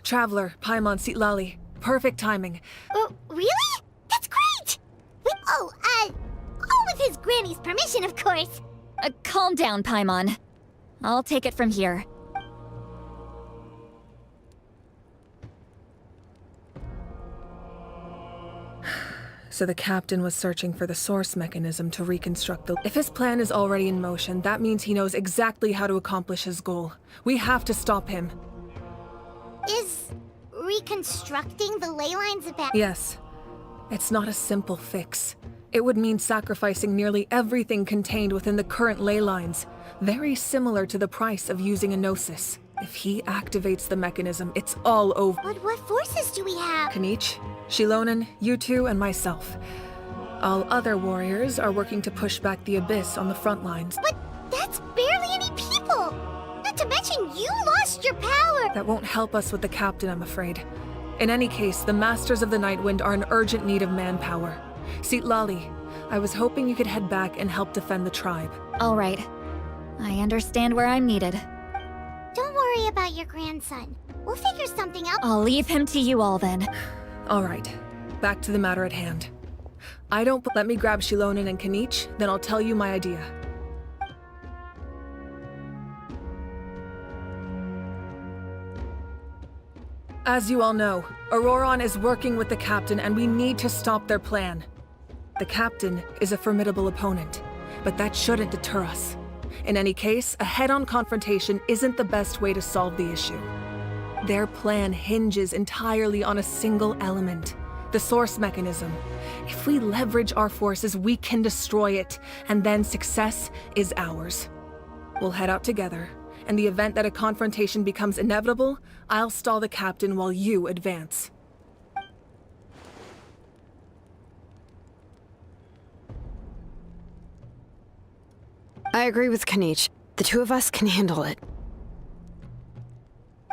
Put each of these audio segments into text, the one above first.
Traveler, Paimon Sitlali. Perfect timing. Really? That's great! All with his granny's permission, of course. Calm down, Paimon. I'll take it from here. So the captain was searching for the source mechanism to reconstruct the... If his plan is already in motion, that means he knows exactly how to accomplish his goal. We have to stop him. Is reconstructing the ley lines a bad... Yes. It's not a simple fix. It would mean sacrificing nearly everything contained within the current ley lines, very similar to the price of using a gnosis. If he activates the mechanism, it's all over. But what forces do we have? Kanich, Shilonen, you two, and myself. All other warriors are working to push back the Abyss on the front lines. But that's barely any people! Not to mention you lost your power! That won't help us with the captain, I'm afraid. In any case, the Masters of the Nightwind are in urgent need of manpower. Sitlali, I was hoping you could head back and help defend the tribe. All right. I understand where I'm needed. Don't worry about your grandson. We'll figure something out. I'll leave him to you all then. All right. Back to the matter at hand. Let me grab Shilonen and Kanich, then I'll tell you my idea. As you all know, Auroron is working with the captain and we need to stop their plan. The captain is a formidable opponent, but that shouldn't deter us. In any case, a head-on confrontation isn't the best way to solve the issue. Their plan hinges entirely on a single element, the source mechanism. If we leverage our forces, we can destroy it, and then success is ours. We'll head out together. In the event that a confrontation becomes inevitable, I'll stall the captain while you advance. I agree with Kanich. The two of us can handle it.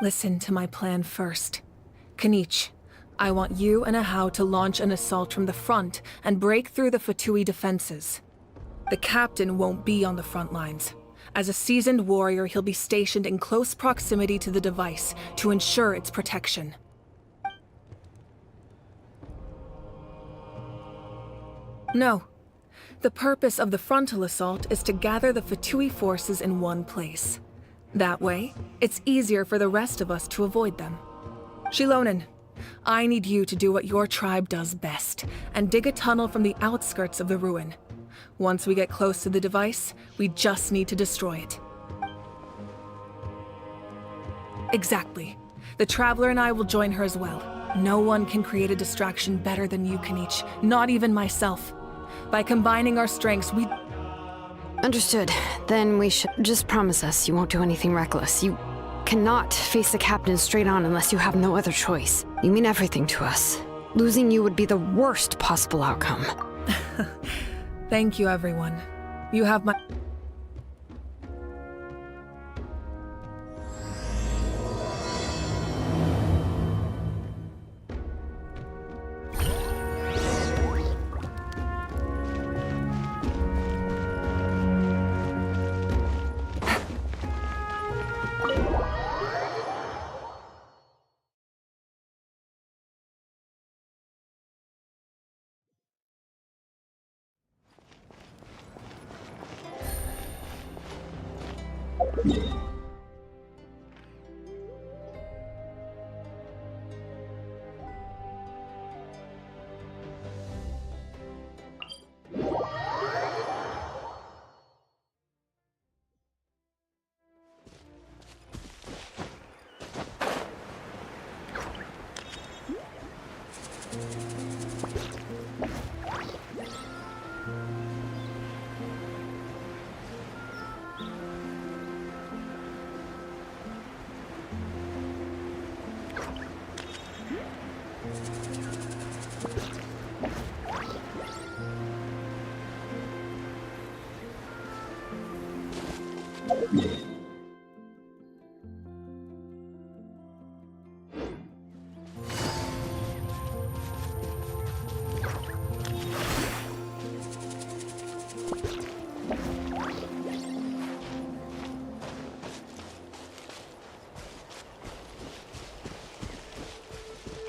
Listen to my plan first. Kanich, I want you and Ahau to launch an assault from the front and break through the Fatui defenses. The captain won't be on the front lines. As a seasoned warrior, he'll be stationed in close proximity to the device to ensure its protection. No. The purpose of the frontal assault is to gather the Fatui forces in one place. That way, it's easier for the rest of us to avoid them. Shilonen, I need you to do what your tribe does best, and dig a tunnel from the outskirts of the ruin. Once we get close to the device, we just need to destroy it. Exactly. The Traveler and I will join her as well. No one can create a distraction better than you, Kanich, not even myself. By combining our strengths, we... Understood. Then we should... Just promise us you won't do anything reckless. You cannot face the captain straight on unless you have no other choice. You mean everything to us. Losing you would be the worst possible outcome. Thank you, everyone. You have my...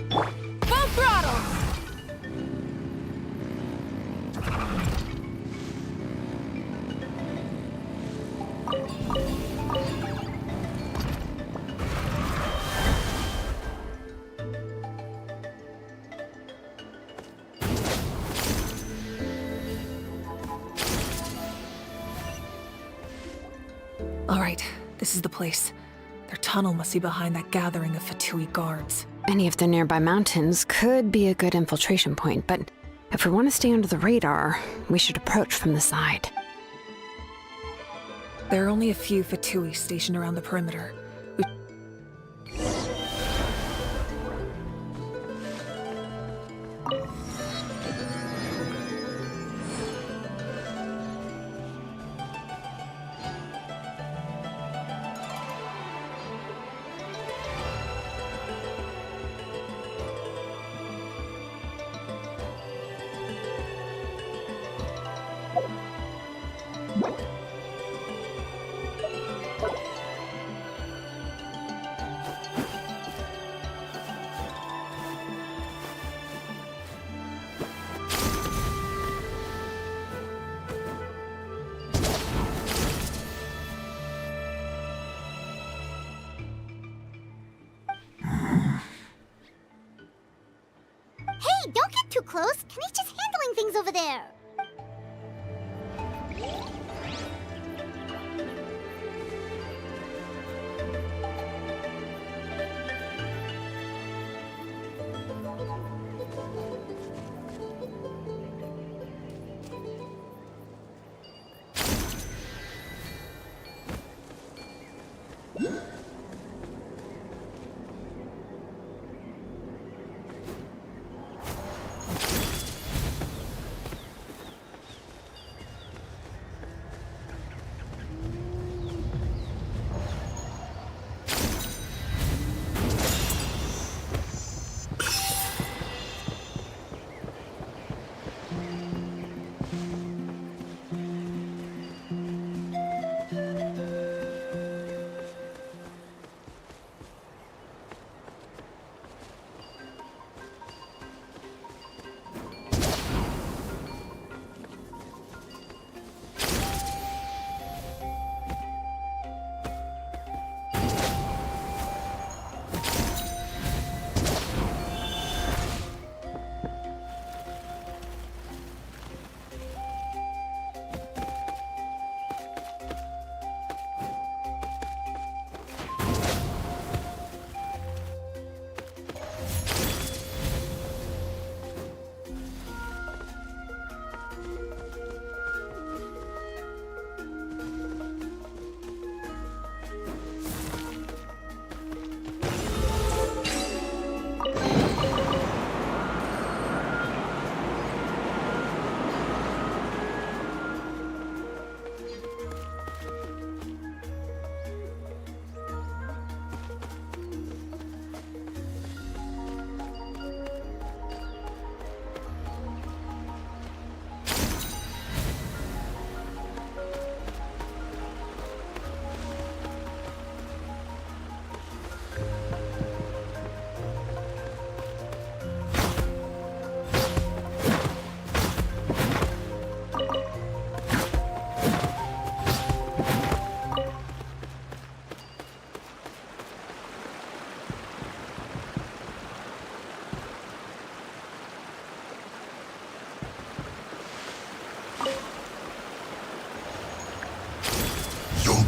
Full throttle! All right, this is the place. Their tunnel must be behind that gathering of Fatui guards. Any of the nearby mountains could be a good infiltration point, but if we want to stay under the radar, we should approach from the side. There are only a few Fatui stationed around the perimeter. Hey, don't get too close. Kanichi's handling things over there.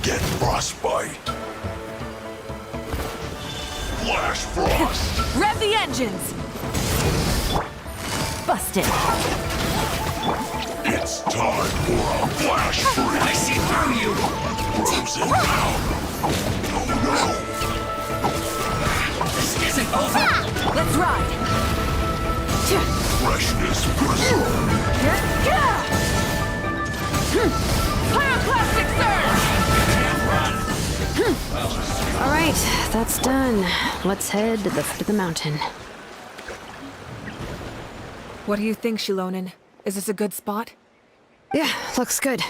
Get frostbite. Flash frost. Rev the engines! Busted. It's time for a flash freeze. I see through you. Frozen down. No, no. This isn't over. Let's ride! Freshness preserved. Pyroclastic surge! All right, that's done. Let's head to the foot of the mountain. What do you think, Shilonen? Is this a good spot? Yeah, looks good.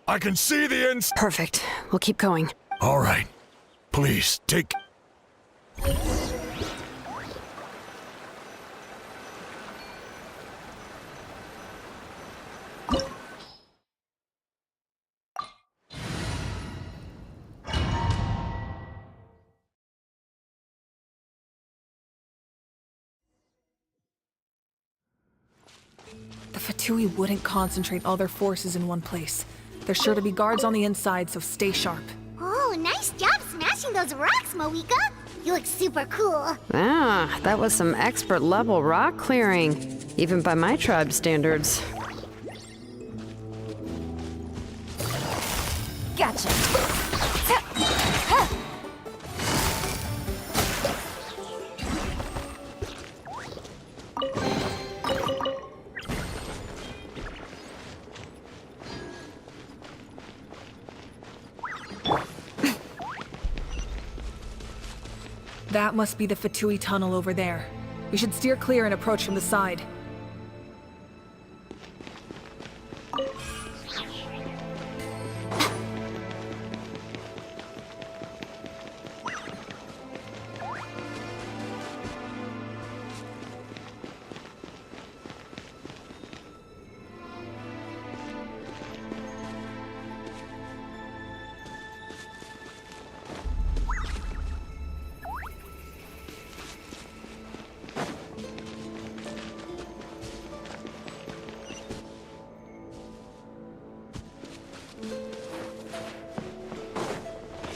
I can see the ends. Perfect. We'll keep going. All right. Please, take... The Fatui wouldn't concentrate all their forces in one place. There's sure to be guards on the inside, so stay sharp. Oh, nice job smashing those rocks, Moika. You look super cool. Ah, that was some expert level rock clearing, even by my tribe standards. Gotcha. That must be the Fatui tunnel over there. We should steer clear and approach from the side.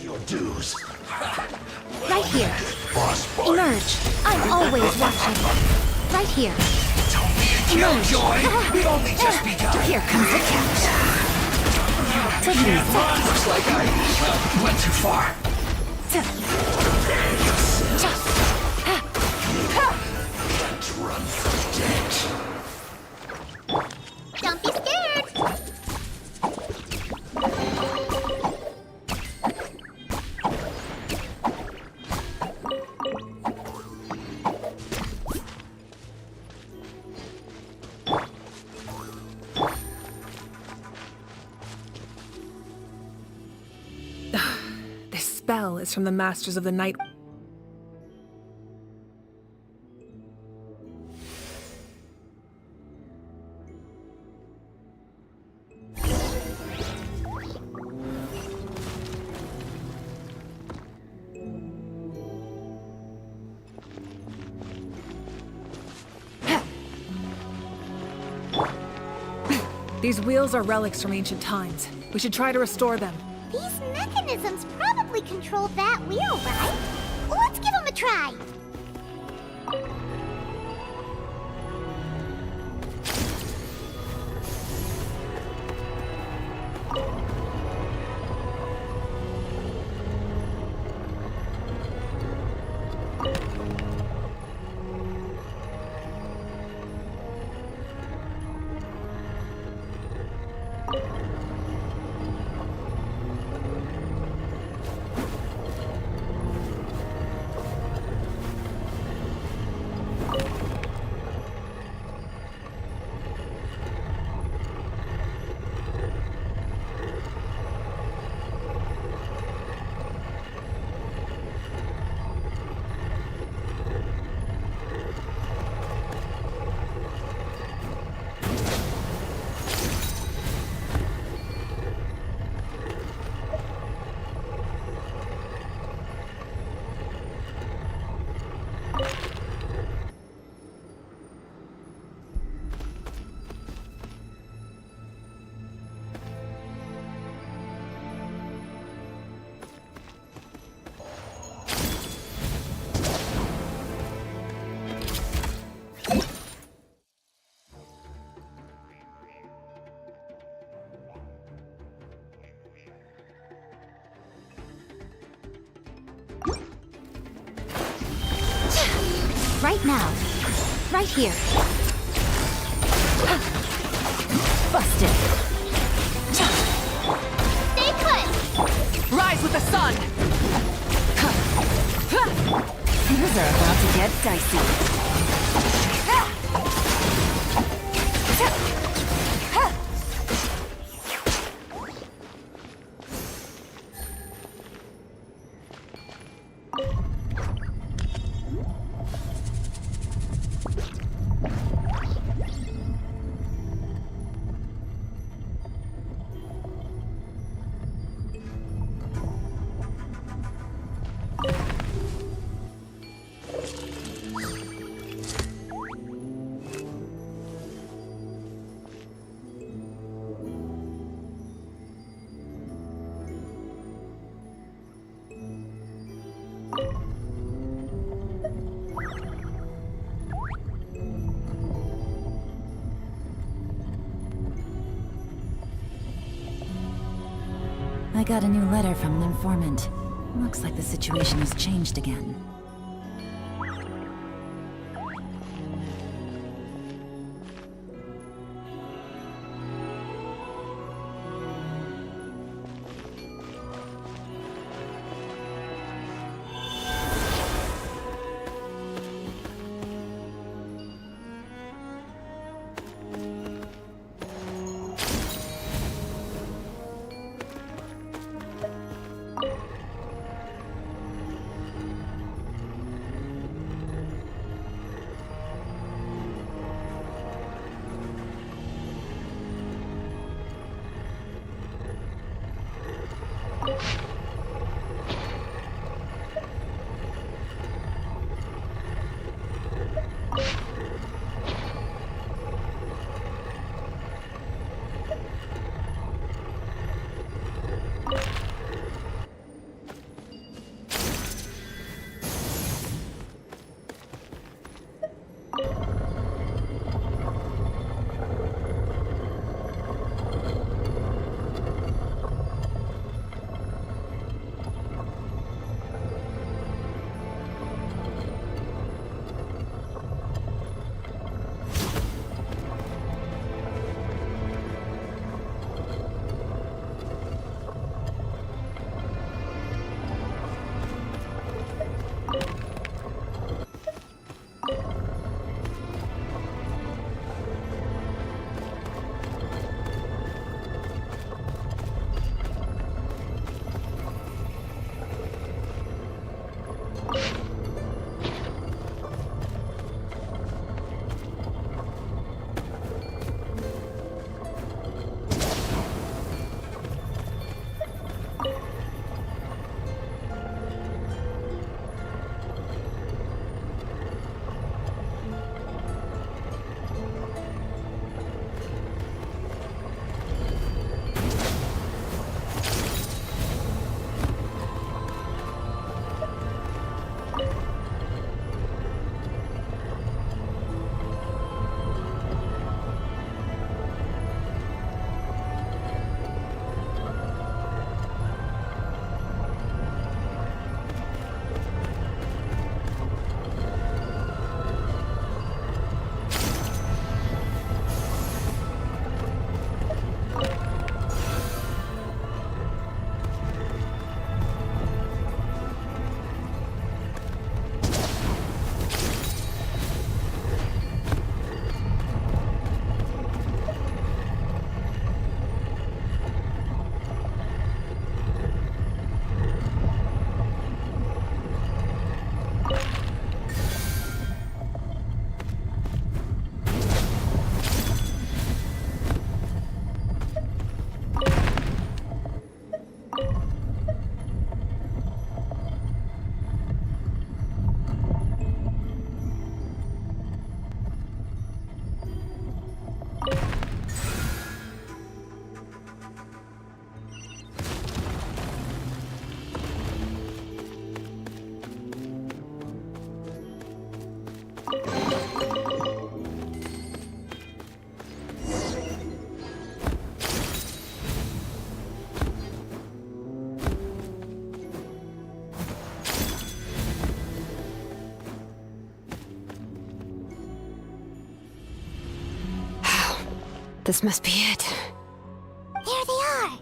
Your dues. Right here. Frostbite. Emerge. I'm always watching. Right here. Don't be a killjoy. We've only just begun. Here comes the catch. Looks like I went too far. Can't run from death. Don't be scared. This spell is from the Masters of the Night. These wheels are relics from ancient times. We should try to restore them. These mechanisms probably control that wheel, right? Let's give them a try. Right now. Right here. Busted. Stay put! Rise with the sun! Things are about to get dicey. I got a new letter from an informant. Looks like the situation has changed again. This must be it. There they are.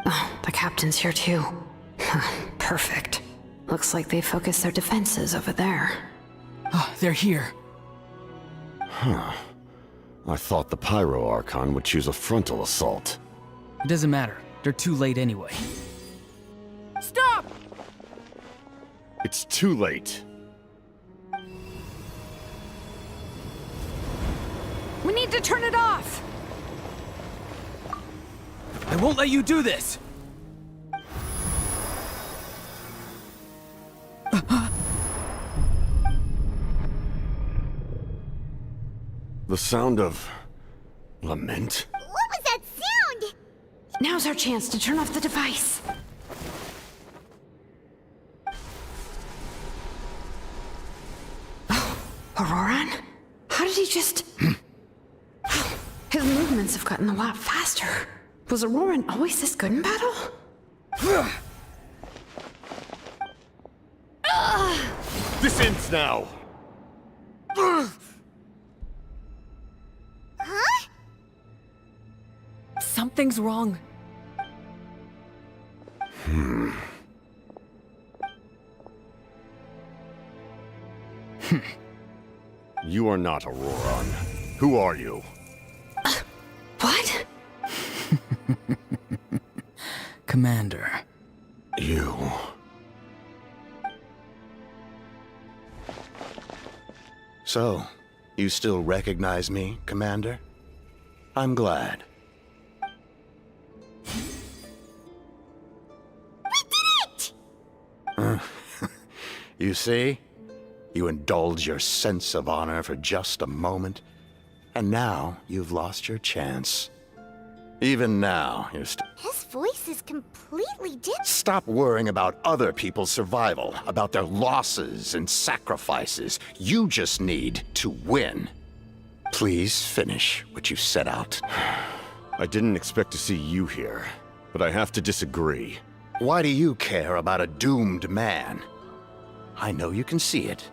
Oh, the captain's here too. Perfect. Looks like they focused their defenses over there. Oh, they're here. I thought the Pyro Archon would choose a frontal assault. It doesn't matter. They're too late anyway. Stop! It's too late. We need to turn it off! I won't let you do this! The sound of lament? What was that sound? Now's our chance to turn off the device. Oh, Auroran? How did he just... His movements have gotten a lot faster. Was Auroran always this good in battle? This ends now! Huh? Something's wrong. You are not Auroran. Who are you? What? Commander. You... So, you still recognize me, Commander? I'm glad. We did it! You see? You indulge your sense of honor for just a moment, and now you've lost your chance. Even now, you're His voice is completely different. Stop worrying about other people's survival, about their losses and sacrifices. You just need to win. Please finish what you set out. I didn't expect to see you here, but I have to disagree. Why do you care about a doomed man? I know you can see it.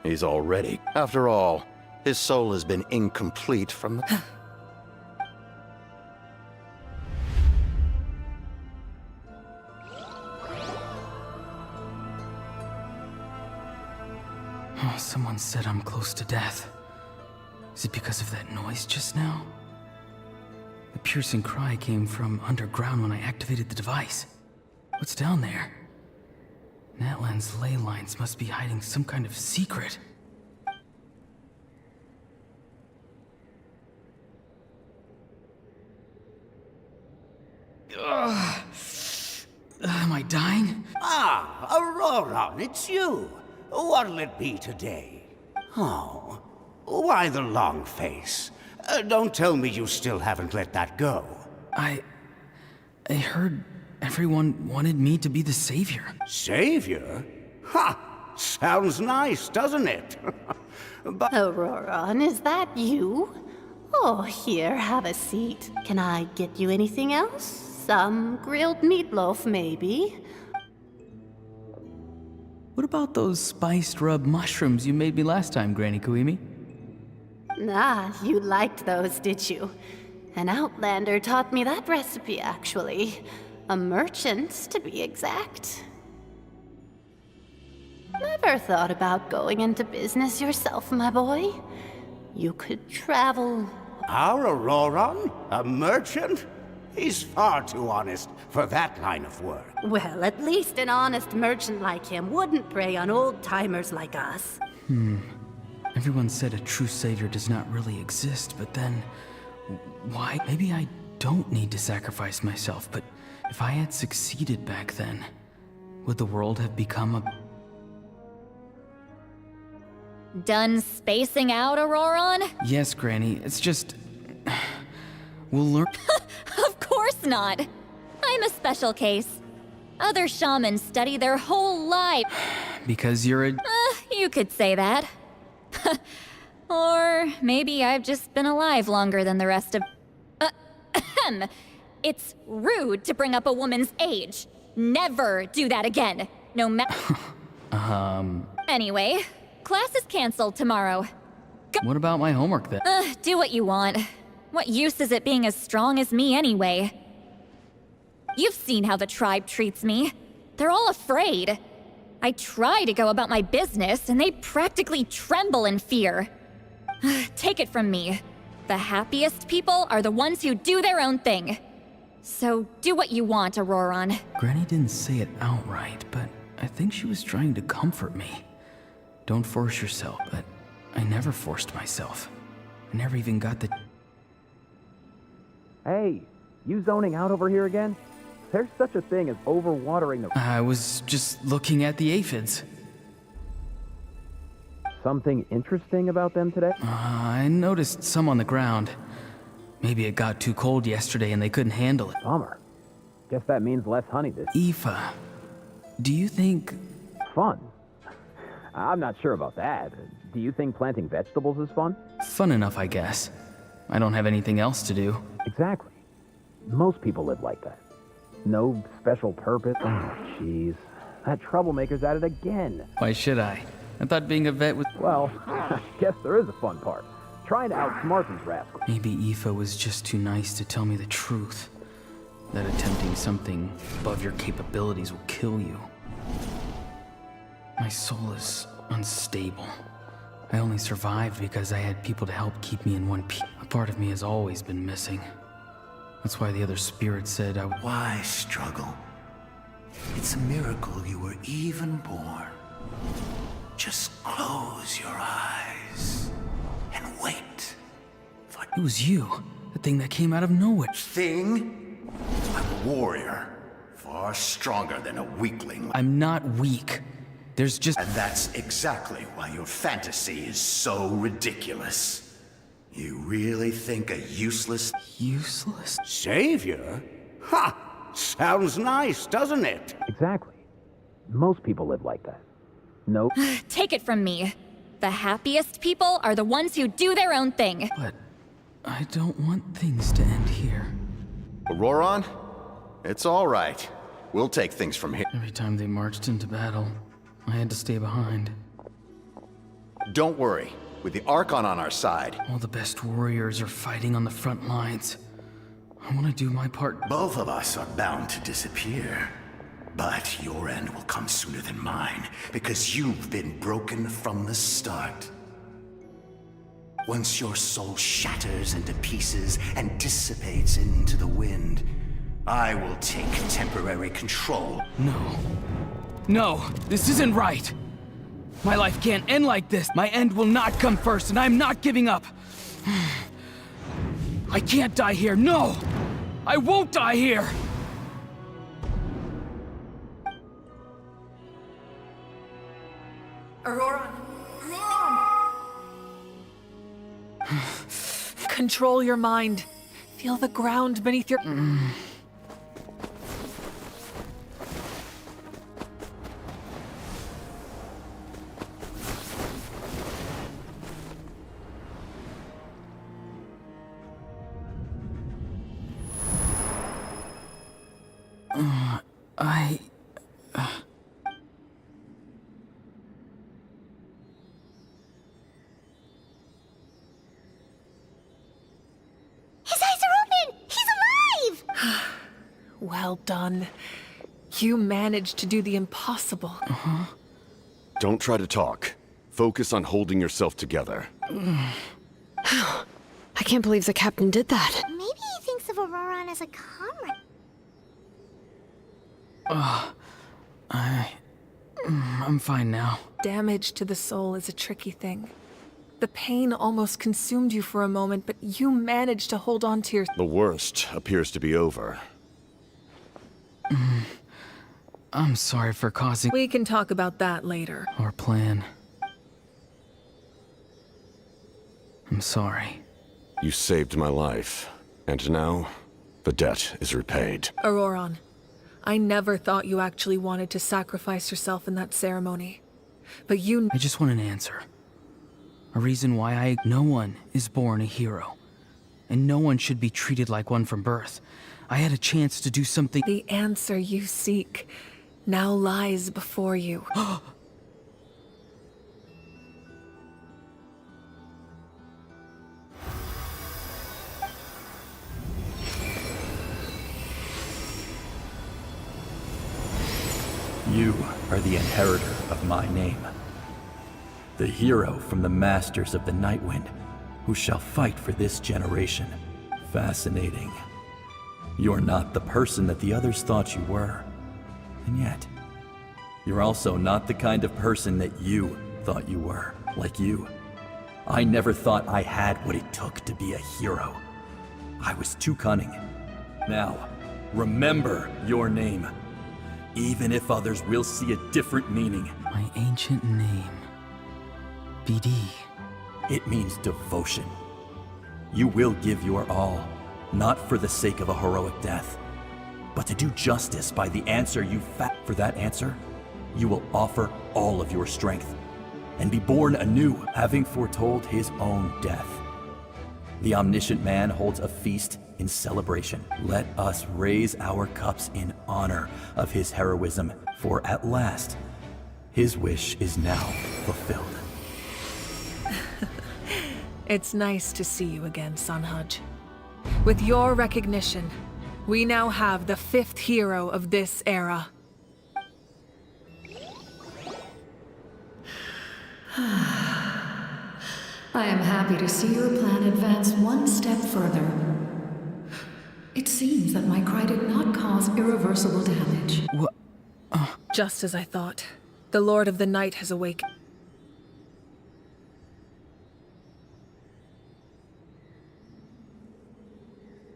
He's already... After all, his soul has been incomplete from the... Oh, someone said I'm close to death. Is it because of that noise just now? The piercing cry came from underground when I activated the device. What's down there? Natlan's ley lines must be hiding some kind of secret. Ugh. Am I dying? Ah, Auroran, it's you. What'll it be today? Oh, why the long face? Don't tell me you still haven't let that go. I heard everyone wanted me to be the savior. Savior? Ha! Sounds nice, doesn't it? But Auroran, is that you? Oh, here, have a seat. Can I get you anything else? Some grilled meatloaf, maybe? What about those spiced rub mushrooms you made me last time, Granny Kuimi? Ah, you liked those, did you? An outlander taught me that recipe, actually. A merchant, to be exact. Never thought about going into business yourself, my boy? You could travel. our Auroran? A merchant? He's far too honest for that line of work. Well, at least an honest merchant like him wouldn't prey on old-timers like us. Everyone said a true savior does not really exist, but then... why? Maybe I don't need to sacrifice myself, but if I had succeeded back then, would the world have become a... Done spacing out, Auroran? Yes, Granny, it's just... we'll learn... Of course not. I'm a special case. Other shamans study their whole life. Because you're a... You could say that. Or maybe I've just been alive longer than the rest of... It's rude to bring up a woman's age. Never do that again. No matter... Anyway, class is canceled tomorrow. What about my homework then? Do what you want. What use is it being as strong as me anyway? You've seen how the tribe treats me. They're all afraid. I try to go about my business, and they practically tremble in fear. Take it from me. The happiest people are the ones who do their own thing. So do what you want, Auroron. Granny didn't say it outright, but I think she was trying to comfort me. Don't force yourself, but I never forced myself. I never even got the... Hey, you zoning out over here again? There's such a thing as overwatering the... I was just looking at the aphids. Something interesting about them today? I noticed some on the ground. Maybe it got too cold yesterday and they couldn't handle it. Bummer. Guess that means less honey this... Aoife, do you think... Fun? I'm not sure about that. Do you think planting vegetables is fun? Fun enough, I guess. I don't have anything else to do. Exactly. Most people live like that. No special purpose. Oh, jeez. That troublemaker's at it again. Why should I? I thought being a vet was... Well, I guess there is a fun part. Trying to outsmart these rascals. Maybe Aoife was just too nice to tell me the truth. That attempting something above your capabilities will kill you. My soul is unstable. I only survived because I had people to help keep me in one piece. A part of me has always been missing. That's why the other spirit said I would... Why struggle? It's a miracle you were even born. Just close your eyes and wait for... It was you. The thing that came out of nowhere. Thing? I'm a warrior. Far stronger than a weakling. I'm not weak. There's just... And that's exactly why your fantasy is so ridiculous. You really think a useless... Useless? Savior? Ha! Sounds nice, doesn't it? Exactly. Most people live like that. Nope. Take it from me. The happiest people are the ones who do their own thing. But I don't want things to end here. Auroron? It's all right. We'll take things from here. Every time they marched into battle, I had to stay behind. Don't worry. With the Archon on our side. All the best warriors are fighting on the front lines. I want to do my part. Both of us are bound to disappear. But your end will come sooner than mine, because you've been broken from the start. Once your soul shatters into pieces and dissipates into the wind, I will take temporary control. No. No, this isn't right. My life can't end like this. My end will not come first, and I'm not giving up. I can't die here. No! I won't die here! Auroron! Control your mind. Feel the ground beneath your... His eyes are open! He's alive! Well done. You managed to do the impossible. Don't try to talk. Focus on holding yourself together. I can't believe the captain did that. Maybe he thinks of Auroron as a comrade. I'm fine now. Damage to the soul is a tricky thing. The pain almost consumed you for a moment, but you managed to hold on to your... The worst appears to be over. I'm sorry for causing... We can talk about that later. Our plan. I'm sorry. You saved my life, and now the debt is repaid. Auroron, I never thought you actually wanted to sacrifice yourself in that ceremony. But you... I just want an answer. A reason why No one is born a hero. And no one should be treated like one from birth. I had a chance to do something... The answer you seek now lies before you. You are the inheritor of my name. The hero from the Masters of the Nightwind, who shall fight for this generation. Fascinating. You're not the person that the others thought you were. And yet, you're also not the kind of person that you thought you were, like you. I never thought I had what it took to be a hero. I was too cunning. Now, remember your name. Even if others will see a different meaning. My ancient name. BD. It means devotion. You will give your all, not for the sake of a heroic death, but to do justice by the answer you for that answer, you will offer all of your strength and be born anew, having foretold his own death. The omniscient man holds a feast in celebration. Let us raise our cups in honor of his heroism, for at last, his wish is now fulfilled. It's nice to see you again, Sanhaj. With your recognition, we now have the 5th hero of this era. I am happy to see your plan advance one step further. It seems that my cry did not cause irreversible damage. What? Just as I thought. The Lord of the Night has awakened.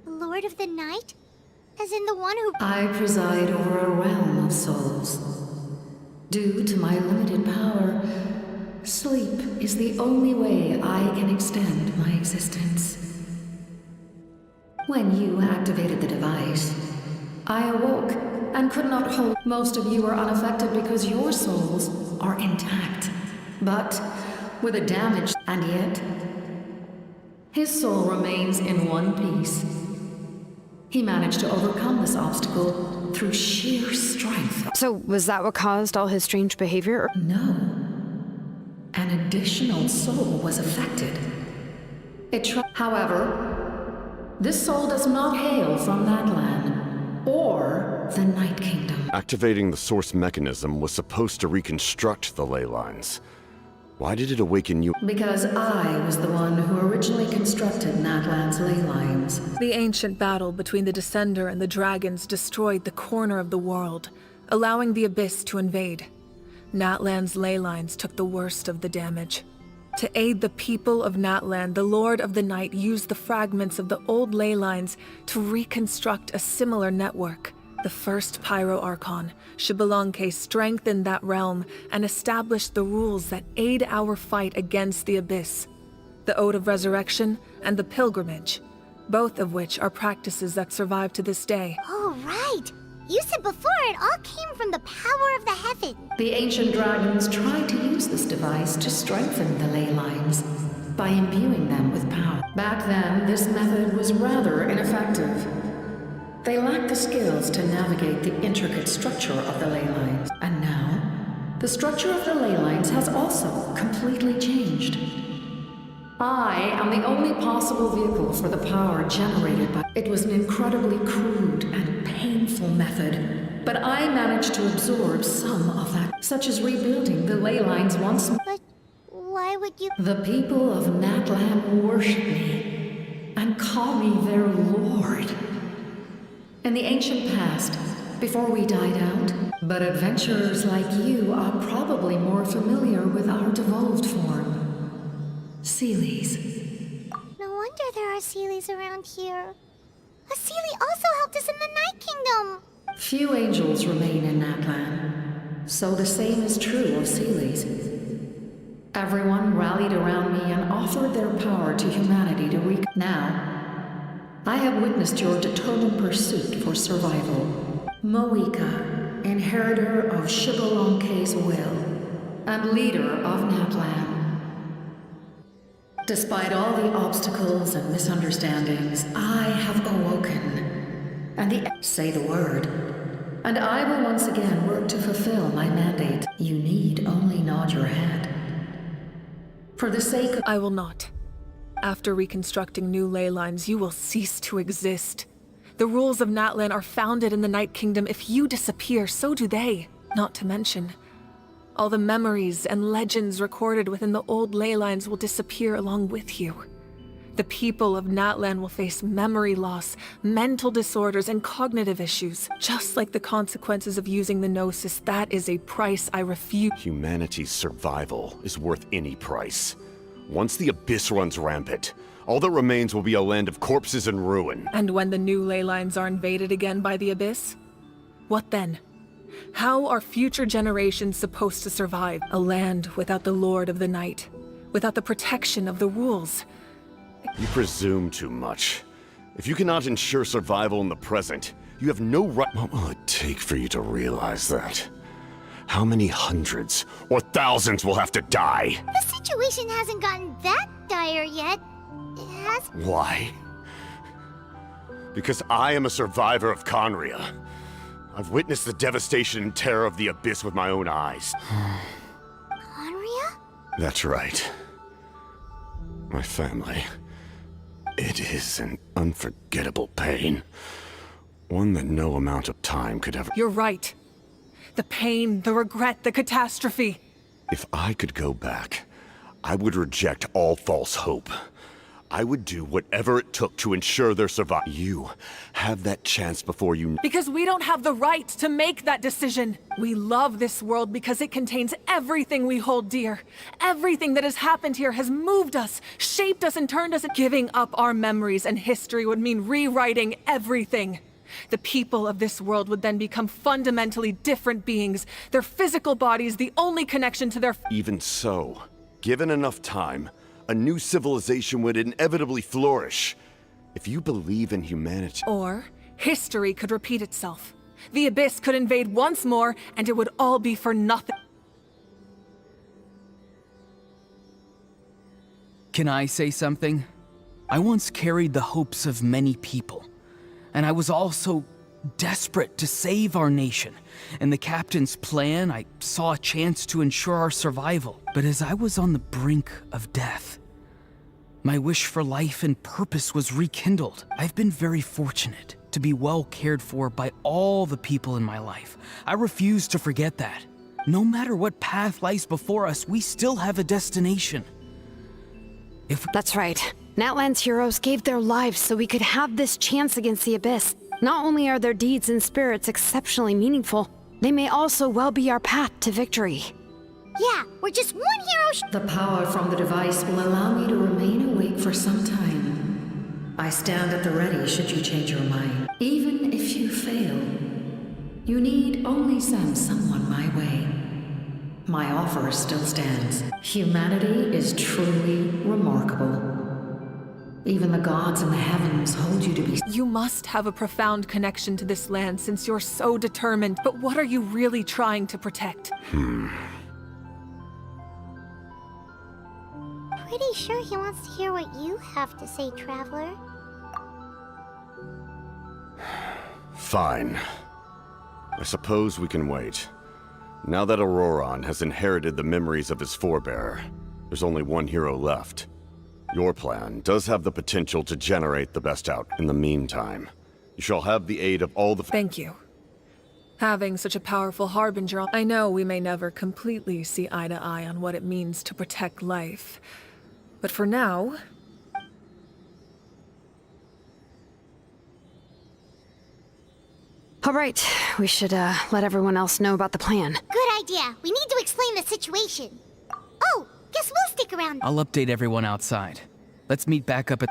The Lord of the Night? As in the one who... I preside over a realm of souls. Due to my limited power, sleep is the only way I can extend my existence. When you activated the device, I awoke and could not hold. Most of you are unaffected because your souls are intact. But with a damage, and yet, his soul remains in one piece. He managed to overcome this obstacle through sheer strength. So, was that what caused all his strange behavior? No. An additional soul was affected. However, this soul does not hail from Natlan or the Night Kingdom. Activating the source mechanism was supposed to reconstruct the ley lines. Why did it awaken you? Because I was the one who originally constructed Natlan's ley lines. The ancient battle between the Descender and the dragons destroyed the corner of the world, allowing the Abyss to invade. Natlan's ley lines took the worst of the damage. To aid the people of Natlan, the Lord of the Night used the fragments of the old ley lines to reconstruct a similar network. The first Pyro Archon, Xbalanque, strengthened that realm and established the rules that aid our fight against the Abyss. The Ode of Resurrection and the Pilgrimage, both of which are practices that survive to this day. Oh, right! You said before it all came from the power of the heavens. The ancient dragons tried to use this device to strengthen the ley lines by imbuing them with power. Back then, this method was rather ineffective. They lacked the skills to navigate the intricate structure of the ley lines. And now, the structure of the ley lines has also completely changed. I am the only possible vehicle for the power generated by... It was an incredibly crude and painful method, but I managed to absorb some of that, such as rebuilding the ley lines once more. But why would you... The people of Natlan worship me and call me their lord. In the ancient past, before we died out, but adventurers like you are probably more familiar with our devolved form. Seelies. No wonder there are Seelies around here. A Seelie also helped us in the Night Kingdom! Few angels remain in Natlan, so the same is true of Seelies. Everyone rallied around me and offered their power to humanity to Now, I have witnessed your determined pursuit for survival. Moika, inheritor of Xbalanque's will, and leader of Natlan. Despite all the obstacles and misunderstandings, I have awoken. And say the word. And I will once again work to fulfill my mandate. You need only nod your head. For the sake of... I will not. After reconstructing new ley lines, you will cease to exist. The rules of Natlan are founded in the Night Kingdom. If you disappear, so do they. Not to mention, all the memories and legends recorded within the old ley lines will disappear along with you. The people of Natlan will face memory loss, mental disorders, and cognitive issues. Just like the consequences of using the Gnosis, that is a price I refuse. Humanity's survival is worth any price. Once the Abyss runs rampant, all that remains will be a land of corpses and ruin. And when the new ley lines are invaded again by the Abyss? What then? How are future generations supposed to survive? A land without the Lord of the Night, without the protection of the rules. You presume too much. If you cannot ensure survival in the present, you have no right— What will it take for you to realize that? How many hundreds or thousands will have to die? The situation hasn't gotten that dire yet. It has. Why? Because I am a survivor of Conria. I've witnessed the devastation and terror of the Abyss with my own eyes. Conria? That's right. My family. It is an unforgettable pain. One that no amount of time could ever— You're right. The pain, the regret, the catastrophe. If I could go back, I would reject all false hope. I would do whatever it took to ensure their survival. You have that chance before you— Because we don't have the right to make that decision. We love this world because it contains everything we hold dear. Everything that has happened here has moved us, shaped us, and turned us. Giving up our memories and history would mean rewriting everything. The people of this world would then become fundamentally different beings, their physical bodies the only connection to their— Even so, given enough time, a new civilization would inevitably flourish. If you believe in humanity— Or history could repeat itself. The Abyss could invade once more, and it would all be for nothing. Can I say something? I once carried the hopes of many people, and I was also desperate to save our nation. In the captain's plan, I saw a chance to ensure our survival. But as I was on the brink of death, my wish for life and purpose was rekindled. I've been very fortunate to be well cared for by all the people in my life. I refuse to forget that. No matter what path lies before us, we still have a destination. That's right. Natlan's heroes gave their lives so we could have this chance against the Abyss. Not only are their deeds and spirits exceptionally meaningful, they may also well be our path to victory. Yeah, we're just one hero. The power from the device will allow me to remain awake for some time. I stand at the ready should you change your mind. Even if you fail, you need only send someone my way. My offer still stands. Humanity is truly remarkable. Even the gods in the heavens hold you to be— You must have a profound connection to this land since you're so determined. But what are you really trying to protect? Pretty sure he wants to hear what you have to say, Traveler. Fine. I suppose we can wait. Now that Auroron has inherited the memories of his forebearer, there's only one hero left. Your plan does have the potential to generate the best out. In the meantime, you shall have the aid of all the— Thank you. Having such a powerful harbinger, I know we may never completely see eye to eye on what it means to protect life. But for now... All right, we should let everyone else know about the plan. Good idea. We need to explain the situation. Oh, guess we'll stick around. I'll update everyone outside. Let's meet back up at—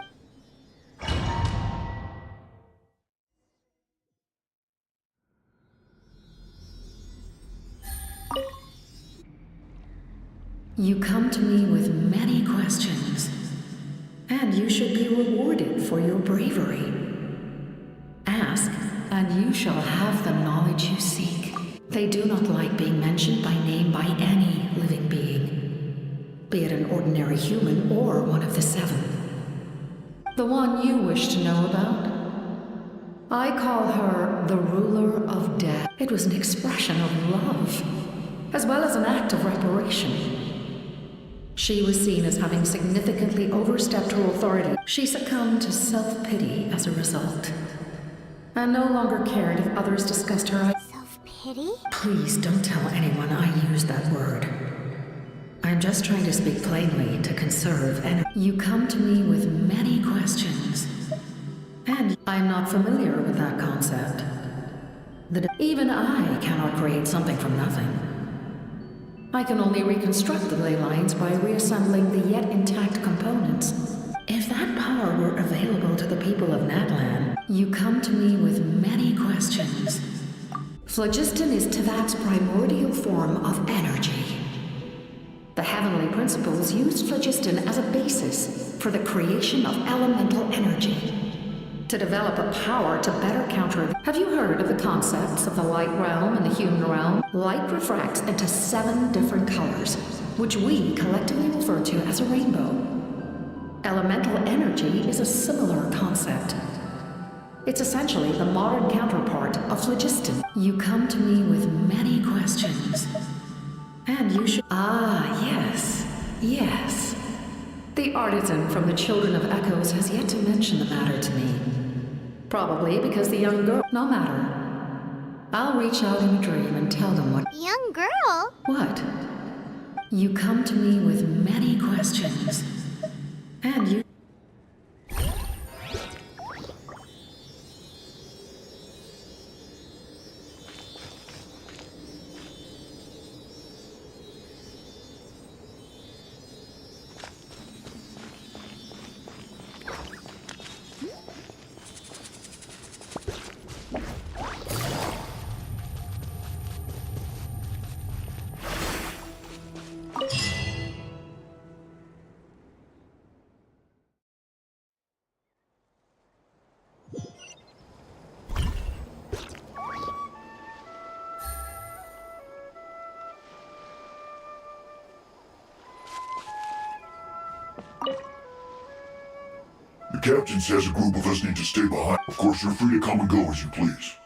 You come to me with many questions, and you should be rewarded for your bravery. Ask, and you shall have the knowledge you seek. They do not like being mentioned by name by any living being, be it an ordinary human or one of the seven. The one you wish to know about? I call her the ruler of death. It was an expression of love, as well as an act of reparation. She was seen as having significantly overstepped her authority. She succumbed to self-pity as a result, and no longer cared if others discussed her. Self-pity. Pity? Please don't tell anyone I used that word. I'm just trying to speak plainly to conserve energy. You come to me with many questions. And I'm not familiar with that concept. Even I cannot create something from nothing. I can only reconstruct the ley lines by reassembling the yet intact components. If that power were available to the people of Natlan, you come to me with many questions. Phlogiston is Tavak's primordial form of energy. The heavenly principles used phlogiston as a basis for the creation of elemental energy. To develop a power to better counter. Have you heard of the concepts of the light realm and the human realm? Light refracts into 7 different colors, which we collectively refer to as a rainbow. Elemental energy is a similar concept. It's essentially the modern counterpart of phlogiston. You come to me with many questions. And you should... Ah, yes. Yes. The artisan from the Children of Echoes has yet to mention the matter to me. Probably because the young girl... No matter. I'll reach out in a dream and tell them what... Young girl? What? You come to me with many questions. And you... The captain says a group of us need to stay behind. Of course, you're free to come and go as you please.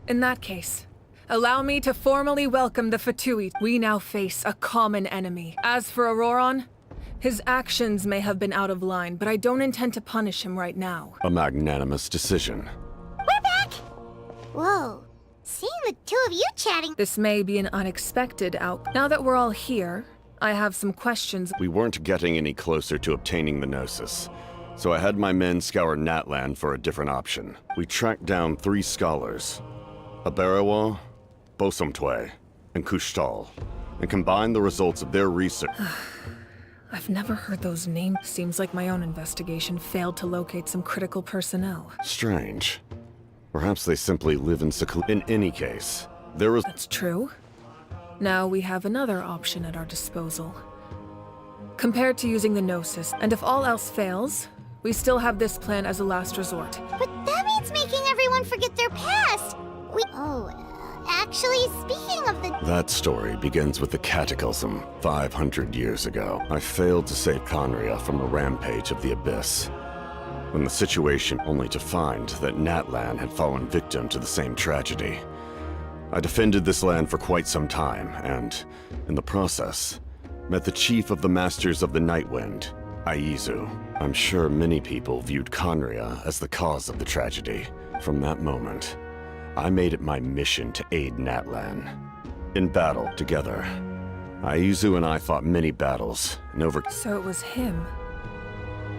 In that case, allow me to formally welcome the Fatui. We now face a common enemy. As for Auroron, his actions may have been out of line, but I don't intend to punish him right now. A magnanimous decision. We're back! Whoa. Seeing the two of you chatting... This may be an unexpected outcome. Now that we're all here, I have some questions. We weren't getting any closer to obtaining the Gnosis, so I had my men scour Natlan for a different option. We tracked down 3 scholars, Aberawa, Bosomtwe, and Kushtal, and combined the results of their research. I've never heard those names. Seems like my own investigation failed to locate some critical personnel. Strange. Perhaps they simply live in seclusion. In any case, there was... That's true. Now we have another option at our disposal. Compared to using the Gnosis, and if all else fails, we still have this plan as a last resort. But that means making everyone forget their past! Actually, speaking of the... That story begins with the Cataclysm 500 years ago. I failed to save Conria from the rampage of the Abyss. When the situation only to find that Natlan had fallen victim to the same tragedy. I defended this land for quite some time, and, in the process, met the chief of the Masters of the Nightwind, Aizu. I'm sure many people viewed Conria as the cause of the tragedy. From that moment, I made it my mission to aid Natlan. In battle, together, Aizu and I fought many battles, and over... So it was him.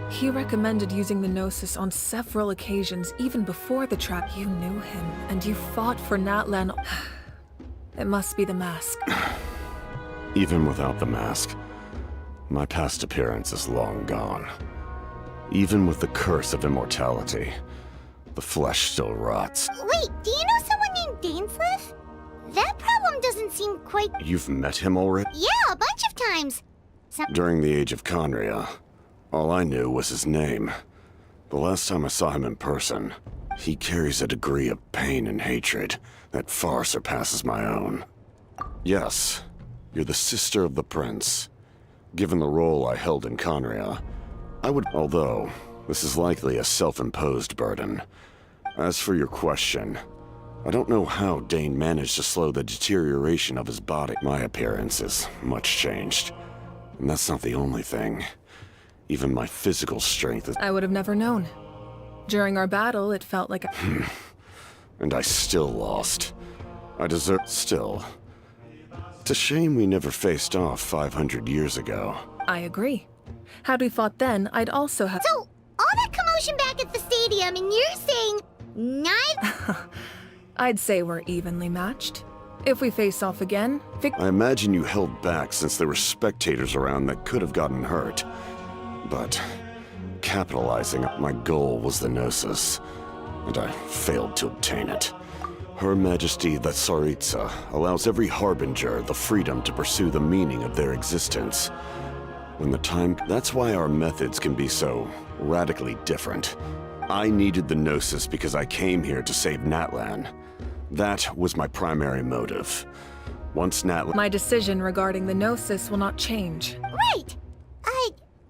He recommended using the Gnosis on several occasions, even before the trap. You knew him, and you fought for Natlan. It must be the mask. Even without the mask, my past appearance is long gone. Even with the curse of immortality, the flesh still rots. Wait, do you know someone named Dainsleif? That problem doesn't seem quite... You've met him already? Yeah, a bunch of times. During the age of Conria, all I knew was his name. The last time I saw him in person, He carries a degree of pain and hatred that far surpasses my own. Yes, you're the sister of the prince. Given the role I held in Conria, I would... Although, this is likely a self-imposed burden. As for your question, I don't know how Dane managed to slow the deterioration of his body. My appearance is much changed, and that's not the only thing. Even my physical strength is... I would have never known. During our battle, it felt like And I still lost. I deserve... Still. It's a shame we never faced off 500 years ago. I agree. Had we fought then, I'd also have... So, all that commotion back at the stadium, and you're saying neither... I'd say we're evenly matched. If we face off again, I imagine you held back since there were spectators around that could have gotten hurt. But capitalizing on my goal was the Gnosis, and I failed to obtain it. Her Majesty the Tsaritsa allows every Harbinger the freedom to pursue the meaning of their existence. When the time... That's why our methods can be so radically different. I needed the Gnosis because I came here to save Natlan. That was my primary motive. Once Natlan... My decision regarding the Gnosis will not change. Right!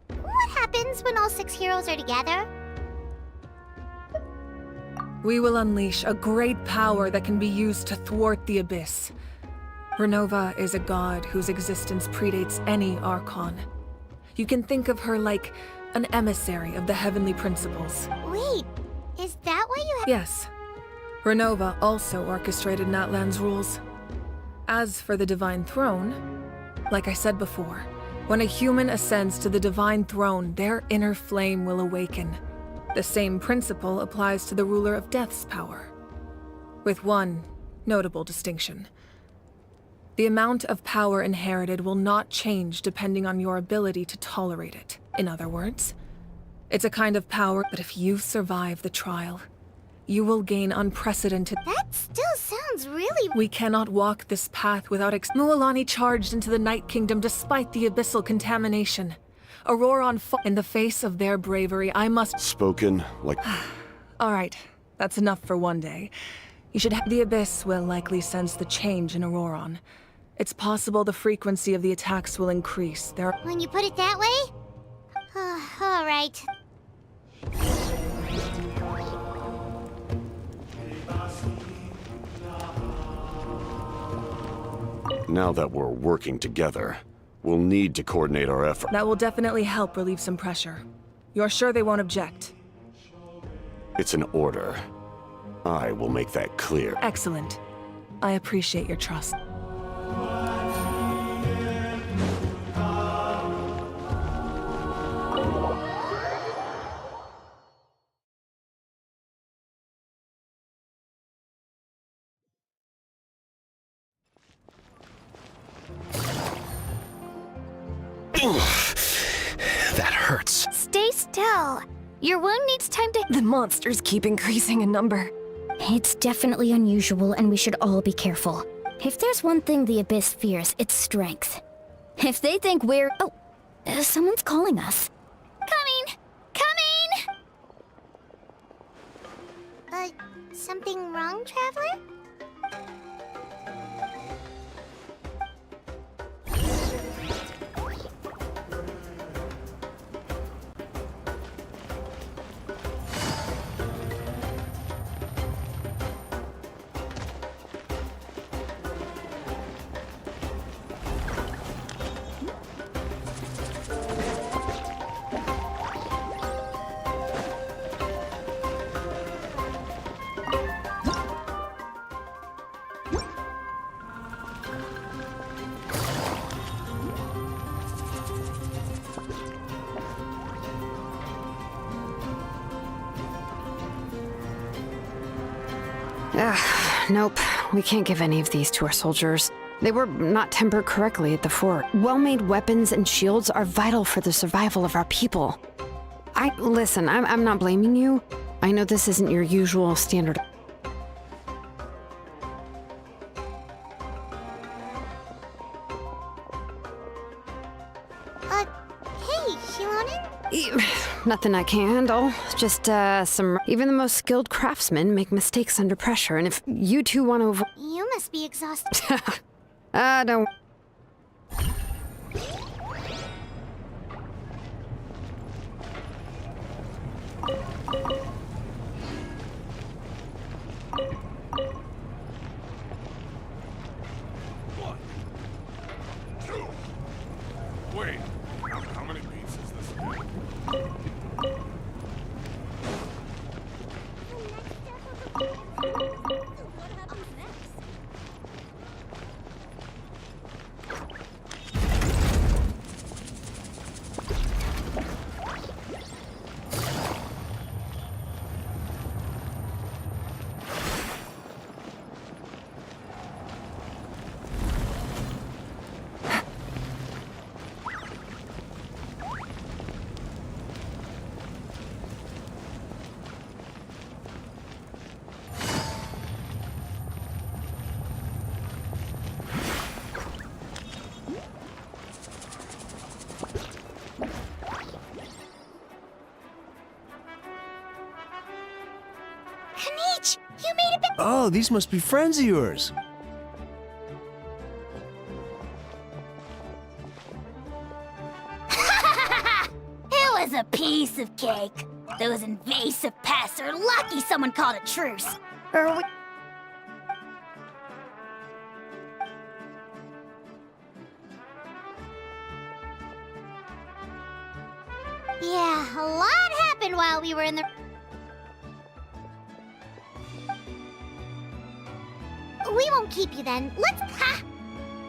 What happens when all 6 heroes are together? We will unleash a great power that can be used to thwart the Abyss. Renova is a god whose existence predates any Archon. You can think of her like an emissary of the heavenly principles. Wait, is that why you have... Yes. Renova also orchestrated Natlan's rules. As for the Divine Throne, like I said before, when a human ascends to the Divine Throne, their inner flame will awaken. The same principle applies to the ruler of Death's power, with one notable distinction. The amount of power inherited will not change depending on your ability to tolerate it. In other words, it's a kind of power, but if you survive the trial, you will gain unprecedented... That still sounds really... We cannot walk this path without Mualani charged into the Night Kingdom despite the abyssal contamination. Auroron fought in the face of their bravery. I must... Spoken like... All right, that's enough for one day. You should have... The Abyss will likely sense the change in Auroron. It's possible the frequency of the attacks will increase. There are... When you put it that way? All right. Now that we're working together, we'll need to coordinate our efforts. That will definitely help relieve some pressure. You're sure they won't object? It's an order. I will make that clear. Excellent. I appreciate your trust. That hurts. Stay still. Your wound needs time to... The monsters keep increasing in number. It's definitely unusual, and we should all be careful. If there's one thing the Abyss fears, it's strength. If they think we're... Oh, someone's calling us. Coming! Coming! Something wrong, Traveler? Nope. We can't give any of these to our soldiers. They were not tempered correctly at the fort. Well-made weapons and shields are vital for the survival of our people. Listen, I'm not blaming you. I know this isn't your usual standard. Hey, Shilonen? nothing I can't handle. Just, some... Even the most skilled craftsmen make mistakes under pressure, and if you two want to avoid... You must be exhausted. Don't... Wait, how many beats is this again? Kanich, you made it back. Oh, these must be friends of yours. It was a piece of cake. Those invasive pests are lucky someone called a truce. Or we... Yeah, a lot happened while we were in the... We won't keep you then. Let's... Ha!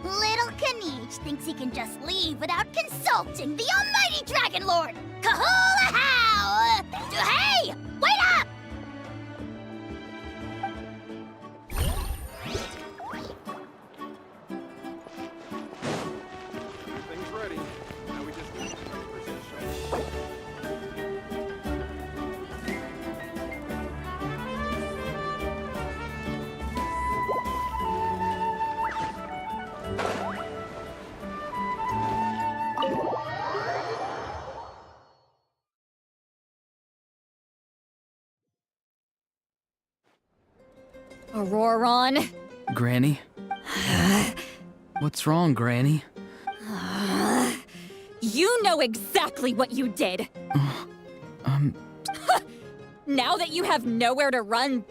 Little Kanich thinks he can just leave without consulting the almighty Dragon Lord! Kahula how! Hey! Wait up! Everything's ready. Now we just need to position. Auroron. Granny? What's wrong, Granny? You know exactly what you did. Now that you have nowhere to run,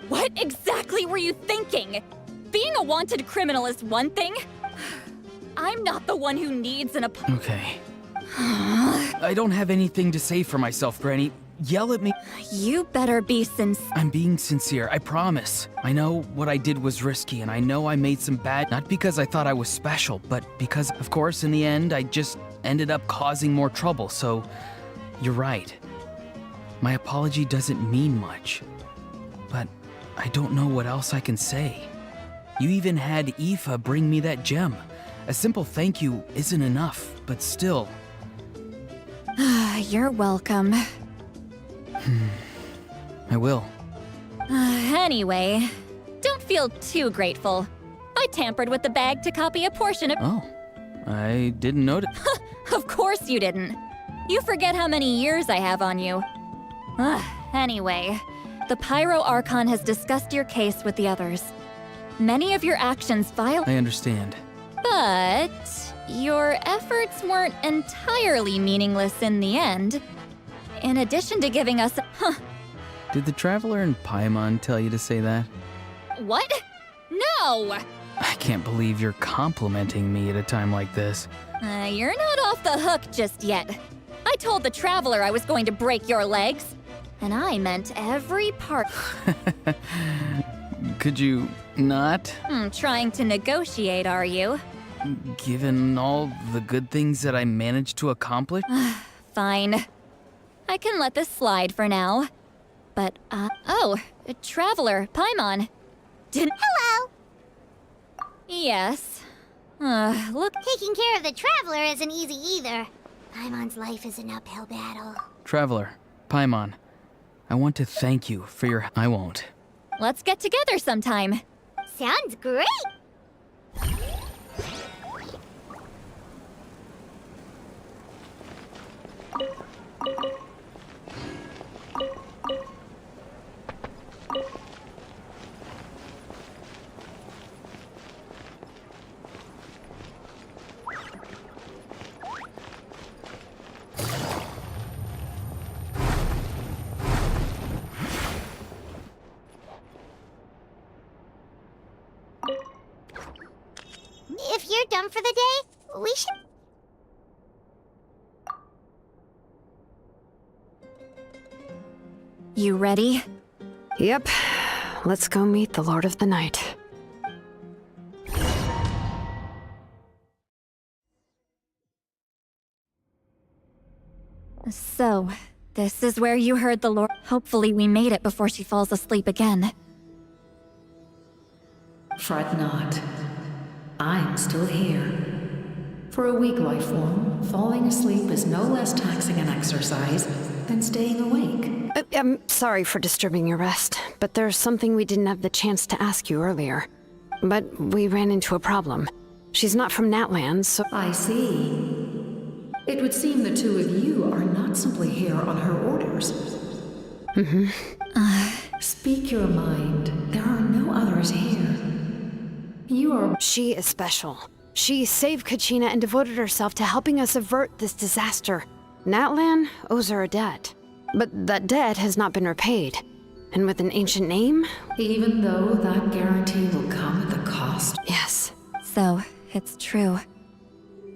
What exactly were you thinking? Being a wanted criminal is one thing. I'm not the one who needs an Okay. I don't have anything to say for myself, Granny. Yell at me. You better be sincere. I'm being sincere, I promise. I know what I did was risky, and I know I made some bad... Not because I thought I was special, but because, of course, in the end, I just ended up causing more trouble, so... You're right. My apology doesn't mean much. But I don't know what else I can say. You even had Aoife bring me that gem. A simple thank you isn't enough, but still... You're welcome. I will. Anyway, don't feel too grateful. I tampered with the bag to copy a portion of— Oh, I didn't notice. Of course you didn't. You forget how many years I have on you. Anyway, the Pyro Archon has discussed your case with the others. Many of your actions violate— I understand. But your efforts weren't entirely meaningless in the end. In addition to giving us— Did the Traveler in Paimon tell you to say that? What? No! I can't believe you're complimenting me at a time like this. You're not off the hook just yet. I told the Traveler I was going to break your legs. And I meant every part. Could you not? Trying to negotiate, are you? Given all the good things that I managed to accomplish? Fine. I can let this slide for now. But, Traveler, Paimon. Hello! Yes. Look— Taking care of the Traveler isn't easy either. Paimon's life is an uphill battle. Traveler, Paimon, I want to thank you for your— I won't. Let's get together sometime. Sounds great! If you're done for the day, we should... You ready? Yep. Let's go meet the Lord of the Night. So, this is where you heard the Lord. Hopefully we made it before she falls asleep again. Fret not. I'm still here. For a weak life form, falling asleep is no less taxing an exercise than staying awake. I'm sorry for disturbing your rest, but there's something we didn't have the chance to ask you earlier. But we ran into a problem. She's not from Natlan, so... I see. It would seem the two of you are not simply here on her orders. Mm-hmm. Speak your mind. There are no others here. You are... She is special. She saved Kachina and devoted herself to helping us avert this disaster. Natlan owes her a debt. But that debt has not been repaid. And with an ancient name? Even though that guarantee will come at the cost? Yes. So, it's true.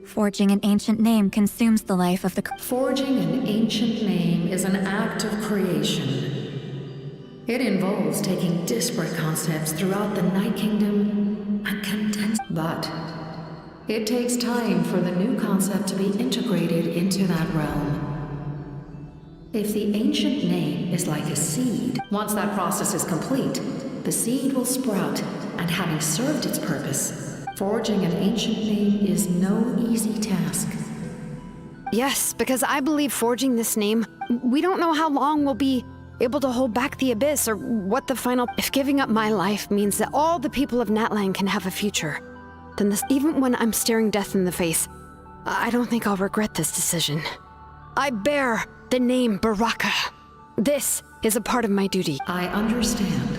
Forging an ancient name consumes the life of the... Forging an ancient name is an act of creation. It involves taking disparate concepts throughout the Night Kingdom and condensing. But it takes time for the new concept to be integrated into that realm. If the ancient name is like a seed, once that process is complete, the seed will sprout, and having served its purpose, forging an ancient name is no easy task. Yes, because I believe forging this name, we don't know how long we'll be able to hold back the abyss or what the final... If giving up my life means that all the people of Natlan can have a future, then this, even when I'm staring death in the face, I don't think I'll regret this decision. I bear the name Baraka. This is a part of my duty. I understand.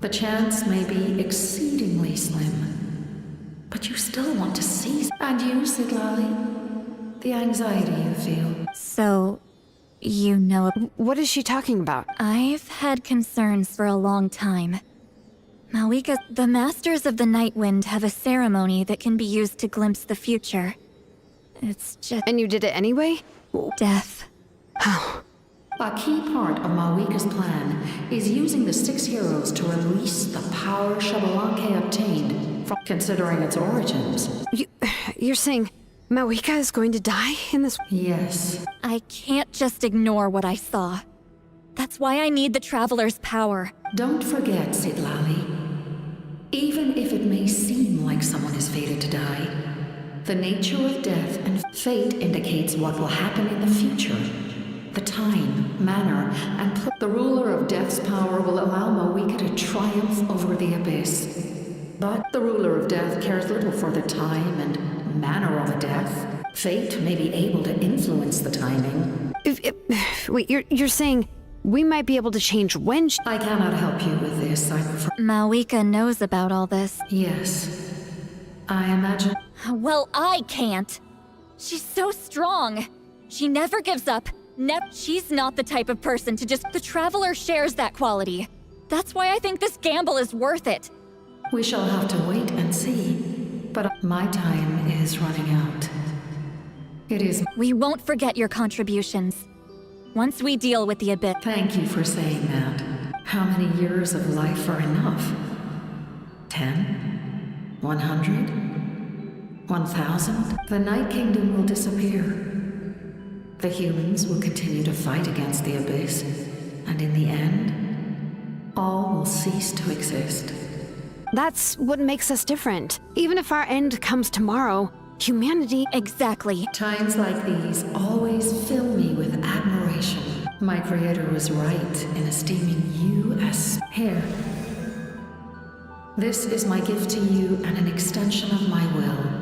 The chance may be exceedingly slim, but you still want to seize. And you, Sidlali, the anxiety you feel. So, you know... What is she talking about? I've had concerns for a long time. Malika, the Masters of the Night Wind have a ceremony that can be used to glimpse the future. It's just... And you did it anyway? Death. How? A key part of Malwika's plan is using the 6 heroes to release the power Xbalanque obtained from considering its origins. You're saying Malwika is going to die in this... Yes. I can't just ignore what I saw. That's why I need the Traveler's power. Don't forget, Sidlali. Even if it may seem like someone is fated to die, the nature of death and fate indicates what will happen in the future. The time, manner, and the ruler of death's power will allow Malwika to triumph over the abyss. But the ruler of death cares little for the time and manner of a death. Fate may be able to influence the timing. Wait, you're saying we might be able to change when I cannot help you with this, I prefer... Malwika knows about all this. Yes. I imagine... Well, I can't. She's so strong. She never gives up. She's not the type of person to just... The Traveler shares that quality. That's why I think this gamble is worth it. We shall have to wait and see. But my time is running out. It is... We won't forget your contributions. Once we deal with the abyss... Thank you for saying that. How many years of life are enough? 10? 100? 1,000? The Night Kingdom will disappear. The humans will continue to fight against the abyss, and in the end, all will cease to exist. That's what makes us different. Even if our end comes tomorrow, humanity... Exactly. Times like these always fill me with admiration. My creator was right in esteeming you as... Here. This is my gift to you and an extension of my will.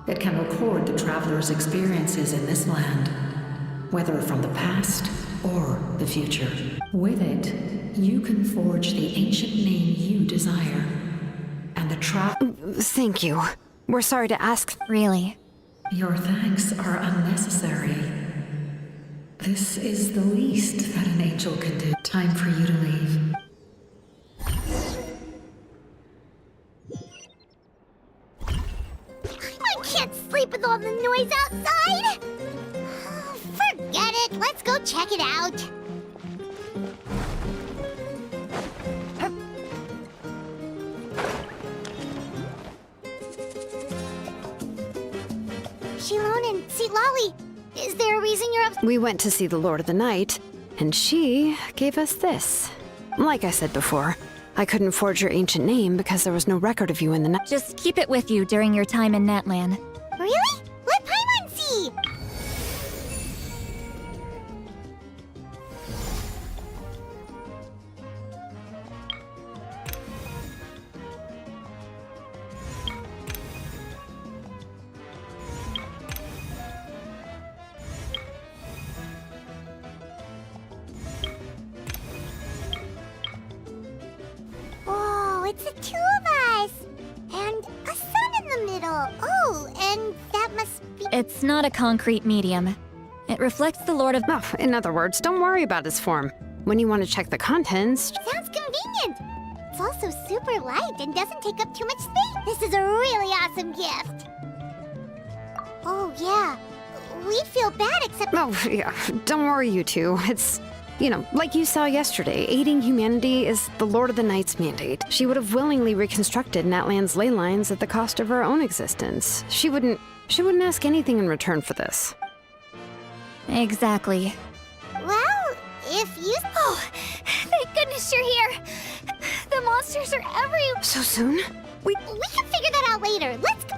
It can record the Traveler's experiences in this land whether from the past or the future. With it, you can forge the ancient name you desire. And the Thank you. We're sorry to ask. Really? Your thanks are unnecessary. This is the least that an angel can do. Time for you to leave. I can't sleep with all the noise outside! Forget it, let's go check it out. Shilon and Lolly, is there a reason you're up? We went to see the Lord of the Night, and she gave us this. Like I said before, I couldn't forge your ancient name because there was no record of you in the night. Just keep it with you during your time in Natlan. Really? Let Paimon see! Whoa, it's the two of us! And a sun in the middle. Oh, and that must be... It's not a concrete medium. It reflects the Lord of... Oh, in other words, don't worry about his form. When you want to check the contents... Sounds convenient! It's also super light and doesn't take up too much space. This is a really awesome gift. Oh, yeah. We feel bad except... Oh, yeah. Don't worry, you two. It's... You know, like you saw yesterday, aiding humanity is the Lord of the Night's mandate. She would have willingly reconstructed Natlan's ley lines at the cost of her own existence. She wouldn't ask anything in return for this. Exactly. Well, if you... Oh, thank goodness you're here. The monsters are everywhere. So soon? We can figure that out later. Let's go.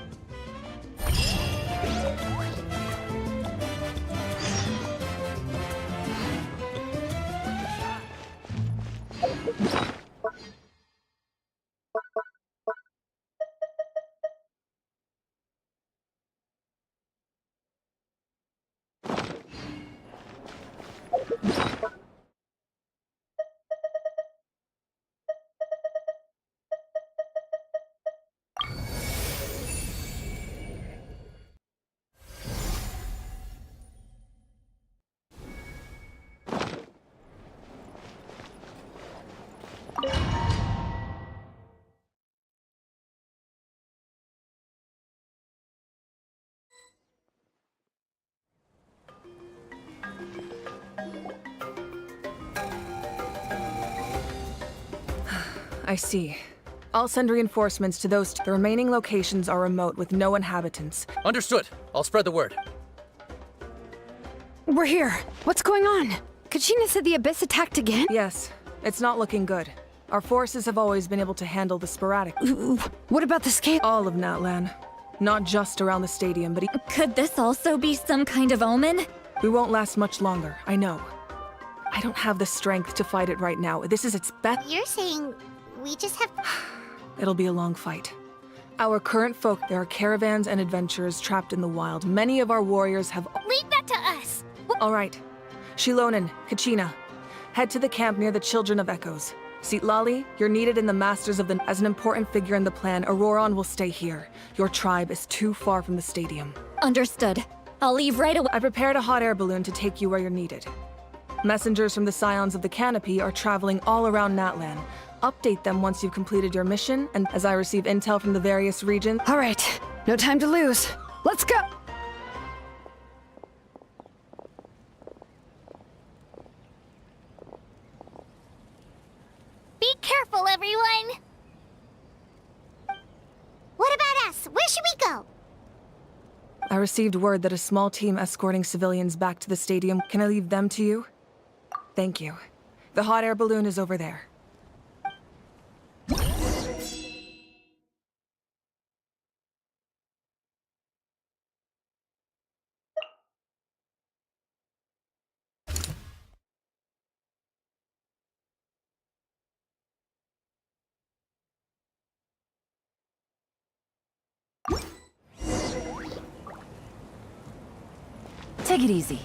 I see. I'll send reinforcements to those. The remaining locations are remote with no inhabitants. Understood. I'll spread the word. We're here. What's going on? Kachina said the Abyss attacked again? Yes. It's not looking good. Our forces have always been able to handle the sporadic. What about the scale? All of Natlan. Not just around the stadium, but... Could this also be some kind of omen? We won't last much longer, I know. I don't have the strength to fight it right now. This is its best... You're saying we just have... It'll be a long fight. Our current folk, there are caravans and adventurers trapped in the wild. Many of our warriors have... Leave that to us! All right. Shilonen, Kachina, head to the camp near the Children of Echoes. Lolly, you're needed in the Masters of the... As an important figure in the plan, Auroron will stay here. Your tribe is too far from the stadium. Understood. I'll leave right away. I prepared a hot air balloon to take you where you're needed. Messengers from the Scions of the Canopy are traveling all around Natlan. Update them once you've completed your mission, and as I receive intel from the various regions... All right. No time to lose. Let's go! Be careful, everyone! What about us? Where should we go? I received word that a small team escorting civilians back to the stadium. Can I leave them to you? Thank you. The hot air balloon is over there. Take it easy.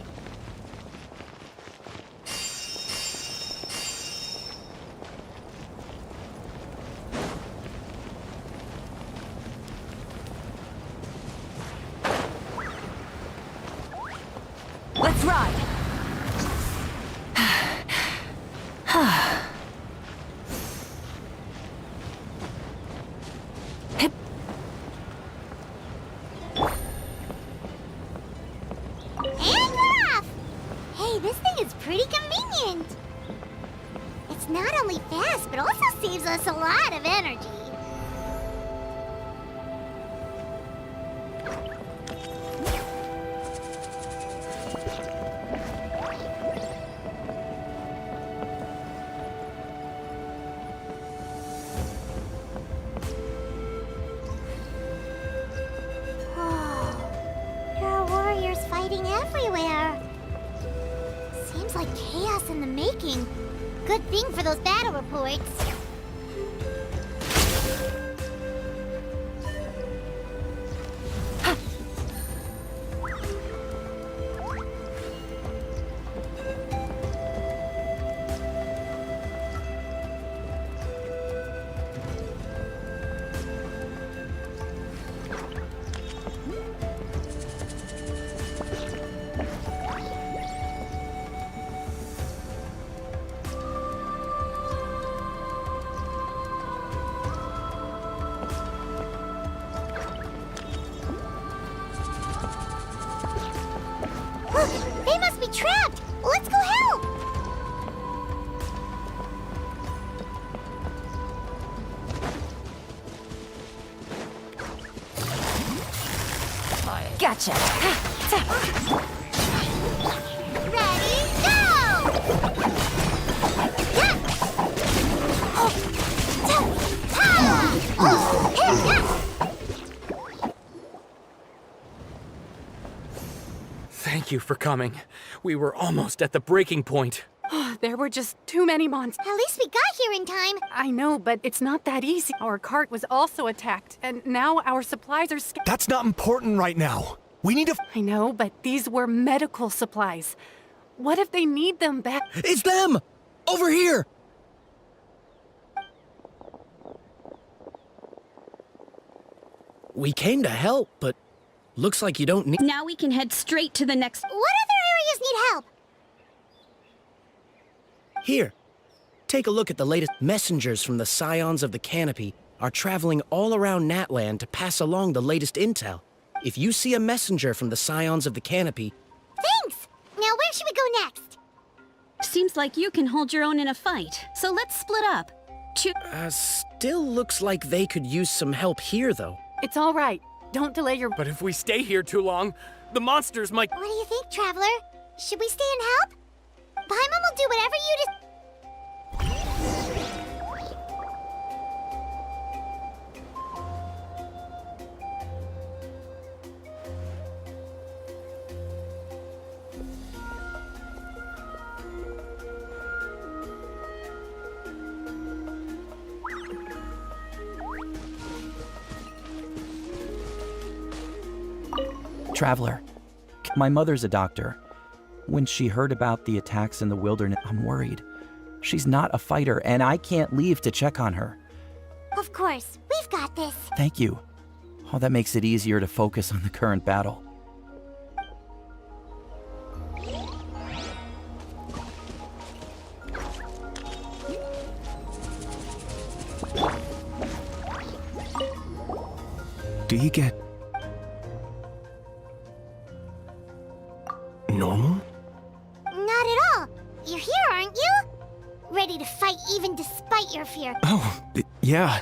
Let's ride! And we're off! Hey, this thing is pretty convenient. It's not only fast, but also saves us a lot of energy. There are warriors fighting everywhere. Seems like chaos in the making. Good thing for those battle reports. Look, they must be trapped! Let's go help! Gotcha! Ready, go! Yeah! Oh! Ha! Oh! Hey, yeah! Thank you for coming. We were almost at the breaking point. There were just too many monsters. At least we got here in time. I know, but it's not that easy. Our cart was also attacked, and now our supplies are scattered. That's not important right now. We need to. I know, but these were medical supplies. What if they need them back? It's them! Over here! We came to help, but looks like you don't need. Now we can head straight to the next. What other areas need help? Here. Take a look at the latest. Messengers from the Scions of the Canopy are traveling all around Natlan to pass along the latest intel. If you see a messenger from the Scions of the Canopy... Thanks! Now where should we go next? Seems like you can hold your own in a fight, so let's split up. Still looks like they could use some help here, though. It's all right. Don't delay your... But if we stay here too long, the monsters might... What do you think, Traveler? Should we stay and help? Paimon will do whatever you just... Traveler, my mother's a doctor. When she heard about the attacks in the wilderness, I'm worried. She's not a fighter, and I can't leave to check on her. Of course, we've got this. Thank you. Oh, that makes it easier to focus on the current battle. Do you get... normal? Not at all. You're here, aren't you? Ready to fight even despite your fear. Oh, yeah.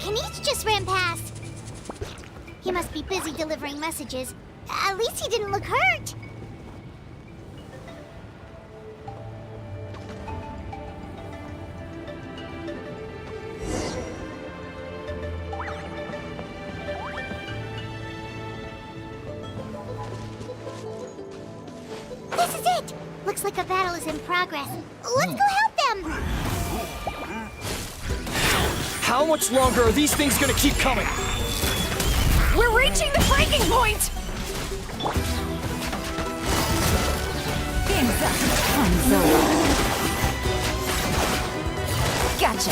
Kanish just ran past. He must be busy delivering messages. At least he didn't look hurt. This is it! Looks like a battle is in progress. Let's go help them! How much longer are these things gonna keep coming? We're reaching the breaking point! Game's up. Time's over. Gotcha.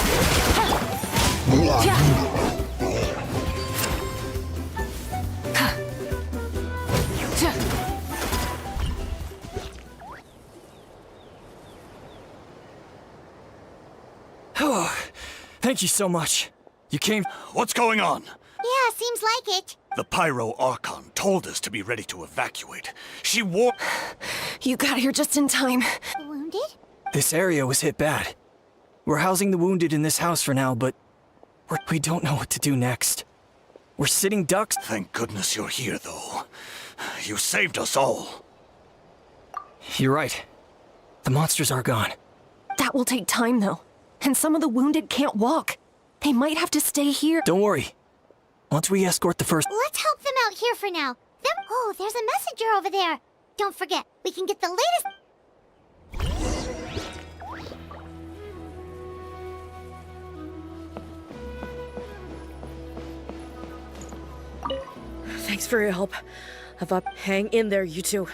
Oh, thank you so much. You came. What's going on? Yeah, seems like it. The Pyro Archon told us to be ready to evacuate. She wore. You got here just in time. Wounded? This area was hit bad. We're housing the wounded in this house for now, but we don't know what to do next. We're sitting ducks. Thank goodness you're here, though. You saved us all. You're right. The monsters are gone. That will take time, though. And some of the wounded can't walk. They might have to stay here. Don't worry. Once we escort the first... Let's help them out here for now. Oh, there's a messenger over there. Don't forget, we can get the latest... Thanks for your help. Hang in there, you two.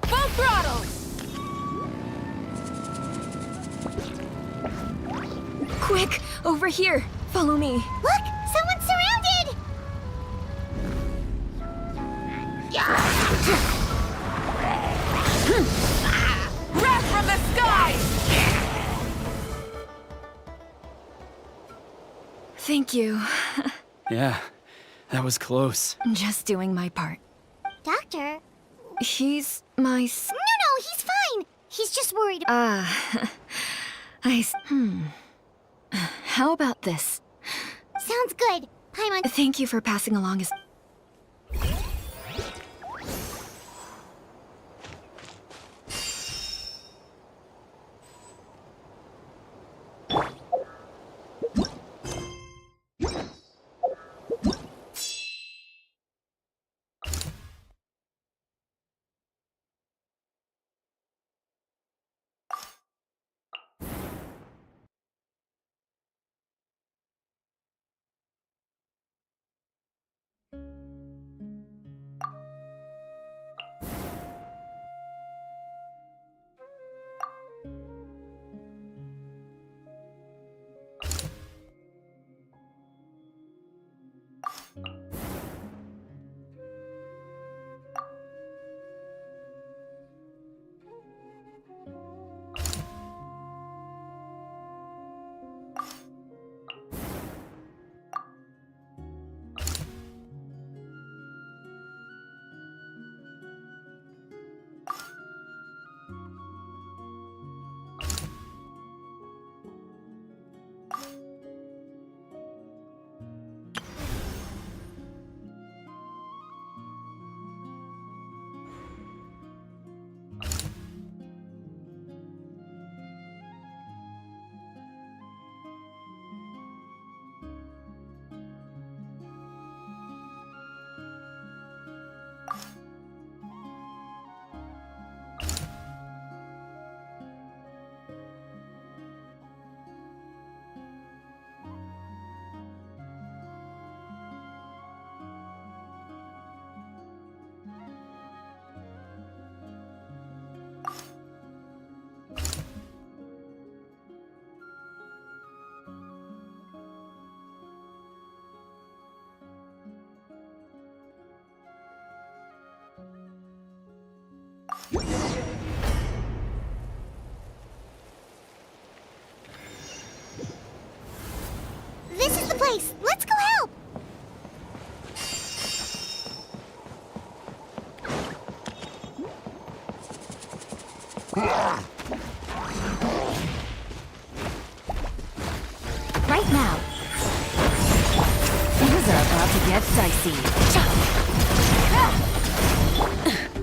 Full throttle! Quick, over here. Follow me. Look! Someone's surrounded! Wrath from the sky! Thank you. Yeah, that was close. Just doing my part. Doctor? He's my... No, he's fine. He's just worried. How about this? Sounds good. Paimon... Thank you for passing along his... This Right now. Things are about to get dicey.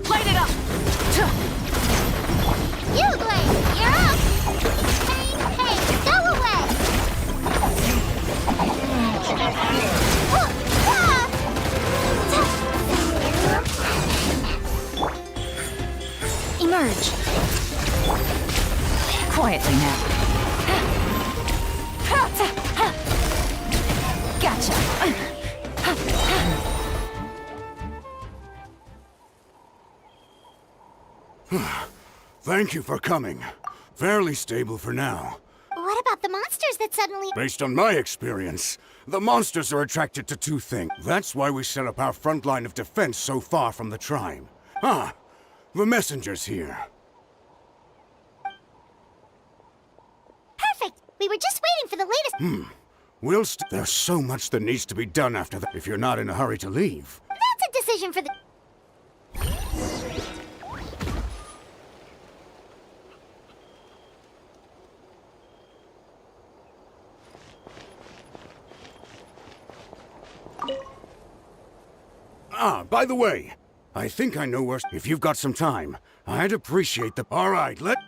Light it up! You, Blade, you're up! Hey, go away! Emerge. Quietly now. Gotcha. Thank you for coming. Fairly stable for now. What about the monsters that suddenly... Based on my experience, the monsters are attracted to two things. That's why we set up our front line of defense so far from the tribe. Ah, the messenger's here. Perfect! We were just waiting for the latest... There's so much that needs to be done after that if you're not in a hurry to leave. That's a decision for the... Ah, by the way, I think I know where... If you've got some time, I'd appreciate the... All right, let...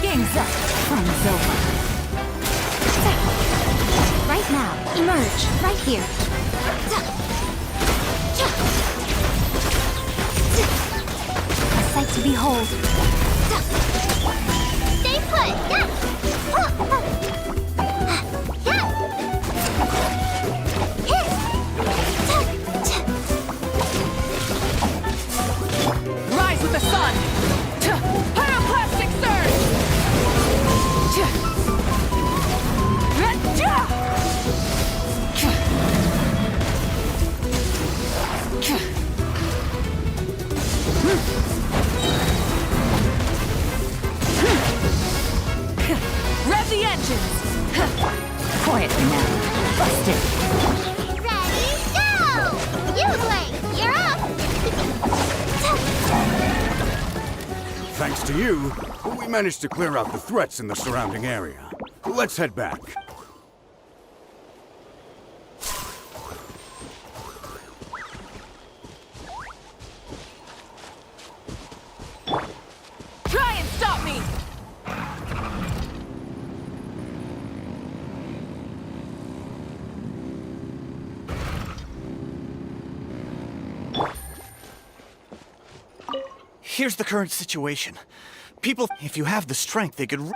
Game's up. Fun's over. Right now. Emerge. Right here. A sight to behold. Stay put! Yeah! Rise with the sun! Pyroclastic surge! Rev the engines! Quietly now. Busted. Ready, go! You, Blade, you're up! Thanks to you, we managed to clear out the threats in the surrounding area. Let's head back. Try and stop me! Here's the current situation. People, if you have the strength, they could...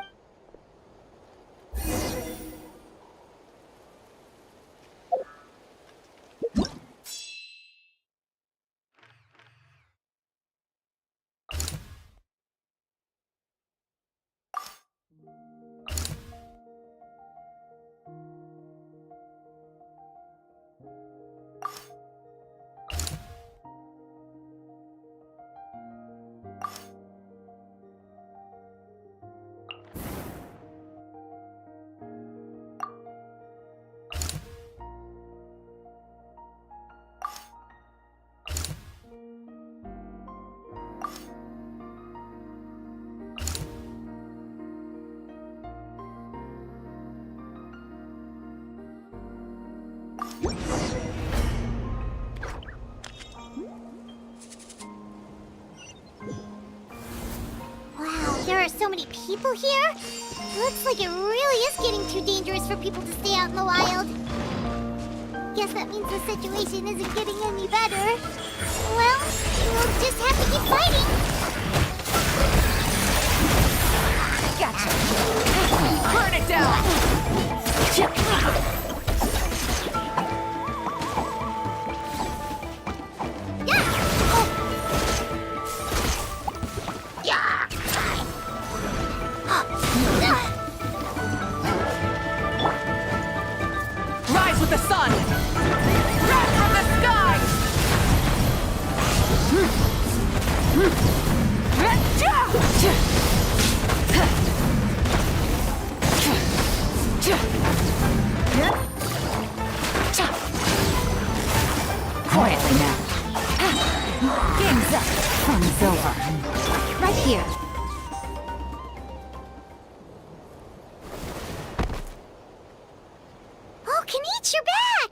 Wow, there are so many people here? Looks like it really is getting too dangerous for people to stay out in the wild. Guess that means the situation isn't getting any better. Well, we'll just have to keep fighting. Gotcha. Burn it down. Rise with the sun! Rise from the sky! Quietly now. Game's up. Fun's over. Right here. Oh, Kanich, you're back!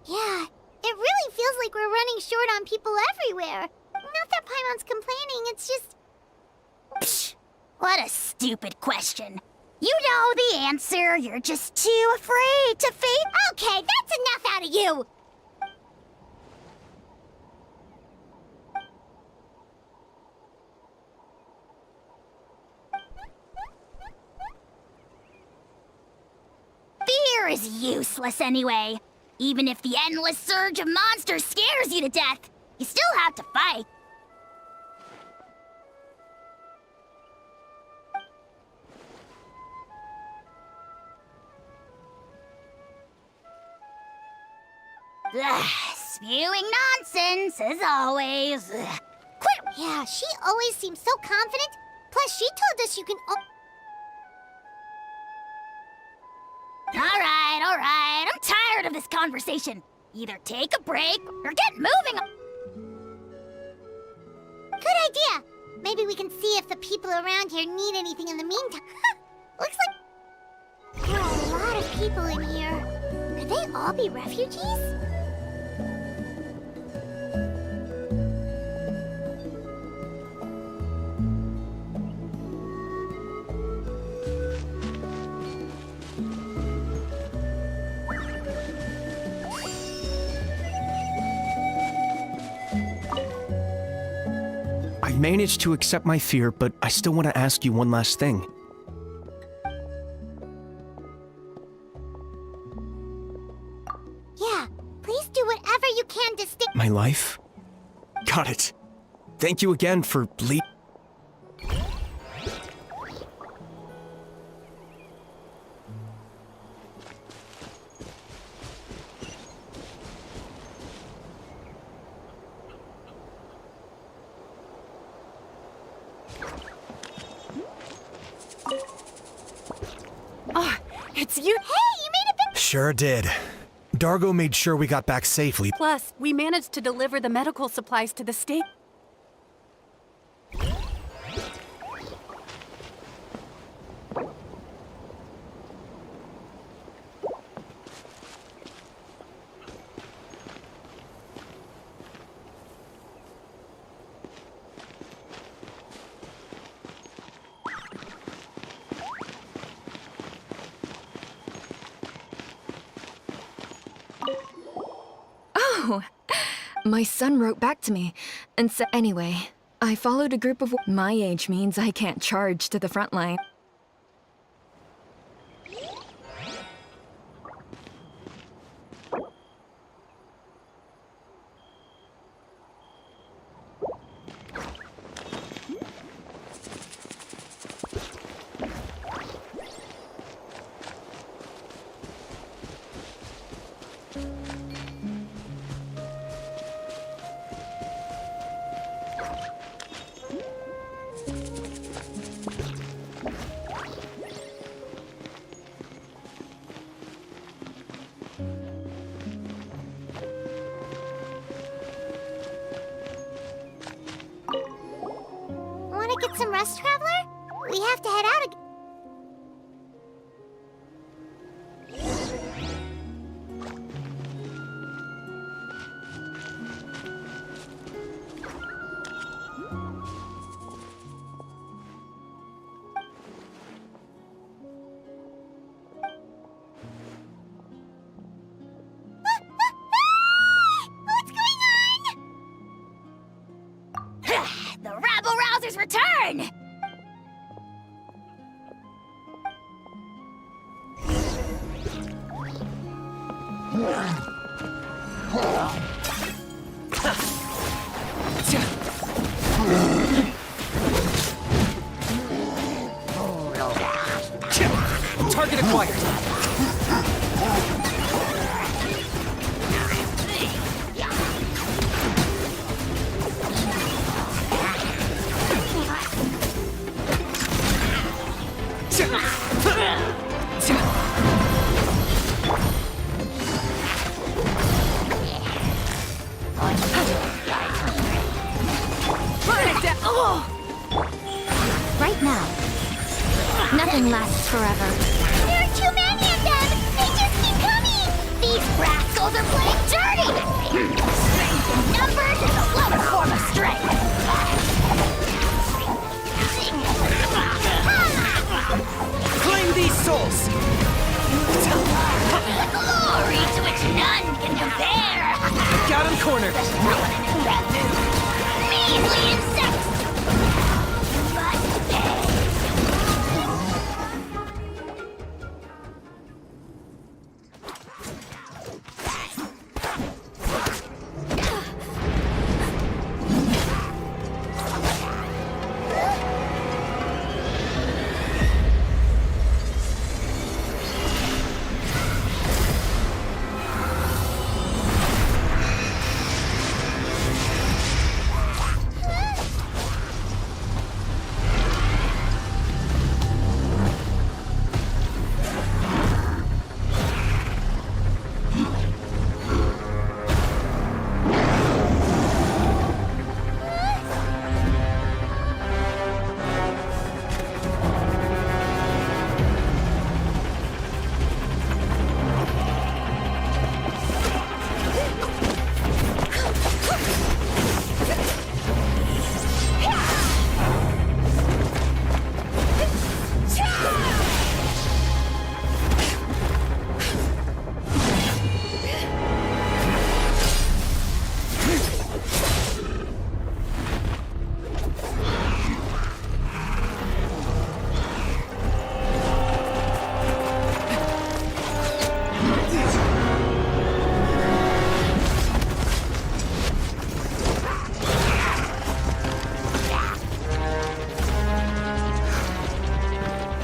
Yeah, it really feels like we're running short on people everywhere. Not that Paimon's complaining, it's just... Psh, what a stupid question. You know the answer, you're just too afraid to face... Okay, that's enough out of you! Fear is useless anyway. Even if the endless surge of monsters scares you to death, you still have to fight. Spewing nonsense, as always. Quit! Yeah, she always seems so confident. Plus, she told us you can... Alright, I'm tired of this conversation. Either take a break or get moving. Good idea. Maybe we can see if the people around here need anything in the meantime. Looks like there are a lot of people in here. Could they all be refugees? I managed to accept my fear, but I still want to ask you one last thing. Yeah, please do whatever you can to stay. My life? Got it. Thank you again for It's you! Hey, you made a big... Sure did. Dargo made sure we got back safely. Plus, we managed to deliver the medical supplies to the state. Oh, my son wrote back to me and said, anyway, I followed a group of my age means I can't charge to the front line. Want to get some rest, Traveler? We have to head out again. turn! Target acquired. Right now. Nothing lasts forever. There are too many of them! They just keep coming! These rascals are playing dirty! Strength in numbers is a lower form of strength! Claim these souls! Glory to which none can compare! Got him cornered! Measly insects! Must pay!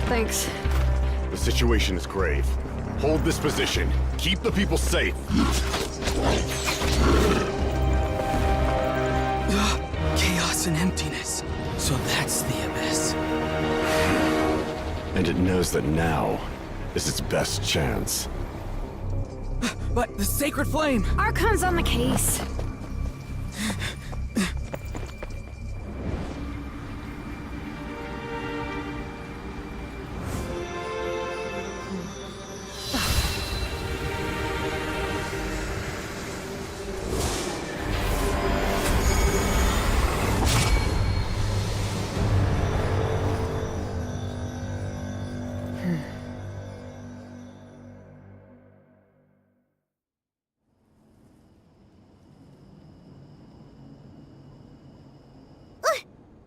Thanks. The situation is grave. Hold this position. Keep the people safe. Chaos and emptiness. So that's the abyss. And it knows that now is its best chance. But the sacred flame! Archon's on the case.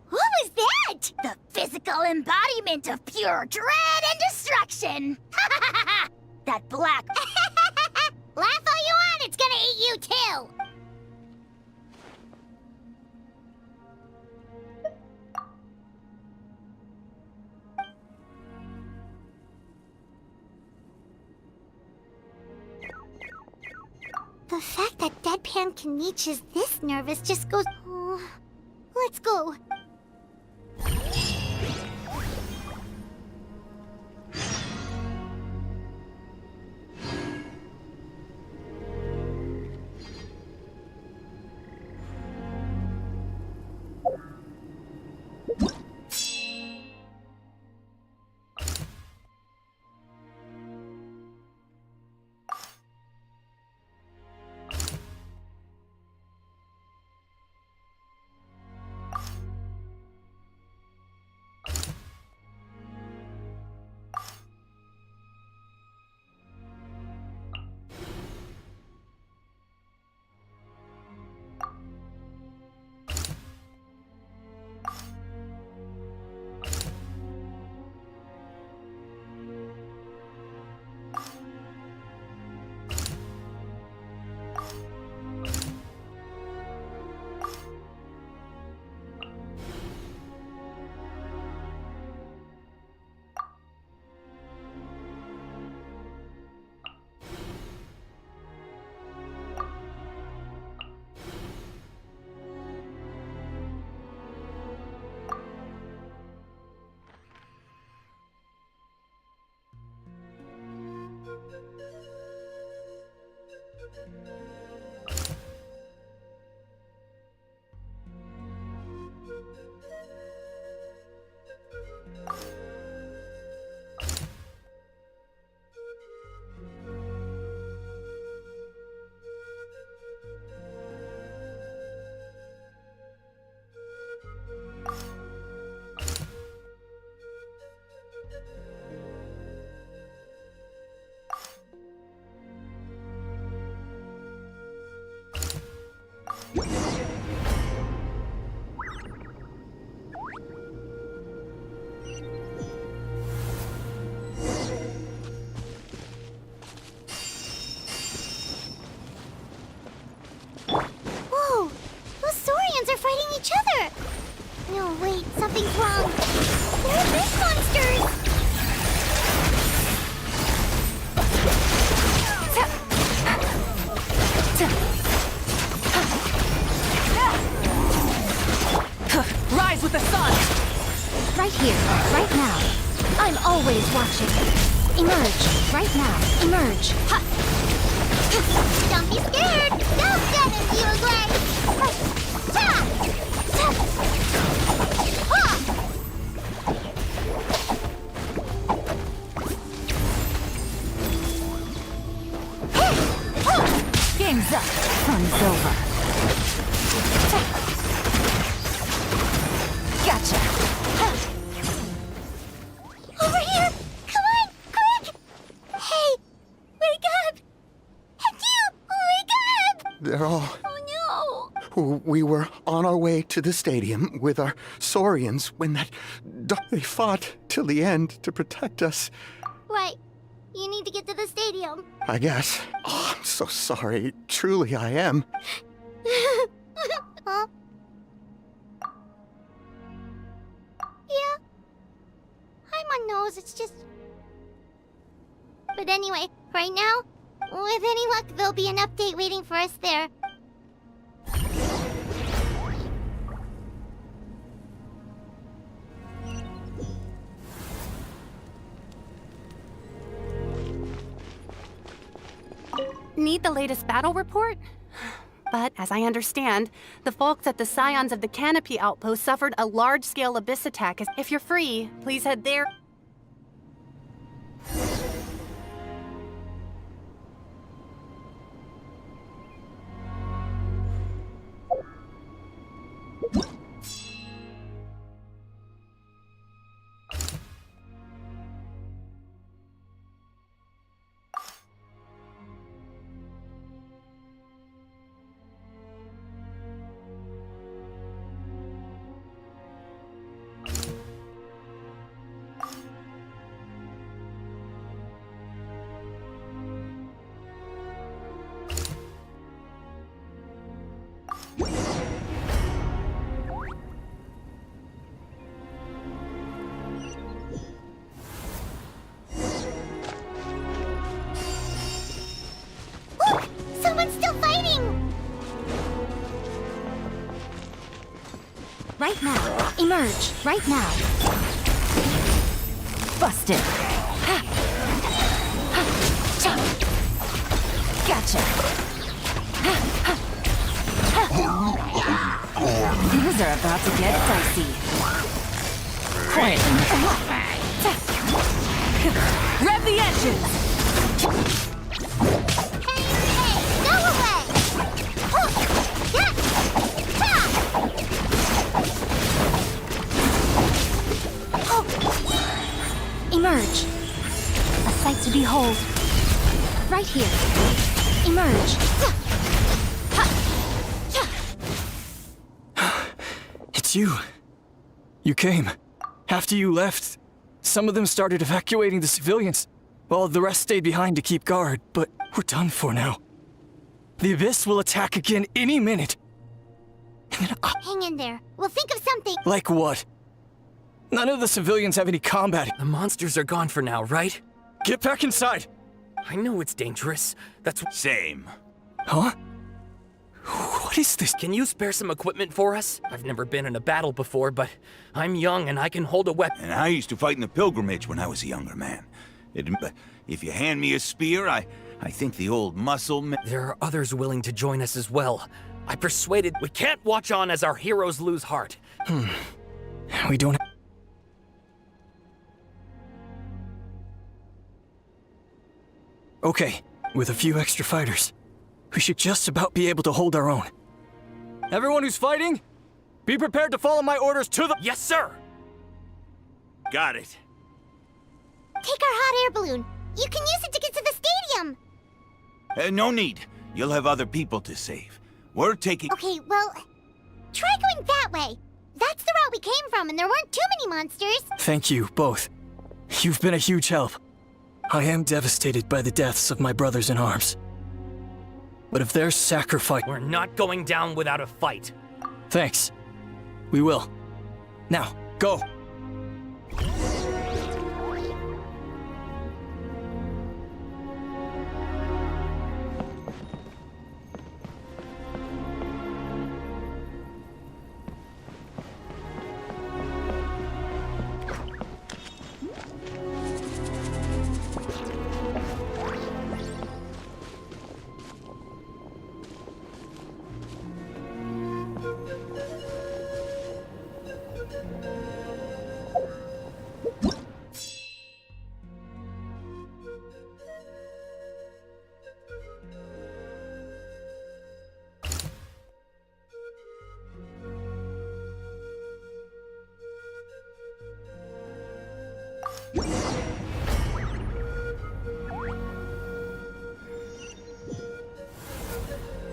What was that? The physical embodiment of pure dread and destruction! That black... Laugh all you want, it's gonna eat you too! The fact that Deadpan Kaniche is this nervous just goes... Oh, let's go. Right here, right now. I'm always watching. Emerge, right now. Emerge. Ha! Don't be scared! Don't get in your way! Ta! Ta! Ha! Game's up. Fun's over. Gotcha. Over here! Come on, quick! Hey, wake up! And you, wake up! They're all... Oh no! We were on our way to the stadium with our Saurians when they fought till the end to protect us. Right. You need to get to the stadium. I guess. Oh, I'm so sorry. Truly, I am. Huh? Yeah. I'm on nose, it's just... But anyway, right now, with any luck, there'll be an update waiting for us there. Need the latest battle report? But, as I understand, the folks at the Scions of the Canopy outpost suffered a large-scale abyss attack. If you're free, please head there. Someone's still fighting! Right now. Emerge, right now. Busted. Ha. Ha. Cha. Gotcha. Ha. Ha. Ha. Things are about to get dicey. Quietly. Rev the engines! Go away! Yeah. Emerge. A sight to behold. Right here. Emerge. It's you. You came. After you left, some of them started evacuating the civilians, while the rest stayed behind to keep guard, but we're done for now. The Abyss will attack again any minute. And then Hang in there. We'll think of something. Like what? None of the civilians have any combat. The monsters are gone for now, right? Get back inside! I know it's dangerous. That's... Same. Huh? What is this? Can you spare some equipment for us? I've never been in a battle before, but I'm young and I can hold a weapon. And I used to fight in the pilgrimage when I was a younger man. But if you hand me a spear, I think the old muscle... There are others willing to join us as well. I persuaded... We can't watch on as our heroes lose heart. We don't... Okay, with a few extra fighters, we should just about be able to hold our own. Everyone who's fighting, be prepared to follow my orders to the... Yes, sir! Got it. Take our hot air balloon. You can use it to get to the stadium. No need. You'll have other people to save. We're taking... Okay, well, try going that way. That's the route we came from, and there weren't too many monsters. Thank you, both. You've been a huge help. I am devastated by the deaths of my brothers in arms. But if there's sacrifice... We're not going down without a fight. Thanks. We will. Now, go!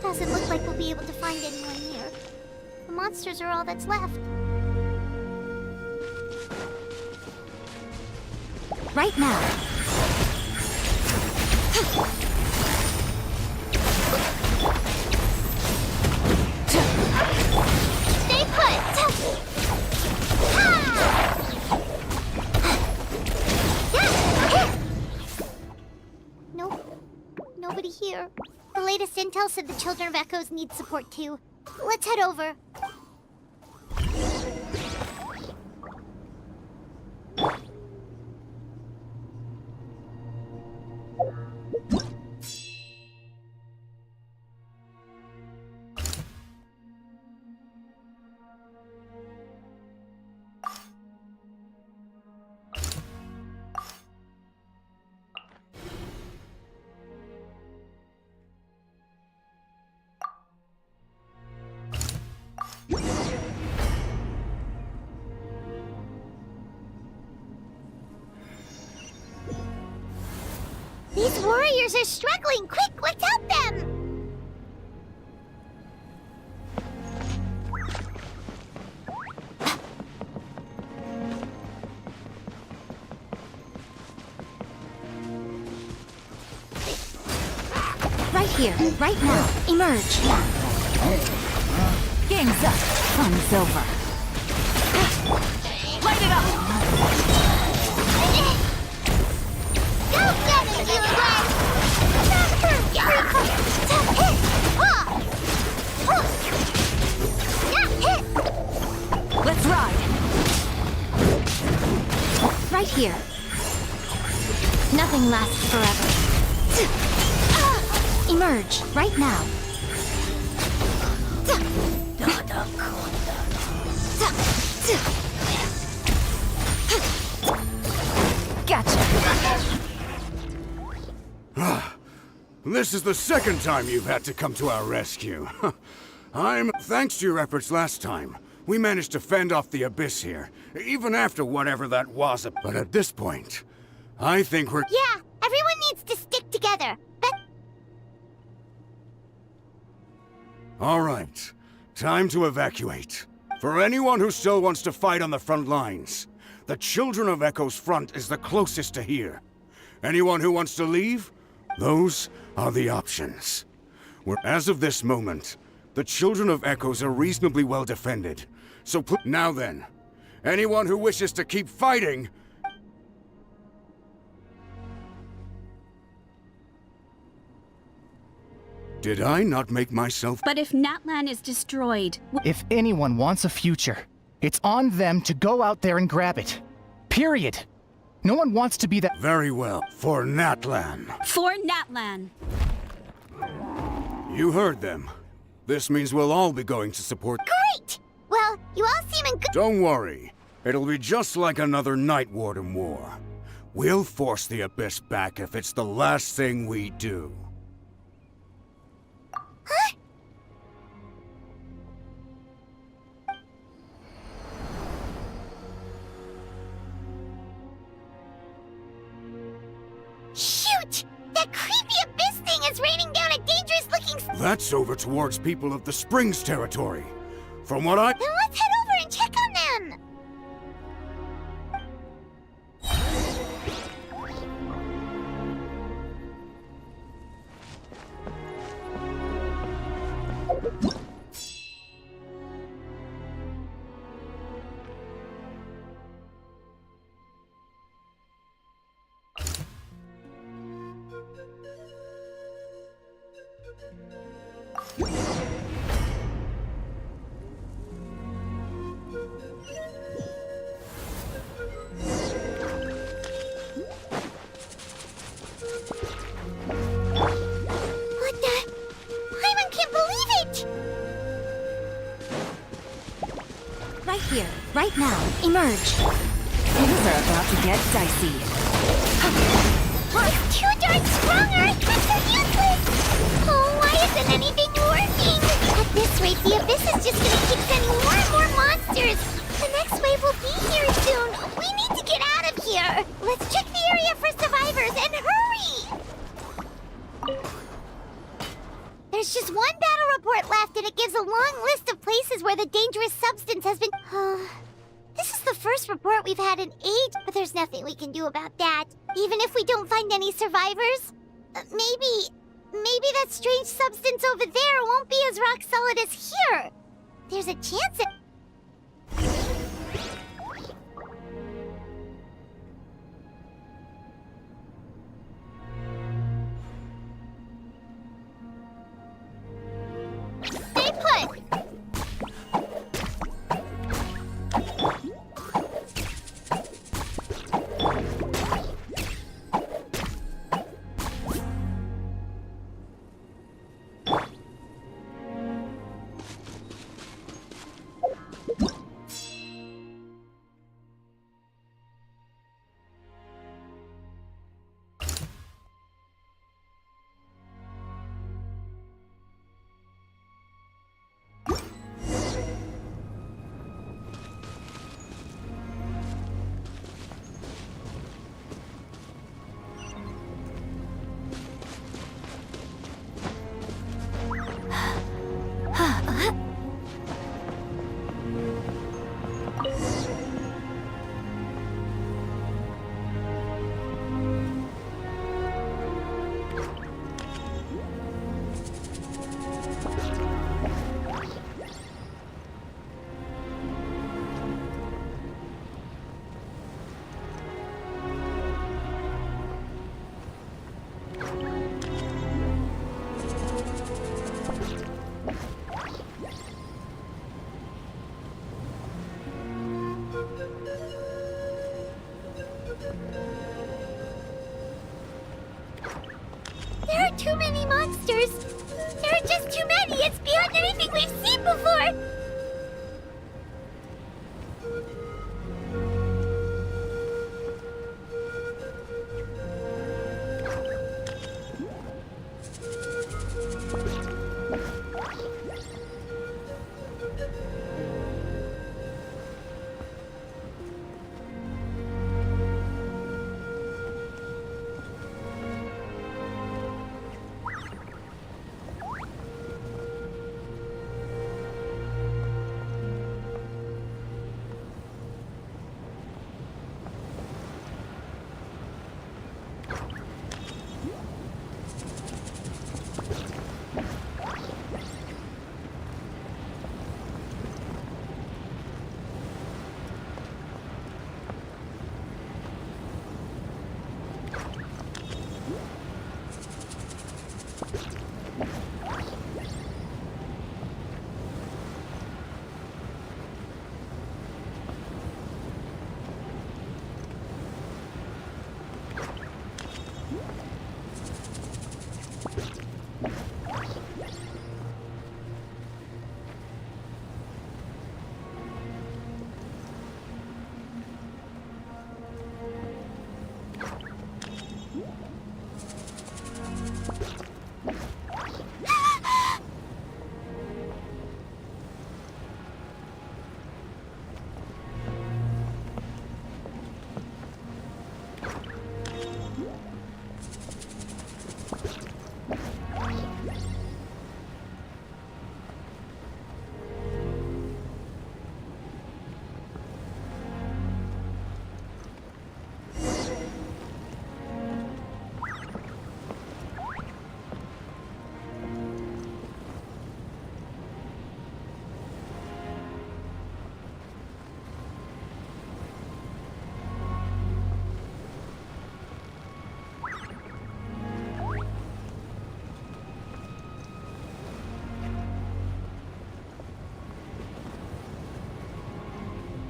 Doesn't look like we'll be able to find anyone here. The monsters are all that's left. Right now. Stay put! Nope. Nobody here. The latest intel said the Children of Echoes need support too. Let's head over. These warriors are struggling! Quick, let's help them! Right here, right now. Emerge. Game's up. Fun's over. Light it up! Go get it, you guys! Let's ride! Right here. Nothing lasts forever. Emerge, right now. Gotcha! This is the second time you've had to come to our rescue. Thanks to your efforts last time, we managed to fend off the Abyss here, even after whatever that was. But at this point, I think we're... Yeah, everyone needs to stick together. All right, time to evacuate. For anyone who still wants to fight on the front lines, the Children of Echo's front is the closest to here. Anyone who wants to leave, those are the options. As of this moment, the Children of Echoes are reasonably well defended. So now then, anyone who wishes to keep fighting... Did I not make myself... But if Natlan is destroyed... If anyone wants a future, it's on them to go out there and grab it. Period. No one wants to be that... Very well. For Natlan. For Natlan. You heard them. This means we'll all be going to support... Great! Well, you all seem in good... Don't worry. It'll be just like another Night Warden war. We'll force the Abyss back if it's the last thing we do. Huh? Shoot! That creepy Abyss thing is raining down a dangerous-looking... That's over towards people of the Springs territory. From what I... Then let's head over and check on them! Here, right now. Emerge. Things are about to get dicey. It's too darn strong, or I can't so useless! Oh, why isn't anything working? At this rate, the Abyss is just gonna keep sending more and more monsters! The next wave will be here soon! We need to get out of here! Let's dangerous substance has been... This is the first report we've had in 8, but there's nothing we can do about that. Even if we don't find any survivors. Maybe that strange substance over there won't be as rock solid as here. There's a chance it... Stay put! There are too many monsters! There are just too many! It's beyond anything we've seen before!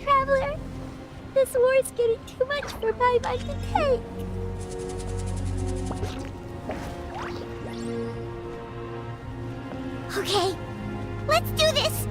Traveler, this war is getting too much for my mind to take. Okay, let's do this!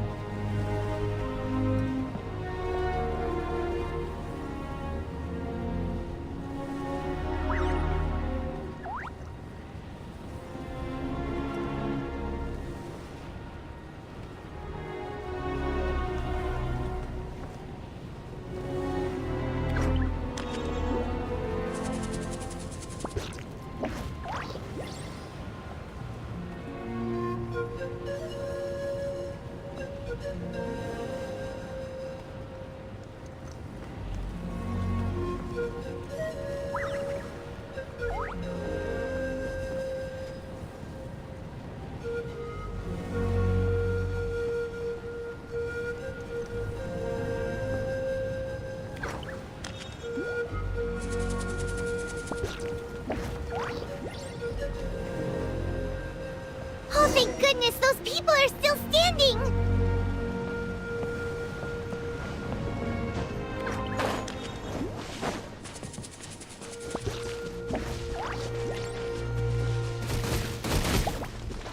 Thank goodness those people are still standing!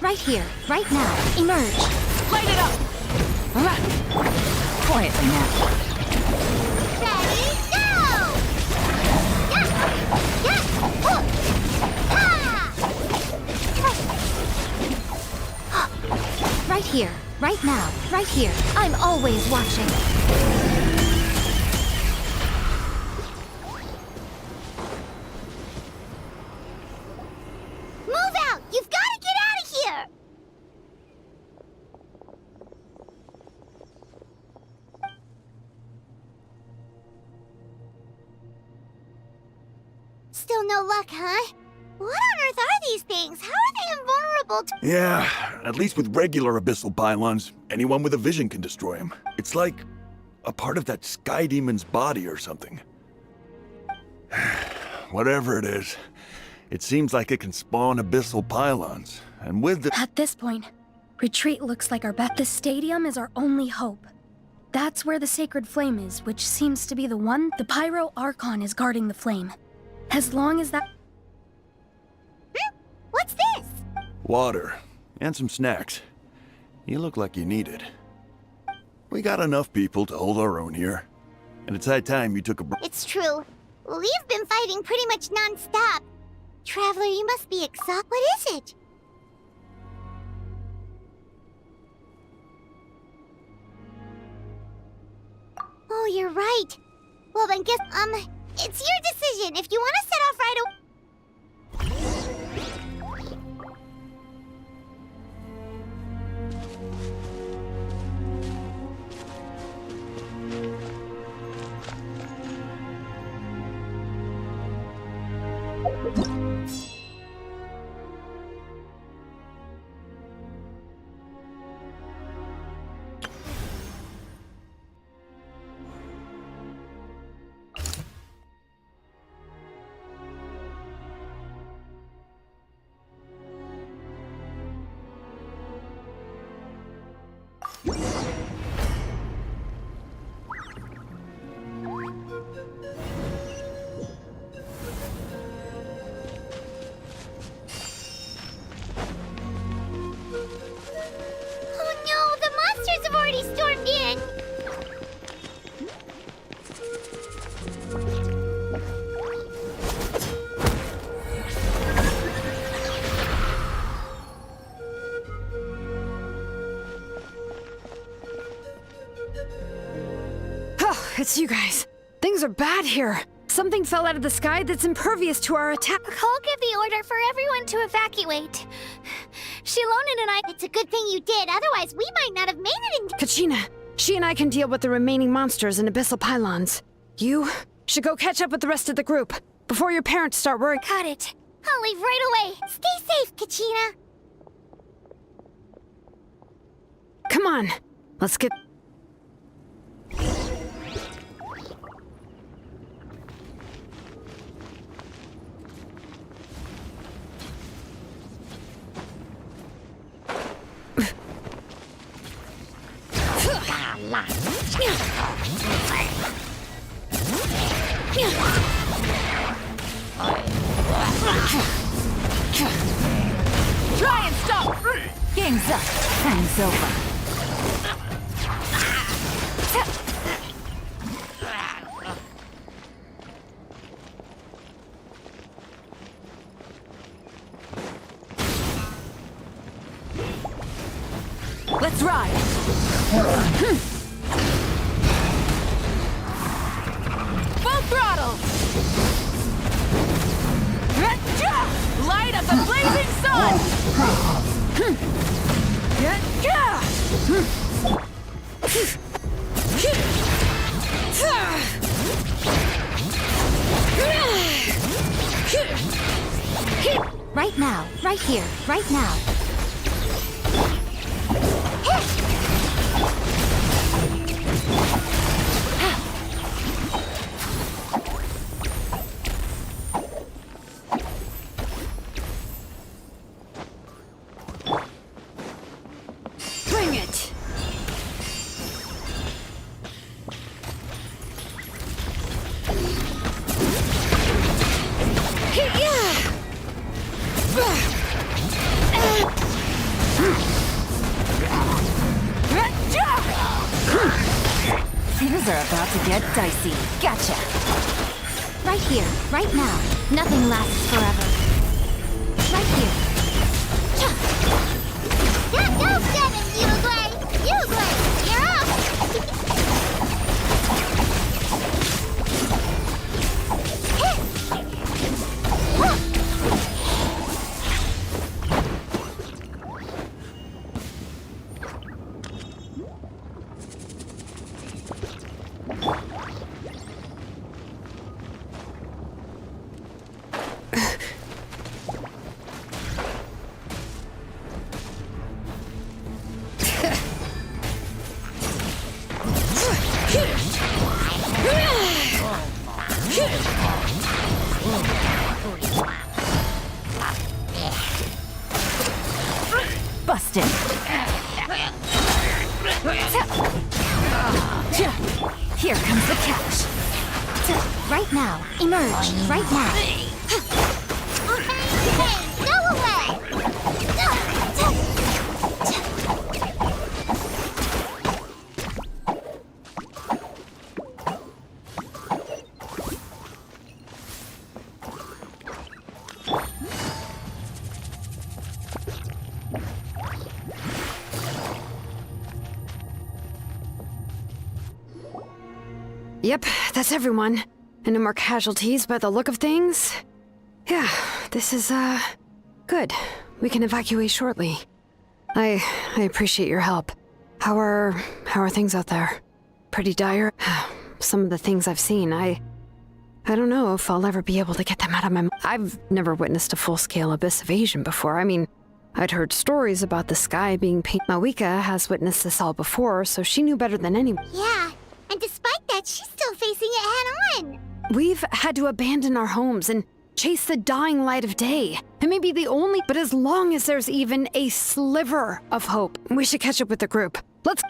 Right here, right now. Emerge. Light it up! Quietly now. Ready, go! Yeah! Yeah! Oh! Ha! Right here, right now, right here. I'm always watching. Move out! You've got to get out of here! Still no luck, huh? What on earth are these things? How are they invulnerable to— Yeah, at least with regular abyssal pylons, anyone with a vision can destroy them. It's like a part of that sky demon's body or something. Whatever it is, it seems like it can spawn abyssal pylons. And with the— At this point, retreat looks like our bet. The stadium is our only hope. That's where the sacred flame is, which seems to be the one. The Pyro Archon is guarding the flame. As long as that— What's this? water and some snacks. You look like you need it. We got enough people to hold our own here. And it's high time you took a break. It's true. We've been fighting pretty much non-stop. Traveler, you must be exhausted. What is it? Oh, you're right. Well then guess, it's your decision. If you want to set off right away. It's you guys. Things are bad here. Something fell out of the sky that's impervious to our attack. I'll give the order for everyone to evacuate. Shilonen and I— It's a good thing you did, otherwise we might not have made it in— Kachina, she and I can deal with the remaining monsters and abyssal pylons. You should go catch up with the rest of the group before your parents start worrying. Got it. I'll leave right away. Stay safe, Kachina. Come on, let's get... Try and stop! Game's up. Time's over. Let's ride! Full throttle! Light up the blazing sun! Right now, right here, right now. Things are about to get dicey. Gotcha. Right here, right now. Nothing lasts forever. Right here. Go, Seven, Uglay! Uglay, you're up! Busted. Here comes the catch. Right now. Emerge. Right now. Hey, go away! Yep, that's everyone. And no more casualties by the look of things. Yeah, this is, good. We can evacuate shortly. I appreciate your help. How are things out there? Pretty dire? Some of the things I've seen, I don't know if I'll ever be able to get them out of my mind. I've never witnessed a full-scale abyss invasion before. I mean, I'd heard stories about the sky being painted. Mawika has witnessed this all before, so she knew better than anyone. Yeah, and despite that, she's still facing it head-on. We've had to abandon our homes and chase the dying light of day. It may be the only, but as long as there's even a sliver of hope, we should catch up with the group. Let's...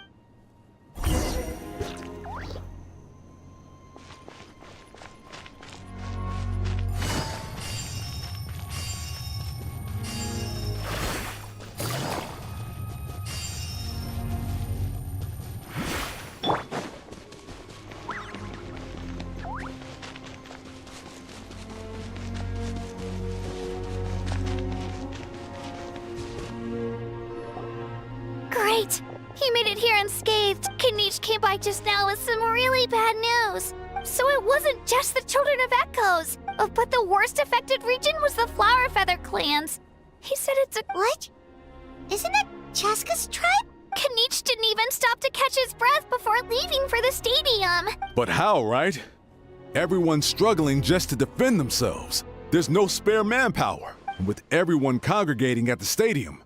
Great! He made it here unscathed. Kanich came by just now with some really bad news. So it wasn't just the Children of Echoes, but the worst affected region was the Flower Feather clans. He said it's a... What? Isn't it Chaska's tribe? Kanich didn't even stop to catch his breath before leaving for the stadium. But how, right? Everyone's struggling just to defend themselves. There's no spare manpower. And with everyone congregating at the stadium,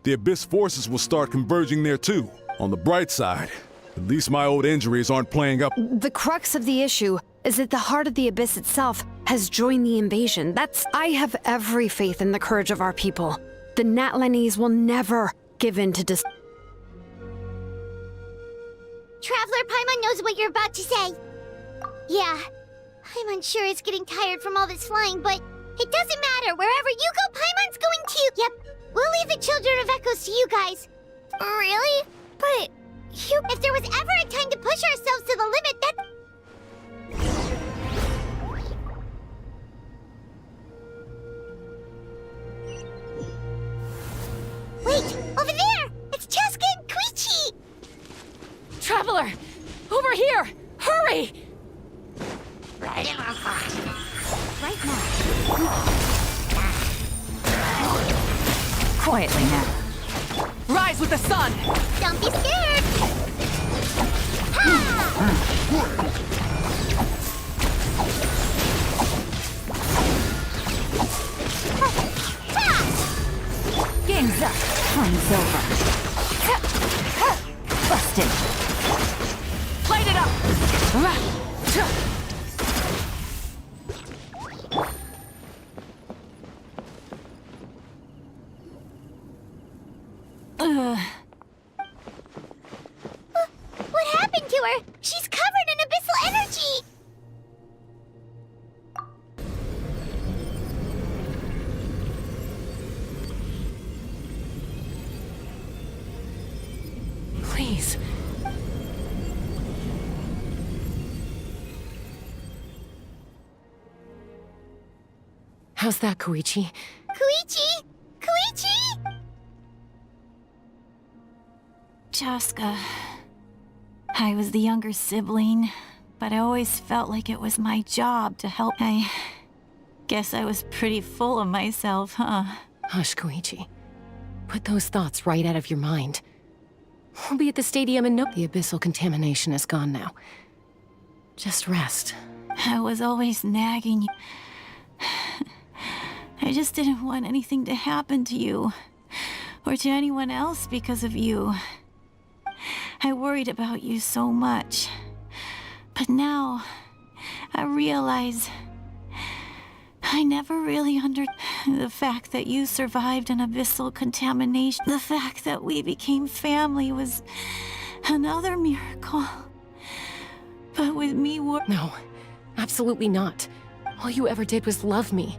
the Abyss forces will start converging there too. On the bright side, at least my old injuries aren't playing up. The crux of the issue is that the heart of the Abyss itself has joined the invasion. I have every faith in the courage of our people. The Natlanese will never give in to Traveler Paimon knows what you're about to say. Yeah, Paimon's sure is getting tired from all this flying, but it doesn't matter. Wherever you go, Paimon's going to. Yep, we'll leave the Children of Echoes to you guys. Really? But if there was ever a time to push ourselves to the limit, that... Wait, over there! It's Chaska and Koichi! Traveler! Over here! Hurry! Right now. Quietly now. Rise with the sun! Don't be scared! Ha! Game's up. Time's over. Busted. Light it up! What happened to her? She's covered in abyssal energy! Please. How's that, Koichi? Koichi! Koichi! Chaska. I was the younger sibling, but I always felt like it was my job to help. I guess I was pretty full of myself, huh? Hush, Koichi. Put those thoughts right out of your mind. We'll be at the stadium and the abyssal contamination is gone now. Just rest. I was always nagging you. I just didn't want anything to happen to you, or to anyone else because of you. I worried about you so much. But now, I realize I never really understood the fact that you survived an abyssal contamination. The fact that we became family was another miracle. But with me, No, absolutely not. All you ever did was love me.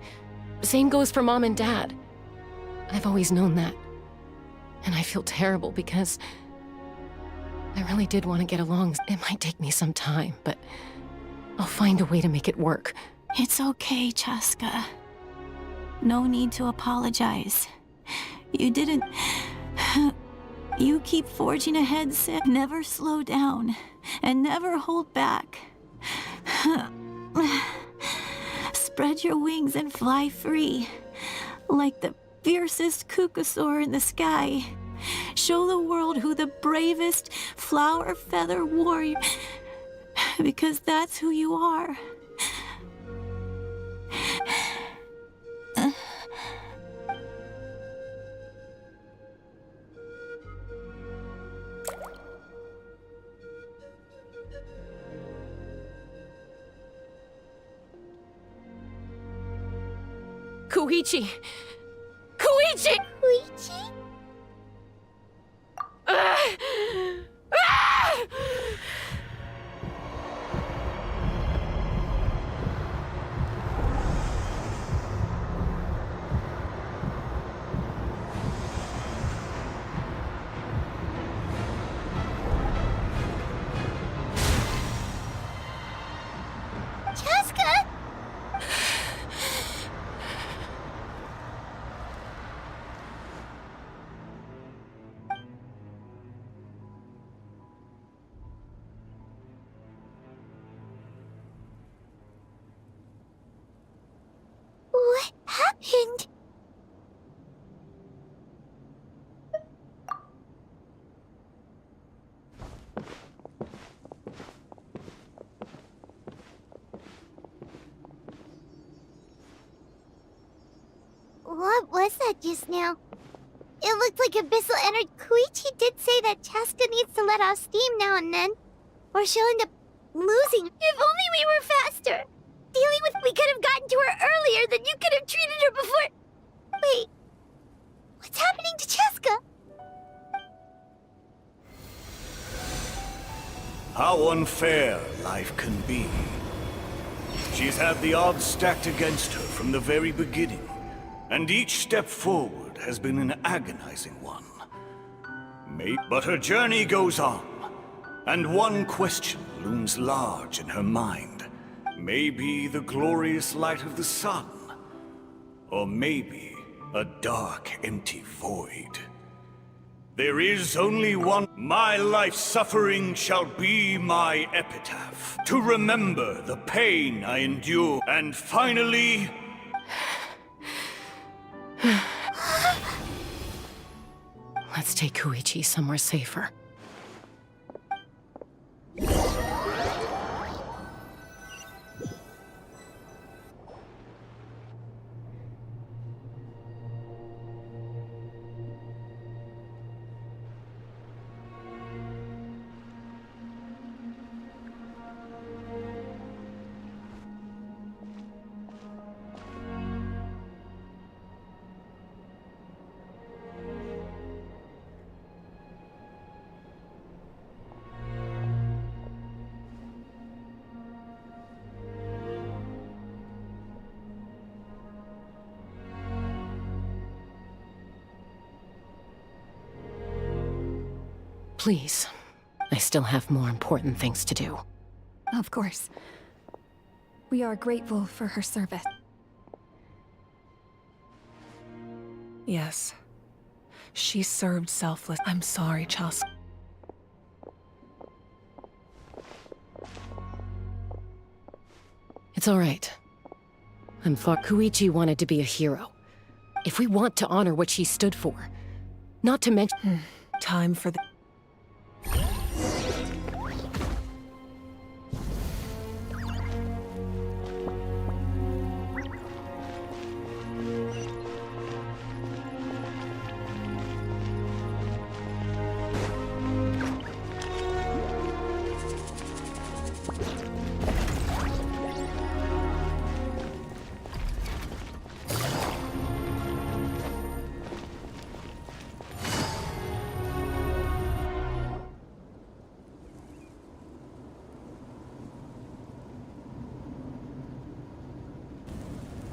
Same goes for Mom and Dad. I've always known that. And I feel terrible because I really did want to get along. It might take me some time, but I'll find a way to make it work. It's okay, Chaska. No need to apologize. You didn't... You keep forging ahead, Sid. Never slow down, and never hold back. Spread your wings and fly free, like the fiercest kukasaur in the sky. Show the world who the bravest flower feather warrior, because that's who you are. Koichi! Koichi! Koichi? Chaska! What happened? What was that just now? It looked like abyssal energy. Koichi did say that Chaska needs to let off steam now and then, or she'll end up losing. If only we were faster! Dealing with we could have gotten to her earlier, then you could have treated her before. Wait, what's happening to Chaska? How unfair life can be. She's had the odds stacked against her from the very beginning, and each step forward has been an agonizing one. But her journey goes on, and one question looms large in her mind. Maybe the glorious light of the sun, or maybe a dark, empty void. There is only one. My life's suffering shall be my epitaph, to remember the pain I endure, and finally... Let's take Koichi somewhere safer. Please, I still have more important things to do. Of course. We are grateful for her service. Yes. She served selfless. I'm sorry, Chas. It's all right. I'm far. Koichi wanted to be a hero. If we want to honor what she stood for, not to mention. Time for the.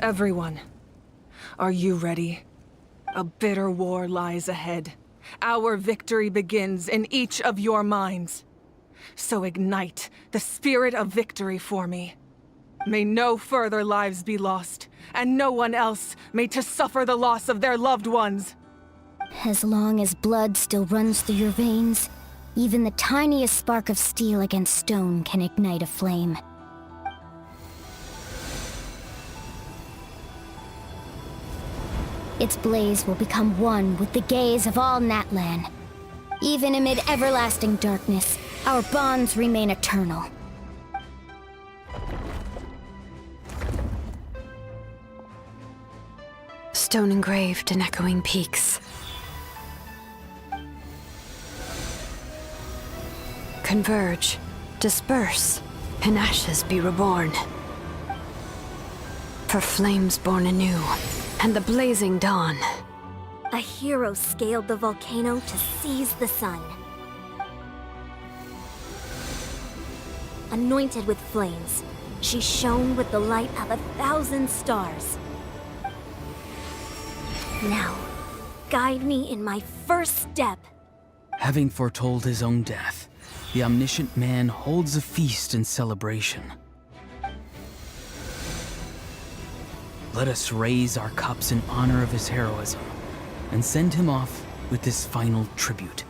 Everyone, are you ready? A bitter war lies ahead. Our victory begins in each of your minds. So ignite the spirit of victory for me. May no further lives be lost, and no one else may to suffer the loss of their loved ones. As long as blood still runs through your veins, even the tiniest spark of steel against stone can ignite a flame. Its blaze will become one with the gaze of all Natlan. Even amid everlasting darkness, our bonds remain eternal. Stone engraved in echoing peaks. Converge, disperse, and ashes be reborn. For flames born anew, and the blazing dawn. A hero scaled the volcano to seize the sun. Anointed with flames, she shone with the light of 1,000 stars. Now, guide me in my first step. Having foretold his own death, the omniscient man holds a feast in celebration. Let us raise our cups in honor of his heroism, and send him off with this final tribute.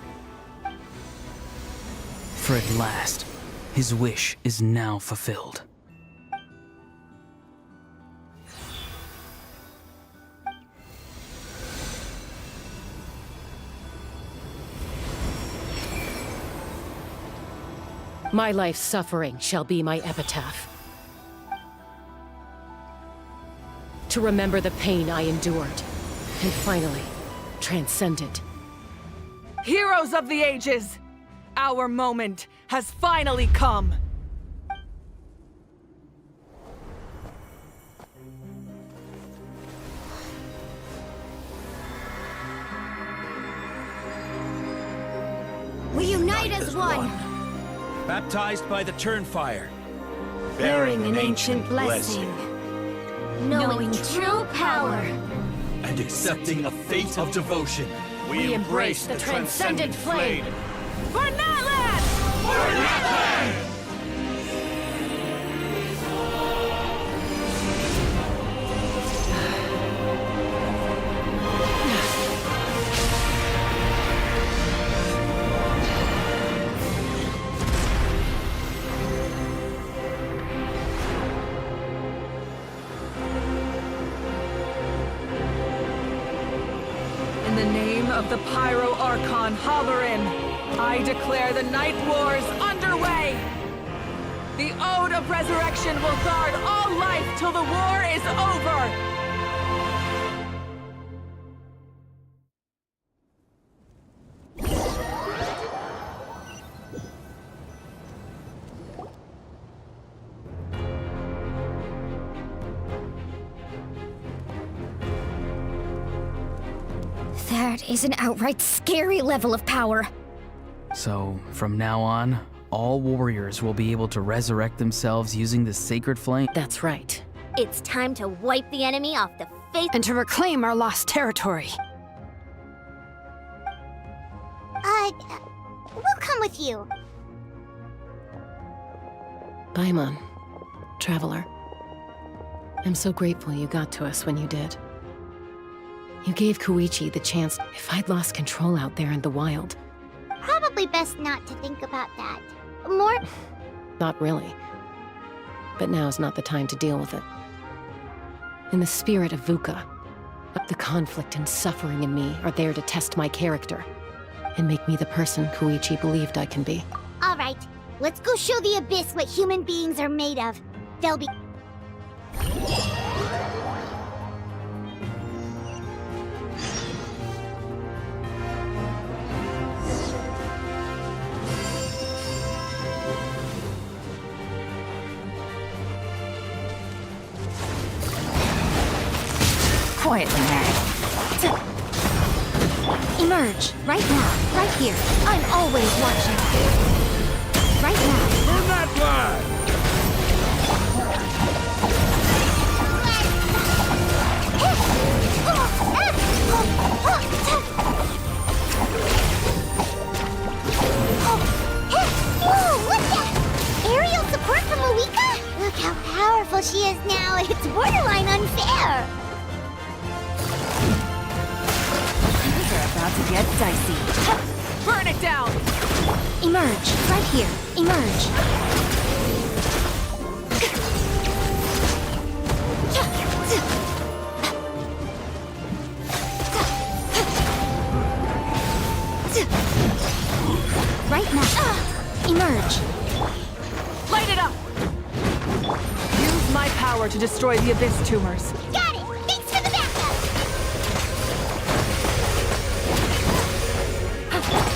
For at last, his wish is now fulfilled. My life's suffering shall be my epitaph. To remember the pain I endured, and finally, transcend it. Heroes of the ages! Our moment has finally come! We unite as one! Baptized by the Turnfire. Bearing an ancient blessing. Knowing true power. And accepting a fate of devotion. We embrace the transcendent flame. For Natlan! For Natlan! In the name of the Pyro Archon Halloran, I declare the Night Wars underway! The Ode of Resurrection will guard all life till the war is over! That is an outright scary level of power. So, from now on, all warriors will be able to resurrect themselves using the sacred flame. That's right. It's time to wipe the enemy off the face and to reclaim our lost territory. We'll come with you. Paimon, Traveler. I'm so grateful you got to us when you did. You gave Koichi the chance. If I'd lost control out there in the wild... Probably best not to think about that. More... Not really. But now's not the time to deal with it. In the spirit of VUCA, the conflict and suffering in me are there to test my character and make me the person Koichi believed I can be. Alright, let's go show the Abyss what human beings are made of. They'll be... Quietly, Mary. Emerge, right now, right here. I'm always watching. Right now. For Natlan! Whoa, look at! Aerial support from Moika? Look how powerful she is now. It's borderline unfair. Things are about to get dicey. Burn it down! Emerge, right here. Emerge. Right now. Emerge. Light it up! Use my power to destroy the Abyss tumors. Got it! Thanks for the backup!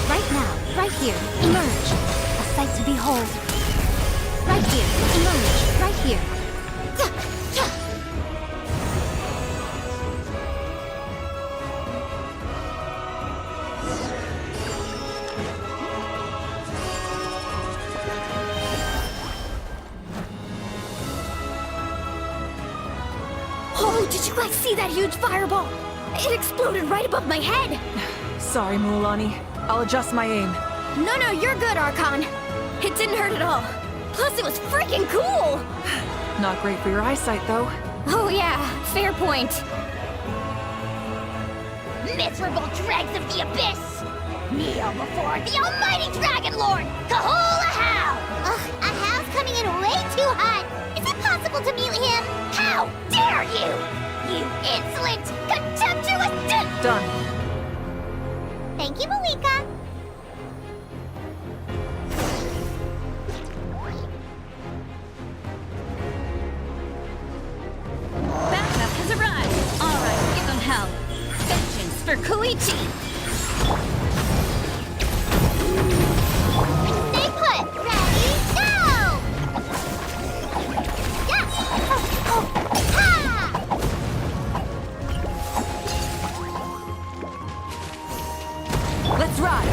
Right now, right here. Emerge. A sight to behold. Right here. Emerge. Right here. Oh, did you guys see that huge fireball? It exploded right above my head! Sorry, Mualani. I'll adjust my aim. No, you're good, Archon. It didn't hurt at all. Plus, it was freaking cool! Not great for your eyesight, though. Oh yeah, fair point. Miserable dregs of the Abyss! Kneel before the almighty Dragon Lord! Kahula How! Ugh, a How's coming in way too hot! Is it possible to mute him? How dare you! You insolent, contemptuous Done. Thank you, Malika! Backup has arrived. All right, give them hell. Vengeance for Koichi. Stay put! Ready, go! Yeah! Ha! Let's ride.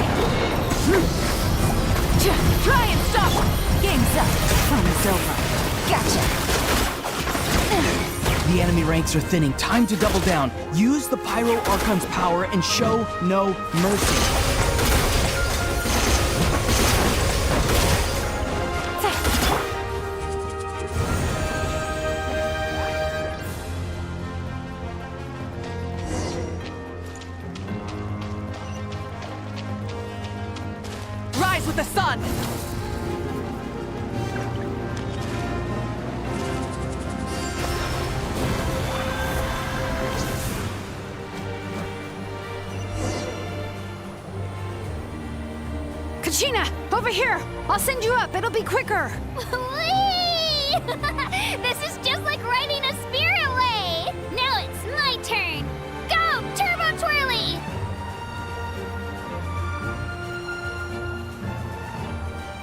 Try and stop him. Game's up. Fun's over. Gotcha. The enemy ranks are thinning. Time to double down. Use the Pyro Archon's power and show no mercy. Rise with the sun! Kachina, over here! I'll send you up. It'll be quicker. Whee! This is just like riding a spirit way! Now it's my turn! Go, Turbo Twirly!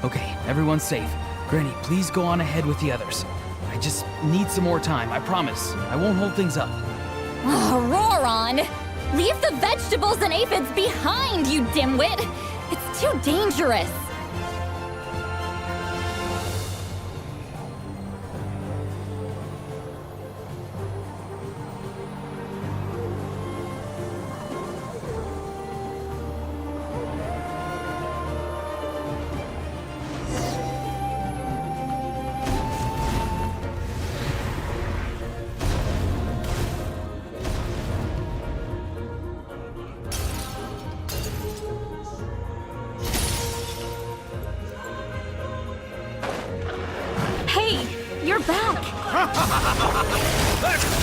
Okay, everyone's safe. Granny, please go on ahead with the others. I just need some more time, I promise. I won't hold things up. Oh, Roron! Leave the vegetables and aphids behind, you dimwit! It's too dangerous!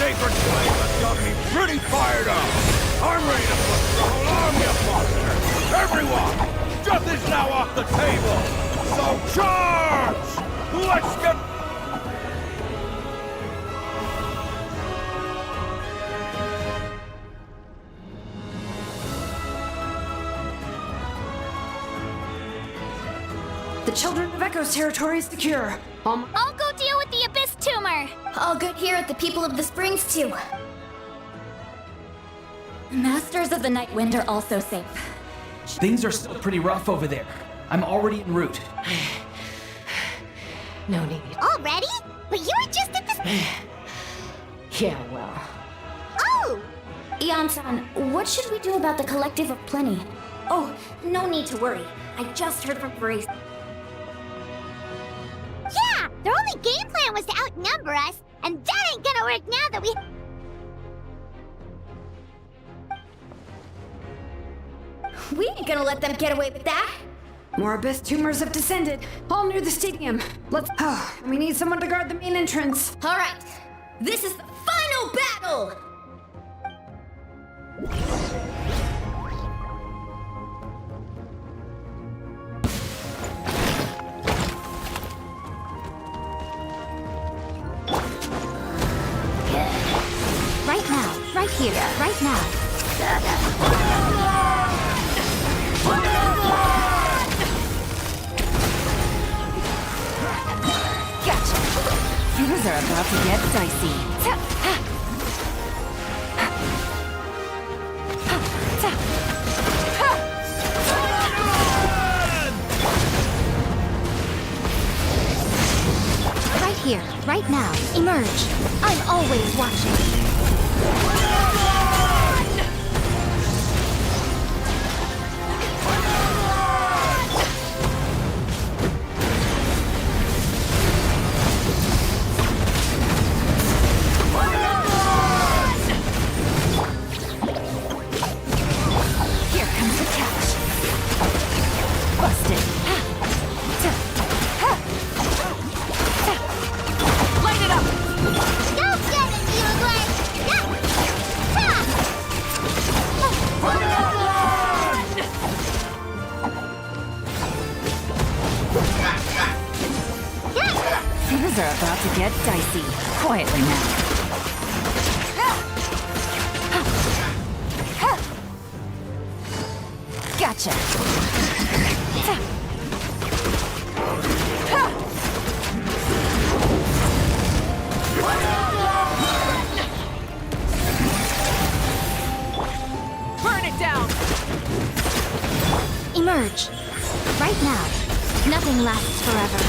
sacred flame has got me pretty fired up. I'm ready to put the whole army of monsters. Everyone, death is now off the table. So charge! Let's get... The Children of Echo's territory is secure. I'll go deal with the Abyss Tumor. All good here at the People of the Springs, too. Masters of the Night Wind are also safe. Things are still pretty rough over there. I'm already en route. No need. Already? But you were just at the... Yeah, well. Oh! Ian-san, what should we do about the Collective of Plenty? Oh, no need to worry. I just heard from Grace. Yeah! Their only game plan was to outnumber us, and that ain't gonna work now that we... We ain't gonna let them get away with that. More Abyss tumors have descended, all near the stadium. Let's... Oh, we need someone to guard the main entrance. All right, this is the final battle! Right now, right here, right now. Gotcha. Things are about to get dicey. Right here, right now. Emerge. I'm always watching. Here comes the catch. Busted. Light it up! Go get it, Uruguay! Things are about to get dicey. Quietly now. Gotcha. Burn it down! Emerge. Right now. Nothing lasts forever.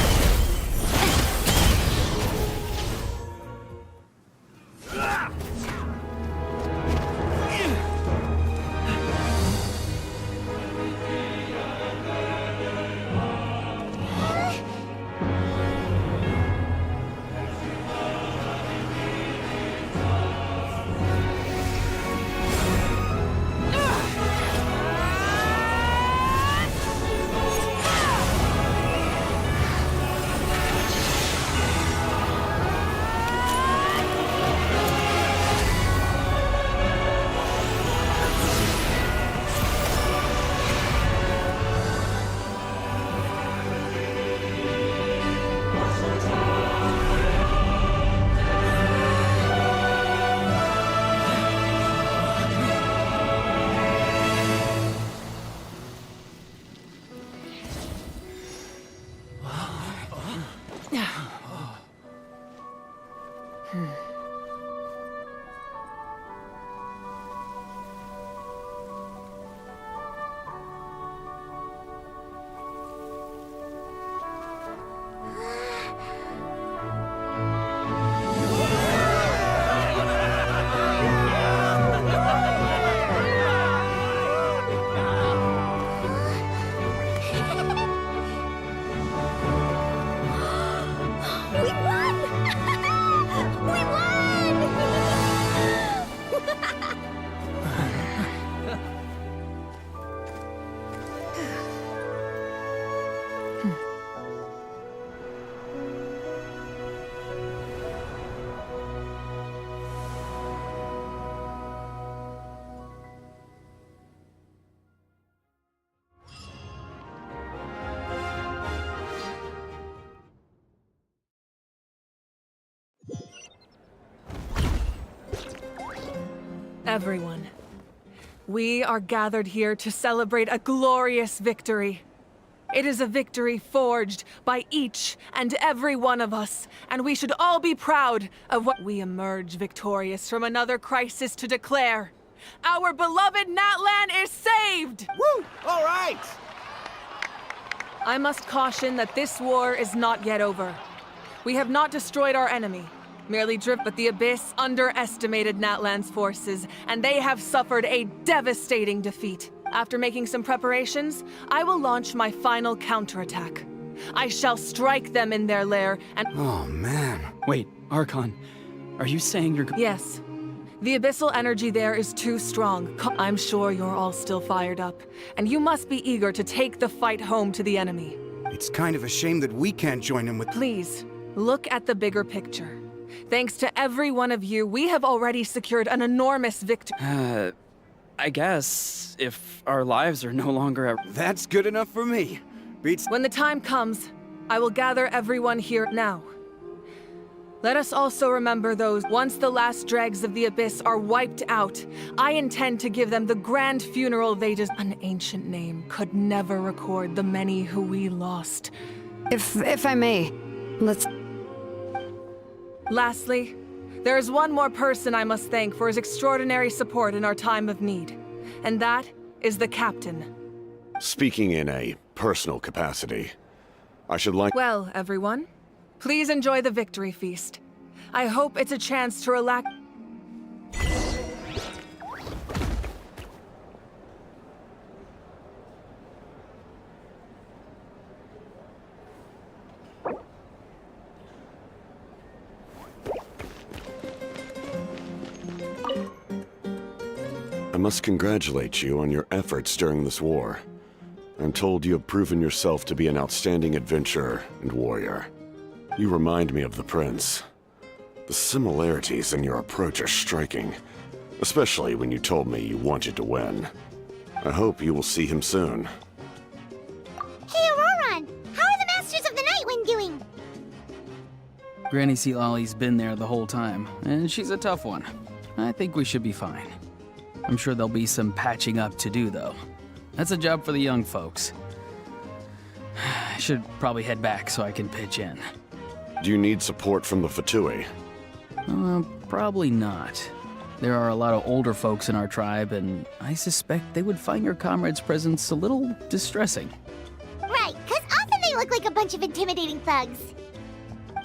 Everyone, we are gathered here to celebrate a glorious victory. It is a victory forged by each and every one of us, and we should all be proud of what we emerge victorious from another crisis to declare. Our beloved Natlan is saved! Woo! All right! I must caution that this war is not yet over. We have not destroyed our enemy, merely driven, but the Abyss underestimated Natlan's forces, and they have suffered a devastating defeat. After making some preparations, I will launch my final counterattack. I shall strike them in their lair and— Oh, man. Wait, Archon, are you saying you're— Yes. The abyssal energy there is too strong. I'm sure you're all still fired up, and you must be eager to take the fight home to the enemy. It's kind of a shame that we can't join him with— Please, look at the bigger picture. Thanks to every one of you, we have already secured an enormous victory. I guess if our lives are no longer at— That's good enough for me. Beats— When the time comes, I will gather everyone here now. Let us also remember those, once the last dregs of the Abyss are wiped out, I intend to give them the grand funeral they deserve. An ancient name could never record the many who we lost. If I may, let's— Lastly, there is one more person I must thank for his extraordinary support in our time of need, and that is the captain. Speaking in a personal capacity, I should like— Well, everyone, please enjoy the victory feast. I hope it's a chance to relax. I must congratulate you on your efforts during this war. I'm told you have proven yourself to be an outstanding adventurer and warrior. You remind me of the Prince. The similarities in your approach are striking, especially when you told me you wanted to win. I hope you will see him soon. Hey, Auroron! How are the Masters of the Nightwind doing? Granny Sealolly's been there the whole time, and she's a tough one. I think we should be fine. I'm sure there'll be some patching up to do, though. That's a job for the young folks. I should probably head back so I can pitch in. Do you need support from the Fatui? Probably not. There are a lot of older folks in our tribe, and I suspect they would find your comrade's presence a little distressing. Right, 'cause often they look like a bunch of intimidating thugs.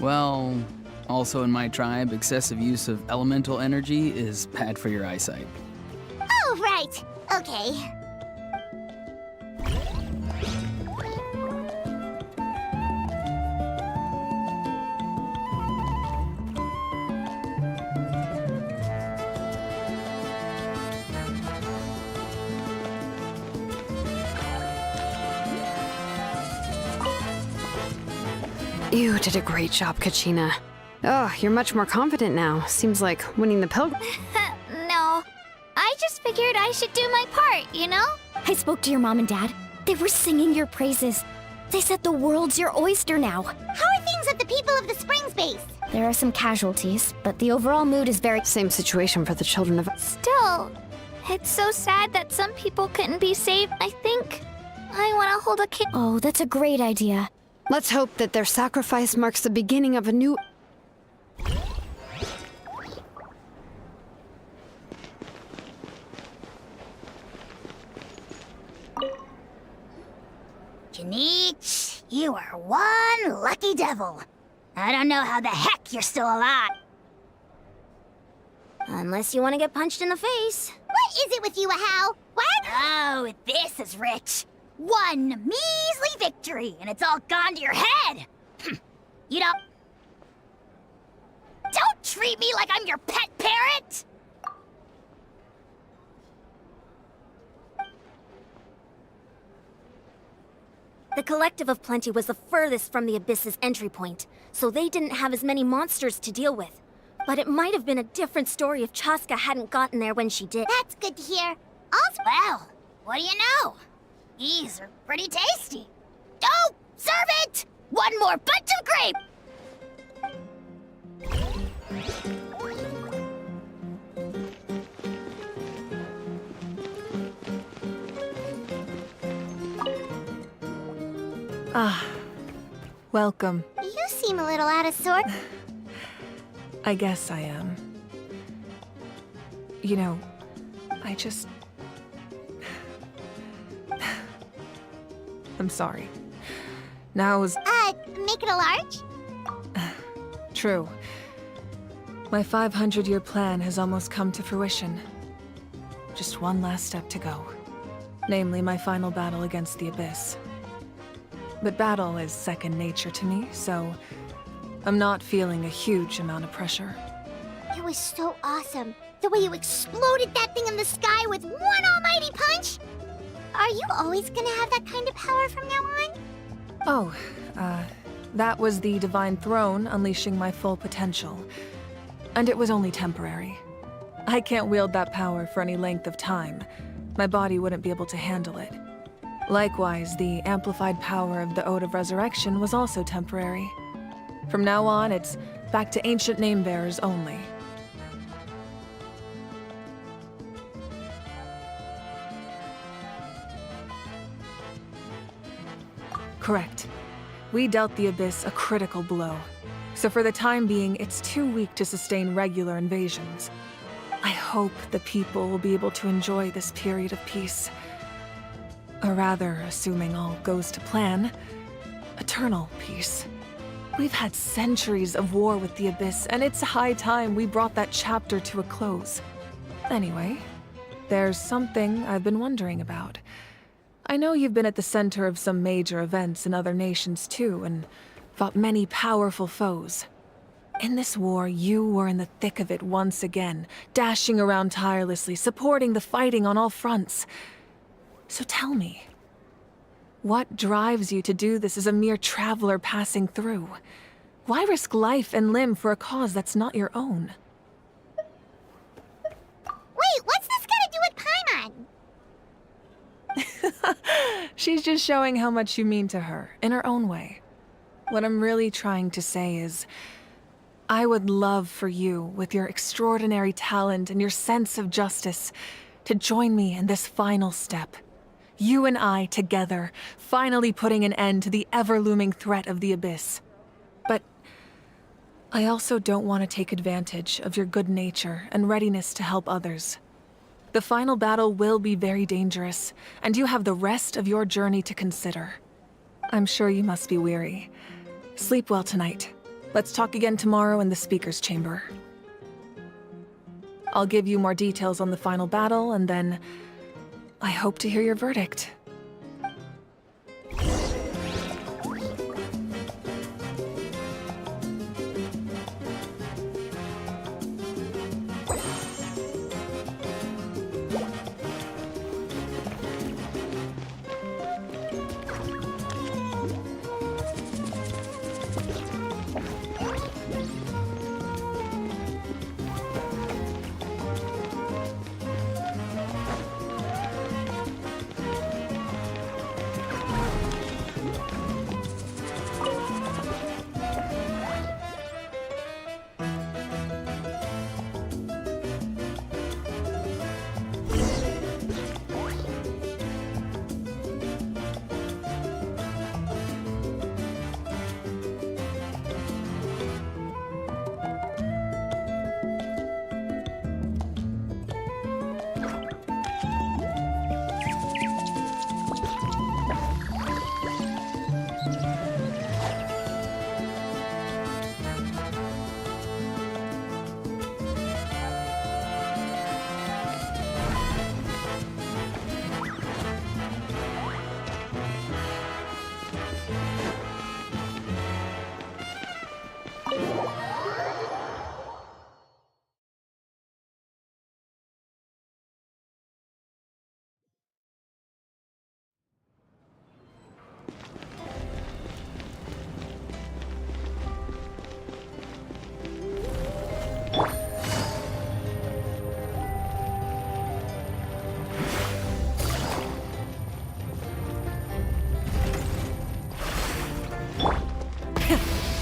Well, also in my tribe, excessive use of elemental energy is bad for your eyesight. Oh, right. Okay. You did a great job, Kachina. Oh, you're much more confident now. Seems like winning the pilgrim. No. I just figured I should do my part, you know? I spoke to your mom and dad. They were singing your praises. They said the world's your oyster now. How are things at the People of the Springs base? There are some casualties, but the overall mood is very— Same situation for the children of— Still, it's so sad that some people couldn't be saved. I think I want to hold a kid. Oh, that's a great idea. Let's hope that their sacrifice marks the beginning of a new— Janich, you are one lucky devil. I don't know how the heck you're still alive. Unless you want to get punched in the face. What is it with you, Ahau? What? Oh, this is rich. One measly victory, and it's all gone to your head. You don't treat me like I'm your pet parrot. The Collective of Plenty was the furthest from the Abyss's entry point, so they didn't have as many monsters to deal with. But it might have been a different story if Chaska hadn't gotten there when she did. That's good to hear. Also, well, what do you know? These are pretty tasty. Oh, serve it! One more bunch of grape! Ah, welcome. You seem a little out of sorts. I guess I am. You know, I just... I'm sorry. Now is... Make it a large? True. My 500-year plan has almost come to fruition. Just one last step to go. Namely, my final battle against the Abyss. But battle is second nature to me, so I'm not feeling a huge amount of pressure. It was so awesome. The way you exploded that thing in the sky with one almighty punch! Are you always gonna have that kind of power from now on? Oh, that was the Divine Throne unleashing my full potential. And it was only temporary. I can't wield that power for any length of time. My body wouldn't be able to handle it. Likewise, the amplified power of the Ode of Resurrection was also temporary. From now on, it's back to ancient name-bearers only. Correct. We dealt the Abyss a critical blow. So for the time being, it's too weak to sustain regular invasions. I hope the people will be able to enjoy this period of peace. Or rather, assuming all goes to plan, eternal peace. We've had centuries of war with the Abyss, and it's high time we brought that chapter to a close. Anyway, there's something I've been wondering about. I know you've been at the center of some major events in other nations too, and fought many powerful foes. In this war, you were in the thick of it once again, dashing around tirelessly, supporting the fighting on all fronts. So tell me, what drives you to do this as a mere traveler passing through? Why risk life and limb for a cause that's not your own? Wait, what's this got to do with Paimon? She's just showing how much you mean to her, in her own way. What I'm really trying to say is, I would love for you, with your extraordinary talent and your sense of justice, to join me in this final step. You and I together, finally putting an end to the ever-looming threat of the Abyss. But I also don't want to take advantage of your good nature and readiness to help others. The final battle will be very dangerous, and you have the rest of your journey to consider. I'm sure you must be weary. Sleep well tonight. Let's talk again tomorrow in the Speaker's Chamber. I'll give you more details on the final battle, and then I hope to hear your verdict.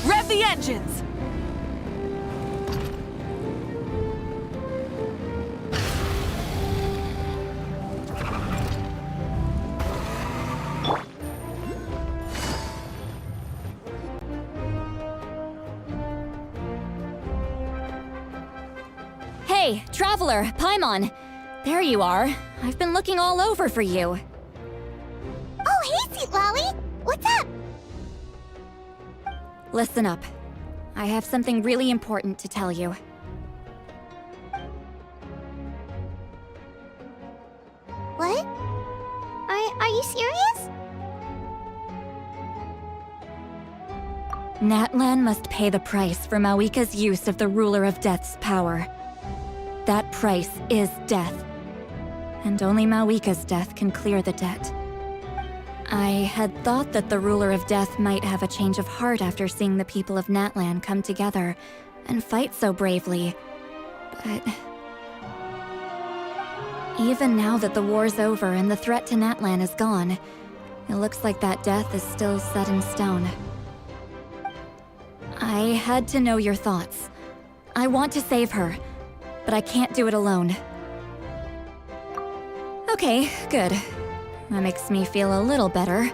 Rev the engines! Hey, Traveler, Paimon. There you are. I've been looking all over for you. Oh, hey, Sweet Lolly! What's up? Listen up. I have something really important to tell you. What? Are you serious? Natlan must pay the price for Mawika's use of the Ruler of Death's power. That price is death. And only Mawika's death can clear the debt. I had thought that the Ruler of Death might have a change of heart after seeing the people of Natlan come together and fight so bravely, but... even now that the war's over and the threat to Natlan is gone, it looks like that death is still set in stone. I had to know your thoughts. I want to save her, but I can't do it alone. Okay, good. That makes me feel a little better.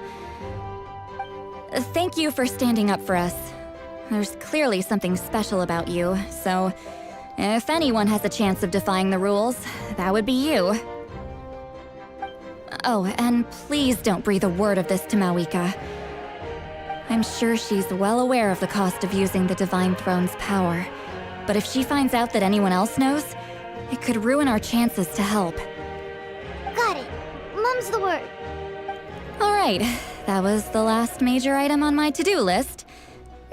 Thank you for standing up for us. There's clearly something special about you, so if anyone has a chance of defying the rules, that would be you. Oh, and please don't breathe a word of this to Mawika. I'm sure she's well aware of the cost of using the Divine Throne's power, but if she finds out that anyone else knows, it could ruin our chances to help. Got it. Mum's the word. Alright, that was the last major item on my to-do list.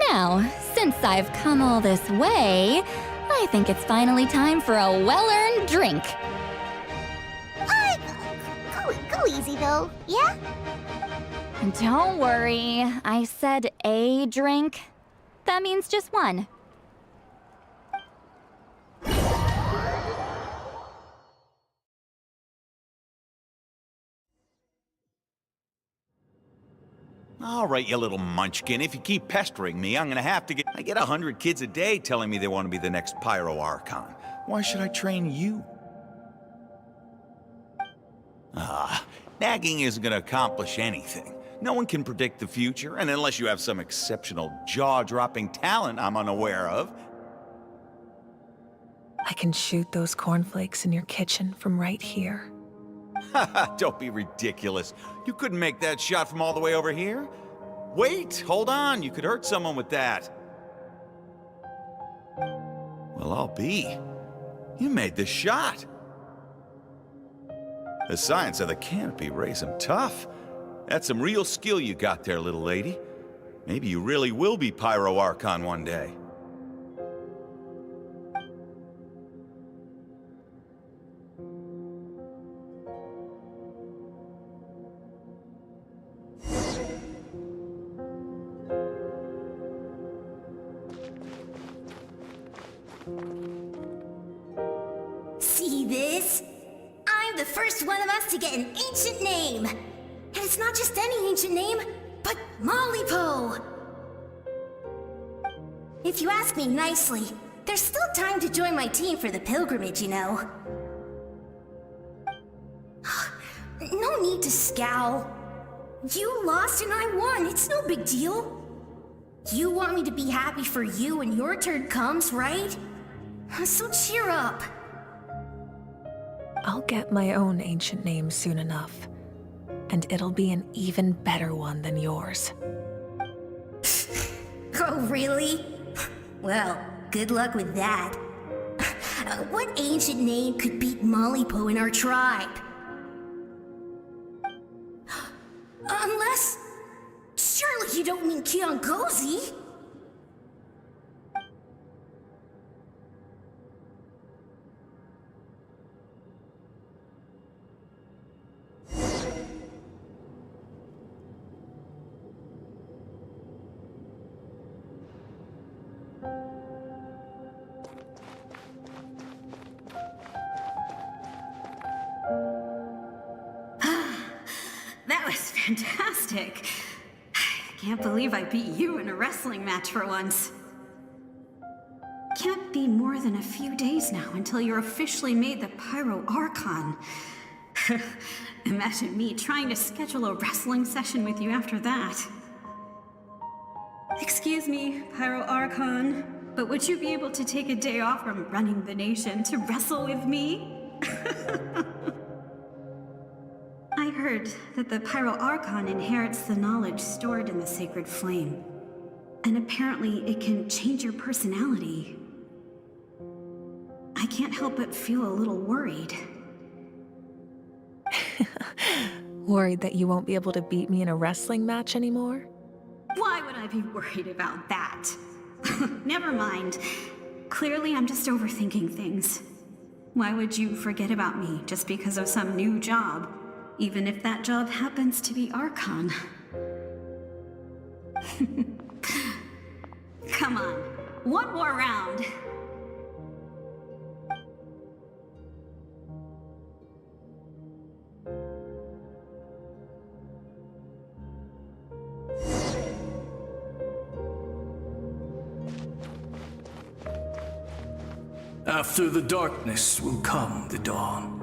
Now, since I've come all this way, I think it's finally time for a well-earned drink. Go easy, though, yeah? Don't worry, I said a drink. That means just one. All right, you little munchkin. If you keep pestering me, I'm gonna have to get... I get 100 kids a day telling me they want to be the next Pyro Archon. Why should I train you? Nagging isn't gonna accomplish anything. No one can predict the future, and unless you have some exceptional jaw-dropping talent I'm unaware of... I can shoot those cornflakes in your kitchen from right here. Haha, don't be ridiculous. You couldn't make that shot from all the way over here. Wait, hold on, you could hurt someone with that. Well, I'll be. You made the shot. The science of the canopy raised him tough. That's some real skill you got there, little lady. Maybe you really will be Pyro Archon one day. See this? I'm the first one of us to get an ancient name. And it's not just any ancient name, but Mollypo. If you ask me nicely, there's still time to join my team for the pilgrimage, you know. No need to scowl. You lost and I won, it's no big deal. You want me to be happy for you when your turn comes, right? So cheer up. I'll get my own ancient name soon enough, and it'll be an even better one than yours. Oh, really? Well, good luck with that. What ancient name could beat Mollypo in our tribe? Unless... surely you don't mean Kiangozi? That was fantastic. I can't believe I beat you in a wrestling match for once. Can't be more than a few days now until you're officially made the Pyro Archon. Imagine me trying to schedule a wrestling session with you after that. Excuse me, Pyro Archon. But would you be able to take a day off from running the nation to wrestle with me? I heard that the Pyro Archon inherits the knowledge stored in the sacred flame. And apparently it can change your personality. I can't help but feel a little worried. Worried that you won't be able to beat me in a wrestling match anymore? Why would I be worried about that? Never mind. Clearly I'm just overthinking things. Why would you forget about me just because of some new job? Even if that job happens to be Archon. Come on, one more round. After the darkness will come the dawn.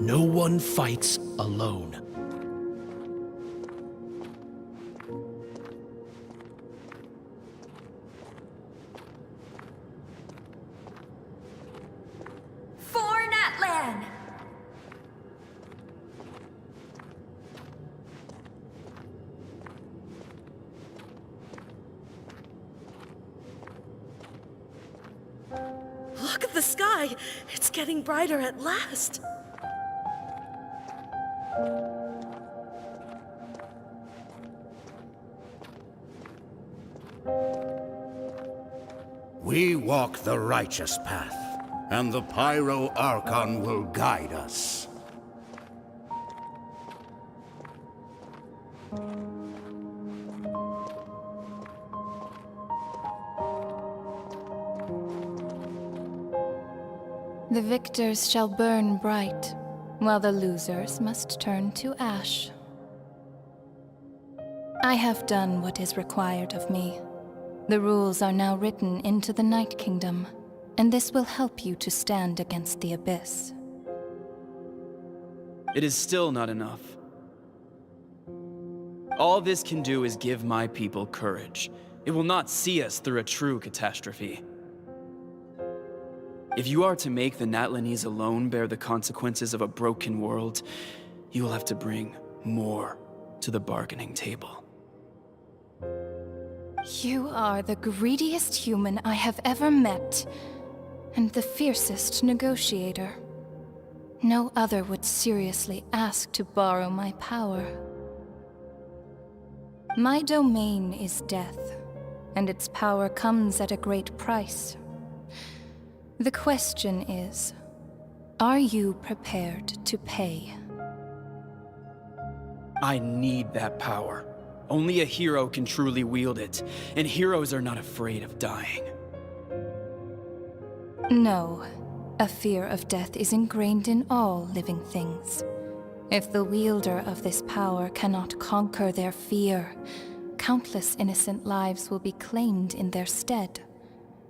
No one fights alone. For Natlan! Look at the sky! It's getting brighter at last! We walk the righteous path, and the Pyro Archon will guide us. The victors shall burn bright, while the losers must turn to ash. I have done what is required of me. The rules are now written into the Night Kingdom, and this will help you to stand against the Abyss. It is still not enough. All this can do is give my people courage. It will not see us through a true catastrophe. If you are to make the Natlanese alone bear the consequences of a broken world, you will have to bring more to the bargaining table. You are the greediest human I have ever met, and the fiercest negotiator. No other would seriously ask to borrow my power. My domain is death, and its power comes at a great price. The question is, are you prepared to pay? I need that power. Only a hero can truly wield it, and heroes are not afraid of dying. No. A fear of death is ingrained in all living things. If the wielder of this power cannot conquer their fear, countless innocent lives will be claimed in their stead.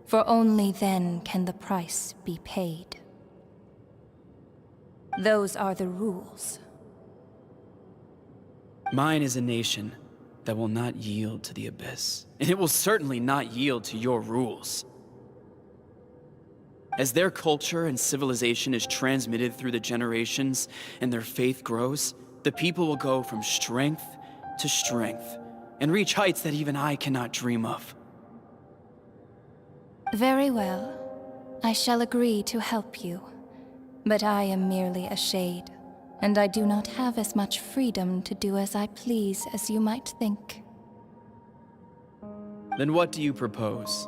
For only then can the price be paid. Those are the rules. Mine is a nation that will not yield to the Abyss, and it will certainly not yield to your rules. As their culture and civilization is transmitted through the generations and their faith grows, the people will go from strength to strength and reach heights that even I cannot dream of. Very well. I shall agree to help you. But I am merely a shade, and I do not have as much freedom to do as I please as you might think. Then what do you propose?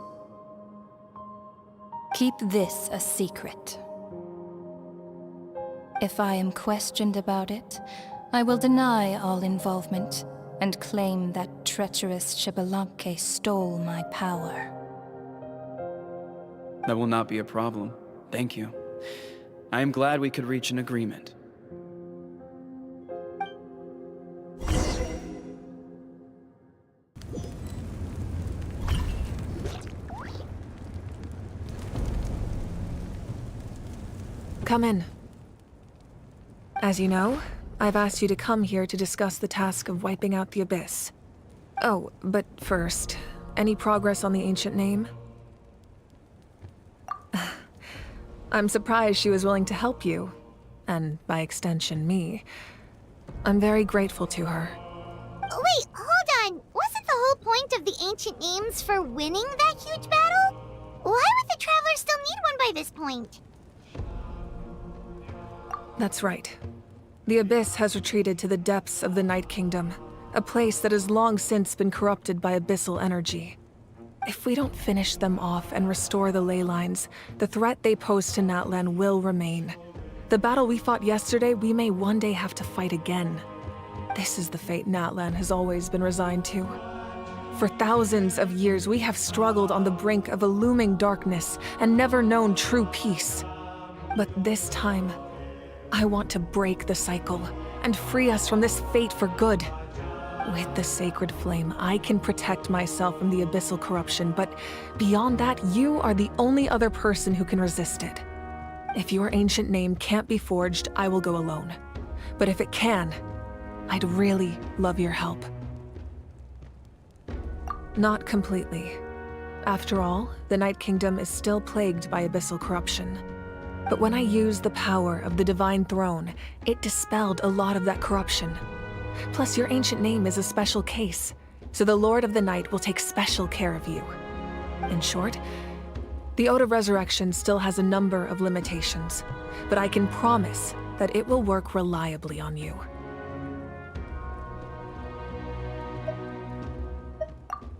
Keep this a secret. If I am questioned about it, I will deny all involvement and claim that treacherous Xbalanque stole my power. That will not be a problem. Thank you. I am glad we could reach an agreement. Come in. As you know, I've asked you to come here to discuss the task of wiping out the Abyss. Oh, but first, any progress on the ancient name? I'm surprised she was willing to help you, and by extension, me. I'm very grateful to her. Wait, hold on. Wasn't the whole point of the ancient names for winning that huge battle? Why would the Traveler still need one by this point? That's right. The Abyss has retreated to the depths of the Night Kingdom, a place that has long since been corrupted by abyssal energy. If we don't finish them off and restore the ley lines, the threat they pose to Natlan will remain. The battle we fought yesterday, we may one day have to fight again. This is the fate Natlan has always been resigned to. For thousands of years, we have struggled on the brink of a looming darkness and never known true peace. But this time, I want to break the cycle and free us from this fate for good. With the sacred flame, I can protect myself from the abyssal corruption, but beyond that, you are the only other person who can resist it. If your ancient name can't be forged, I will go alone. But if it can, I'd really love your help. Not completely. After all, the Night Kingdom is still plagued by abyssal corruption. But when I used the power of the Divine Throne, it dispelled a lot of that corruption. Plus, your ancient name is a special case, so the Lord of the Night will take special care of you. In short, the Ode of Resurrection still has a number of limitations, but I can promise that it will work reliably on you.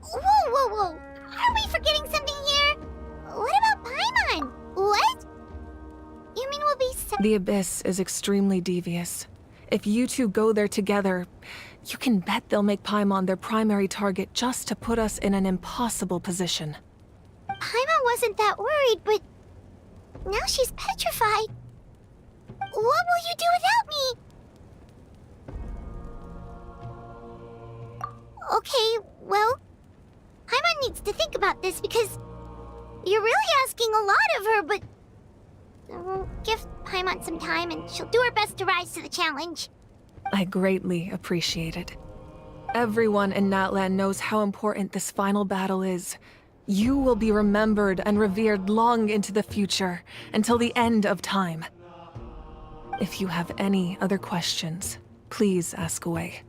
Whoa! Are we forgetting something here? What about Paimon? What? You mean we'll be The Abyss is extremely devious. If you two go there together, you can bet they'll make Paimon their primary target just to put us in an impossible position. Paimon wasn't that worried, but now she's petrified. What will you do without me? Okay, well, Paimon needs to think about this because you're really asking a lot of her, but we'll give Paimon some time and she'll do her best to rise to the challenge. I greatly appreciate it. Everyone in Natlan knows how important this final battle is. You will be remembered and revered long into the future, until the end of time. If you have any other questions, please ask away.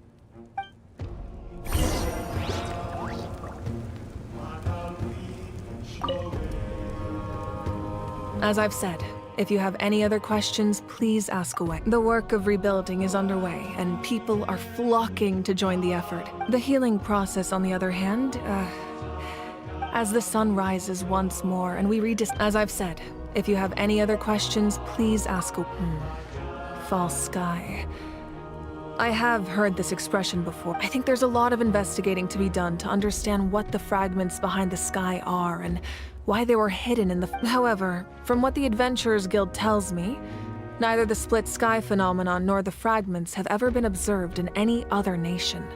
As I've said, if you have any other questions, please ask away. The work of rebuilding is underway, and people are flocking to join the effort. The healing process, on the other hand, as the sun rises once more and we As I've said, if you have any other questions, please ask away. False sky. I have heard this expression before. I think there's a lot of investigating to be done to understand what the fragments behind the sky are and why they were hidden in the... However, from what the Adventurers Guild tells me, neither the split sky phenomenon nor the fragments have ever been observed in any other nation.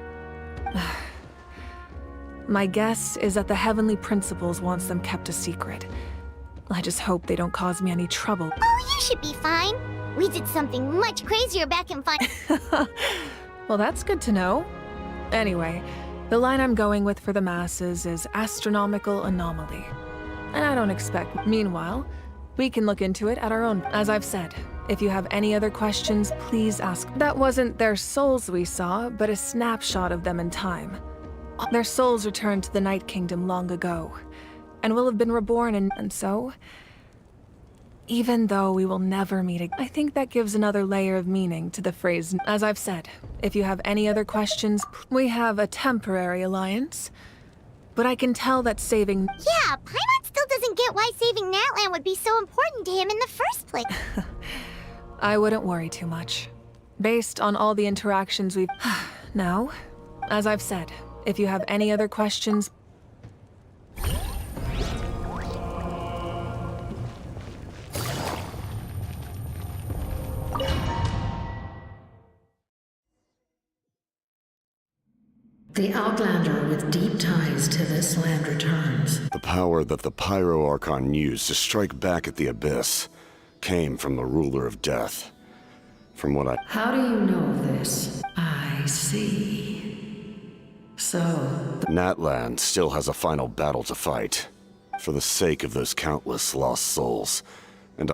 My guess is that the Heavenly Principles wants them kept a secret. I just hope they don't cause me any trouble. Oh, you should be fine. We did something much crazier back in fun. Well, that's good to know. Anyway, the line I'm going with for the masses is astronomical anomaly. And I don't expect... Meanwhile, we can look into it at our own... As I've said, if you have any other questions, please ask. That wasn't their souls we saw, but a snapshot of them in time. Their souls returned to the Night Kingdom long ago, and will have been reborn and so... Even though we will never meet again, I think that gives another layer of meaning to the phrase. As I've said, if you have any other questions, we have a temporary alliance, but I can tell that saving... Yeah, Paimon still doesn't get why saving Natlan would be so important to him in the first place. I wouldn't worry too much. Based on all the interactions we've... Now, as I've said, if you have any other questions... The Outlander with deep ties to this land returns. The power that the Pyro Archon used to strike back at the Abyss came from the ruler of death. From what I... How do you know this? I see. So... Natlan still has a final battle to fight. For the sake of those countless lost souls. And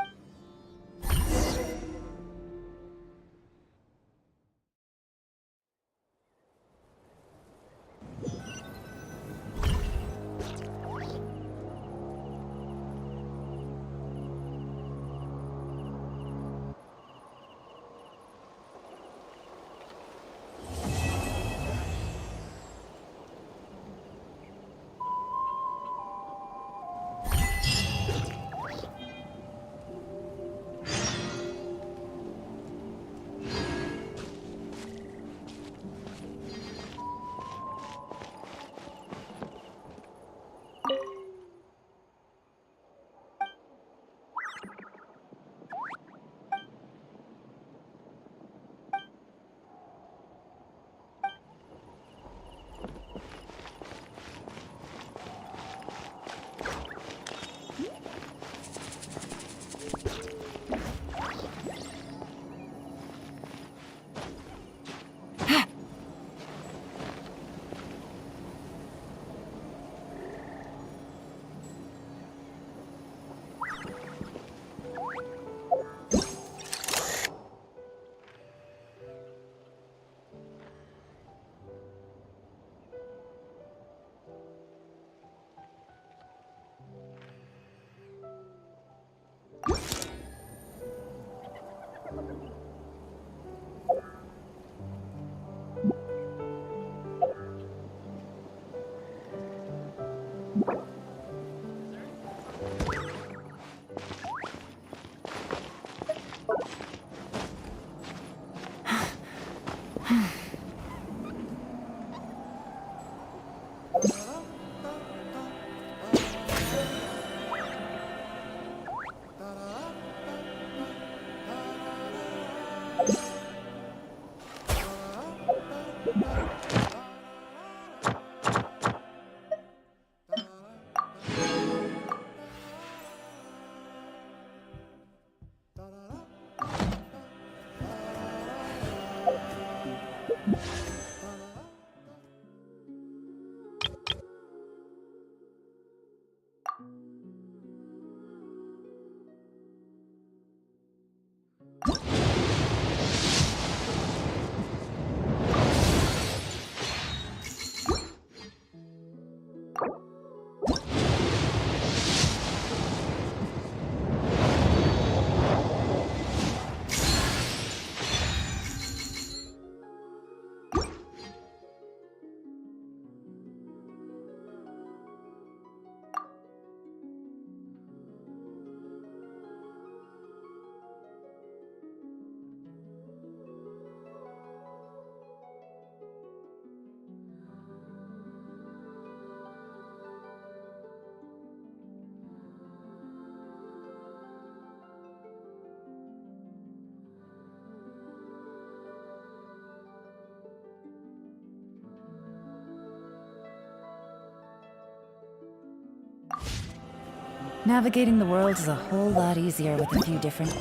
Navigating the world is a whole lot easier with a few different...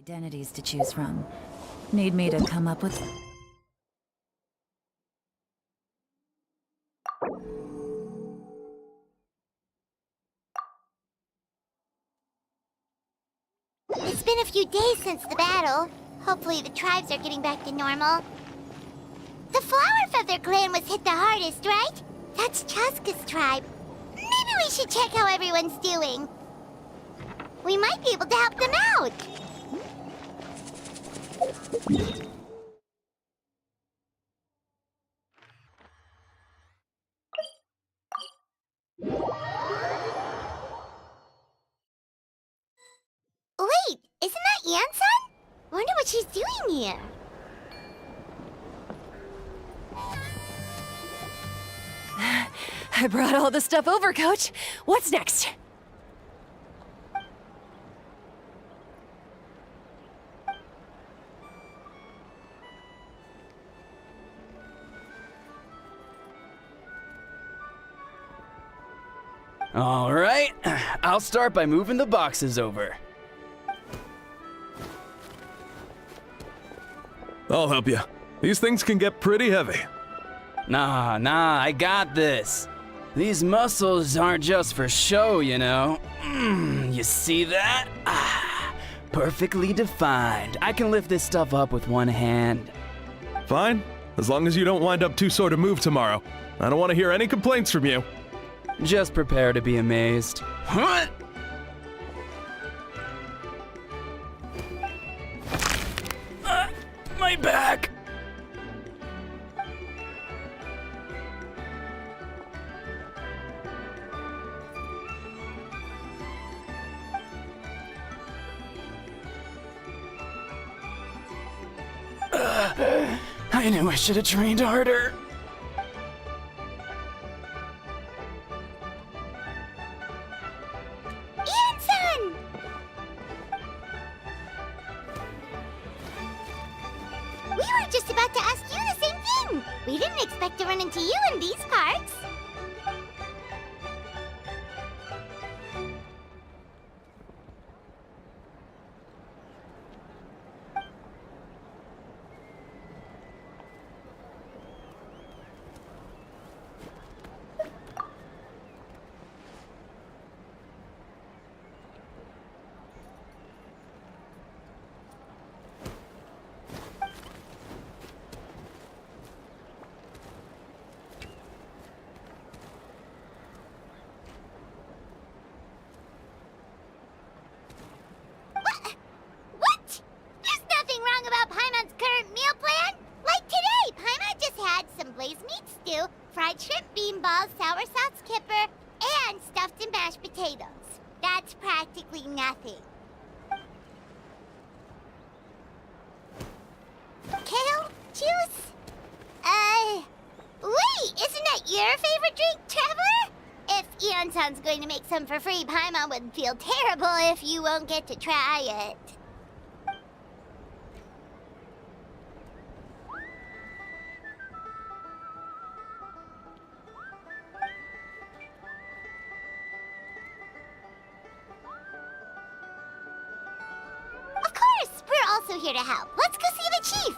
identities to choose from. Need me to come up with... It's been a few days since the battle. Hopefully the tribes are getting back to normal. The Flower Feather clan was hit the hardest, right? That's Chaska's tribe. Maybe Maybe we should check how everyone's doing. We might be able to help them out. Wait, isn't that Yansan? Wonder what she's doing here. I brought all the stuff over, Coach. What's next? All right, I'll start by moving the boxes over. I'll help you. These things can get pretty heavy. Nah, I got this. These muscles aren't just for show, you know. You see that? Perfectly defined. I can lift this stuff up with one hand. Fine, as long as you don't wind up too sore to move tomorrow. I don't want to hear any complaints from you. Just prepare to be amazed. Huh? My back! I knew I should have trained harder. Yansan! We were just about to ask you the same thing. We didn't expect to run into you in these parts. What? There's nothing wrong about Paimon's current meal plan. Like today, Paimon just had some blazed meat stew, fried shrimp bean balls, sour sauce kipper, and stuffed and mashed potatoes. That's practically nothing. Kale? Juice? Wait, isn't that your favorite drink, Traveler? If Eonsan's going to make some for free, Paimon would feel terrible if you won't get to try it. Of course! We're also here to help. Let's go see the chief!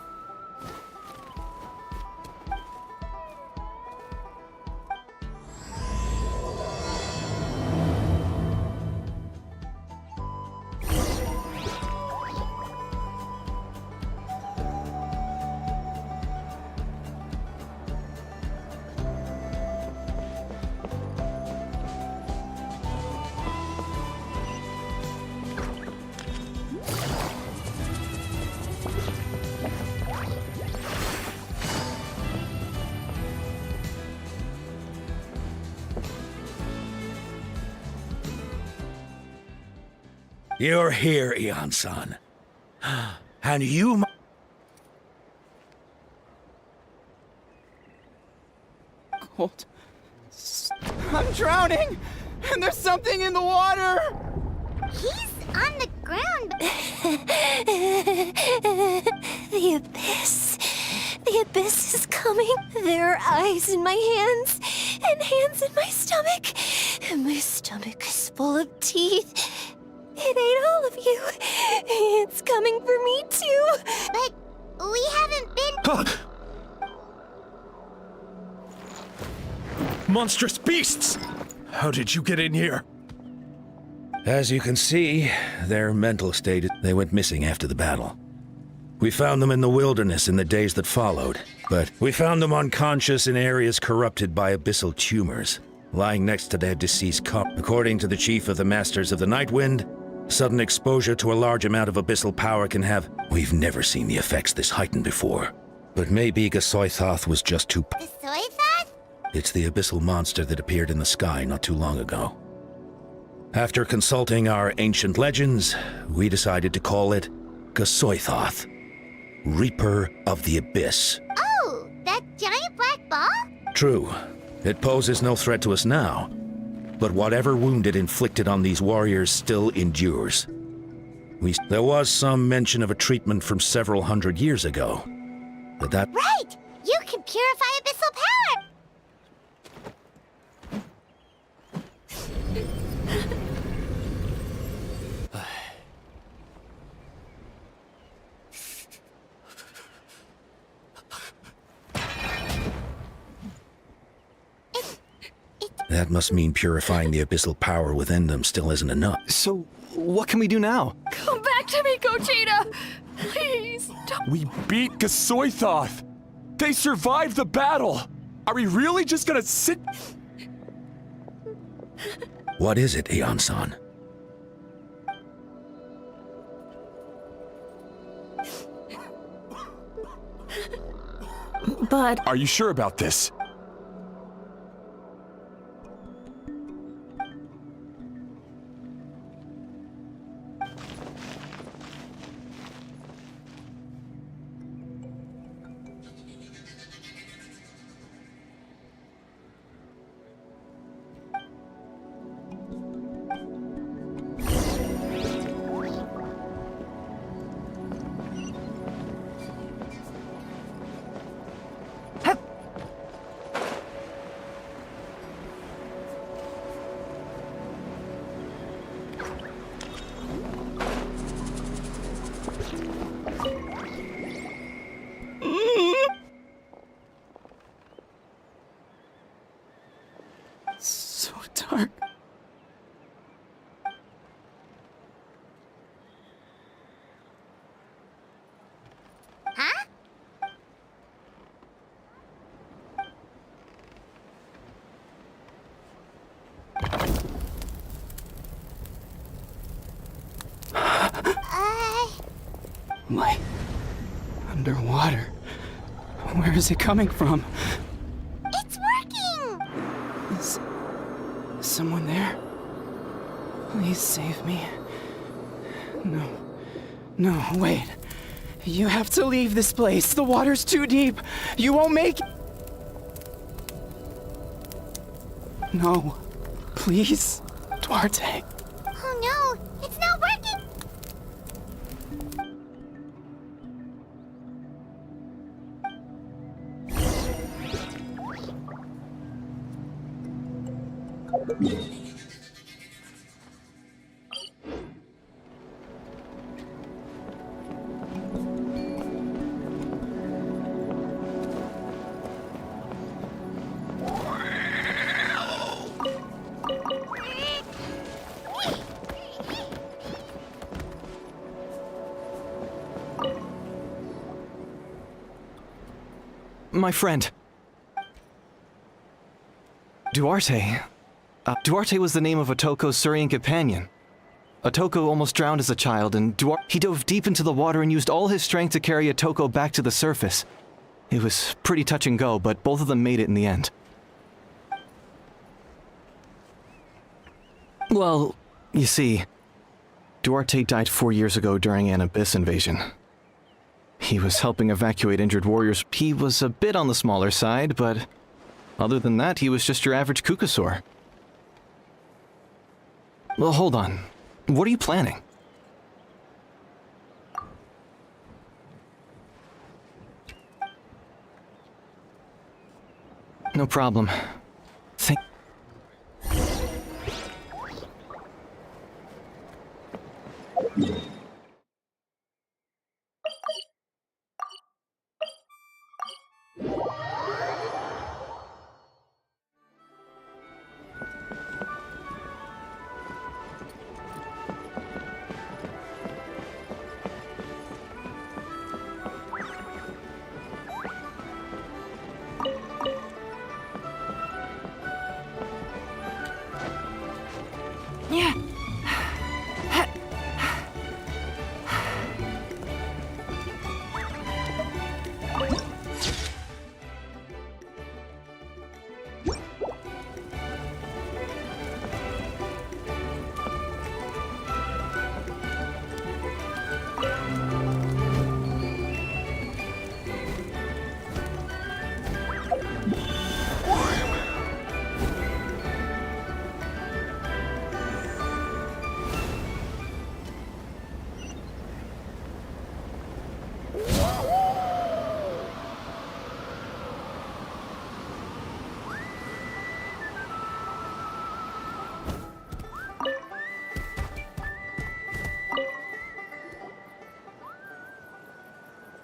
You're here, Eon-san. And you Cold. I'm drowning! And there's something in the water! He's on the ground. The abyss. The abyss is coming. There are eyes in my hands, and hands in my stomach. And my stomach is full of teeth. It ate all of you. It's coming for me too. But we haven't been... Monstrous beasts! How did you get in here? As you can see, their mental state, they went missing after the battle. We found them in the wilderness in the days that followed, but we found them unconscious in areas corrupted by abyssal tumors. lying next to their deceased cop. According to the chief of the Masters of the Nightwind, sudden exposure to a large amount of abyssal power can have... We've never seen the effects this heightened before. But maybe Gasoithoth was just too... Gasoithoth? It's the abyssal monster that appeared in the sky not too long ago. After consulting our ancient legends, we decided to call it Gasoithoth, Reaper of the Abyss. Oh, that giant black ball? True. It poses no threat to us now, but whatever wound it inflicted on these warriors still endures. There was some mention of a treatment from several hundred years ago, but that... Right! You can purify abyssal power! That must mean purifying the abyssal power within them still isn't enough. So, what can we do now? Come back to me, Gogeta! Please, don't... We beat Gasoithoth! They survived the battle! Are we really just gonna sit... What is it, Aeon-san? But... Are you sure about this? So dark. Huh? Light. Underwater. Where is it coming from? It's working! Is someone there? Please save me. No. No, wait. You have to leave this place. The water's too deep. You won't make it. No. Please. Duarte. Oh no, it's not working! My friend. Duarte. Duarte was the name of Otoko's Surian companion. Otoko almost drowned as a child, and he dove deep into the water and used all his strength to carry Otoko back to the surface. It was pretty touch and go, but both of them made it in the end. Well, you see, Duarte died 4 years ago during an Abyss invasion. He was helping evacuate injured warriors. He was a bit on the smaller side, but other than that, he was just your average Kukasaur. Well, hold on. What are you planning? No problem. Yeah.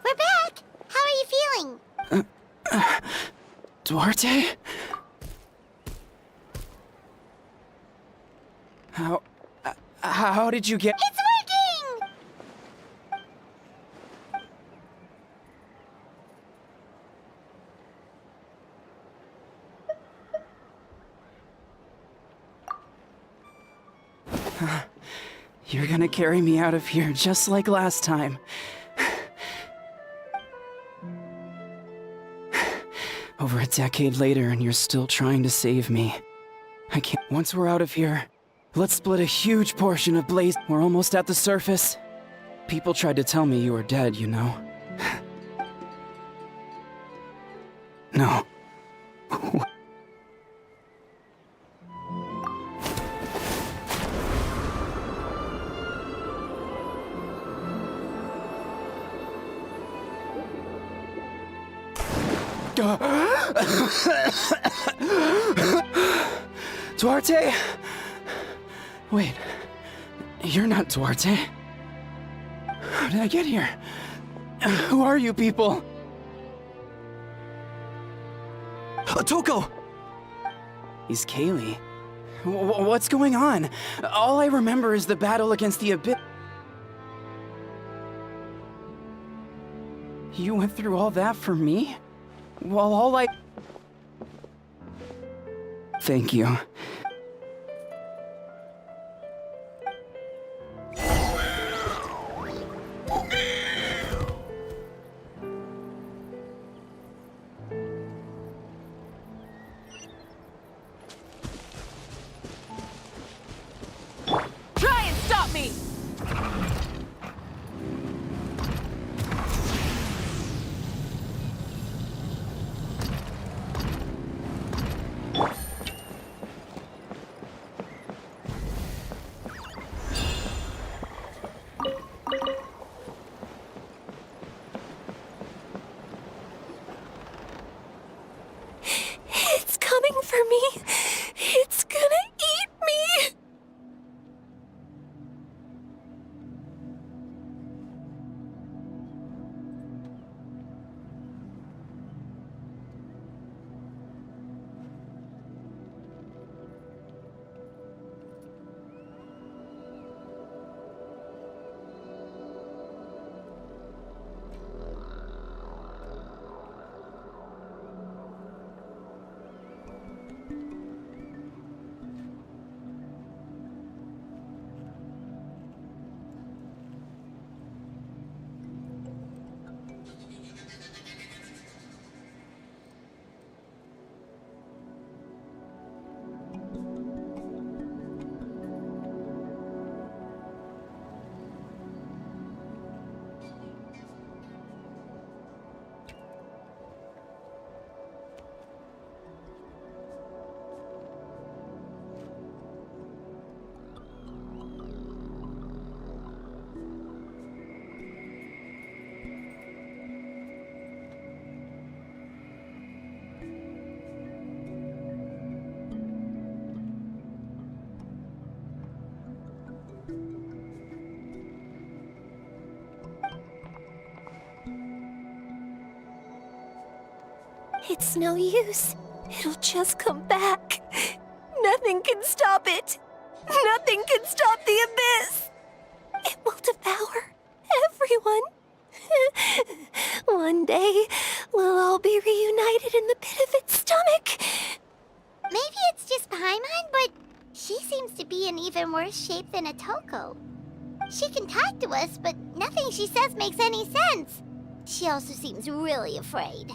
We're back! How are you feeling? Duarte? How did you get— It's working! You're gonna carry me out of here just like last time. Over a decade later, and you're still trying to save me. I can't. Once we're out of here, let's split a huge portion of Blaze. We're almost at the surface. People tried to tell me you were dead, you know. No. Duarte? Wait, you're not Duarte. How did I get here? Who are you people? Toko! He's Kaylee. What's going on? All I remember is the battle against the Abyss. You went through all that for me? Well, all I... Thank you. Try and stop me! It's coming for me. It's gonna eat me. It's no use. It'll just come back. Nothing can stop it. Nothing can stop the abyss. It will devour everyone. One day, we'll all be reunited in the pit of its stomach. Maybe it's just Paimon, but She seems to be in even worse shape than Atoko. She can talk to us, but nothing she says makes any sense. She also seems really afraid.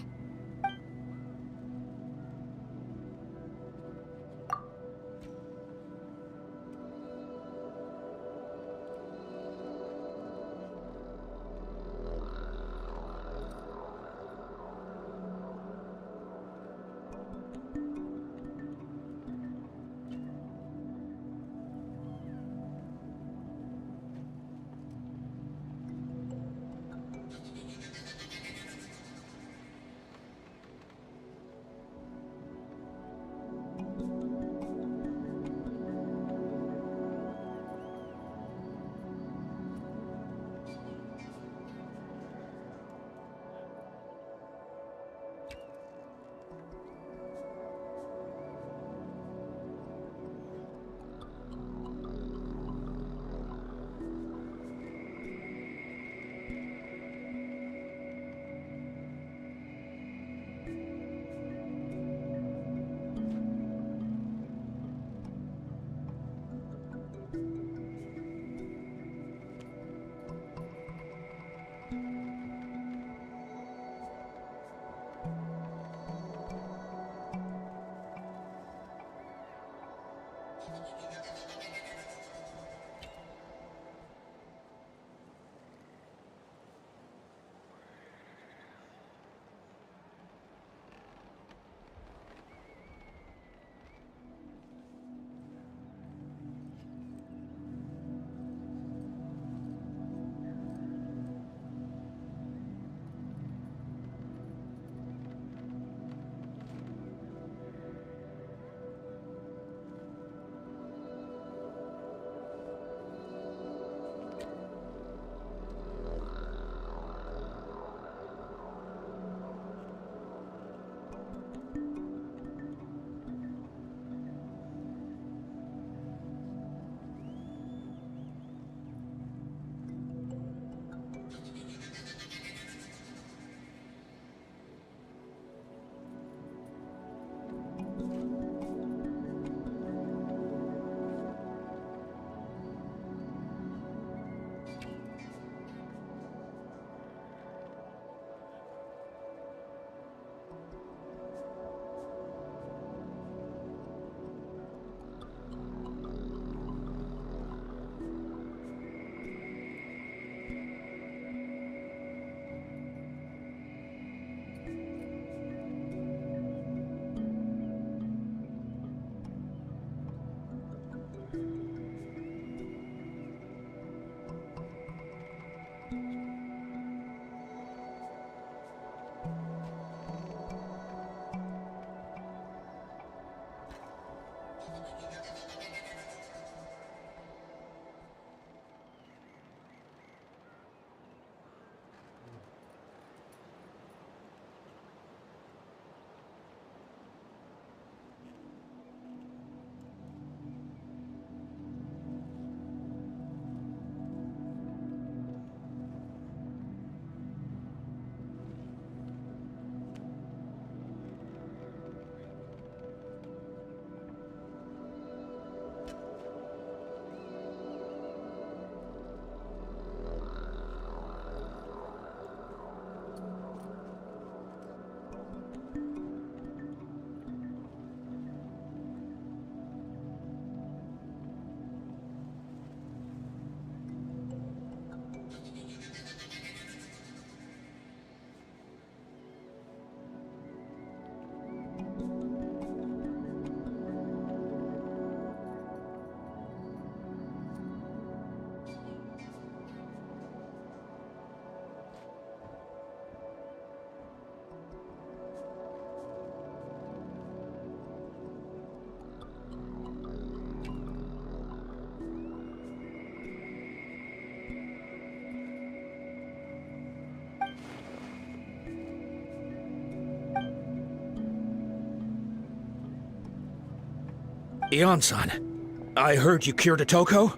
Ion-san, I heard you cured Atoko?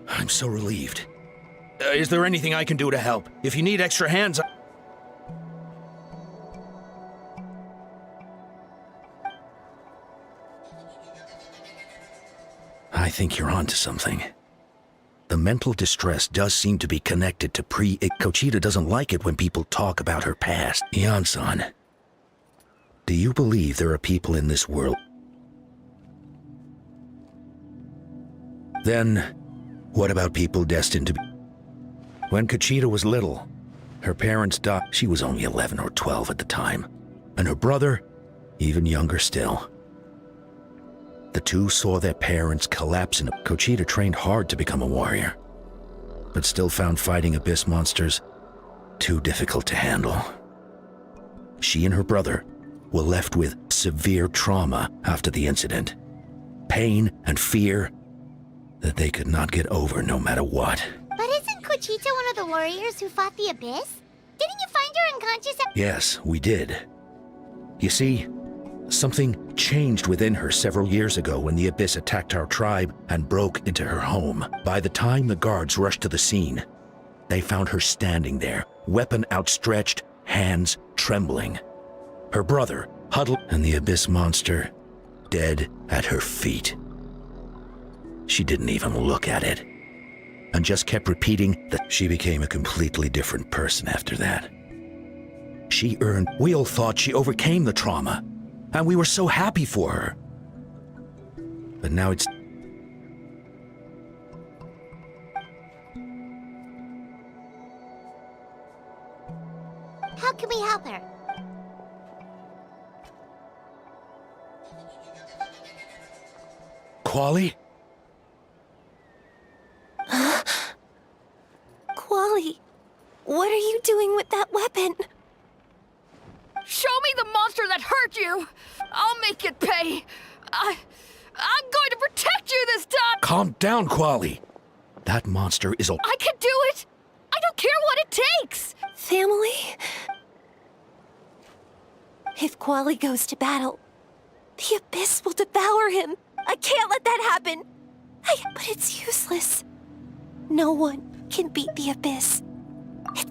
I'm so relieved. Is there anything I can do to help? If you need extra hands, think you're onto something. The mental distress does seem to be connected to Kochita doesn't like it when people talk about her past. Yan-san, do you believe there are people in this world? Then, what about people destined to be? When Kochita was little, her parents died. She was only 11 or 12 at the time, and her brother, even younger still. The two saw their parents collapse, and Kochita trained hard to become a warrior, but still found fighting abyss monsters too difficult to handle. She and her brother were left with severe trauma after the incident, pain and fear that they could not get over no matter what. But isn't Kochita one of the warriors who fought the Abyss? Didn't you find her unconscious at— Yes, we did. You see, something changed within her several years ago when the Abyss attacked our tribe and broke into her home. By the time the guards rushed to the scene, they found her standing there, weapon outstretched, hands trembling. Her brother huddled, and the Abyss monster dead at her feet. She didn't even look at it, and just kept repeating that she became a completely different person after that. We all thought she overcame the trauma, and we were so happy for her. But now it's... How can we help her? Quali? Quali, what are you doing with that weapon? Show me the monster that hurt you! I'll make it pay! I'm going to protect you this time! Calm down, Quali. That monster is a... I can do it! I don't care what it takes! Family? If Quali goes to battle, the Abyss will devour him. I can't let that happen. But it's useless. No one can beat the Abyss.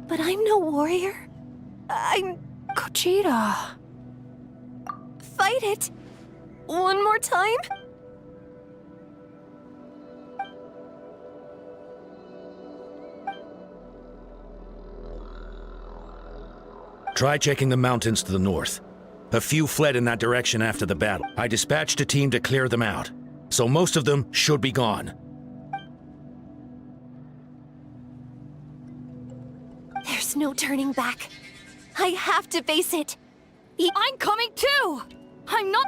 But I'm no warrior. I'm Kochita. Fight it. One more time. Try checking the mountains to the north. A few fled in that direction after the battle. I dispatched a team to clear them out, so most of them should be gone. There's no turning back. I have to face it. I'm coming too! I'm not...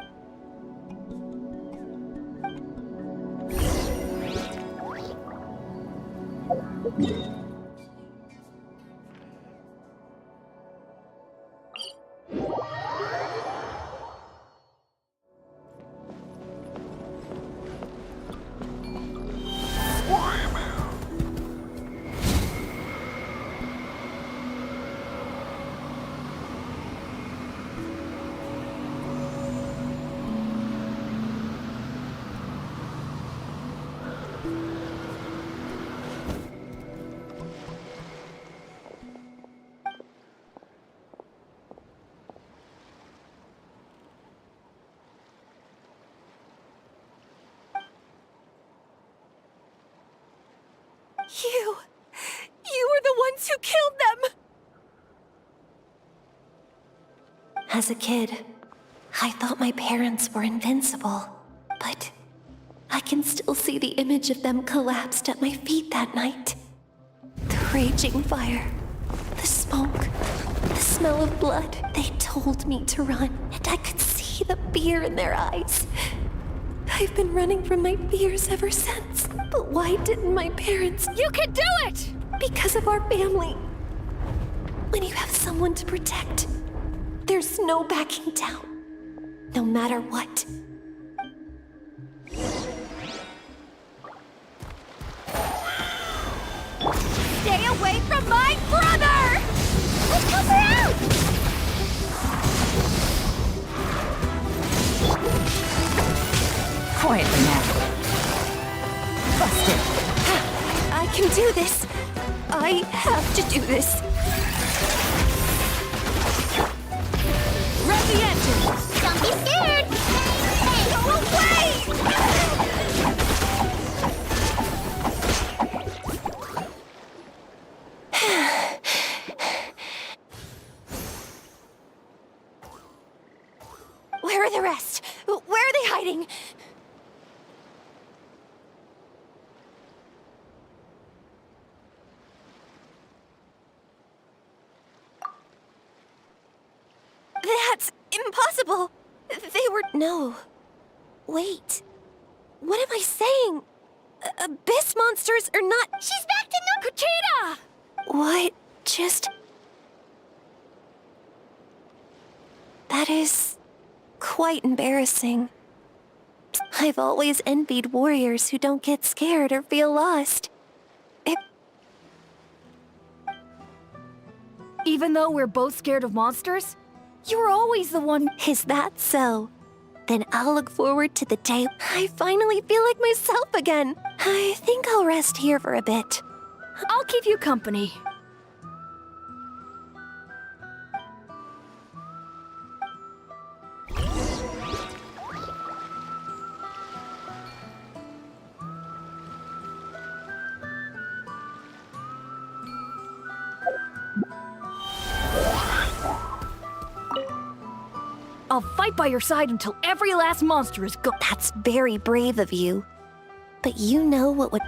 You were the ones who killed them! As a kid, I thought my parents were invincible, but I can still see the image of them collapsed at my feet that night. The raging fire, the smoke, the smell of blood. They told me to run, and I could see the fear in their eyes. I've been running from my fears ever since. But why didn't my parents... You can do it! Because of our family. When you have someone to protect, there's no backing down. No matter what. Stay away from my brother! Let's help her out! Quietly now. Busted. I can do this. I have to do this. Rev the engine! Don't be scared! Hey, go away! impossible! They were... No. Wait. What am I saying? Abyss monsters are not... She's back to no... Kuchita! What? Just... That is... quite embarrassing. I've always envied warriors who don't get scared or feel lost. Even though we're both scared of monsters, you were always the one... Is that so? Then I'll look forward to the day I finally feel like myself again. I think I'll rest here for a bit. I'll keep you company. I'll fight by your side until every last monster is gone. That's very brave of you. But you know what would...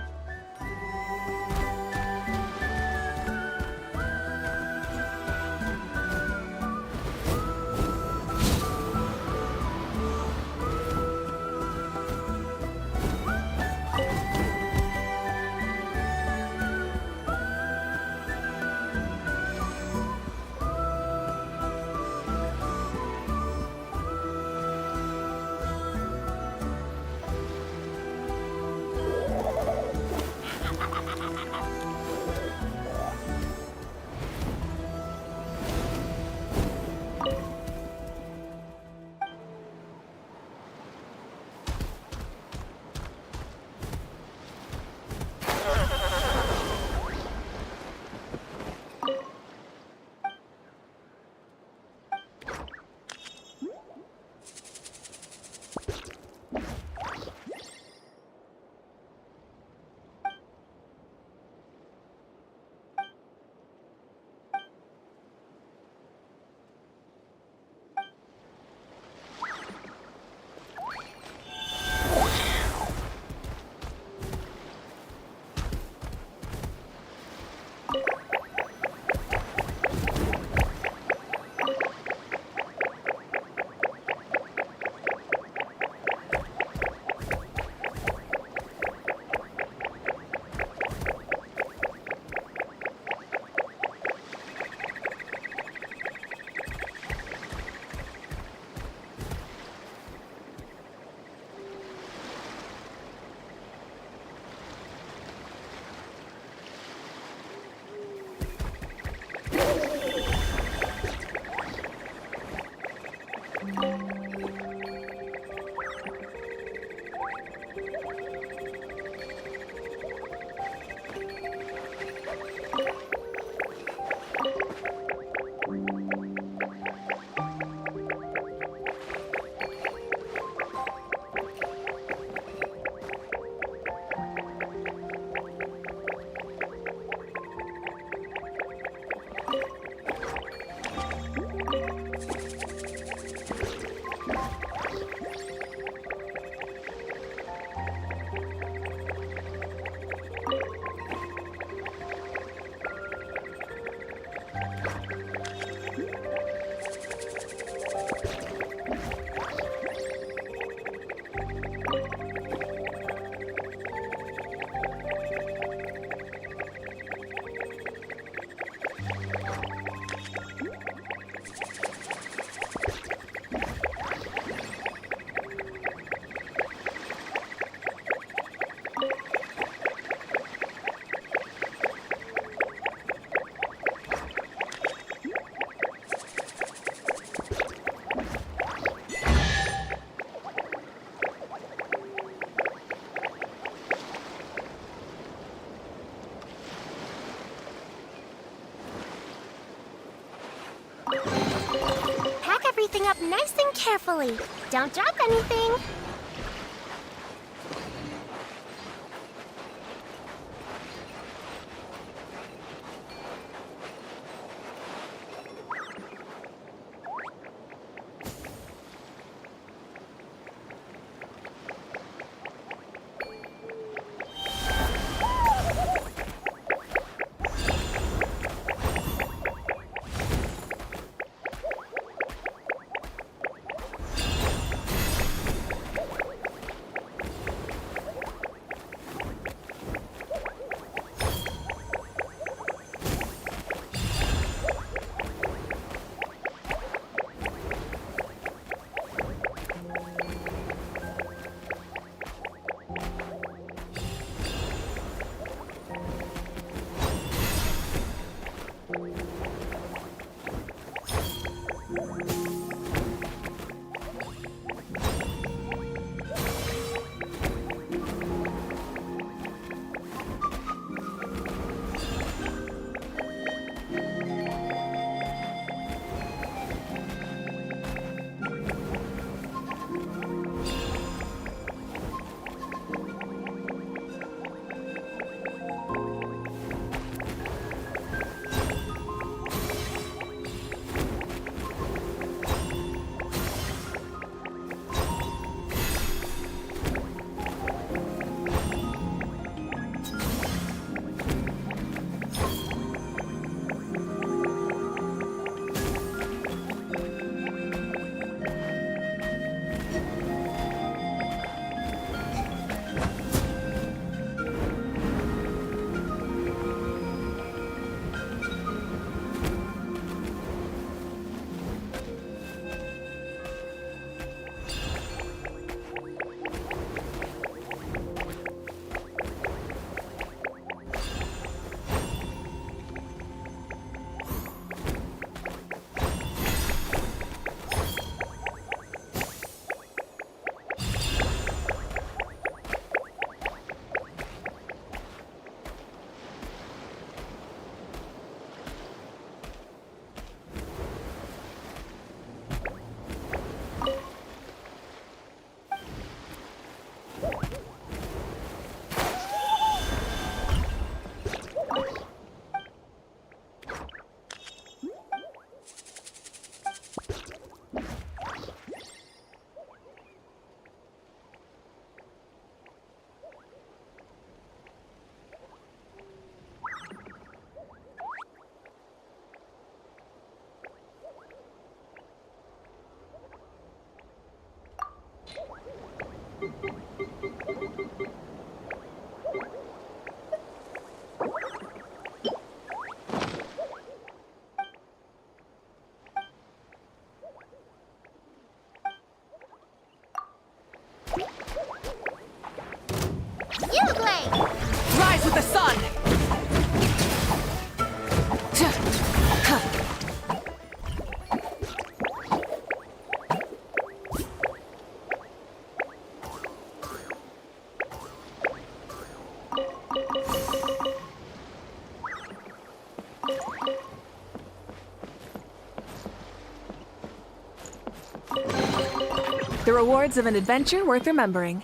Everything up nice and carefully. Don't drop anything. The rewards of an adventure worth remembering.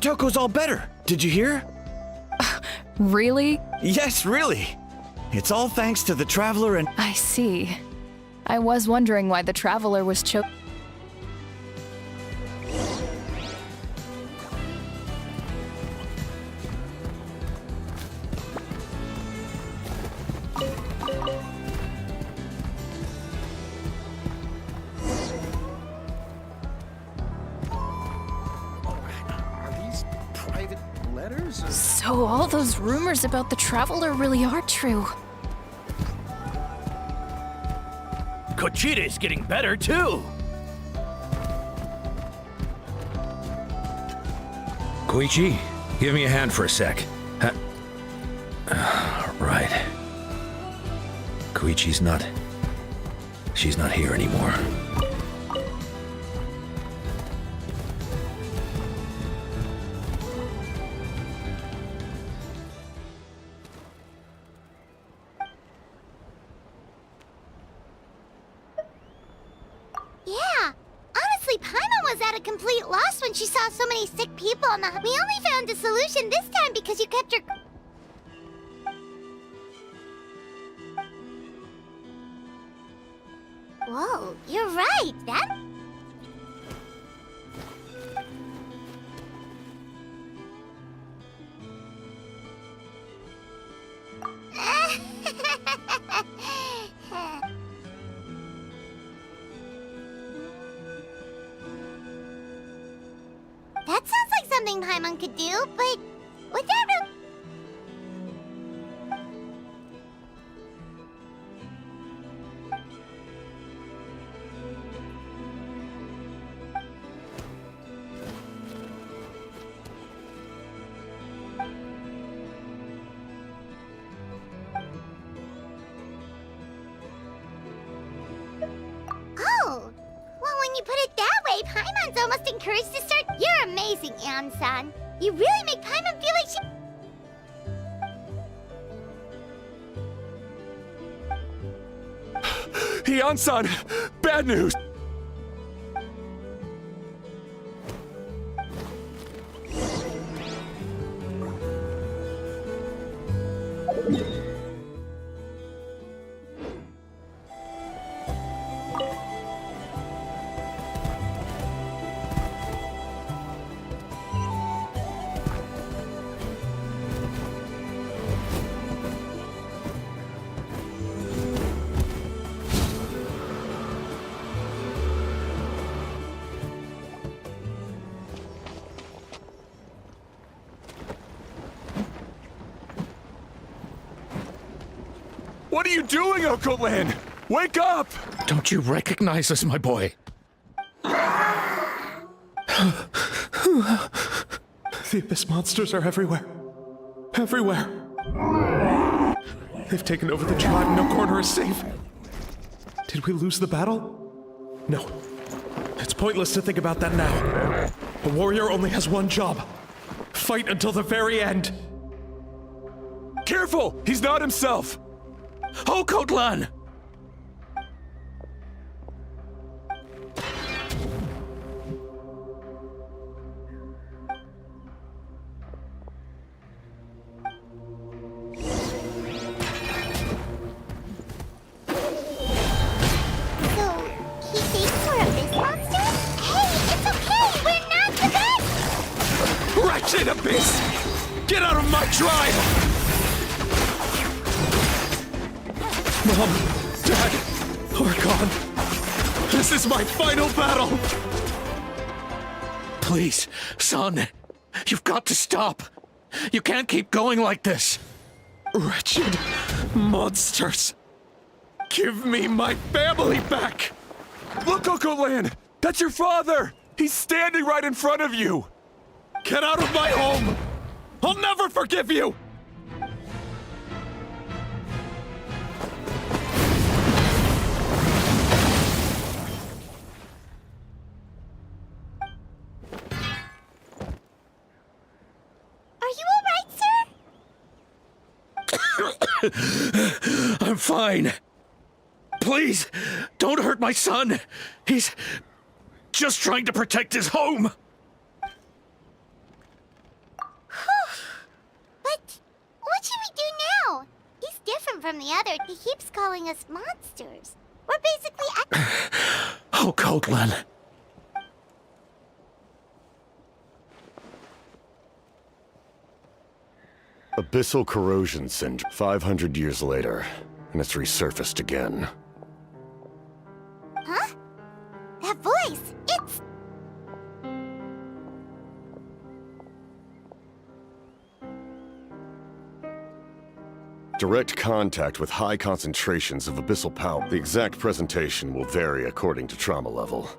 Atoko's all better. Did you hear? Really? Yes, really. It's all thanks to the Traveler and... I see. I was wondering why the Traveler was So all those rumors about the Traveler really are true. Kochida's getting better, too! Koichi, give me a hand for a sec. Right. Koichi's not... She's not here anymore. Yeah. Honestly, Paimon was at a complete loss when she saw so many sick people and we only found a solution this time because you kept your... Whoa, you're right. That... That sounds like something Paimon could do, but would that really... Oh, well, when you put it that way, Paimon's almost encouraged to start. You're amazing, Ann-san. You really make Paimon feel like she... Ian-san, bad news! What are you doing, Okolan? Wake up! Don't you recognize us, my boy? The Abyss monsters are everywhere. Everywhere. They've taken over the tribe. No corner is safe. Did we lose the battle? No. It's pointless to think about that now. A warrior only has one job. Fight until the very end. Careful! He's not himself! Oh, Kotlan! Wretched Abyss! Get out of my tribe! Mom, Dad, are gone. This is my final battle! Please, son, you've got to stop. You can't keep going like this. Wretched monsters! Give me my family back! Look, Okolan! That's your father! He's standing right in front of you! Get out of my home! I'll never forgive you! Are you alright, sir? I'm fine. Please, don't hurt my son. He's just trying to protect his home. But what should we do now? He's different from the other. He keeps calling us monsters. We're basically... Oh, Kotlan. Abyssal corrosion syndrome. 500 years later, and it's resurfaced again. Huh? That voice! It's... Direct contact with high concentrations of abyssal power. The exact presentation will vary according to trauma level.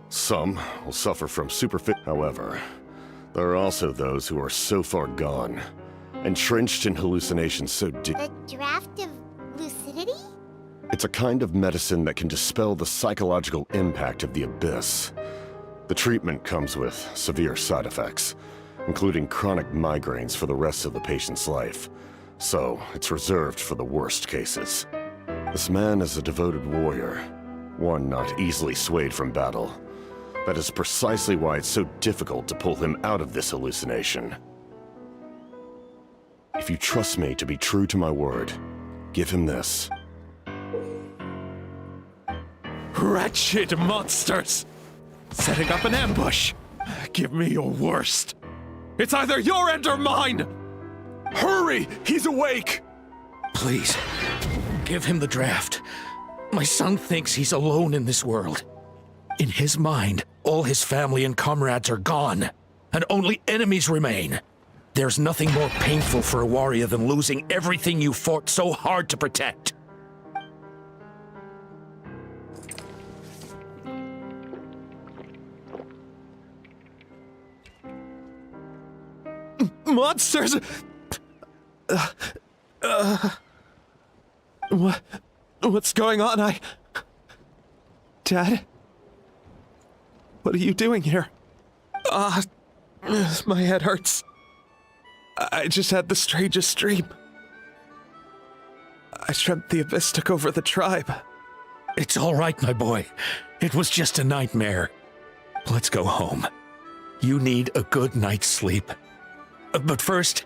Some will suffer from superfit. However, there are also those who are so far gone, entrenched in hallucinations so deep. The draft of lucidity? It's a kind of medicine that can dispel the psychological impact of the abyss. The treatment comes with severe side effects, including chronic migraines for the rest of the patient's life. So, it's reserved for the worst cases. This man is a devoted warrior, one not easily swayed from battle. That is precisely why it's so difficult to pull him out of this hallucination. If you trust me to be true to my word, give him this. Wretched monsters! Setting up an ambush! Give me your worst! It's either your end or mine! Hurry! He's awake! Please, give him the draft. My son thinks he's alone in this world. In his mind, all his family and comrades are gone, and only enemies remain. There's nothing more painful for a warrior than losing everything you fought so hard to protect. Monsters! What's going on? Dad? What are you doing here? My head hurts. I just had the strangest dream. I dreamt the Abyss took over the tribe. It's all right, my boy. It was just a nightmare. Let's go home. You need a good night's sleep. But first,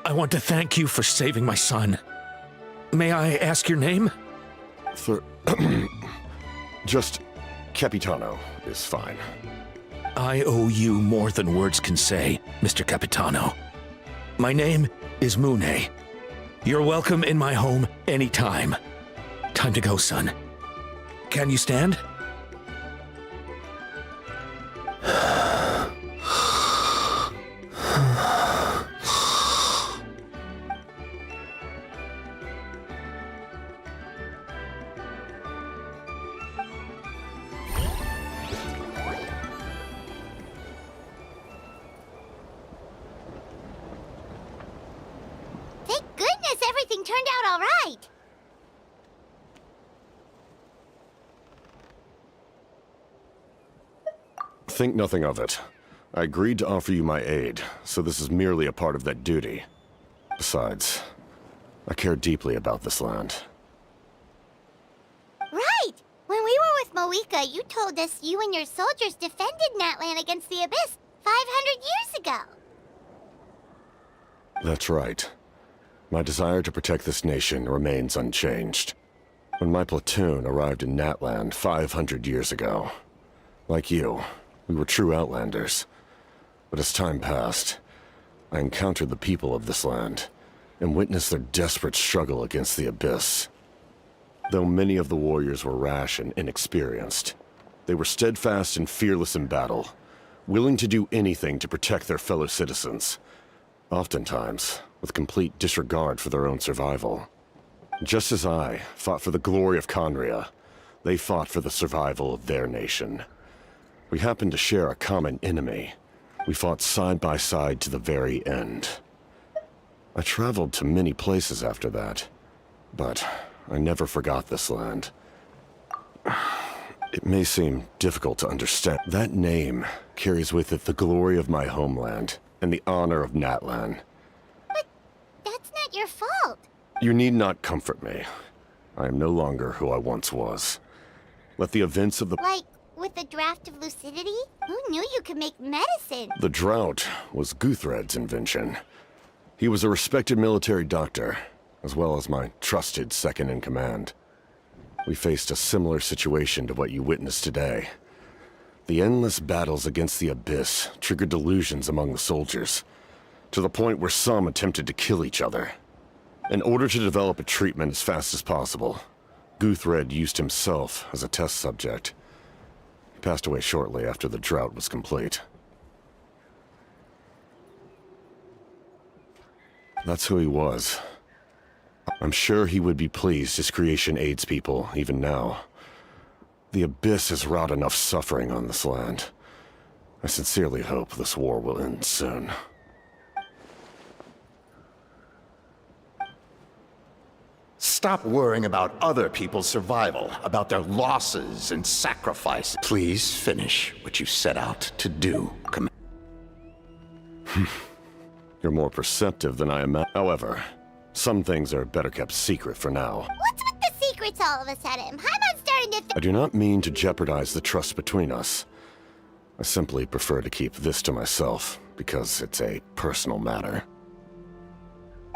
I want to thank you for saving my son. May I ask your name? Just Capitano is fine. I owe you more than words can say, Mr. Capitano. My name is Mune. You're welcome in my home anytime. Time to go, son. Can you stand? Thank goodness everything turned out all right. Think nothing of it. I agreed to offer you my aid, so this is merely a part of that duty. Besides, I care deeply about this land. Right! When we were with Moika, you told us you and your soldiers defended Natlan against the Abyss 500 years ago. That's right. My desire to protect this nation remains unchanged. When my platoon arrived in Natlan 500 years ago, like you, we were true outlanders. But as time passed, I encountered the people of this land and witnessed their desperate struggle against the Abyss. Though many of the warriors were rash and inexperienced, they were steadfast and fearless in battle, willing to do anything to protect their fellow citizens, oftentimes with complete disregard for their own survival. Just as I fought for the glory of Conria, they fought for the survival of their nation. We happened to share a common enemy. We fought side by side to the very end. I traveled to many places after that, but I never forgot this land. It may seem difficult to understand. That name carries with it the glory of my homeland and the honor of Natlan. But that's not your fault. You need not comfort me. I am no longer who I once was. Let the events of the... Like, with the draft of lucidity? Who knew you could make medicine? The drought was Guthred's invention. He was a respected military doctor, as well as my trusted second-in-command. We faced a similar situation to what you witnessed today. The endless battles against the Abyss triggered delusions among the soldiers, to the point where some attempted to kill each other. In order to develop a treatment as fast as possible, Guthred used himself as a test subject. He passed away shortly after the drought was complete. That's who he was. I'm sure he would be pleased his creation aids people, even now. The Abyss has wrought enough suffering on this land. I sincerely hope this war will end soon. Stop worrying about other people's survival, about their losses and sacrifices. Please finish what you set out to do. You're more perceptive than I imagined. However, some things are better kept secret for now. What's with the secrets all of a sudden? Paimon's starting to I do not mean to jeopardize the trust between us. I simply prefer to keep this to myself, because it's a personal matter.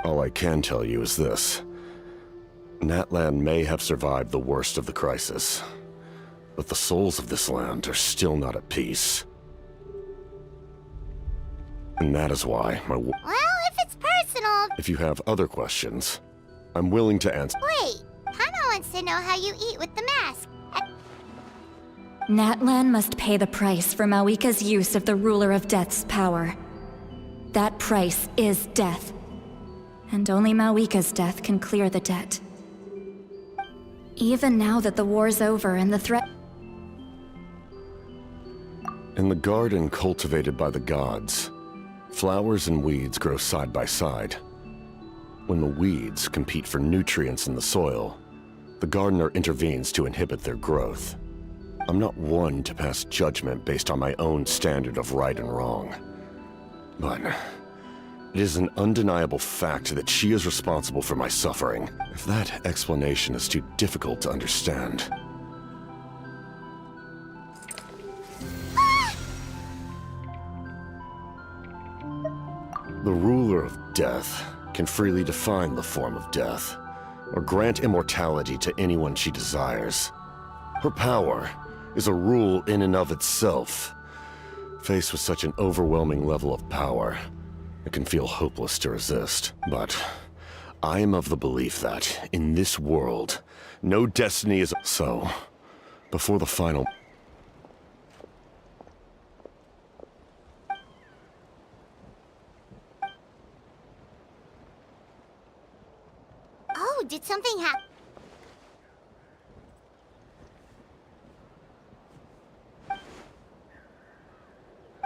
All I can tell you is this. Natlan may have survived the worst of the crisis, but the souls of this land are still not at peace. And that is why my Well, if it's personal... If you have other questions, I'm willing to answer. Wait, Paimon wants to know how you eat with the mask. Natlan must pay the price for Mawika's use of the Ruler of Death's power. That price is death. And only Mawika's death can clear the debt. Even now that the war's over and the threat... In the garden cultivated by the gods, flowers and weeds grow side by side. When the weeds compete for nutrients in the soil, the gardener intervenes to inhibit their growth. I'm not one to pass judgment based on my own standard of right and wrong. But it is an undeniable fact that she is responsible for my suffering. If that explanation is too difficult to understand... The ruler of death can freely define the form of death, or grant immortality to anyone she desires. Her power is a rule in and of itself. Faced with such an overwhelming level of power, it can feel hopeless to resist. But I am of the belief that, in this world, no destiny is... So, before the final... Oh, did something happen?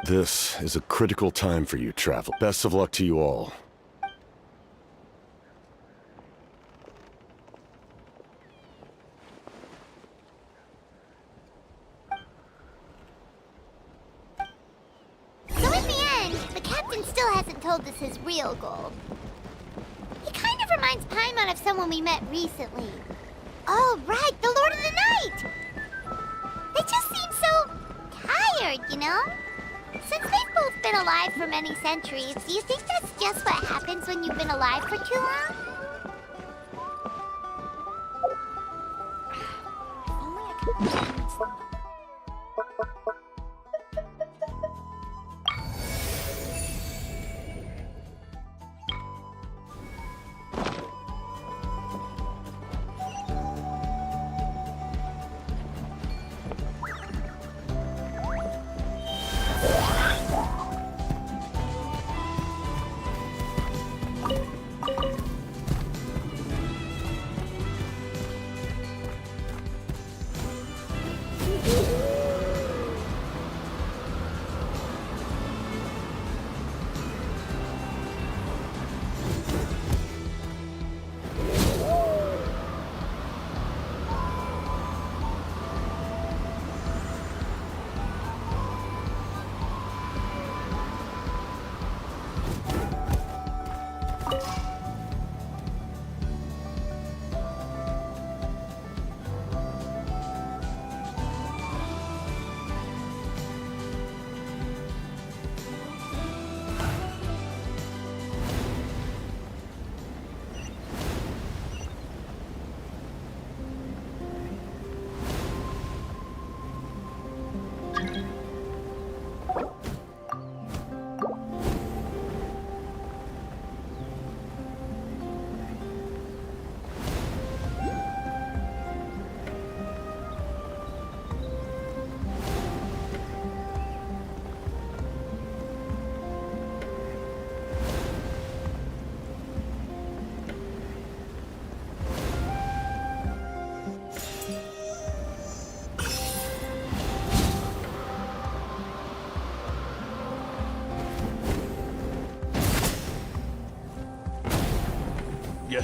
This is a critical time for you, travel. Best of luck to you all. So in the end, the captain still hasn't told us his real goal. He kind of reminds Paimon of someone we met recently. Oh, right, the Lord of the Night! They just seem so tired, you know? Since they've both been alive for many centuries, do you think that's just what happens when you've been alive for too long? Only I could...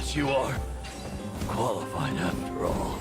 Perhaps you are qualified after all.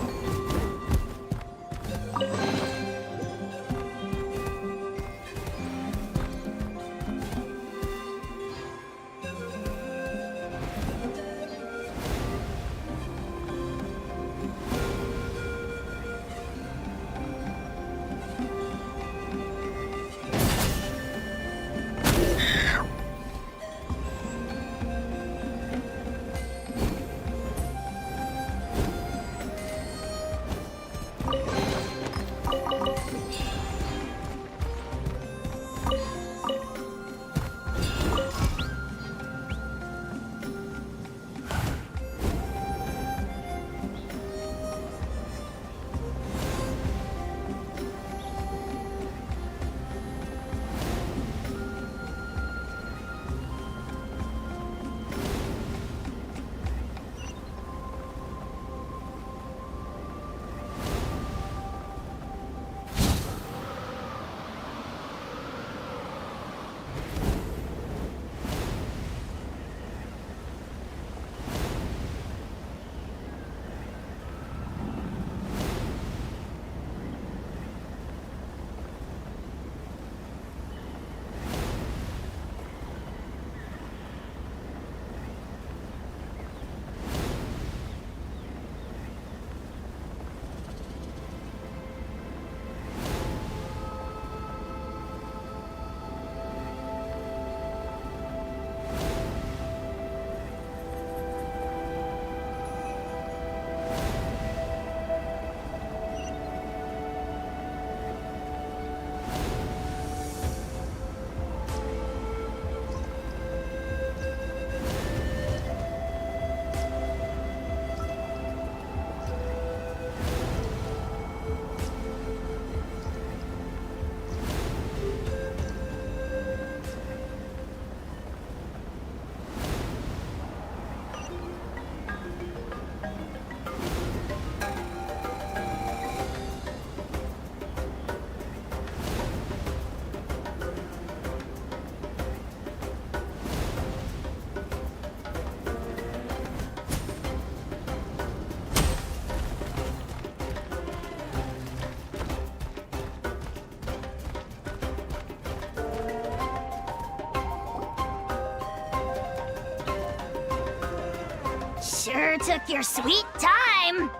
Sure took your sweet time!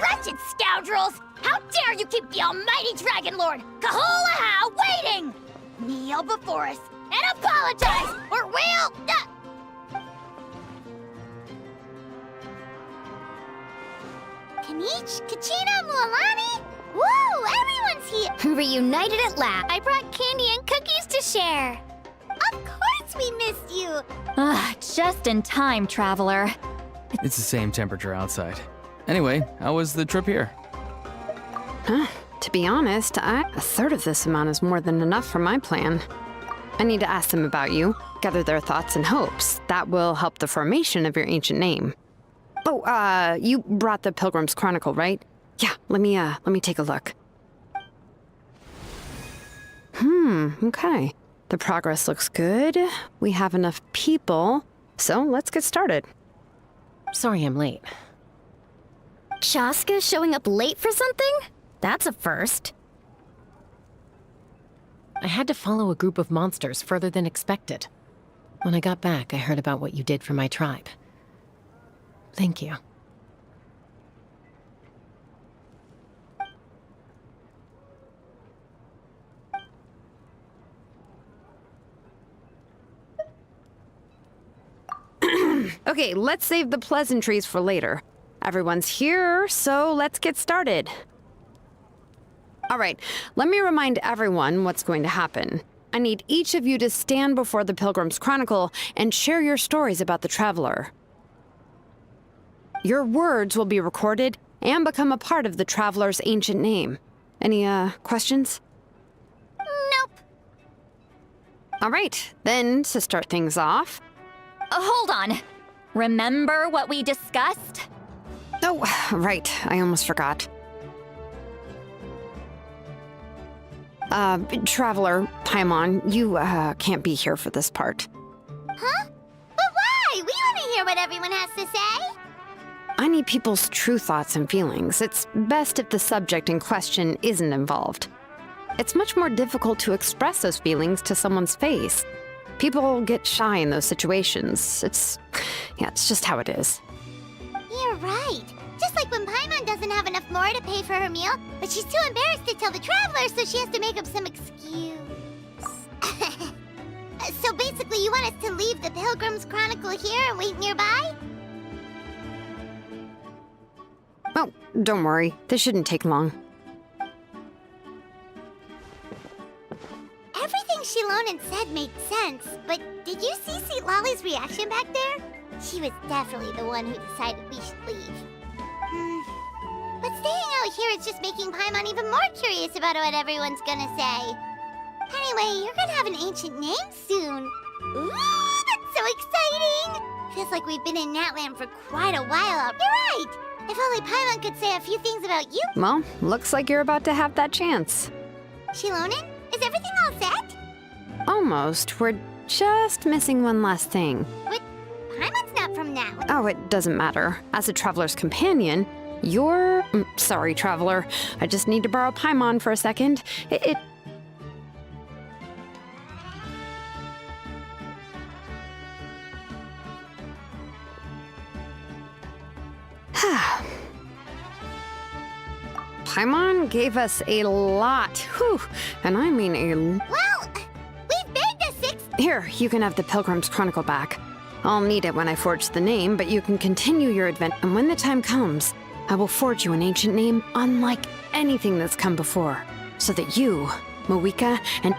Wretched scoundrels! How dare you keep the almighty Dragon Lord, Kahulaha, waiting! Kneel before us and apologize, or we'll... Kanich, Kachina, Mualani? Woo, everyone's here! Reunited at last. I brought candy and cookies to share. Of course we missed you! Just in time, traveler. It's the same temperature outside. Anyway, how was the trip here? To be honest, a third of this amount is more than enough for my plan. I need to ask them about you, gather their thoughts and hopes. That will help the formation of your ancient name. Oh, you brought the Pilgrim's Chronicle, right? Yeah, let me take a look. Okay. The progress looks good. We have enough people, so let's get started. Sorry I'm late. Shaska showing up late for something? That's a first. I had to follow a group of monsters further than expected. When I got back, I heard about what you did for my tribe. Thank you. Okay, let's save the pleasantries for later. Everyone's here, so let's get started. All right, let me remind everyone what's going to happen. I need each of you to stand before the Pilgrim's Chronicle and share your stories about the Traveler. Your words will be recorded and become a part of the Traveler's ancient name. Any, questions? Nope. All right, then, to start things off... Hold on. Remember what we discussed? Oh, right. I almost forgot. Traveler, Paimon, you, can't be here for this part. Huh? But why? We want to hear what everyone has to say. I need people's true thoughts and feelings. It's best if the subject in question isn't involved. It's much more difficult to express those feelings to someone's face. People get shy in those situations. It's just how it is. You're right. Just like when Paimon doesn't have enough more to pay for her meal, but she's too embarrassed to tell the traveler, so she has to make up some excuse. So basically, you want us to leave the Pilgrim's Chronicle here and wait nearby? Oh, don't worry. This shouldn't take long. Everything Shilonen said made sense, but did you see Sweet Lolly's reaction back there? She was definitely the one who decided we should leave. But staying out here is just making Paimon even more curious about what everyone's gonna say. Anyway, you're gonna have an ancient name soon. Ooh, that's so exciting! Feels like we've been in Natlan for quite a while. You're right! If only Paimon could say a few things about you. Well, looks like you're about to have that chance. Shilonen, is everything all set? Almost. We're just missing one last thing. But Paimon's not from Natlan. Oh, it doesn't matter. As a traveler's companion, you're... sorry, traveler. I just need to borrow Paimon for a second. Paimon gave us a lot. Whew. And I mean a... Well, we've made the 6th... Here, you can have the Pilgrim's Chronicle back. I'll need it when I forge the name, but you can continue your adventure. And when the time comes, I will forge you an ancient name unlike anything that's come before. So that you, Moika, and...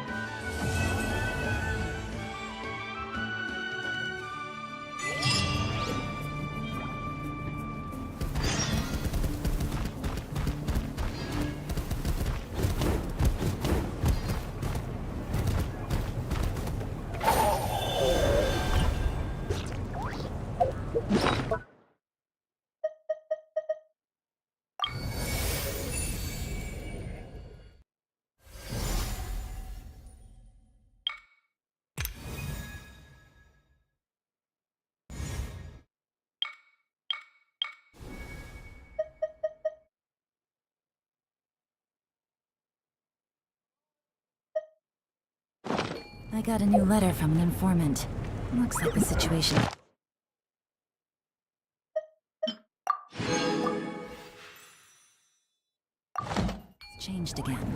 I got a new letter from an informant. Looks like the situation... It's changed again.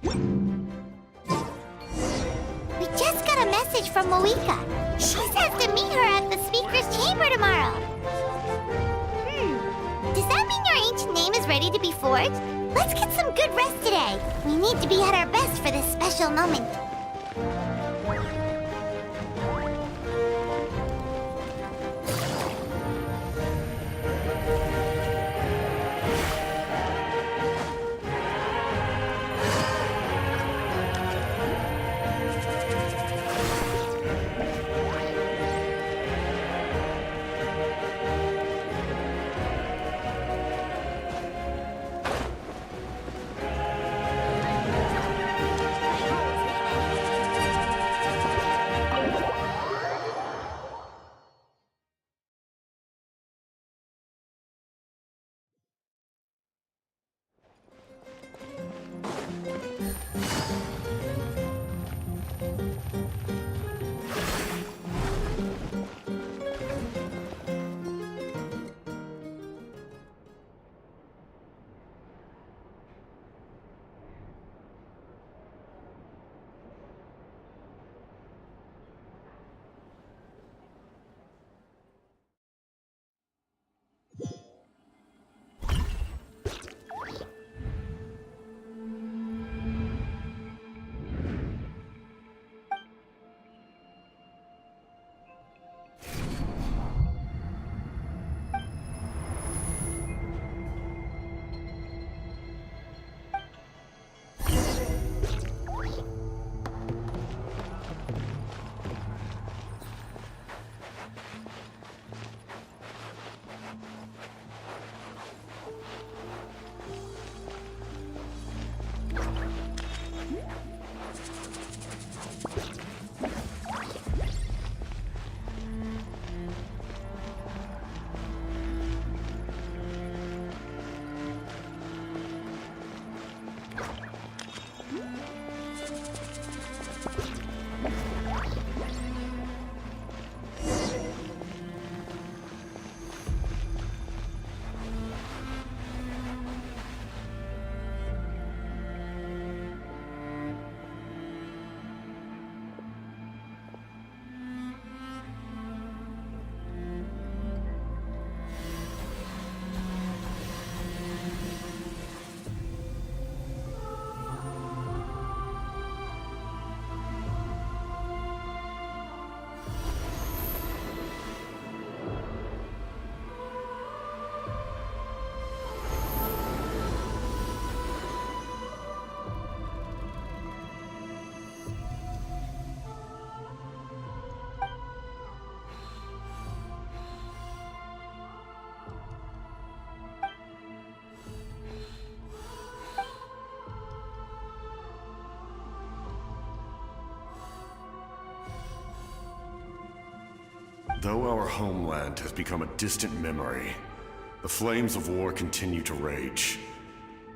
We just got a message from Moika. She says to meet her at the Speaker's Chamber tomorrow. Does that mean your ancient name is ready to be forged? Let's get some good rest today. We need to be at our best for this special moment. Though our homeland has become a distant memory, the flames of war continue to rage.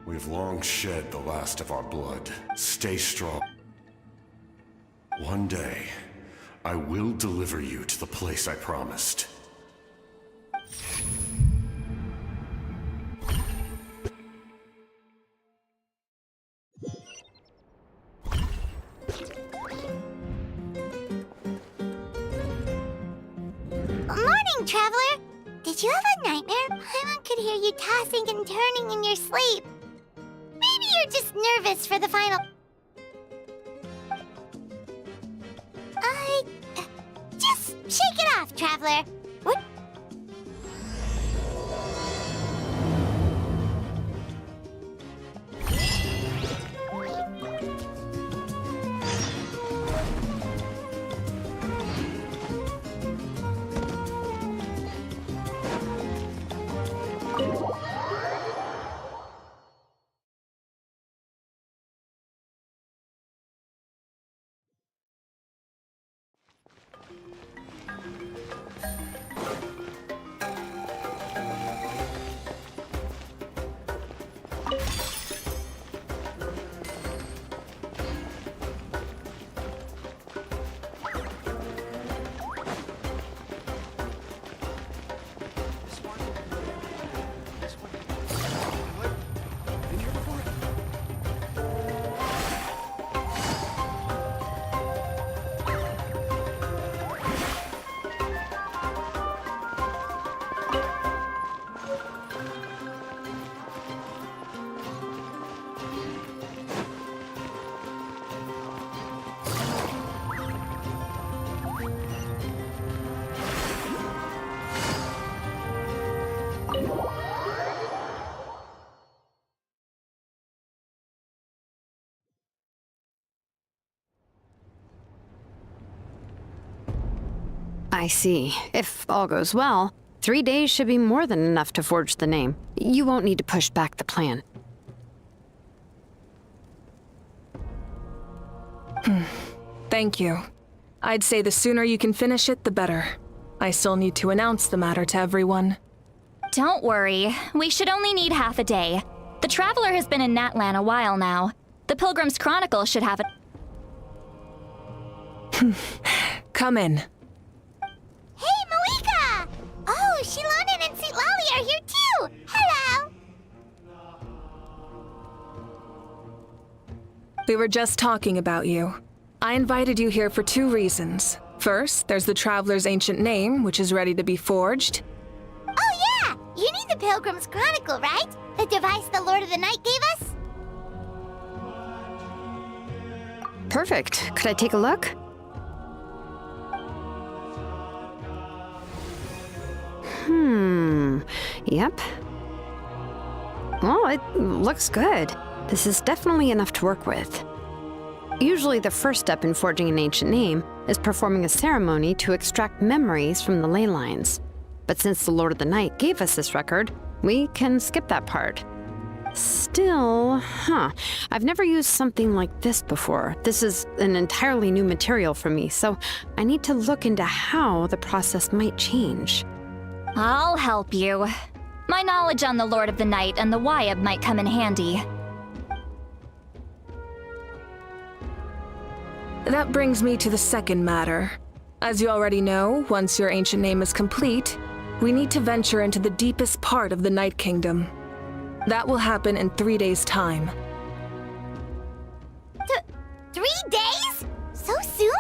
We have long shed the last of our blood. Stay strong. One day, I will deliver you to the place I promised. Morning, Traveler! Did you have a nightmare? Paimon could hear you tossing and turning in your sleep. Maybe you're just nervous for the final... Just shake it off, Traveler. What? I see. If all goes well, 3 days should be more than enough to forge the name. You won't need to push back the plan. Thank you. I'd say the sooner you can finish it, the better. I still need to announce the matter to everyone. Don't worry. We should only need half a day. The Traveler has been in Natlan a while now. The Pilgrim's Chronicle should have it. Come in. Hey, Malika! Oh, Shilonen and Citlali are here too! Hello! We were just talking about you. I invited you here for 2 reasons. First, there's the Traveler's ancient name, which is ready to be forged. Oh yeah! You need the Pilgrim's Chronicle, right? The device the Lord of the Night gave us? Perfect. Could I take a look? Yep. Well, it looks good. This is definitely enough to work with. Usually the first step in forging an ancient name is performing a ceremony to extract memories from the ley lines. But since the Lord of the Night gave us this record, we can skip that part. Still, I've never used something like this before. This is an entirely new material for me, so I need to look into how the process might change. I'll help you. My knowledge on the Lord of the Night and the Wyab might come in handy. That brings me to the second matter. As you already know, once your ancient name is complete, we need to venture into the deepest part of the Night Kingdom. That will happen in 3 days' time. 3 days? So soon?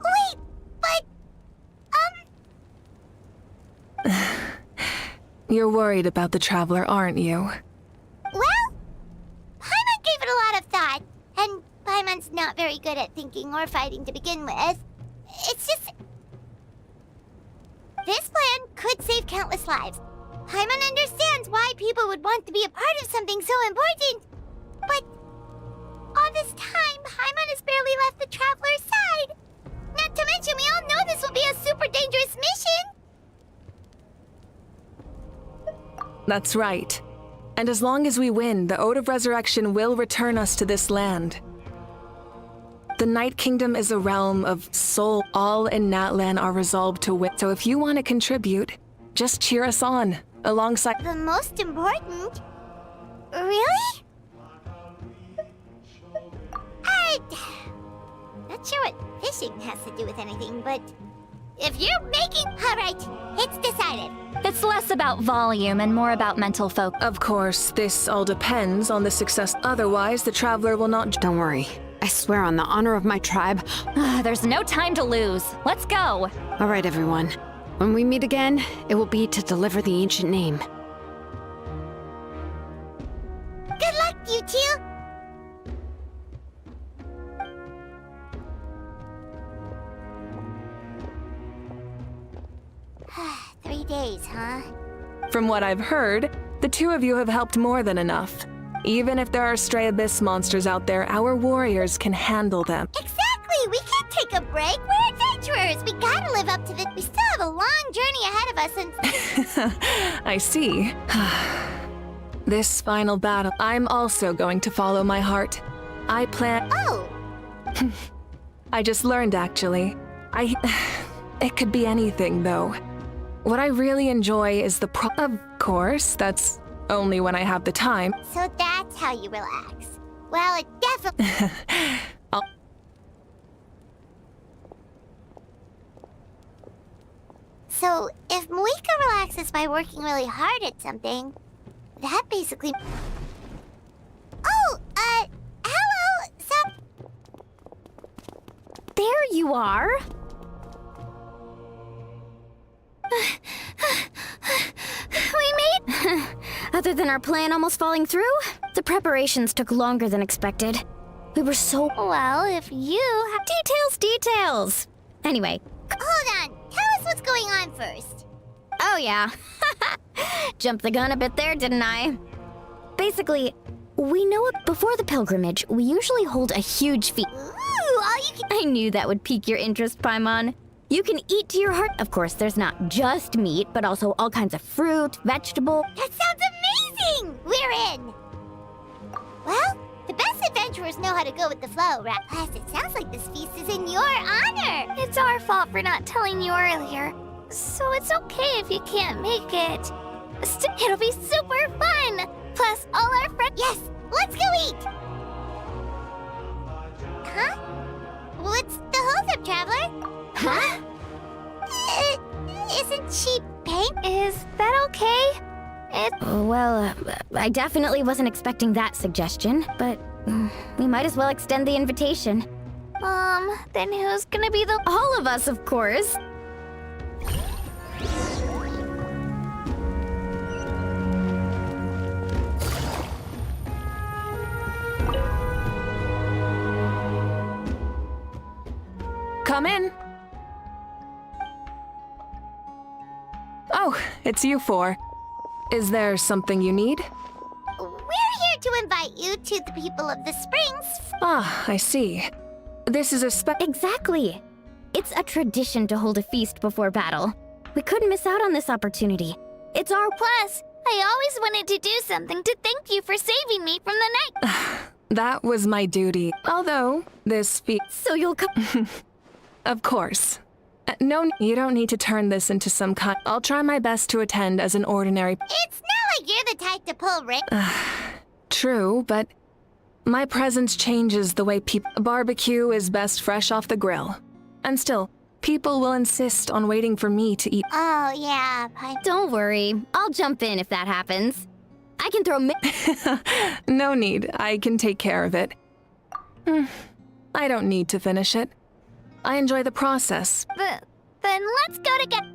Wait, but... You're worried about the Traveler, aren't you? Well, Paimon gave it a lot of thought, and Paimon's not very good at thinking or fighting to begin with. It's just... This plan could save countless lives. Paimon understands why people would want to be a part of something so important. But all this time, Paimon has barely left the Traveler's side. Not to mention, we all know this will be a super dangerous mission. That's right. And as long as we win, the Ode of Resurrection will return us to this land. The Night Kingdom is a realm of soul. All in Natlan are resolved to win. So if you want to contribute, just cheer us on, alongside... The most important? Really? Not sure what fishing has to do with anything, but... If you're making... Alright, it's decided. It's less about volume and more about mental focus. Of course, this all depends on the success. Otherwise, the Traveler will not... Don't worry. I swear on the honor of my tribe. There's no time to lose. Let's go. All right, everyone. When we meet again, it will be to deliver the ancient name. Good luck, you two! Three days, huh? From what I've heard, the 2 of you have helped more than enough. Even if there are stray abyss monsters out there, our warriors can handle them. Exactly! We can't take a break! We're adventurers! We gotta live up to this. We still have a long journey ahead of us and... I see. This final battle, I'm also going to follow my heart. I plan... Oh! I just learned, actually. It could be anything, though. What I really enjoy is the Of course, that's only when I have the time. So that's how you relax. Well, it definitely... So, if Moika relaxes by working really hard at something, that basically... Oh, hello, There you are! We made... Other than our plan almost falling through, the preparations took longer than expected. We were so... Well, if you have... Details! Anyway. Hold on, tell us what's going on first. Oh yeah. Jumped the gun a bit there, didn't I? Basically, we know before the pilgrimage, we usually hold a huge feast. Ooh, all you can— I knew that would pique your interest, Paimon. You can eat to your heart. Of course, there's not just meat, but also all kinds of fruit, vegetable. That sounds amazing! We're in! Well, the best adventurers know how to go with the flow, right? Plus, it sounds like this feast is in your honor. It's our fault for not telling you earlier. So it's okay if you can't make it. It'll be super fun! Plus, all our friends— Yes, let's go eat! Huh? What's the holdup, Traveler? Huh? Isn't she pink? Is that okay? Well, I definitely wasn't expecting that suggestion, but we might as well extend the invitation. Then who's gonna be the— All of us, of course. Come in. Oh, it's you four. Is there something you need? We're here to invite you to the people of the Springs. Ah, I see. This is a Exactly. It's a tradition to hold a feast before battle. We couldn't miss out on this opportunity. It's our— Plus, I always wanted to do something to thank you for saving me from the night. That was my duty. Although, this feast— So you'll come— Of course. No, you don't need to turn this into some kind— I'll try my best to attend as an ordinary— It's not like you're the type to pull rank. True, but my presence changes the way people— Barbecue is best fresh off the grill. And still, people will insist on waiting for me to eat— Oh, yeah. Don't worry. I'll jump in if that happens. I can throw— No need. I can take care of it. I don't need to finish it. I enjoy the process. Then let's go together.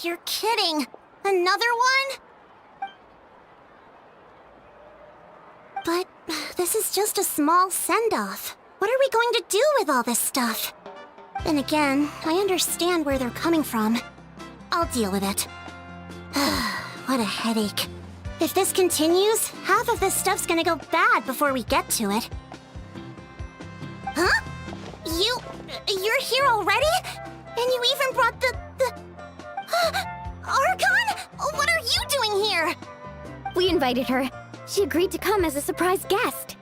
You're kidding. Another one? But this is just a small send-off. What are we going to do with all this stuff? Then again, I understand where they're coming from. I'll deal with it. What a headache. If this continues, half of this stuff's gonna go bad before we get to it. Huh? You're here already? And you even brought the... Archon? What are you doing here? We invited her. She agreed to come as a surprise guest.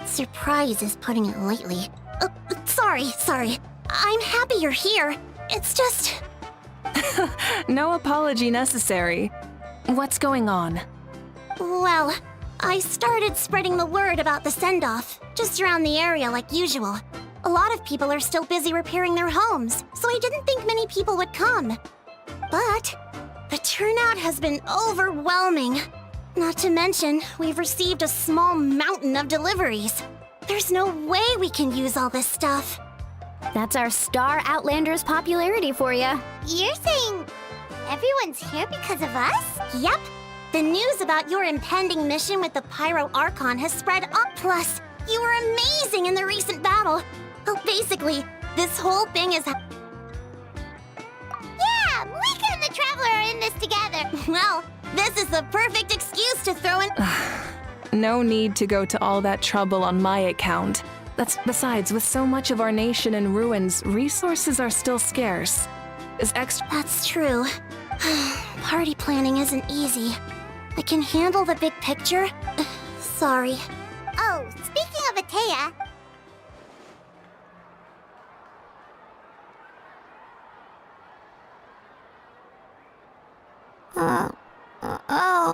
Surprise is putting it lightly. Sorry. I'm happy you're here. It's just... No apology necessary. What's going on? Well, I started spreading the word about the send-off, just around the area like usual. A lot of people are still busy repairing their homes, so I didn't think many people would come. But the turnout has been overwhelming. Not to mention, we've received a small mountain of deliveries. There's no way we can use all this stuff. That's our Star Outlander's popularity for you. You're saying everyone's here because of us? Yep. The news about your impending mission with the Pyro Archon has spread up. Plus, you were amazing in the recent battle. Well, basically, this whole thing is... Yeah, Mika and the Traveler are in this together. Well, this is the perfect excuse to throw in... No need to go to all that trouble on my account. Besides, with so much of our nation in ruins, resources are still scarce. That's true. Party planning isn't easy. I can handle the big picture. Sorry. Oh, speaking of Atea...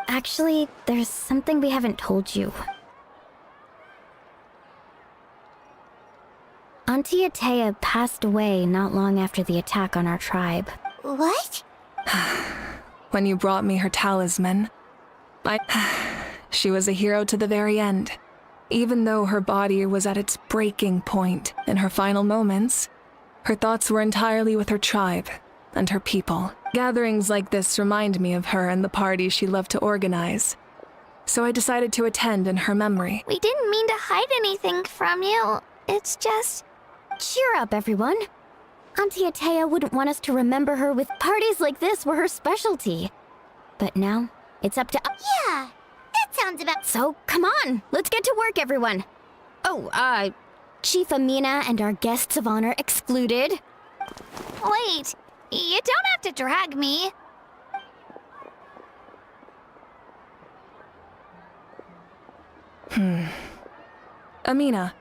Actually, there's something we haven't told you. Auntie Atea passed away not long after the attack on our tribe. What? When you brought me her talisman, she was a hero to the very end. Even though her body was at its breaking point in her final moments, her thoughts were entirely with her tribe and her people. Gatherings like this remind me of her and the parties she loved to organize. So I decided to attend in her memory. We didn't mean to hide anything from you. It's just... Cheer up, everyone. Auntie Atea wouldn't want us to remember her with parties like this were her specialty. But now, it's up to... Yeah, that sounds about... So, come on, let's get to work, everyone. Oh, Chief Amina and our guests of honor excluded. Wait, you don't have to drag me. Amina,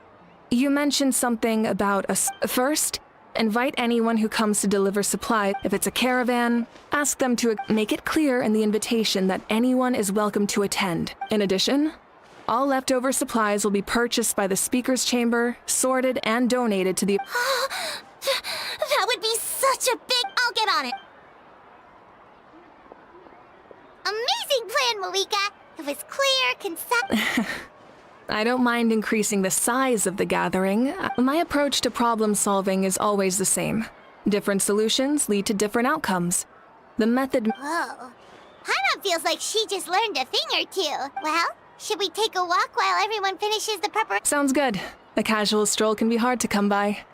you mentioned something about us. First, invite anyone who comes to deliver supply. If it's a caravan, ask them to make it clear in the invitation that anyone is welcome to attend. In addition, all leftover supplies will be purchased by the Speaker's Chamber, sorted, and donated to the... That would be such a big... I'll get on it. Amazing plan, Malika. It was clear, concise... I don't mind increasing the size of the gathering. My approach to problem solving is always the same. Different solutions lead to different outcomes. The method... Whoa. Hana feels like she just learned a thing or two. Well, should we take a walk while everyone finishes the preparation? Sounds good. A casual stroll can be hard to come by.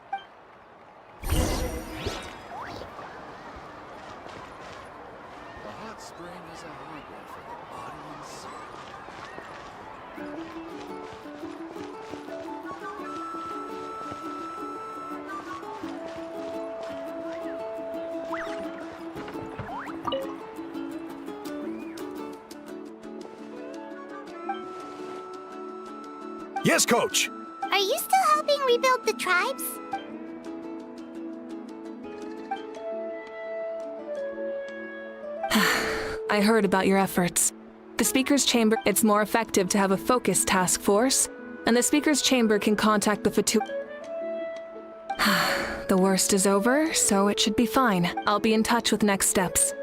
Yes, Coach! Are you still helping rebuild the tribes? I heard about your efforts. The Speaker's Chamber, it's more effective to have a focused task force, and the Speaker's Chamber can contact the The worst is over, so it should be fine. I'll be in touch with next steps.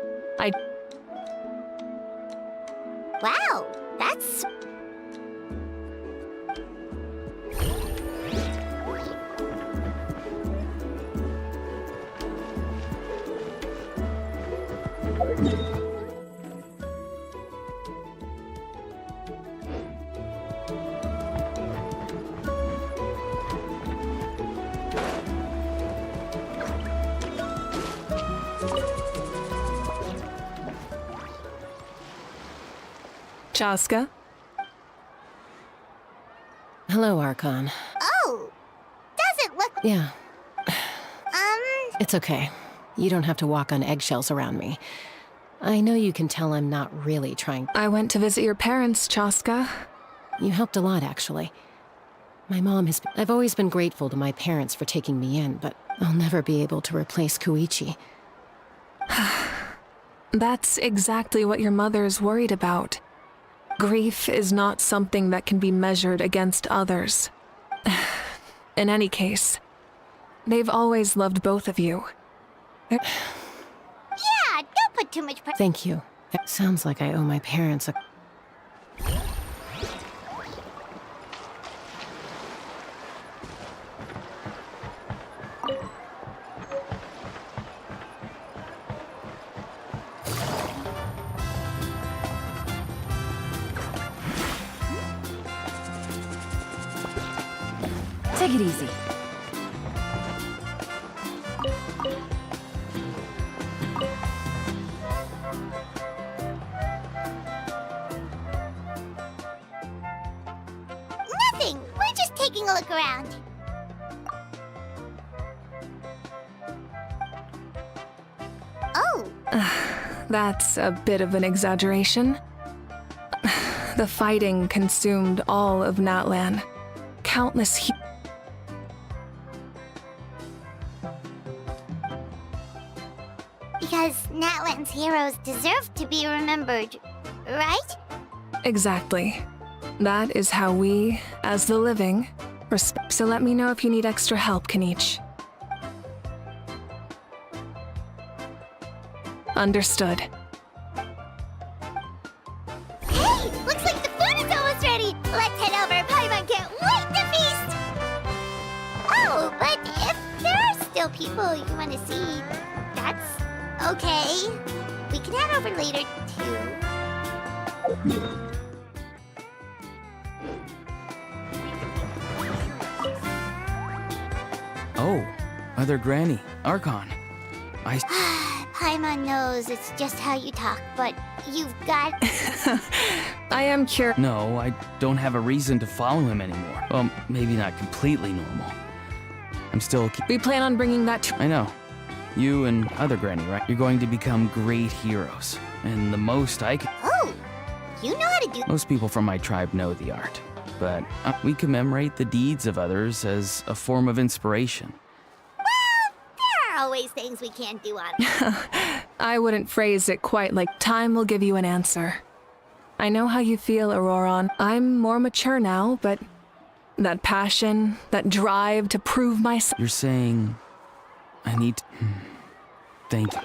Wow, that's... Chaska? Hello, Archon. Oh, does it look... Yeah. It's okay. You don't have to walk on eggshells around me. I know you can tell I'm not really trying. I went to visit your parents, Chaska. You helped a lot, actually. My mom has... I've always been grateful to my parents for taking me in, but I'll never be able to replace Koichi. That's exactly what your mother's worried about. Grief is not something that can be measured against others. In any case, they've always loved both of you. Yeah, don't put too much pressure. Thank you. It sounds like I owe my parents a... Take it easy. Nothing. We're just taking a look around. Oh. That's a bit of an exaggeration. The fighting consumed all of Natlan. Countless Because Natlan's heroes deserve to be remembered, right? Exactly. That is how we, as the living, respect. So let me know if you need extra help, Kanich. Understood. Hey, looks like the food is almost ready. Let's head over. Paimon can't wait to feast. Oh, but if there are still people you want to see, that's okay. We can head over later, too. Oh, Mother Granny, Archon. Paimon knows it's just how you talk, but you've got... I am curious. No, I don't have a reason to follow him anymore. Well, maybe not completely normal. I'm still... We plan on bringing that to... I know. You and Other Granny, right? You're going to become great heroes. And the most I can... Oh, you know how to do... Most people from my tribe know the art. But we commemorate the deeds of others as a form of inspiration. Well, there are always things we can't do on... I wouldn't phrase it quite like time will give you an answer. I know how you feel, Auroron. I'm more mature now, but that passion, that drive to prove myself... You're saying I need to... Thank you.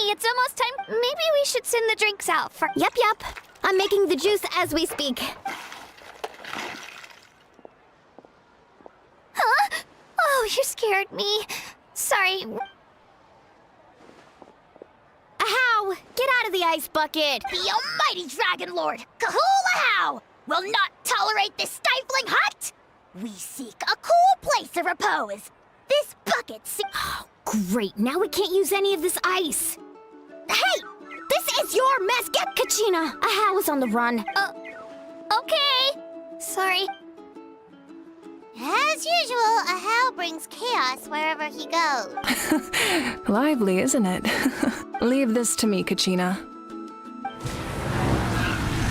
It's almost time. Maybe we should send the drinks out for... Yep. I'm making the juice as we speak. Huh? Oh, you scared me. Sorry. Ahow! Get out of the ice bucket! The almighty Dragon Lord, Kahula-how, will not tolerate this stifling hut! We seek a cool place of repose. This bucket... Oh, great. Now we can't use any of this ice. Hey! This is your mess! Get Kachina! Ahow is on the run. Okay. Sorry. As usual, Ahow brings chaos wherever he goes. Lively, isn't it? Leave this to me, Kachina.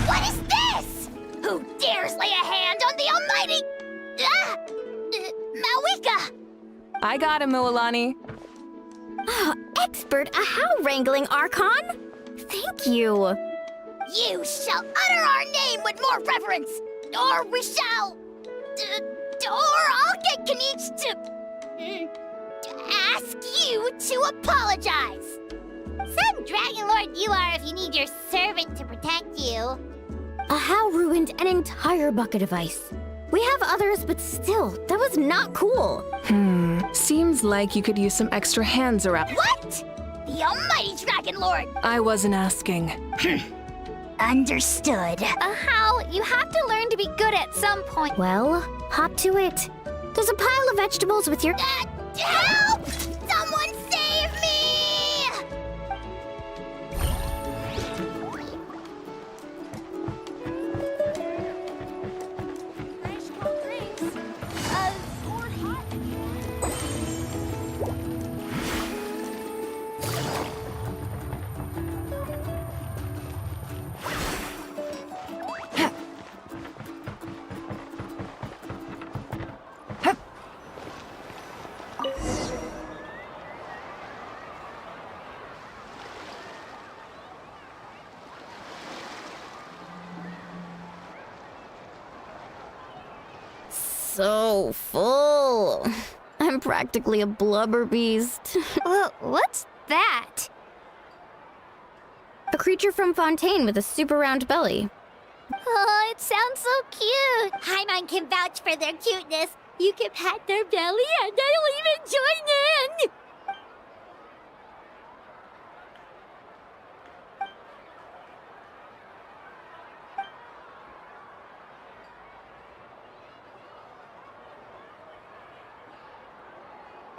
What is this? Who dares lay a hand on the almighty... Mawika! I got him, Mualani. Expert Ahow wrangling, Archon. Thank you. You shall utter our name with more reverence, or we shall... or I'll get Kanich to ask you to apologize. Some Dragon Lord you are if you need your servant to protect you. How ruined an entire bucket of ice. We have others, but still, that was not cool. Seems like you could use some extra hands around. What? The almighty Dragon Lord! I wasn't asking. Understood. How? You have to learn to be good at some point. Well, hop to it. There's a pile of vegetables with your... Help! Someone save me! So full. I'm practically a blubber beast. What's that? A creature from Fontaine with a super round belly. Oh, it sounds so cute. Paimon can vouch for their cuteness. You can pat their belly and I'll even join in!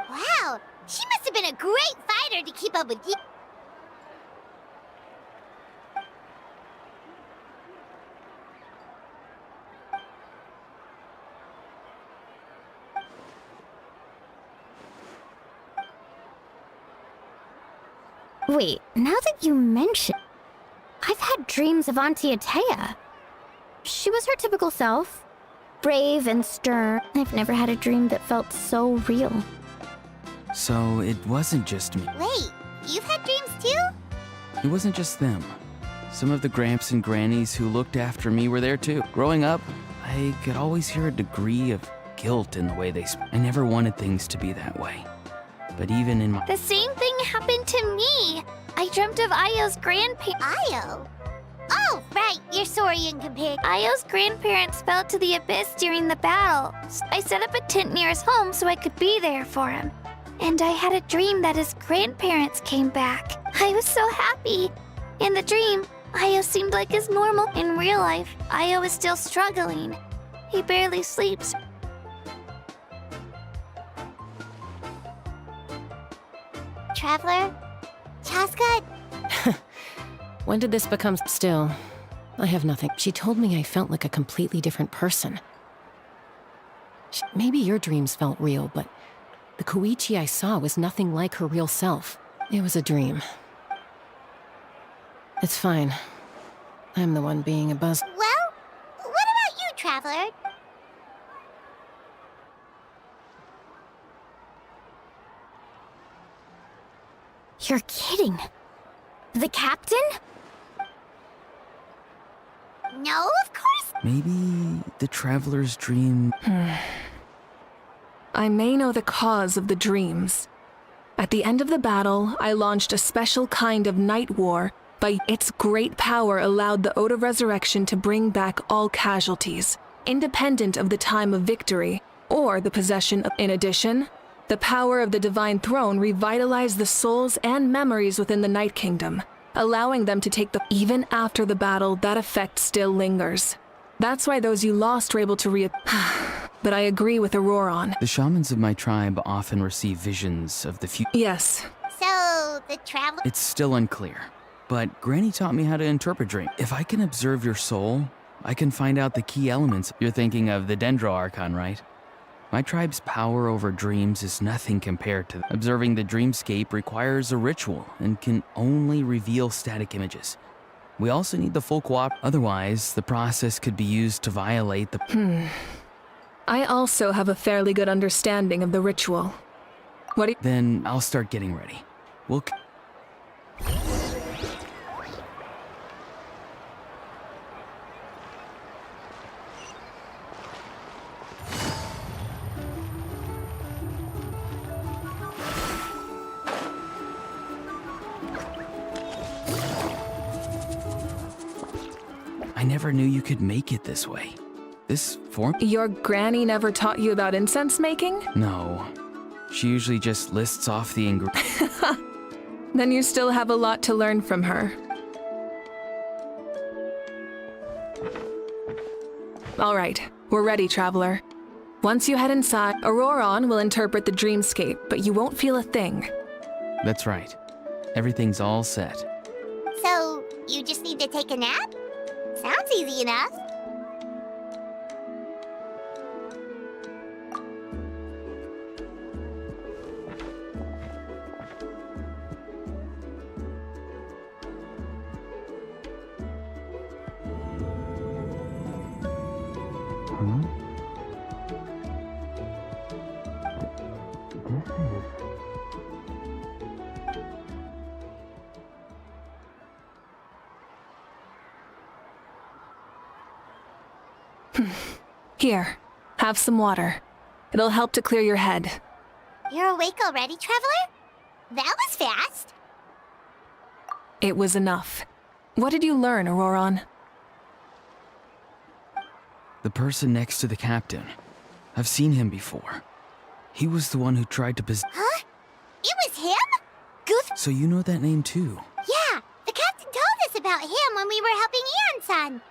Wow, she must have been a great fighter to keep up with you. Wait, now that you mention, I've had dreams of Auntie Atea. She was her typical self, brave and stern. I've never had a dream that felt so real. So it wasn't just me. Wait, you've had dreams too? It wasn't just them. Some of the Gramps and Grannies who looked after me were there too. Growing up, I could always hear a degree of guilt in the way they I never wanted things to be that way. But even in my... The same thing happened to me. I dreamt of Io's grandparents. Io? Oh, right, your Saurian companion. Io's grandparents fell to the abyss during the battle. I set up a tent near his home so I could be there for him. And I had a dream that his grandparents came back. I was so happy. In the dream, Io seemed like his normal. In real life, Io is still struggling. He barely sleeps. Traveler? Chaska? When did this become still? I have nothing. She told me I felt like a completely different person. Maybe your dreams felt real, but the Koichi I saw was nothing like her real self. It was a dream. It's fine. I'm the one being a buzz. Well, what about you, Traveler? You're kidding. The captain? No, of course. Maybe the Traveler's dream... I may know the cause of the dreams. At the end of the battle, I launched a special kind of night war. By its great power allowed the Ode of Resurrection to bring back all casualties, independent of the time of victory, or the possession of... In addition, the power of the Divine Throne revitalized the souls and memories within the Night Kingdom, allowing them to take the... Even after the battle, that effect still lingers. That's why those you lost were able to But I agree with Auroron. The shamans of my tribe often receive visions of the future. Yes. So, the Traveler... It's still unclear, but Granny taught me how to interpret dreams. If I can observe your soul, I can find out the key elements. You're thinking of the Dendro Archon, right? My tribe's power over dreams is nothing compared to them. Observing the dreamscape requires a ritual and can only reveal static images. We also need the full otherwise the process could be used to violate the... I also have a fairly good understanding of the ritual. What do you... Then I'll start getting ready. We'll... I never knew you could make it this way. This form? Your granny never taught you about incense making? No. She usually just lists off the ingredients. Then you still have a lot to learn from her. All right, we're ready, Traveler. Once you head inside, Auroron will interpret the dreamscape, but you won't feel a thing. That's right. Everything's all set. So, you just need to take a nap? Sounds easy enough. Here, have some water. It'll help to clear your head. You're awake already, Traveler? That was fast. It was enough. What did you learn, Auroron? The person next to the captain. I've seen him before. He was the one who tried to Huh? It was him? Guth? So you know that name too? Yeah, the captain told us about him when we were helping Ian-san.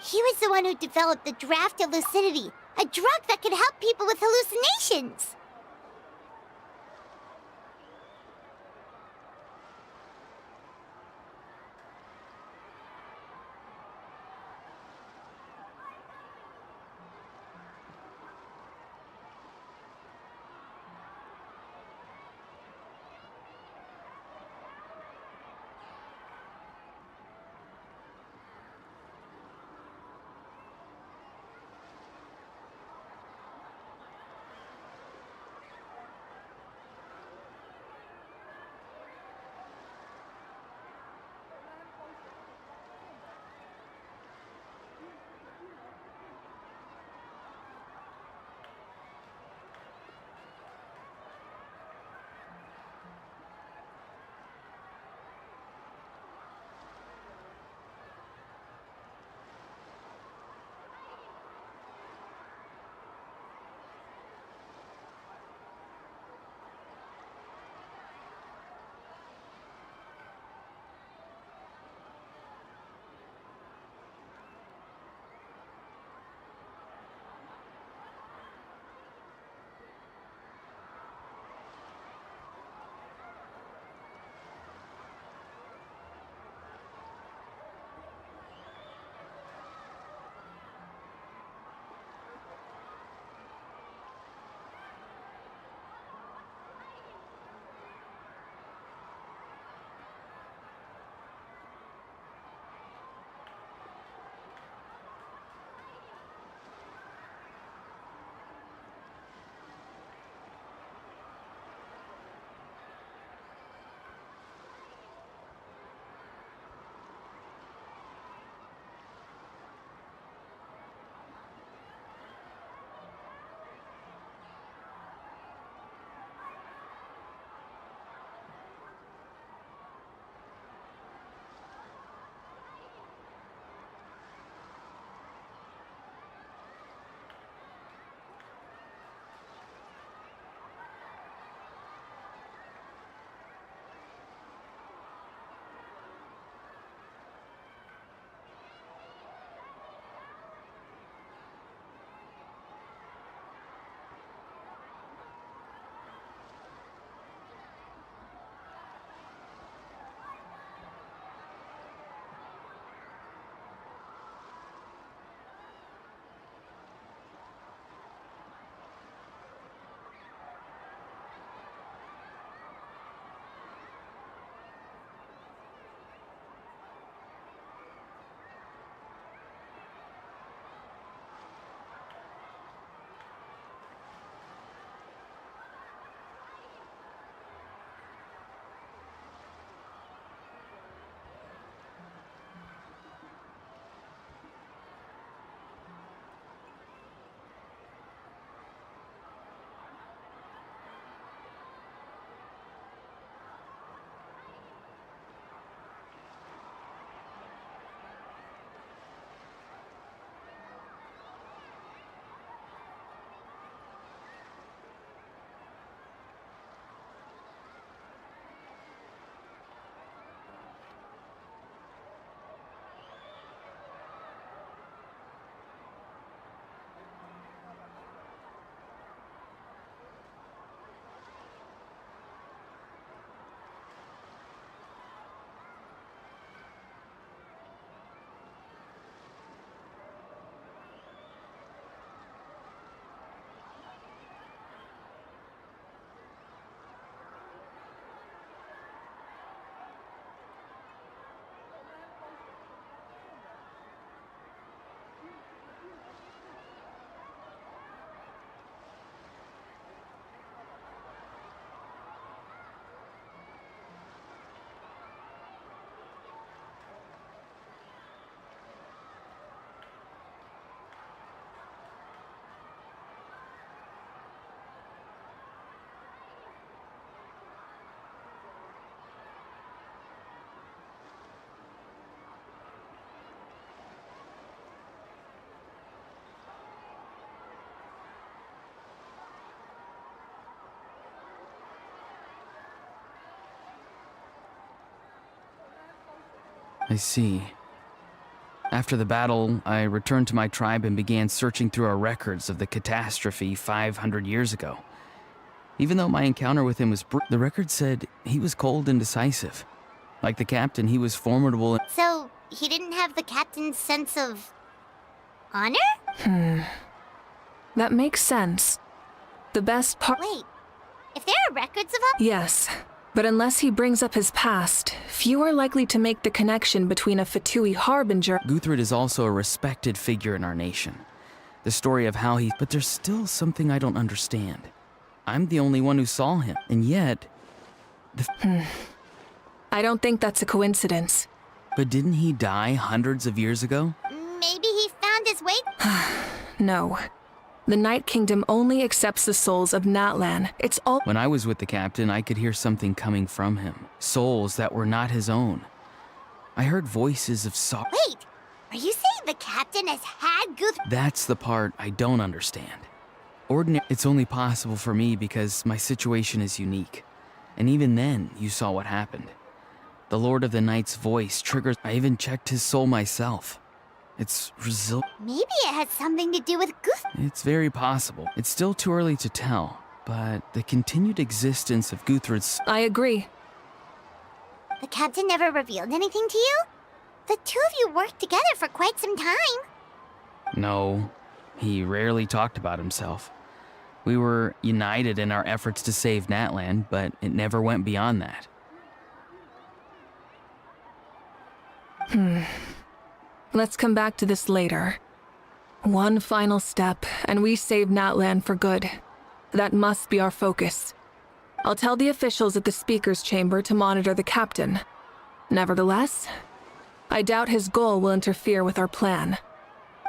He was the one who developed the draft of lucidity, a drug that could help people with hallucinations. I see. After the battle, I returned to my tribe and began searching through our records of the catastrophe 500 years ago. Even though my encounter with him was the record said he was cold and decisive. Like the captain, he was formidable. So, he didn't have the captain's sense of honor? That makes sense. The best part— Wait, if there are records of him— Yes, but unless he brings up his past, few are likely to make the connection between a Fatui harbinger— Guthred is also a respected figure in our nation. The story of how he— But there's still something I don't understand. I'm the only one who saw him, and yet— I don't think that's a coincidence. But didn't he die hundreds of years ago? Maybe he found his way? No. The Night Kingdom only accepts the souls of Natlan. It's all— When I was with the captain, I could hear something coming from him. Souls that were not his own. I heard voices of sorrow. Wait, are you saying the captain has had Guthred? That's the part I don't understand. It's only possible for me because my situation is unique. And even then, you saw what happened. The Lord of the Night's voice triggers— I even checked his soul myself. It's Maybe it has something to do with Guthred. It's very possible. It's still too early to tell, but the continued existence of Guthred's— I agree. The captain never revealed anything to you? The two of you worked together for quite some time. No, he rarely talked about himself. We were united in our efforts to save Natlan, but it never went beyond that. Let's come back to this later. One final step, and we save Natlan for good. That must be our focus. I'll tell the officials at the speaker's chamber to monitor the captain. Nevertheless, I doubt his goal will interfere with our plan.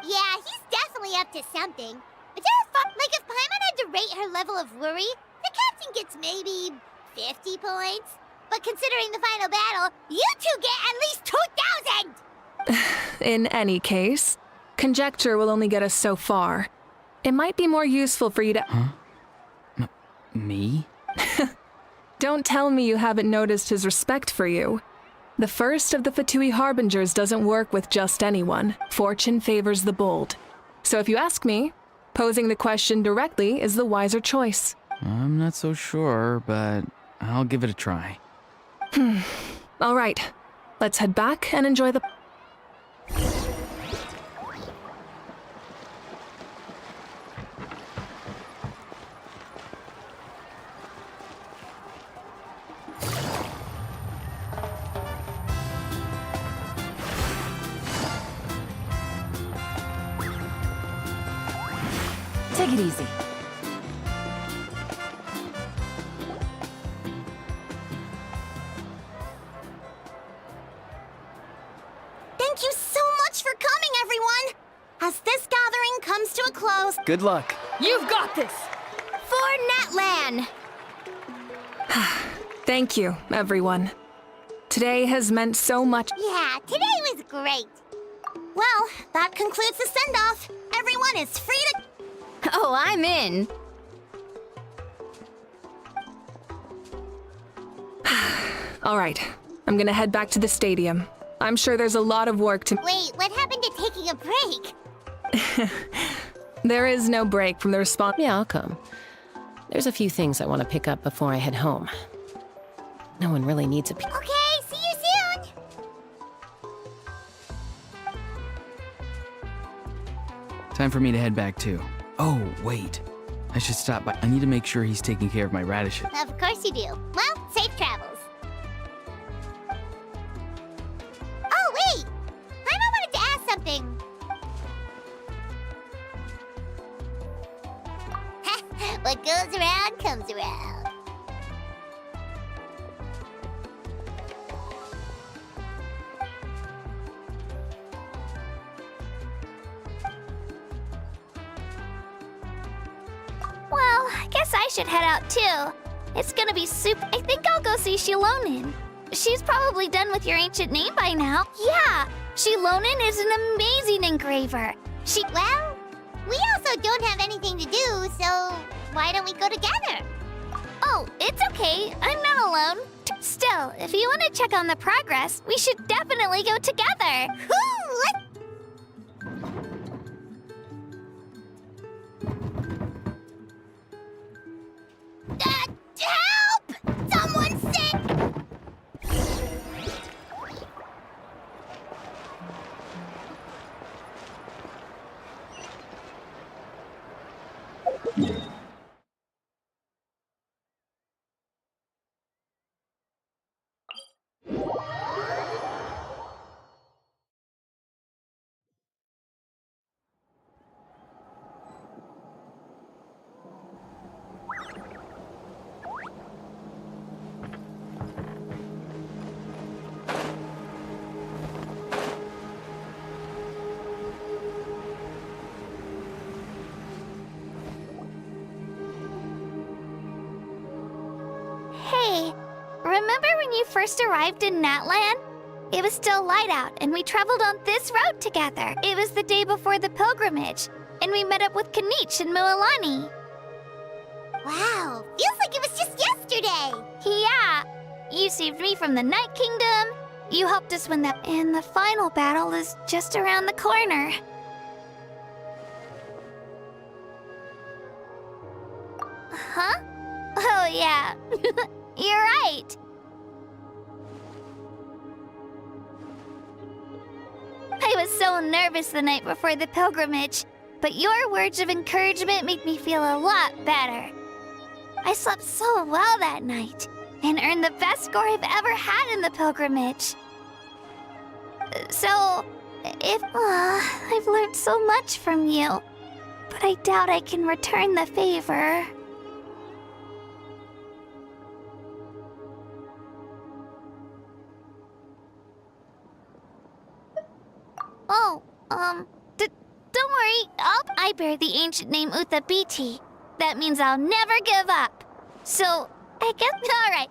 Yeah, he's definitely up to something. But like if Paimon had to rate her level of worry, the captain gets maybe 50 points. But considering the final battle, you two get at least 2,000! In any case, conjecture will only get us so far. It might be more useful for you to— Huh? Me? Don't tell me you haven't noticed his respect for you. The first of the Fatui Harbingers doesn't work with just anyone. Fortune favors the bold. So if you ask me, posing the question directly is the wiser choice. I'm not so sure, but I'll give it a try. All right, let's head back and enjoy the— Take it easy. Thank you so much for coming, everyone! As this gathering comes to a close— Good luck. You've got this! For Natlan! Thank you, everyone. Today has meant so much. Yeah, today was great. Well, that concludes the send-off. Everyone is free to— Oh, I'm in. All right, I'm gonna head back to the stadium. I'm sure there's a lot of work to— Wait, what happened to taking a break? There is no break from the response— Yeah, I'll come. There's a few things I want to pick up before I head home. No one really needs a— Okay, see you soon! Time for me to head back too. Oh, wait. I should stop by. I need to make sure he's taking care of my radishes. Of course you do. Well, safe travels. Oh, wait! Paimon wanted to ask something. What goes around comes around. Well, I guess I should head out too. It's gonna be super— I think I'll go see Shilonin. She's probably done with your ancient name by now. Yeah, Shilonin is an amazing engraver. Well, we also don't have anything to do, so why don't we go together? Oh, it's okay. I'm not alone. Still, Well, if you want to check on the progress, we should definitely go together. Help! Someone's sick! Hey, remember when you first arrived in Natlan? It was still light out, and we traveled on this road together. It was the day before the pilgrimage, and we met up with Kanich and Mualani. Wow, feels like it was just yesterday. Yeah, you saved me from the Night Kingdom. You helped us win that, and the final battle is just around the corner. Huh? Oh, yeah. You're right. I was so nervous the night before the pilgrimage, but your words of encouragement made me feel a lot better. I slept so well that night, and earned the best score I've ever had in the pilgrimage. So, I've learned so much from you, but I doubt I can return the favor. Oh, don't worry. I bear the ancient name Uthabiti. That means I'll never give up. So, I guess... All right.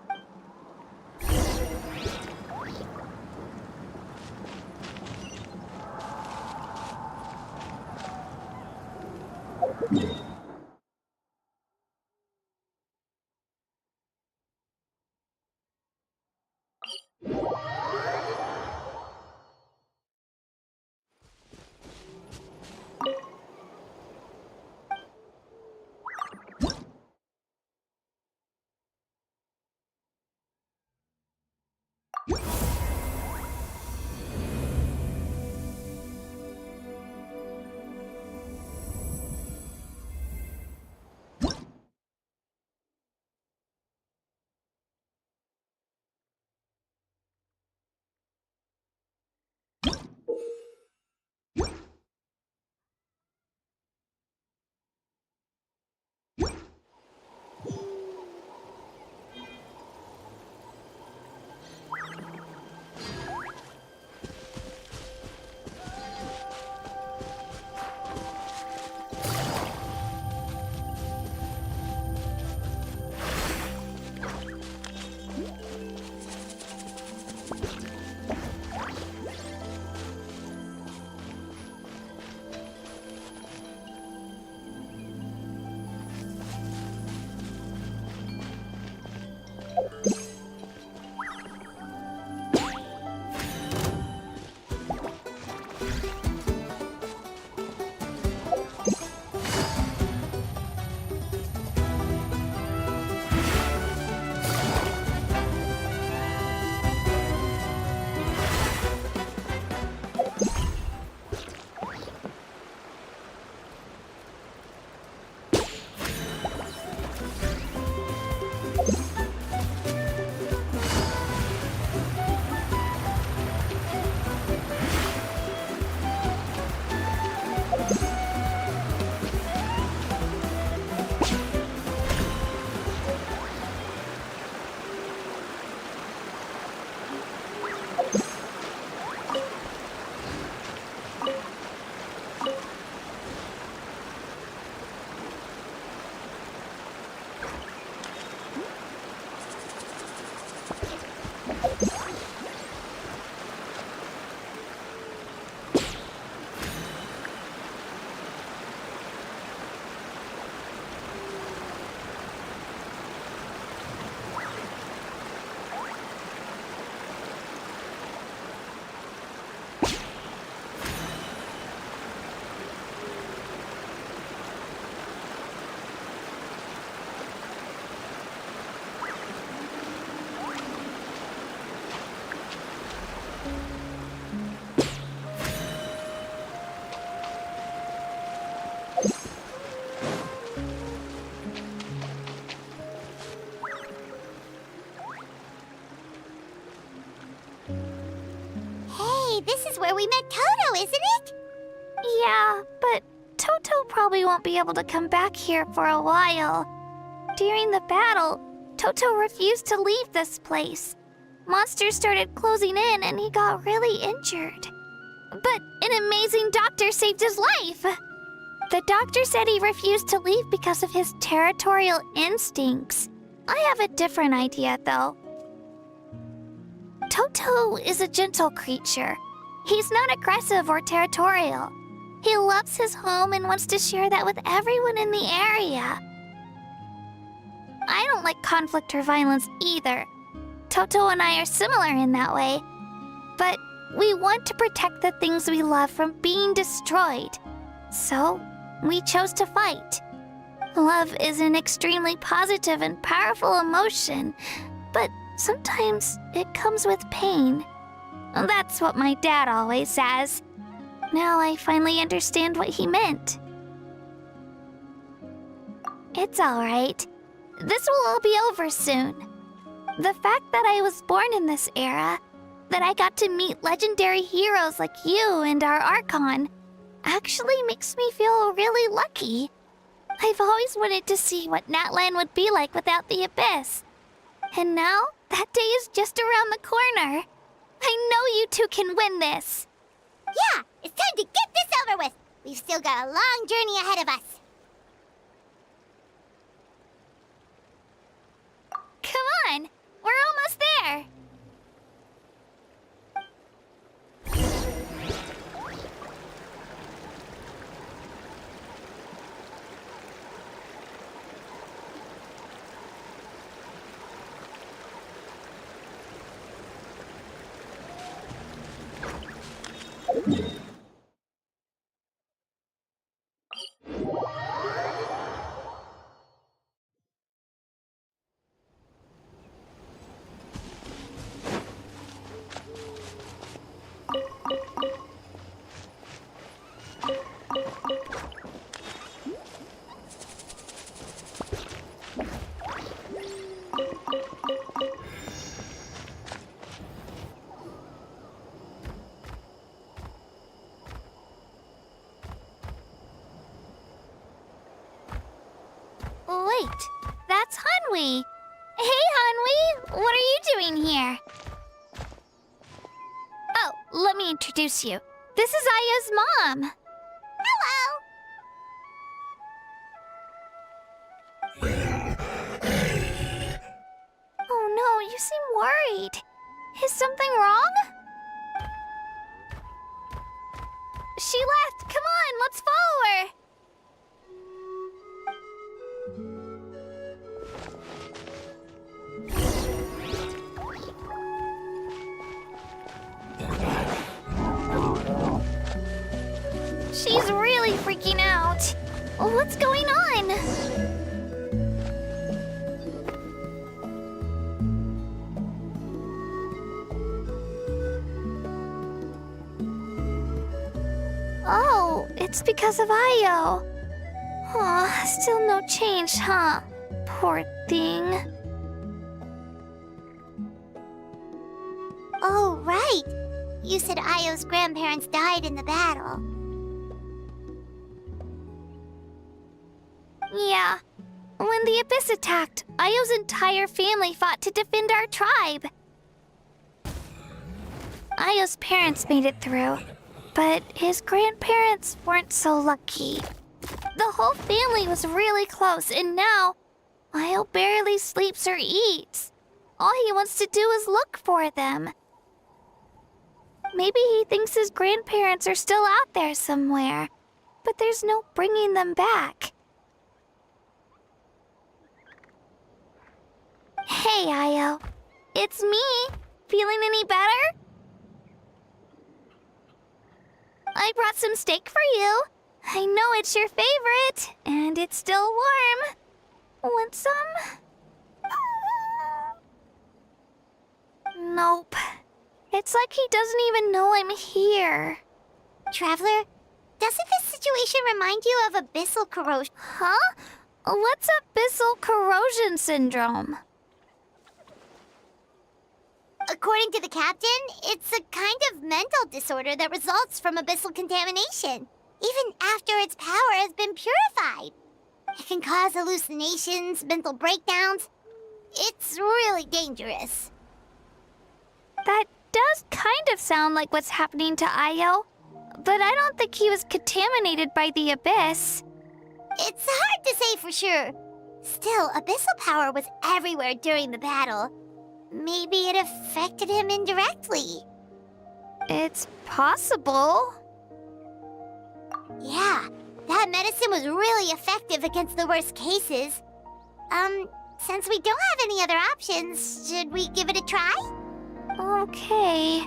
Hey, this is where we met Toto, isn't it? Yeah, but Toto probably won't be able to come back here for a while. During the battle, Toto refused to leave this place. Monsters started closing in and he got really injured. But an amazing doctor saved his life. The doctor said he refused to leave because of his territorial instincts. I have a different idea, though. Toto is a gentle creature. He's not aggressive or territorial. He loves his home and wants to share that with everyone in the area. I don't like conflict or violence either. Toto and I are similar in that way. But we want to protect the things we love from being destroyed. So, we chose to fight. Love is an extremely positive and powerful emotion, but sometimes it comes with pain. That's what my dad always says. Now I finally understand what he meant. It's alright. This will all be over soon. The fact that I was born in this era, that I got to meet legendary heroes like you and our Archon, actually makes me feel really lucky. I've always wanted to see what Natlan would be like without the Abyss. And now, that day is just around the corner. I know you two can win this. Yeah, it's time to get this over with. We've still got a long journey ahead of us. Come on, we're almost there. Wait, that's Hanwi. Hey, Hanwi, what are you doing here? Oh, let me introduce you. This is Aya's mom. Hello! Oh no, you seem worried. Is something wrong? She left. Come on, let's follow her. She's really freaking out. What's going on? Oh, it's because of Io. Aw, still no change, huh? Poor thing. Oh, right. You said Io's grandparents died in the battle. Yeah. When the Abyss attacked, Io's entire family fought to defend our tribe. Io's parents made it through, but his grandparents weren't so lucky. The whole family was really close, and now Io barely sleeps or eats. All he wants to do is look for them. Maybe he thinks his grandparents are still out there somewhere, but there's no bringing them back. Hey, Io. It's me. Feeling any better? I brought some steak for you. I know it's your favorite, and it's still warm. Want some? Nope. It's like he doesn't even know I'm here. Traveler, doesn't this situation remind you of abyssal corrosion? Huh? What's abyssal corrosion syndrome? According to the captain, it's a kind of mental disorder that results from abyssal contamination, even after its power has been purified. It can cause hallucinations, mental breakdowns. It's really dangerous. That does kind of sound like what's happening to Io, but I don't think he was contaminated by the Abyss. It's hard to say for sure. Still, abyssal power was everywhere during the battle. Maybe it affected him indirectly. It's possible. Yeah, that medicine was really effective against the worst cases. Since we don't have any other options, should we give it a try? Okay,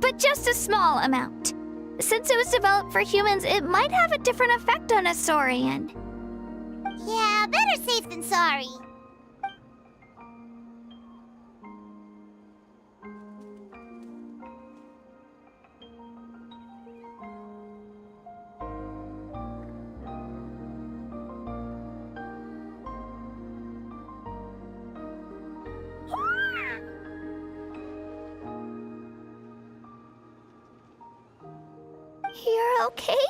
but just a small amount. Since it was developed for humans, it might have a different effect on a Saurian. Yeah, better safe than sorry. You're okay?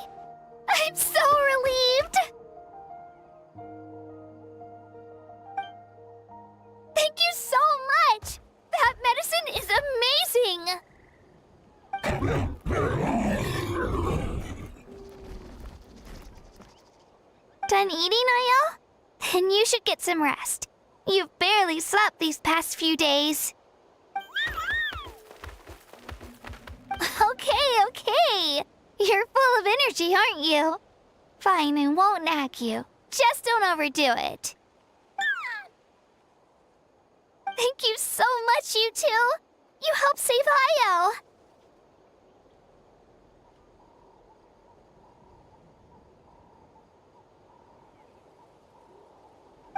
I'm so relieved! Thank you so much! That medicine is amazing! Done eating, Io? Then you should get some rest. You've barely slept these past few days. Okay. You're full of energy, aren't you? Fine, I won't nag you. Just don't overdo it. Thank you so much, you two. You helped save Io.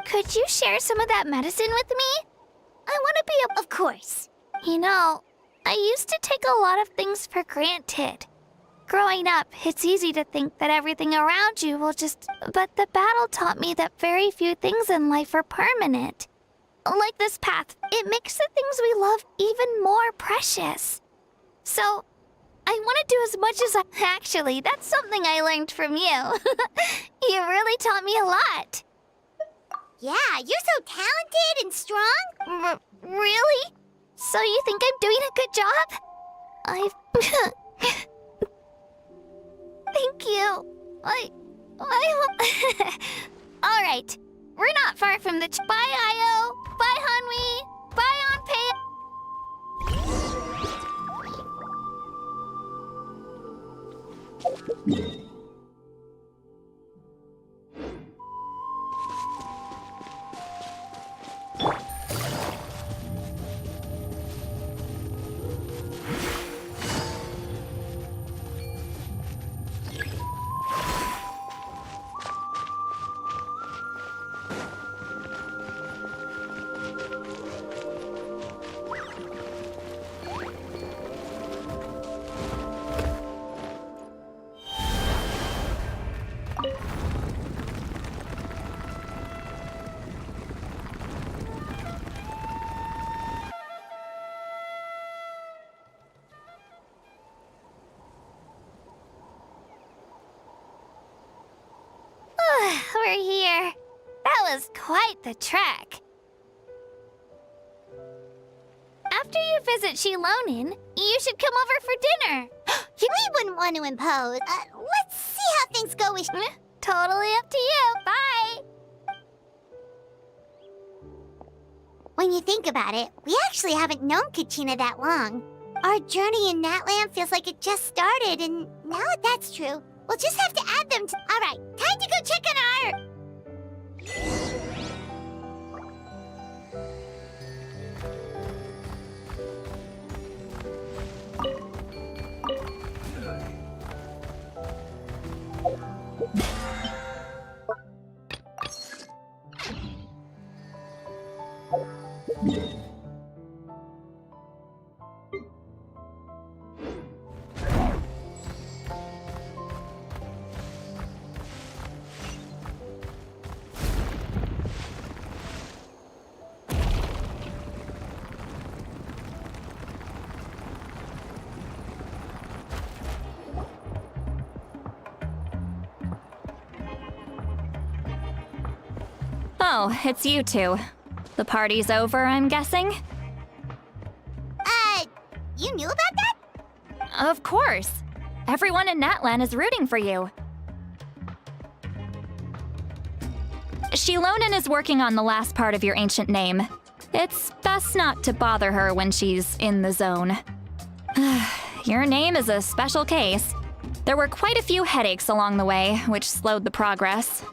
Could you share some of that medicine with me? I want to be able... Of course. You know, I used to take a lot of things for granted. Growing up, it's easy to think that everything around you will just... But the battle taught me that very few things in life are permanent. Like this path, it makes the things we love even more precious. So, I want to do as much as I... Actually, that's something I learned from you. You really taught me a lot. Yeah, you're so talented and strong. Really? So you think I'm doing a good job? Thank you. All right. We're not far from the... Bye, Io. Bye, Hanwi. Bye, Anpei. We're here. That was quite the trek. After you visit Shilonin, you should come over for dinner. We wouldn't want to impose. Let's see how things go with... Totally up to you. Bye. When you think about it, we actually haven't known Kachina that long. Our journey in Natlan feels like it just started, and now that that's true, we'll just have to add them to... All right, time to go check on our... it's you two. The party's over, I'm guessing? You knew about that? Of course. Everyone in Natlan is rooting for you. Shilonen is working on the last part of your ancient name. It's best not to bother her when she's in the zone. Your name is a special case. There were quite a few headaches along the way, which slowed the progress.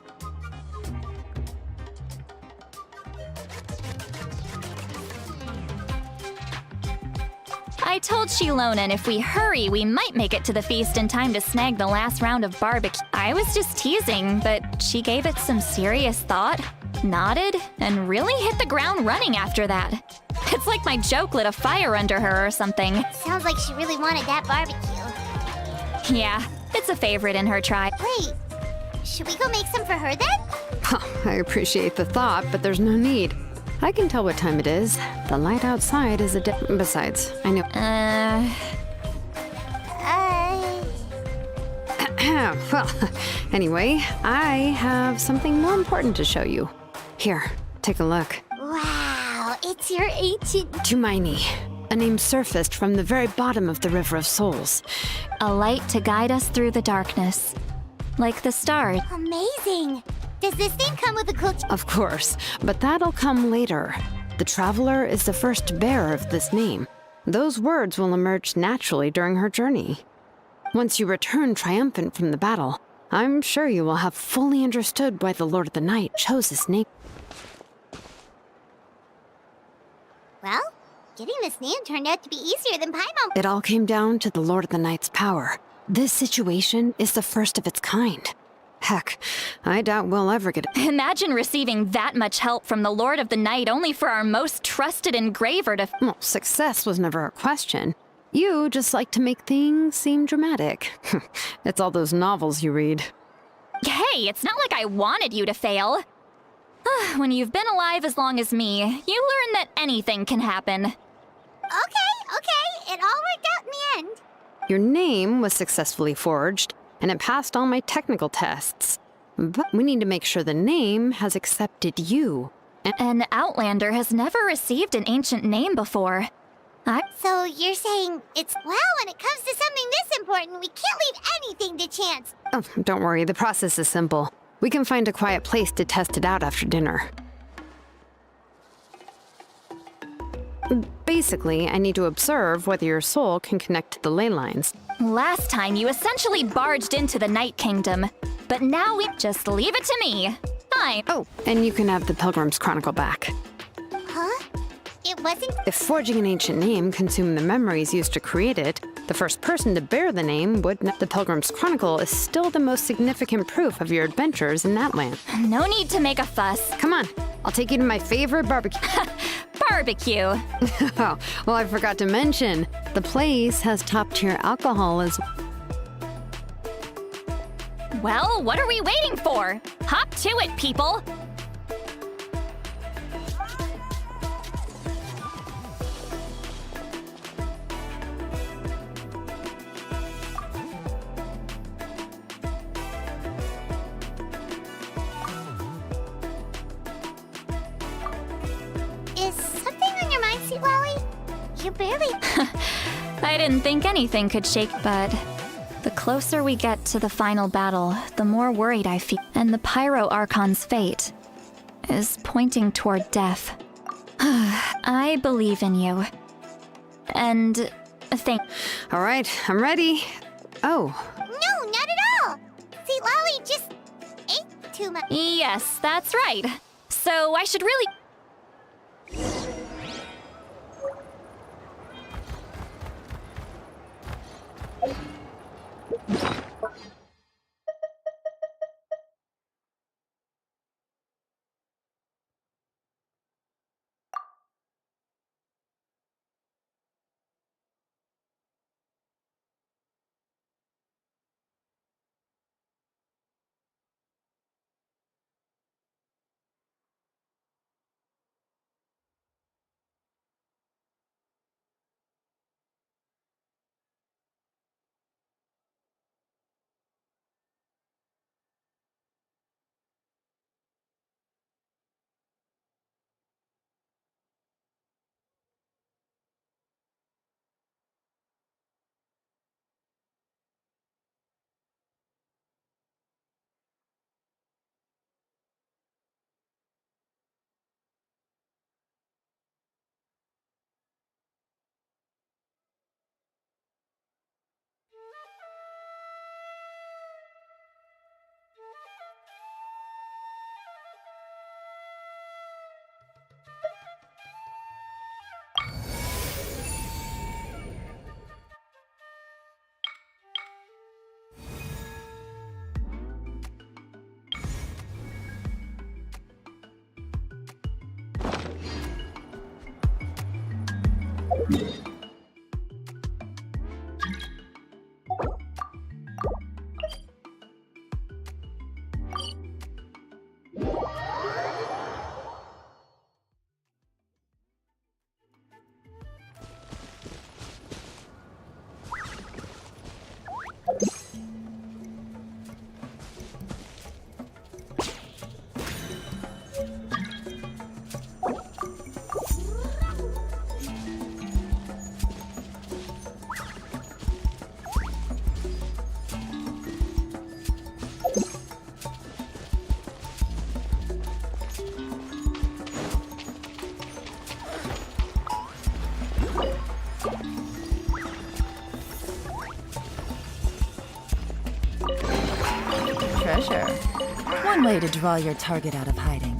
I told Shilonen if we hurry, we might make it to the feast in time to snag the last round of barbecue. I was just teasing, but she gave it some serious thought, nodded, and really hit the ground running after that. It's like my joke lit a fire under her or something. Sounds like she really wanted that barbecue. Yeah, it's a favorite in her tribe. Wait, should we go make some for her then? I appreciate the thought, but there's no need. I can tell what time it is. The light outside is besides, I know. Well, anyway, I have something more important to show you. Here, take a look. Wow, it's your ancient... Tumaini, a name surfaced from the very bottom of the River of Souls. A light to guide us through the darkness. Like the stars. Amazing! Does this name come with a cool... Of course, but that'll come later. The Traveler is the first bearer of this name. Those words will emerge naturally during her journey. Once you return triumphant from the battle, I'm sure you will have fully understood why the Lord of the Night chose this name. Well, getting this name turned out to be easier than Paimon. It all came down to the Lord of the Night's power. This situation is the first of its kind. Heck, I doubt we'll ever get it. Imagine receiving that much help from the Lord of the Night only for our most trusted engraver to... Well, success was never a question. You just like to make things seem dramatic. It's all those novels you read. Hey, it's not like I wanted you to fail. When you've been alive as long as me, you learn that anything can happen. Okay, it all worked out in the end. Your name was successfully forged, and it passed all my technical tests. But we need to make sure the name has accepted you. An Outlander has never received an ancient name before. So you're saying it's... Well, when it comes to something this important, we can't leave anything to chance. Oh, don't worry, the process is simple. We can find a quiet place to test it out after dinner. Basically, I need to observe whether your soul can connect to the ley lines. Last time, you essentially barged into the Night Kingdom. But now we just leave it to me. Fine. Oh, and you can have the Pilgrim's Chronicle back. Huh? It wasn't... If forging an ancient name consumed the memories used to create it, the first person to bear the name would not. The Pilgrim's Chronicle is still the most significant proof of your adventures in that land. No need to make a fuss. Come on, I'll take you to my favorite barbecue. Barbecue. Oh, well, I forgot to mention, the place has top-tier alcohol as... Well, what are we waiting for? Hop to it, people! Is something on your mind, Sweet Lolly? You barely... I didn't think anything could shake, but... The closer we get to the final battle, the more worried I feel. And the Pyro Archon's fate is pointing toward death. I believe in you. And thank... All right, I'm ready. Oh. No, not at all! Sweet Lolly just ate too much. Yes, that's right. So I should really... Treasure. One way to draw your target out of hiding.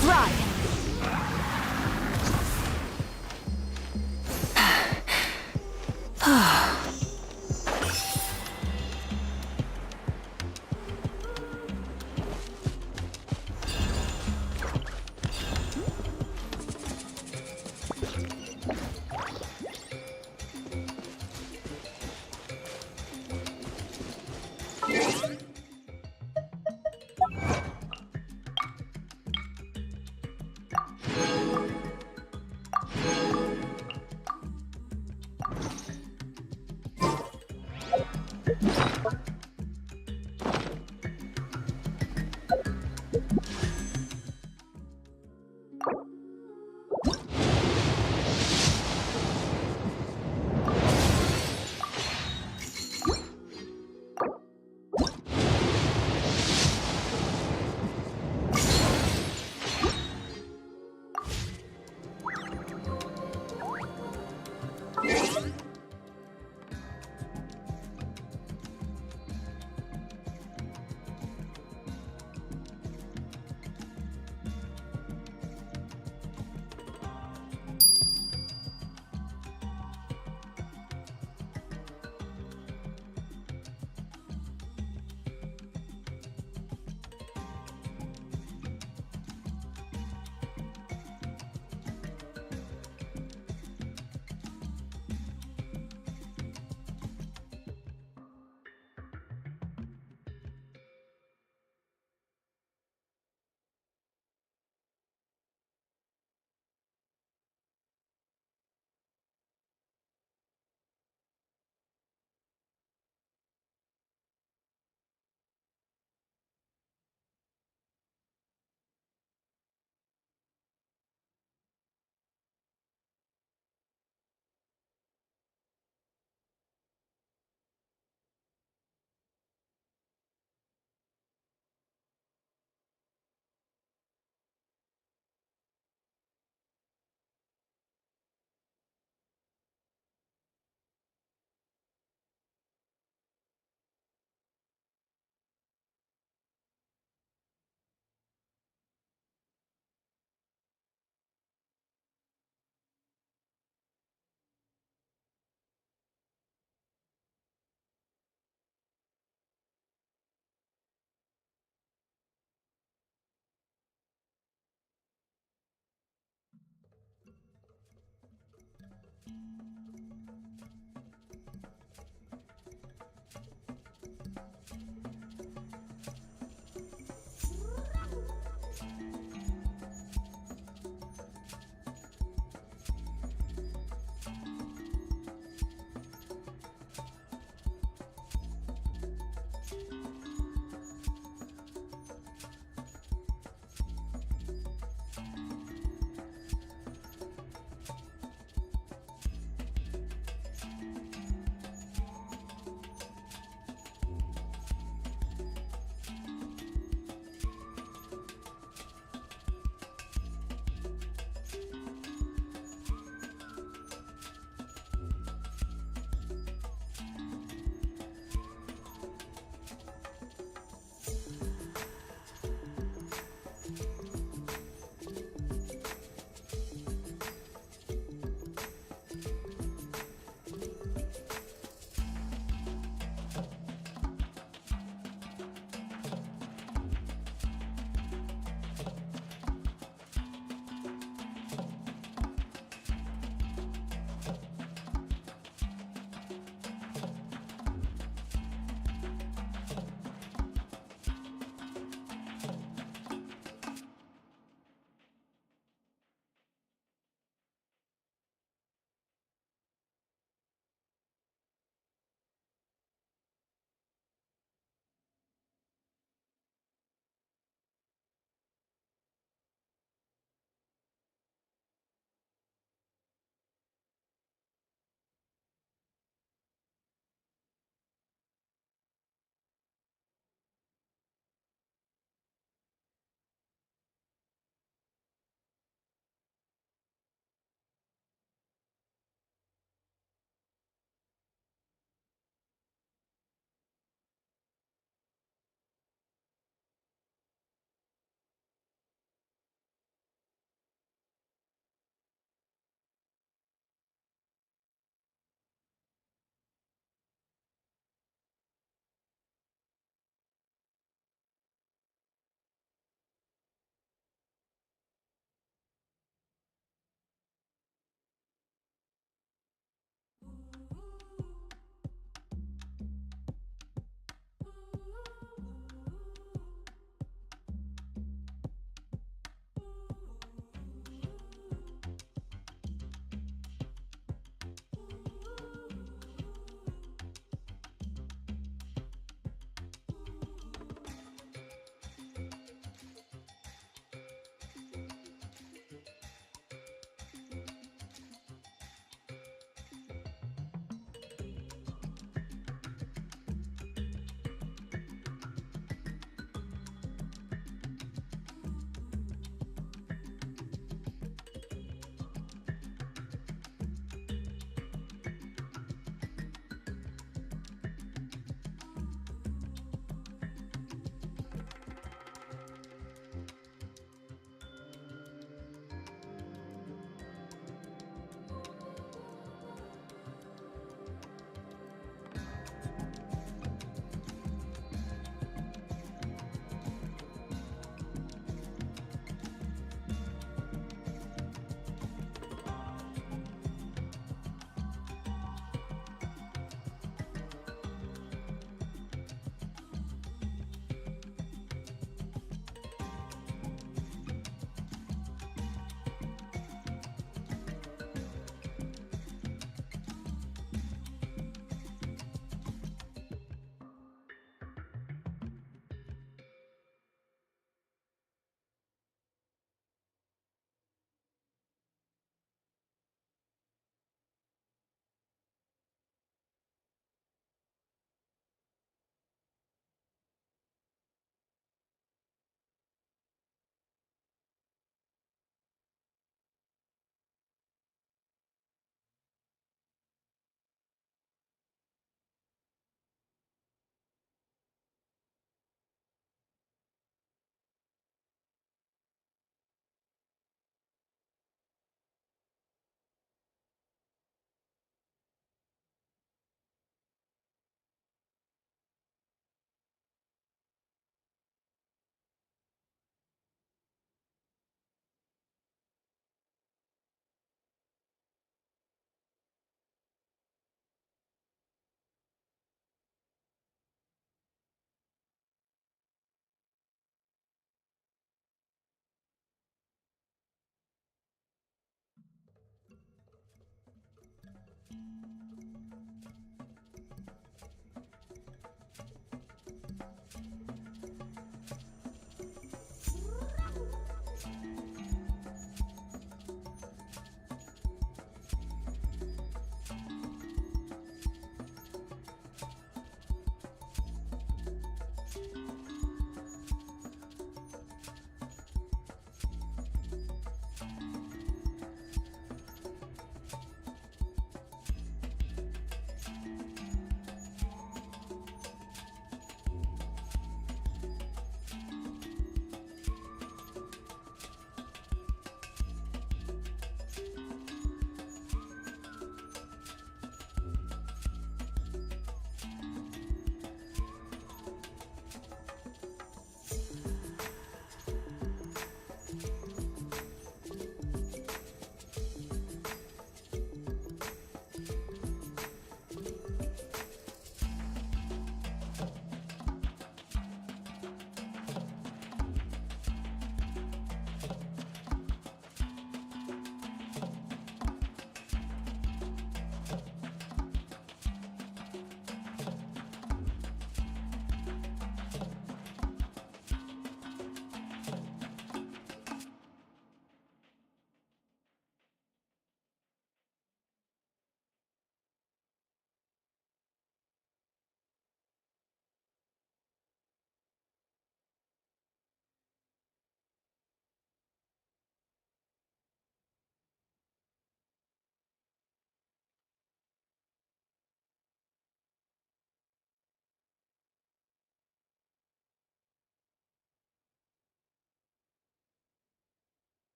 Let's ride!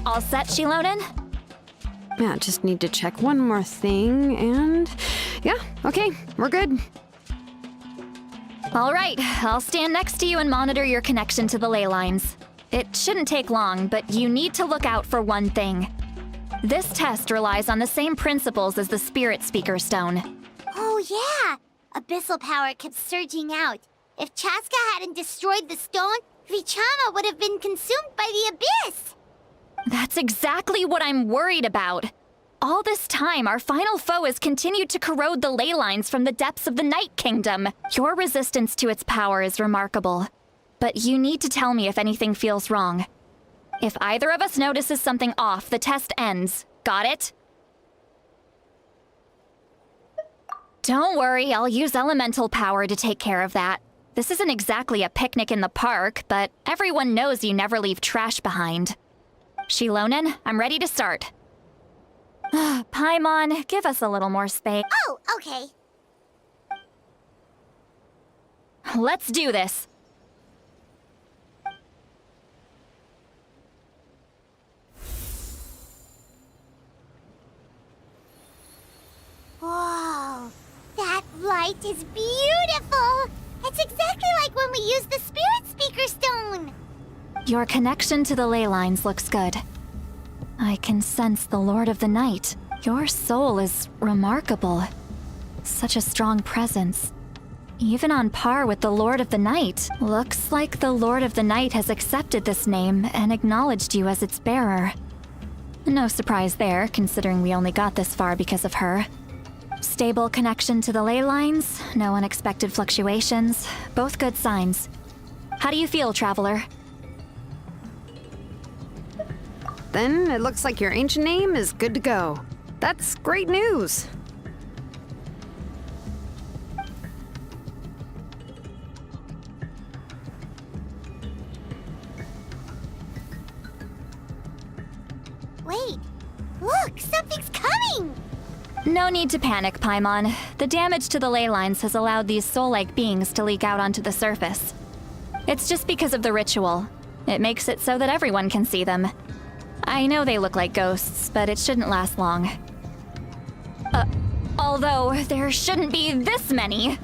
All set, Shilonen? Yeah, just need to check one more thing, and yeah, okay, we're good. All right, I'll stand next to you and monitor your connection to the ley lines. It shouldn't take long, but you need to look out for one thing. This test relies on the same principles as the Spirit Speaker Stone. Oh yeah! Abyssal power kept surging out. If Chaska hadn't destroyed the stone, Vichama would have been consumed by the abyss! That's exactly what I'm worried about. All this time, our final foe has continued to corrode the ley lines from the depths of the Night Kingdom. Your resistance to its power is remarkable. But you need to tell me if anything feels wrong. If either of us notices something off, the test ends. Got it? Don't worry, I'll use elemental power to take care of that. This isn't exactly a picnic in the park, but everyone knows you never leave trash behind. Shilonen, I'm ready to start. Paimon, give us a little more space. Oh, okay. Let's do this. Whoa, that light is beautiful! It's exactly like when we used the Spirit Speaker Stone! Your connection to the ley lines looks good. I can sense the Lord of the Night. Your soul is remarkable. Such a strong presence. Even on par with the Lord of the Night. Looks like the Lord of the Night has accepted this name and acknowledged you as its bearer. No surprise there, considering we only got this far because of her. Stable connection to the ley lines, no unexpected fluctuations, both good signs. How do you feel, Traveler? Then it looks like your ancient name is good to go. That's great news. Wait, look, something's coming! No need to panic, Paimon. The damage to the ley lines has allowed these soul-like beings to leak out onto the surface. It's just because of the ritual. It makes it so that everyone can see them. I know they look like ghosts, but it shouldn't last long. Although there shouldn't be this many.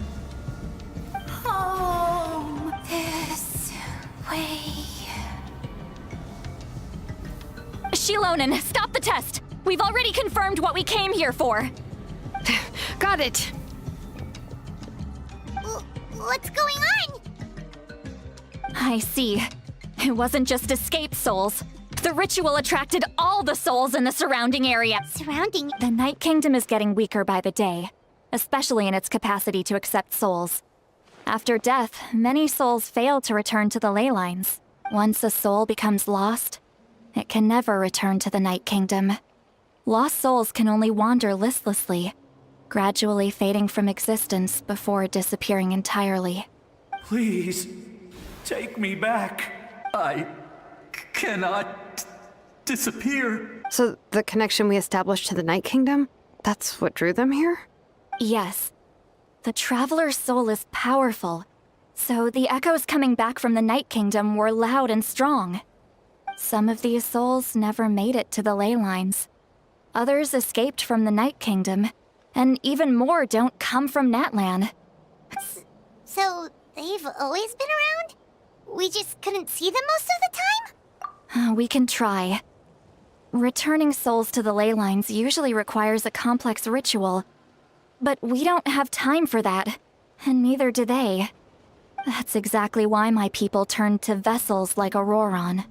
Home this way. Shilonen, stop the test! We've already confirmed what we came here for. Got it. What's going on? I see. It wasn't just escaped souls. The ritual attracted all the souls in the surrounding area. Surrounding? The Night Kingdom is getting weaker by the day, especially in its capacity to accept souls. After death, many souls fail to return to the ley lines. Once a soul becomes lost, it can never return to the Night Kingdom. Lost souls can only wander listlessly, gradually fading from existence before disappearing entirely. Please, take me back. I cannot disappear. So the connection we established to the Night Kingdom, that's what drew them here? Yes. The Traveler's soul is powerful, so the echoes coming back from the Night Kingdom were loud and strong. Some of these souls never made it to the ley lines. Others escaped from the Night Kingdom, and even more don't come from Natlan. So, they've always been around? We just couldn't see them most of the time? We can try. Returning souls to the ley lines usually requires a complex ritual. But we don't have time for that, and neither do they. That's exactly why my people turned to vessels like Auroron.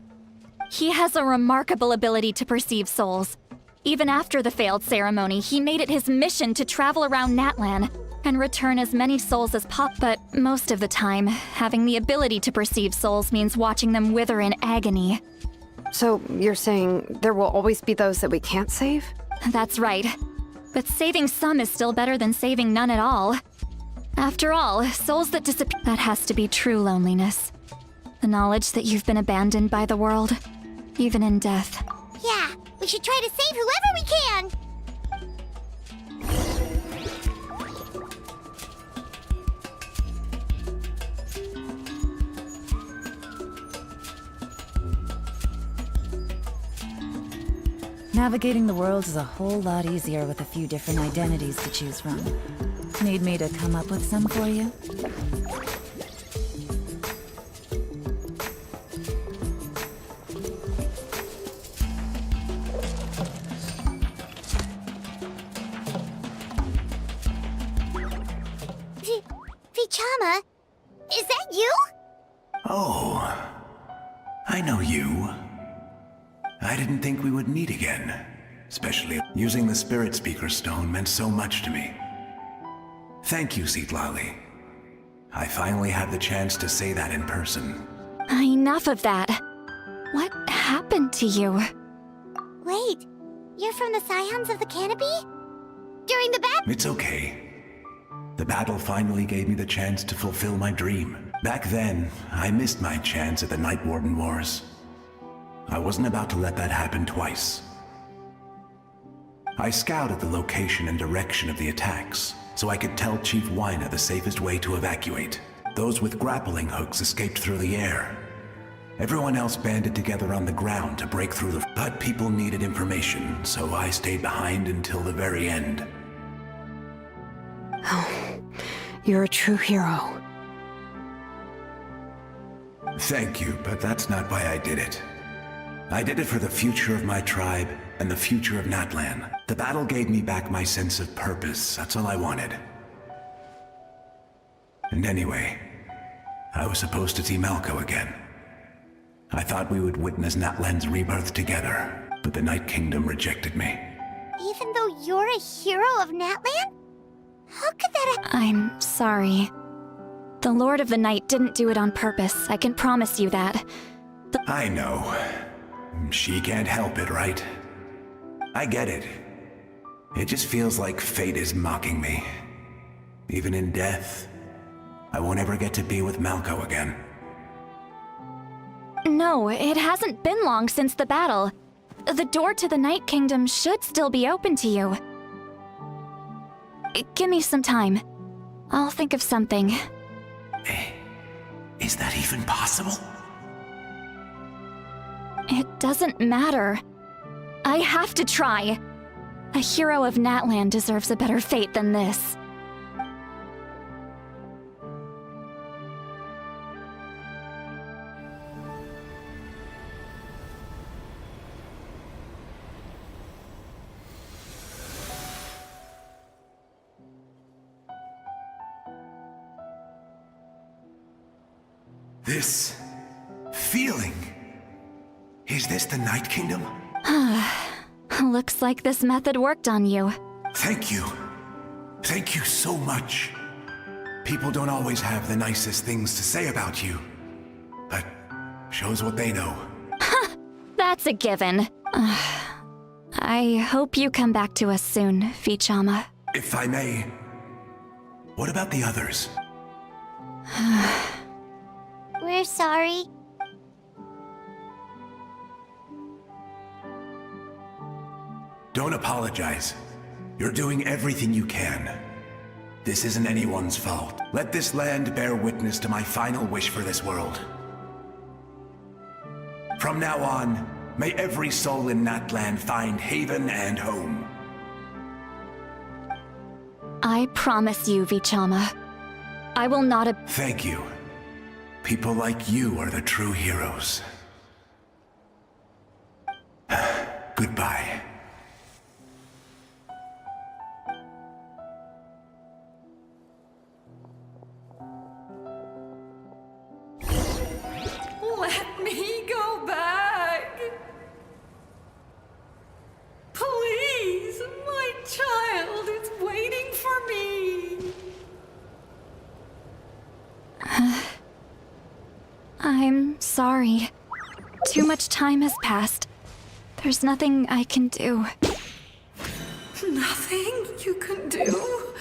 He has a remarkable ability to perceive souls. Even after the failed ceremony, he made it his mission to travel around Natlan and return as many souls as possible. But most of the time, having the ability to perceive souls means watching them wither in agony. So you're saying there will always be those that we can't save? That's right. But saving some is still better than saving none at all. After all, souls that disappear— that has to be true loneliness. The knowledge that you've been abandoned by the world, even in death. Yeah, we should try to save whoever we can! Navigating the world is a whole lot easier with a few different identities to choose from. Need me to come up with some for you? Vichama? Is that you? Oh, I know you. I didn't think we would meet again. Especially using the Spirit Speaker Stone meant so much to me. Thank you, Zitlali. I finally had the chance to say that in person. Enough of that. What happened to you? Wait, you're from the Scions of the Canopy? During the battle? It's okay. The battle finally gave me the chance to fulfill my dream. Back then, I missed my chance at the Night Warden Wars. I wasn't about to let that happen twice. I scouted the location and direction of the attacks, so I could tell Chief Wyna the safest way to evacuate. Those with grappling hooks escaped through the air. Everyone else banded together on the ground to break through the— But people needed information, so I stayed behind until the very end. Oh, you're a true hero. Thank you, but that's not why I did it. I did it for the future of my tribe and the future of Natlan. The battle gave me back my sense of purpose, that's all I wanted. And anyway, I was supposed to see Malco again. I thought we would witness Natlan's rebirth together, but the Night Kingdom rejected me. Even though you're a hero of Natlan? How could that— I'm sorry. The Lord of the Night didn't do it on purpose, I can promise you that. I know. She can't help it, right? I get it. It just feels like fate is mocking me. Even in death, I won't ever get to be with Malco again. No, it hasn't been long since the battle. The door to the Night Kingdom should still be open to you. Give me some time. I'll think of something. Is that even possible? It doesn't matter. I have to try. A hero of Natlan deserves a better fate than this. This feeling. Is this the Night Kingdom? Looks like this method worked on you. Thank you. Thank you so much. People don't always have the nicest things to say about you, but shows what they know. That's a given. I hope you come back to us soon, Vichama. If I may, what about the others? We're sorry. Don't apologize. You're doing everything you can. This isn't anyone's fault. Let this land bear witness to my final wish for this world. From now on, may every soul in Natlan find haven and home. I promise you, Vichama. I will not— Thank you. People like you are the true heroes. Goodbye. Let me go back. Please, my child is waiting for me. I'm sorry. Too much time has passed. There's nothing I can do. Nothing you can do?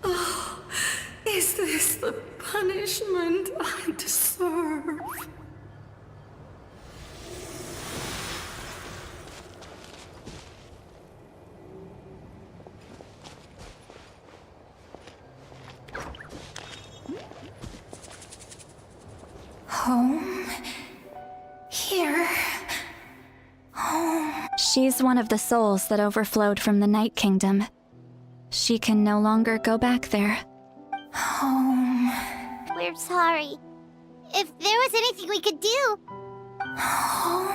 Oh, is this the punishment I deserve? Home? Here? Home. She's one of the souls that overflowed from the Night Kingdom. She can no longer go back there. Home. We're sorry. If there was anything we could do. Home.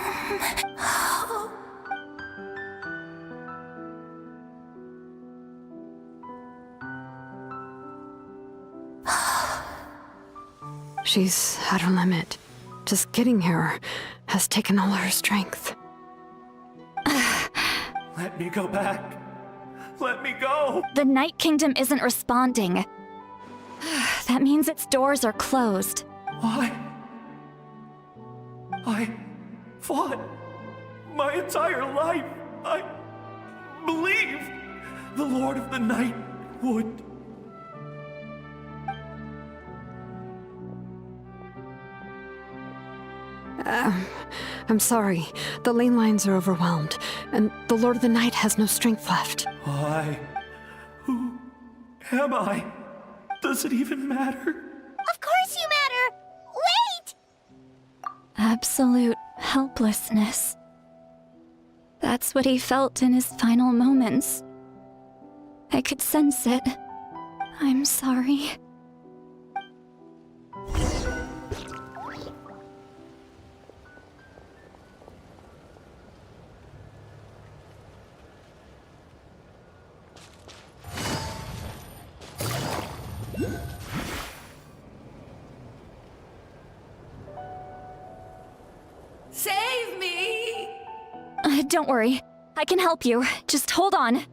She's at her limit. Just getting here has taken all her strength. Let me go back. Let me go. The Night Kingdom isn't responding. That means its doors are closed. Why? I fought my entire life. I believed the Lord of the Night would. I'm sorry. The ley lines are overwhelmed, and the Lord of the Night has no strength left. Who am I? Does it even matter? Of course you matter! Wait! Absolute helplessness. That's what he felt in his final moments. I could sense it. I'm sorry. Save me! Don't worry. I can help you. Just hold on.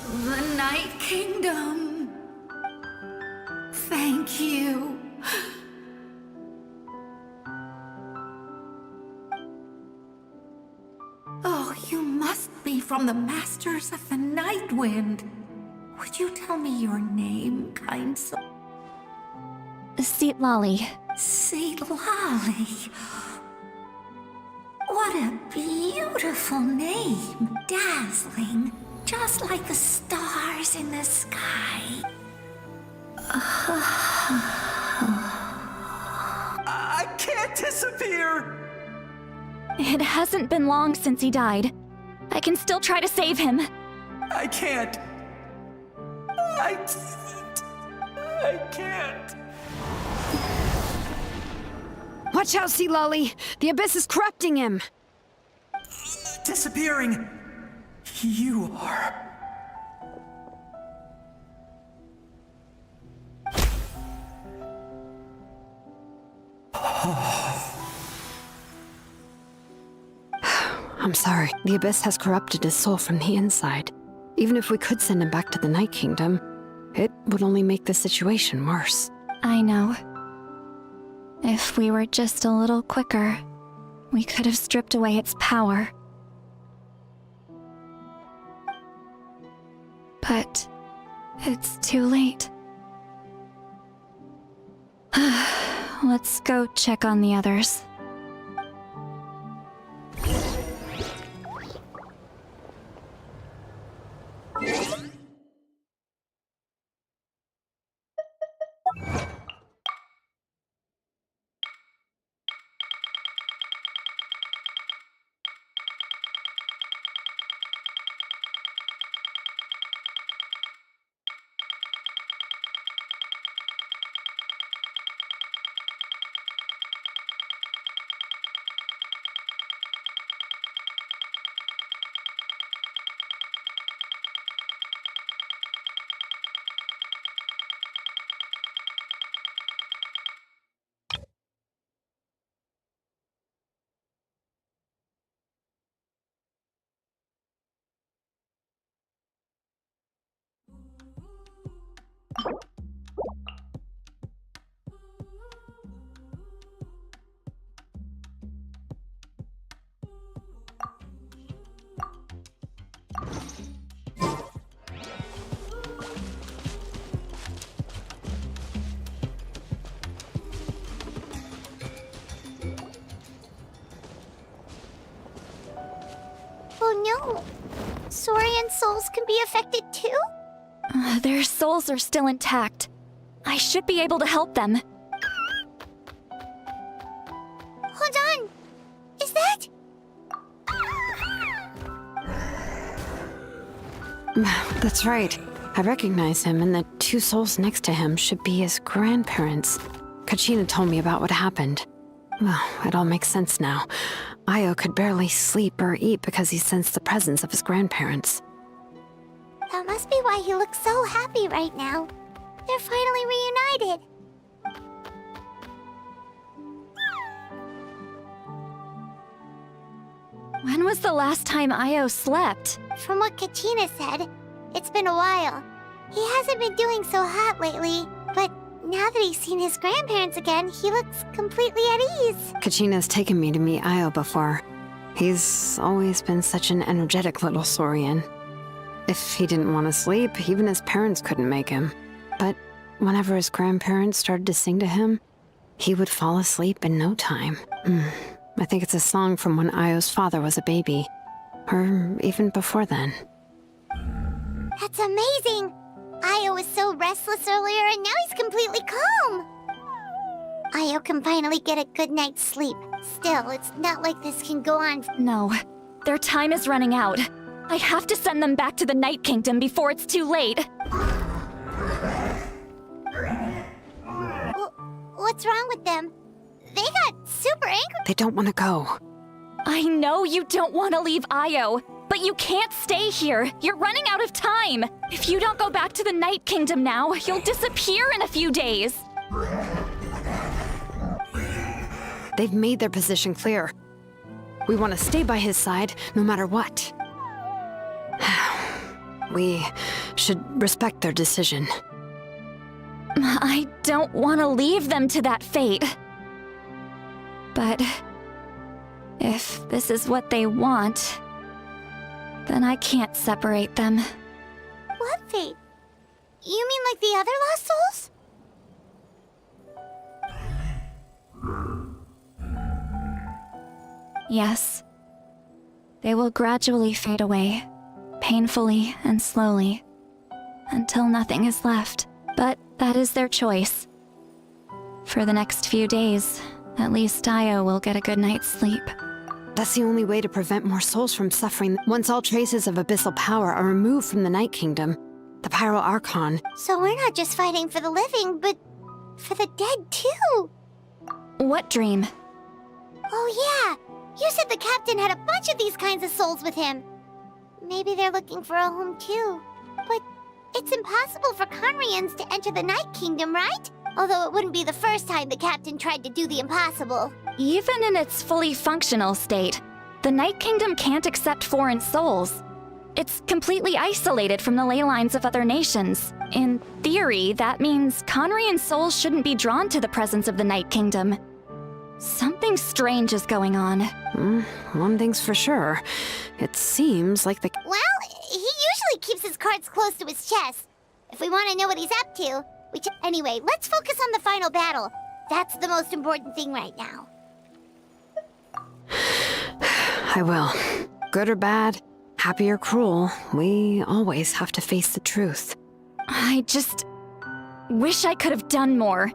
The Night Kingdom. Thank you. Oh, you must be from the Masters of the Night Wind. Would you tell me your name, kind soul? Seat Lolly. Lolly. What a beautiful name. Dazzling. Just like the stars in the sky. I can't disappear! It hasn't been long since he died. I can still try to save him. I can't. I can't. Watch out, Sea Lolly! The Abyss is corrupting him! Disappearing. You are. I'm sorry. The Abyss has corrupted his soul from the inside. Even if we could send him back to the Night Kingdom, it would only make the situation worse. I know. If we were just a little quicker, we could have stripped away its power. But it's too late. Let's go check on the others. Saurian souls can be affected too? Their souls are still intact. I should be able to help them. Hold on! Is that? That's right. I recognize him, and the two souls next to him should be his grandparents. Kachina told me about what happened. Well, it all makes sense now. Io could barely sleep or eat because he sensed the presence of his grandparents. That must be why he looks so happy right now. They're finally reunited. When was the last time Io slept? From what Kachina said, it's been a while. He hasn't been doing so hot lately, but now that he's seen his grandparents again, he looks completely at ease. Kachina's taken me to meet Io before. He's always been such an energetic little Saurian. If he didn't want to sleep, even his parents couldn't make him. But whenever his grandparents started to sing to him, he would fall asleep in no time. I think it's a song from when Io's father was a baby. Or even before then. That's amazing! Io was so restless earlier and now he's completely calm! Io can finally get a good night's sleep. Still, it's not like this can go on. No, their time is running out. I have to send them back to the Night Kingdom before it's too late. What's wrong with them? They got super angry. They don't want to go. I know you don't want to leave Io, but you can't stay here. You're running out of time. If you don't go back to the Night Kingdom now, you'll disappear in a few days. They've made their position clear. We want to stay by his side, no matter what. We should respect their decision. I don't want to leave them to that fate. But if this is what they want, then I can't separate them. What fate? You mean like the other lost souls? Yes. They will gradually fade away, painfully and slowly, until nothing is left. But that is their choice. For the next few days, at least Io will get a good night's sleep. That's the only way to prevent more souls from suffering. Once all traces of abyssal power are removed from the Night Kingdom, the Pyro Archon. So we're not just fighting for the living, but for the dead too. What dream? Oh yeah, you said the captain had a bunch of these kinds of souls with him. Maybe they're looking for a home too. But it's impossible for Conrians to enter the Night Kingdom, right? Although it wouldn't be the first time the captain tried to do the impossible. Even in its fully functional state, the Night Kingdom can't accept foreign souls. It's completely isolated from the ley lines of other nations. In theory, that means Conrian souls shouldn't be drawn to the presence of the Night Kingdom. Something strange is going on. One thing's for sure. It seems like the... Well, he usually keeps his cards close to his chest. If we want to know what he's up to, Anyway, let's focus on the final battle. That's the most important thing right now. I will. Good or bad, happy or cruel, we always have to face the truth. I just wish I could have done more.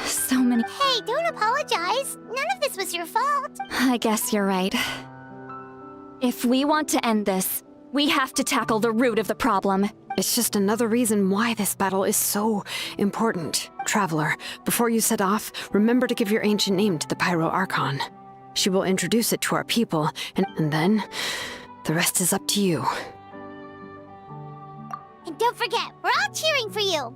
So many... Hey, don't apologize. None of this was your fault. I guess you're right. If we want to end this, we have to tackle the root of the problem. It's just another reason why this battle is so important. Traveler, before you set off, remember to give your ancient name to the Pyro Archon. She will introduce it to our people, and then the rest is up to you. And don't forget, we're all cheering for you.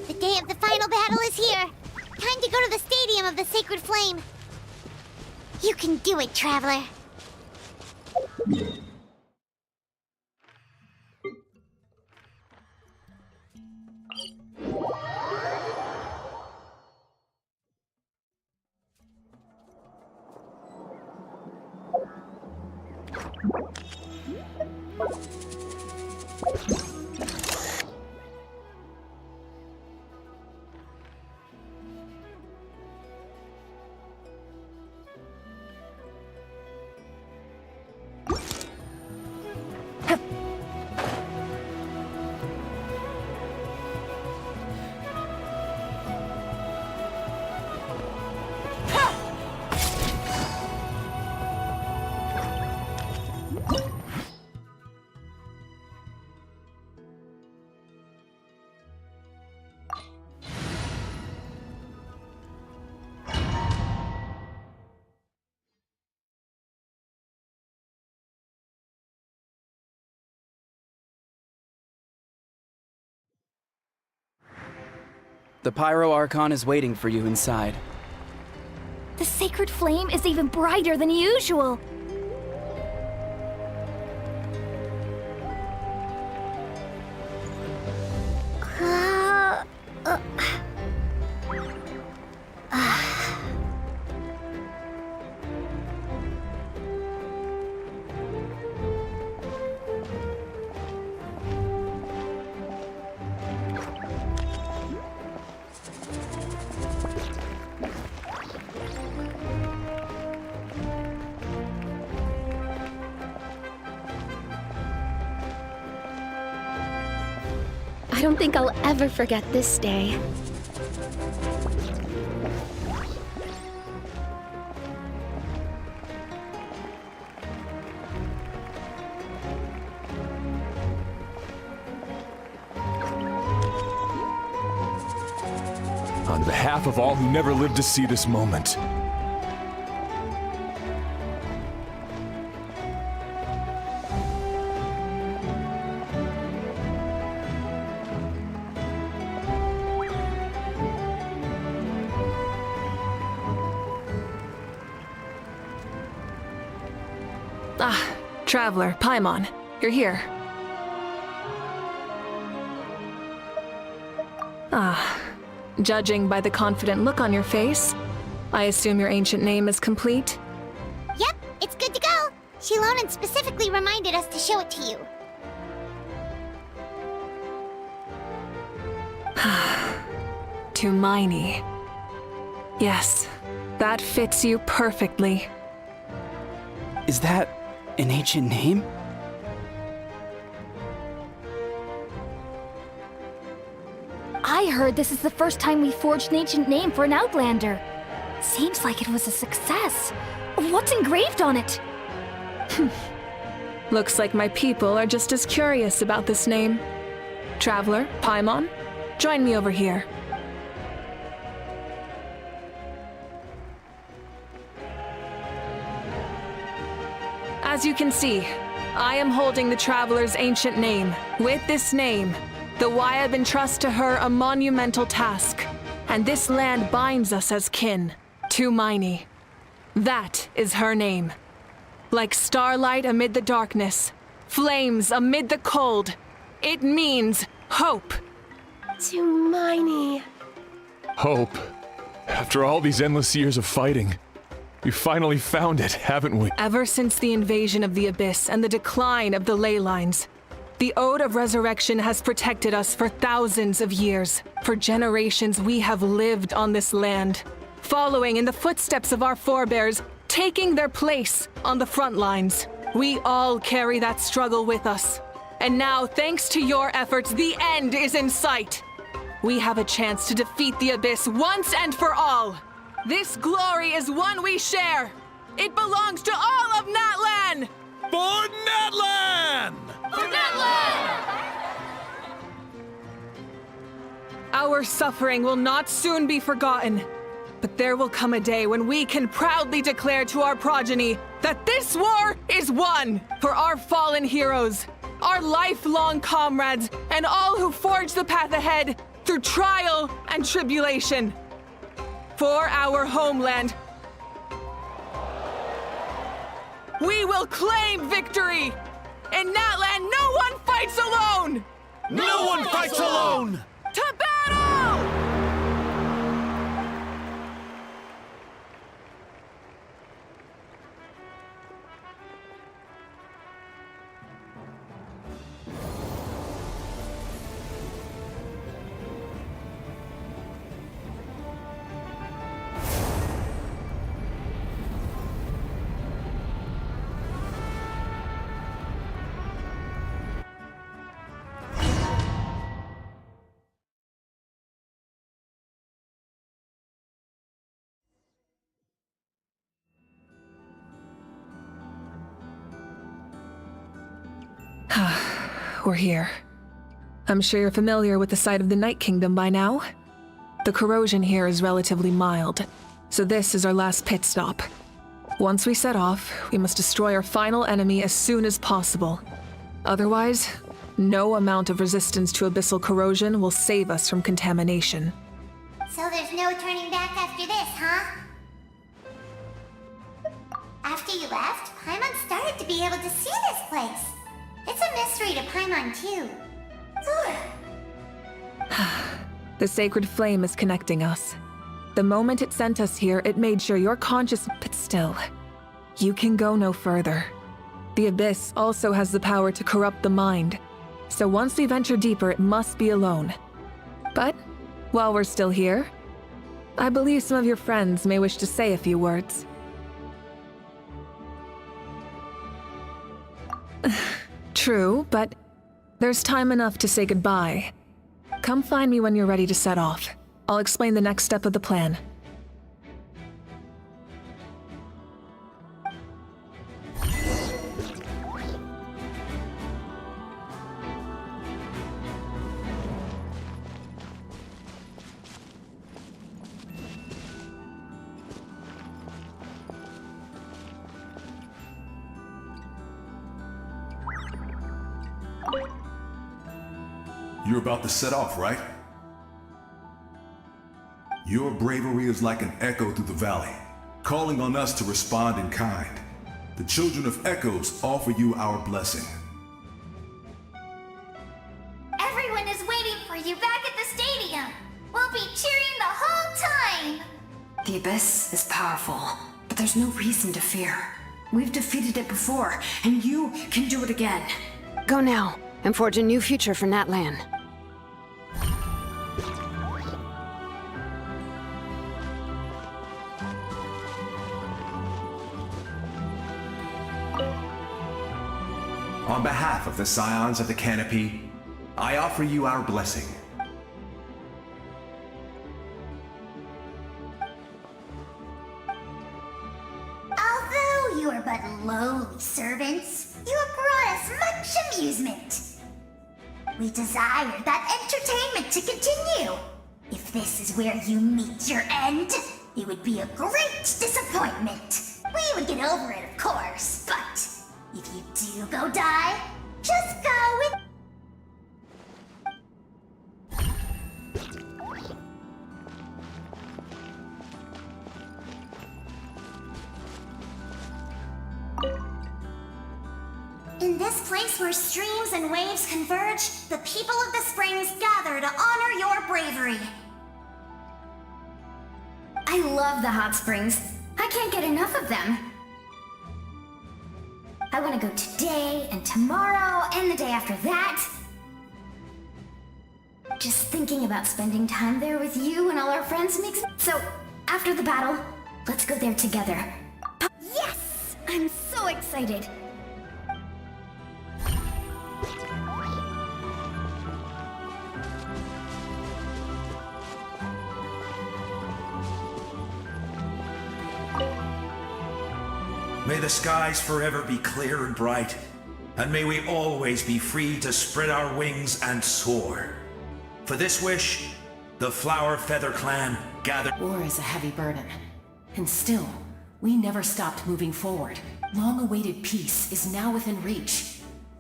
The day of final battle is here. Time to go to the Stadium of the Sacred Flame. You can do it, Traveler. The Pyro Archon is waiting for you inside. The sacred flame is even brighter than usual. I don't think I'll ever forget this day. On behalf of all who never lived to see this moment, Traveler, Paimon, you're here. Judging by the confident look on your face, I assume your ancient name is complete? Yep, it's good to go. Shilonen specifically reminded us to show it to you. Tumaini. Yes, that fits you perfectly. Is that an ancient name? I heard this is the first time we forged an ancient name for an Outlander. Seems like it was a success. What's engraved on it? Looks like my people are just as curious about this name. Traveler, Paimon, join me over here. As you can see, I am holding the Traveler's ancient name. With this name, the Wyab entrust to her a monumental task, and this land binds us as kin. Tumaini. That is her name. Like starlight amid the darkness, flames amid the cold, it means hope. Tumaini. hope. After all these endless years of fighting, we finally found it, haven't we? Ever since the invasion of the Abyss and the decline of the ley lines, the Ode of Resurrection has protected us for thousands of years. For generations, we have lived on this land, following in the footsteps of our forebears, taking their place on the front lines. We all carry that struggle with us. And now, thanks to your efforts, the end is in sight. We have a chance to defeat the Abyss once and for all. This glory is one we share. It belongs to all of Natlan! For Natlan! For Natlan! Our suffering will not soon be forgotten, but there will come a day when we can proudly declare to our progeny that this war is won for our fallen heroes, our lifelong comrades, and all who forge the path ahead. through trial and tribulation. For our homeland, we will claim victory! In Natlan, no one fights alone! No one fights alone! To battle! We're here. I'm sure you're familiar with the site of the Night Kingdom by now. The corrosion here is relatively mild, so this is our last pit stop. Once we set off, we must destroy our final enemy as soon as possible. Otherwise, no amount of resistance to abyssal corrosion will save us from contamination. So there's no turning back after this, huh? After you left, Paimon started to be able to see this place. It's a mystery to Paimon, too. The sacred flame is connecting us. The moment it sent us here, it made sure you're conscious, but still, you can go no further. The Abyss also has the power to corrupt the mind, so once we venture deeper, it must be alone. But, while we're still here, I believe some of your friends may wish to say a few words. True, but there's time enough to say goodbye. Come find me when you're ready to set off. I'll explain the next step of the plan. You're about to set off, right? Your bravery is like an echo through the valley, calling on us to respond in kind. The Children of Echoes offer you our blessing. Everyone is waiting for you back at the stadium. We'll be cheering the whole time. The Abyss is powerful, but there's no reason to fear. We've defeated it before, and you can do it again. Go now, and forge a new future for Natlan. On behalf of the Scions of the Canopy, I offer you our blessing. Although you are but lowly servants, you have brought us much amusement. We desire that entertainment to continue. If this is where you meet your end, it would be a great disappointment. We would get over it, of course, but if you do go die, just go with... In this place where streams and waves converge, the people of the springs gather to honor your bravery. I love the hot springs. I can't get enough of them. I want to go today and tomorrow and the day after that. Just thinking about spending time there with you and all our friends makes... So, after the battle, let's go there together. Yes! I'm so excited. May the skies forever be clear and bright, and may we always be free to spread our wings and soar. For this wish, the Flower Feather Clan gather. War is a heavy burden, and still, we never stopped moving forward. Long-awaited peace is now within reach.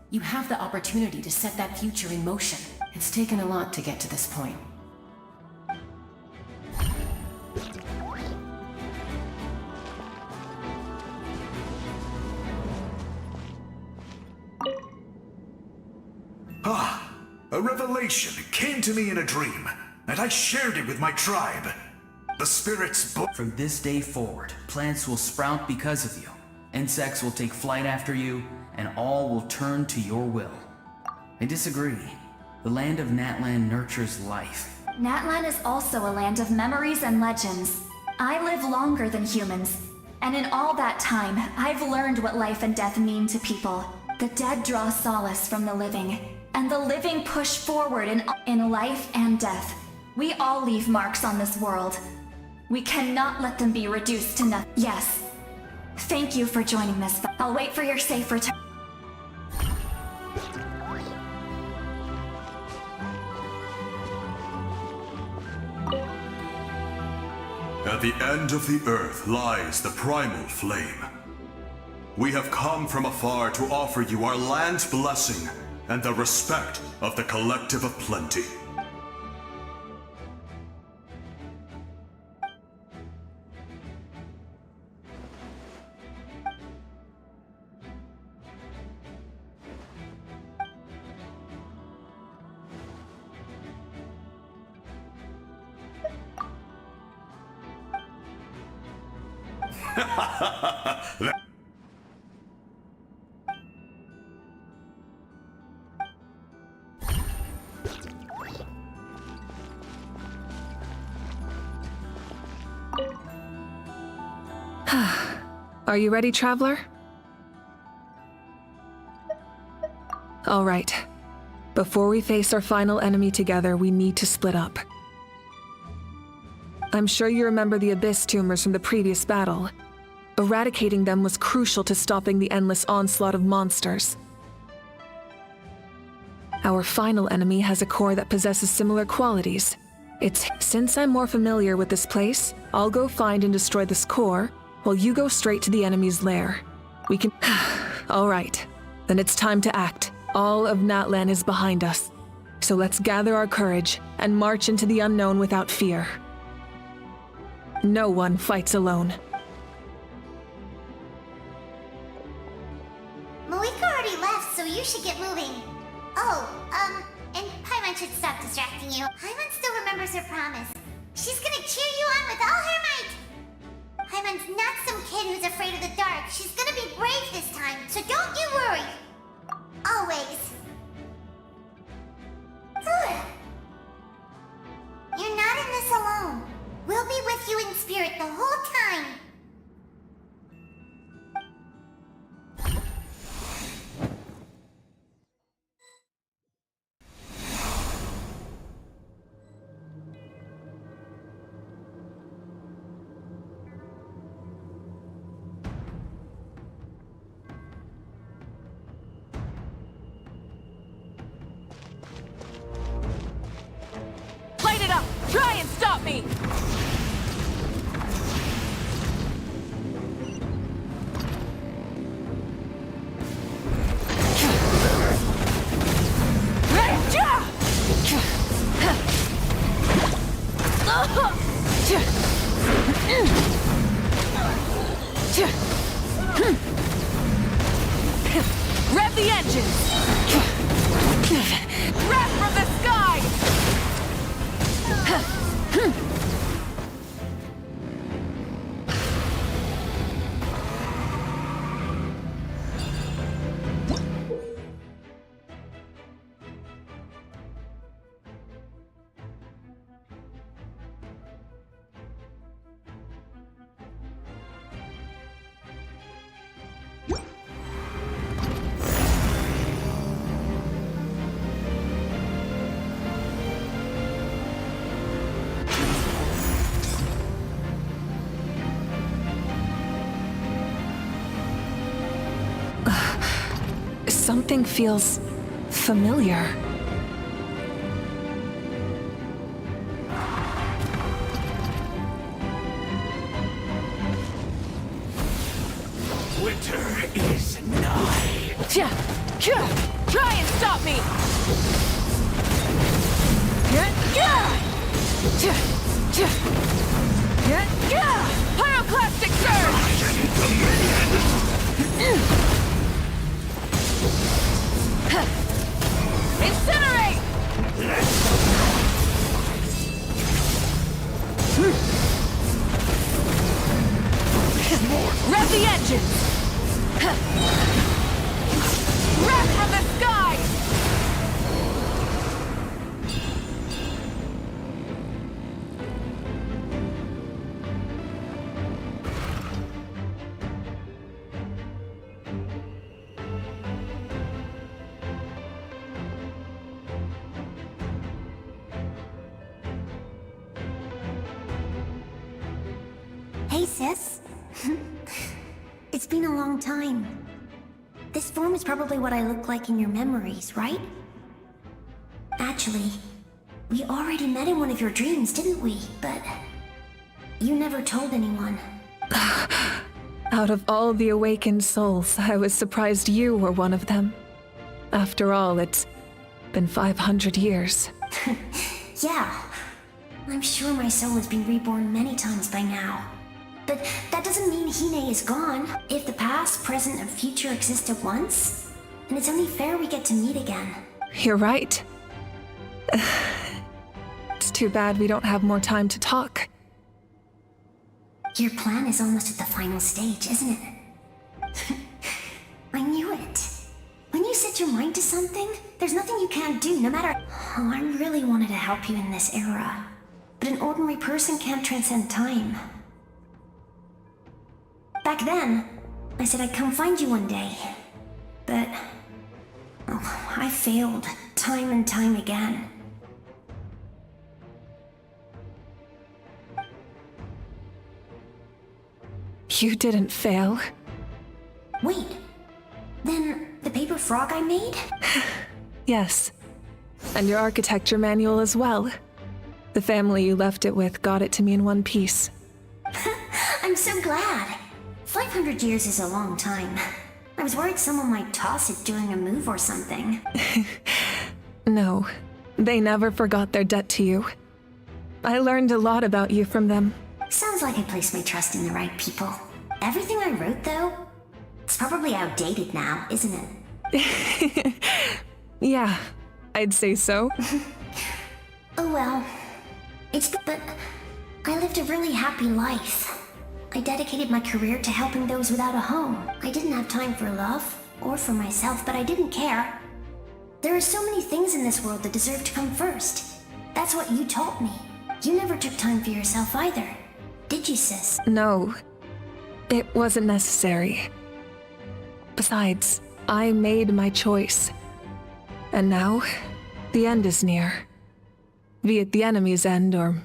You have the opportunity to set that future in motion. It's taken a lot to get to this point, A revelation came to me in a dream, and I shared it with my tribe. The spirits From this day forward, plants will sprout because of you. Insects will take flight after you, and all will turn to your will. I disagree. The land of Natlan nurtures life. Natlan is also a land of memories and legends. I live longer than humans, and in all that time, I've learned what life and death mean to people. The dead draw solace from the living, and the living push forward in life and death. We all leave marks on this world. We cannot let them be reduced to nothing. Yes. Thank you for joining this. I'll wait for your safe return. At the end of the earth lies the primal flame. We have come from afar to offer you our land's blessing and the respect of the Collective of Plenty. Are you ready, traveler? All right. Before we face our final enemy together, we need to split up. I'm sure you remember the Abyss tumors from the previous battle. Eradicating them was crucial to stopping the endless onslaught of monsters. Our final enemy has a core that possesses similar qualities. Since I'm more familiar with this place, I'll go find and destroy this core, while you go straight to the enemy's lair. We can... All right. Then it's time to act. All of Natlan is behind us. So let's gather our courage and march into the unknown without fear. No one fights alone. Malika already left, so you should get moving. Oh, and Paimon should stop distracting you. Paimon still remembers her promise. She's gonna cheer you on with all her might. Paimon's not some kid who's afraid of the dark. She's gonna be brave this time, so don't you worry. Always. You're not in this alone. We'll be with you in spirit the whole time. Light it up! Try and stop me! Rev the engines! Wrath from the sky! Something feels familiar. Winter is nigh. Try and stop me! Pyroclastic surge! Wrath from the sky! Hey, sis. It's been a long time. This form is probably what I look like in your memories, right? Actually, we already met in one of your dreams, didn't we? But you never told anyone. Out of all the awakened souls, I was surprised you were one of them. After all, it's been 500 years. Yeah. I'm sure my soul has been reborn many times by now. But that doesn't mean Hine is gone. If the past, present, and future exist at once, then it's only fair we get to meet again. You're right. It's too bad we don't have more time to talk. Your plan is almost at the final stage, isn't it? I knew it. When you set your mind to something, there's nothing you can't do, no matter... Oh, I really wanted to help you in this era. But an ordinary person can't transcend time. Back then, I said I'd come find you one day. But... oh, I failed, time and time again. You didn't fail. Wait, then the paper frog I made? Yes. And your architecture manual as well. The family you left it with got it to me in one piece. I'm so glad. 500 years is a long time. I was worried someone might toss it during a move or something. No, they never forgot their debt to you. I learned a lot about you from them. Sounds like I placed my trust in the right people. Everything I wrote, though, it's probably outdated now, isn't it? Yeah, I'd say so. Oh well. But I lived a really happy life. I dedicated my career to helping those without a home. I didn't have time for love, or for myself, but I didn't care. There are so many things in this world that deserve to come first. That's what you taught me. You never took time for yourself either. Did you, sis? No, it wasn't necessary. Besides, I made my choice. And now, the end is near. Be it the enemy's end or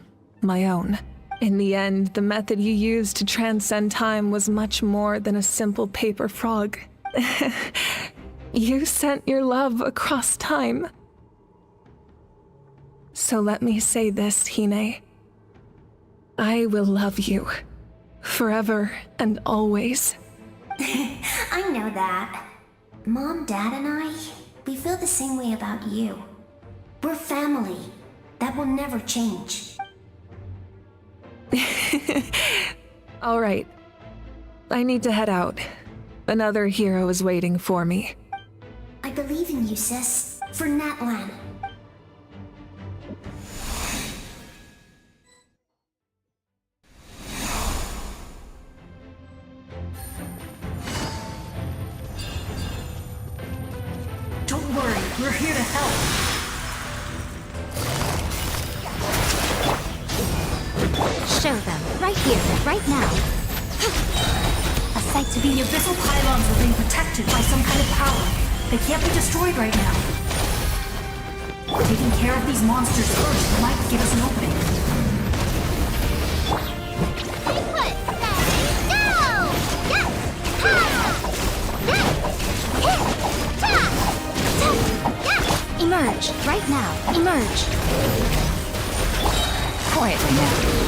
my own. In the end, the method you used to transcend time was much more than a simple paper frog. You sent your love across time. So let me say this, Hine. I will love you. Forever and always. I know that. Mom, Dad, and I, we feel the same way about you. We're family. That will never change. All right. I need to head out. Another hero is waiting for me. I believe in you, sis. For Natlan. Don't worry, we're here to help. Show them. Right here, right now. A sight to be. The abyssal pylons are being protected by some kind of power. They can't be destroyed right now. Taking care of these monsters first might give us an opening. Emerge. Right now. Emerge. Quietly now.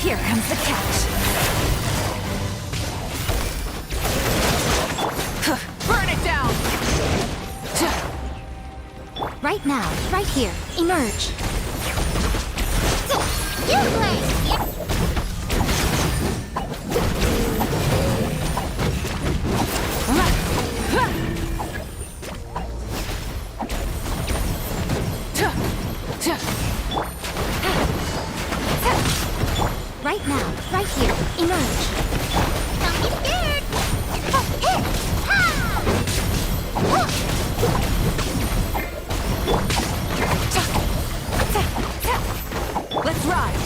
Here comes the catch. Burn it down! Right now. Right here. Emerge. You play! right now, right here. Emerge. Don't be scared! Hit! Ha! Let's ride!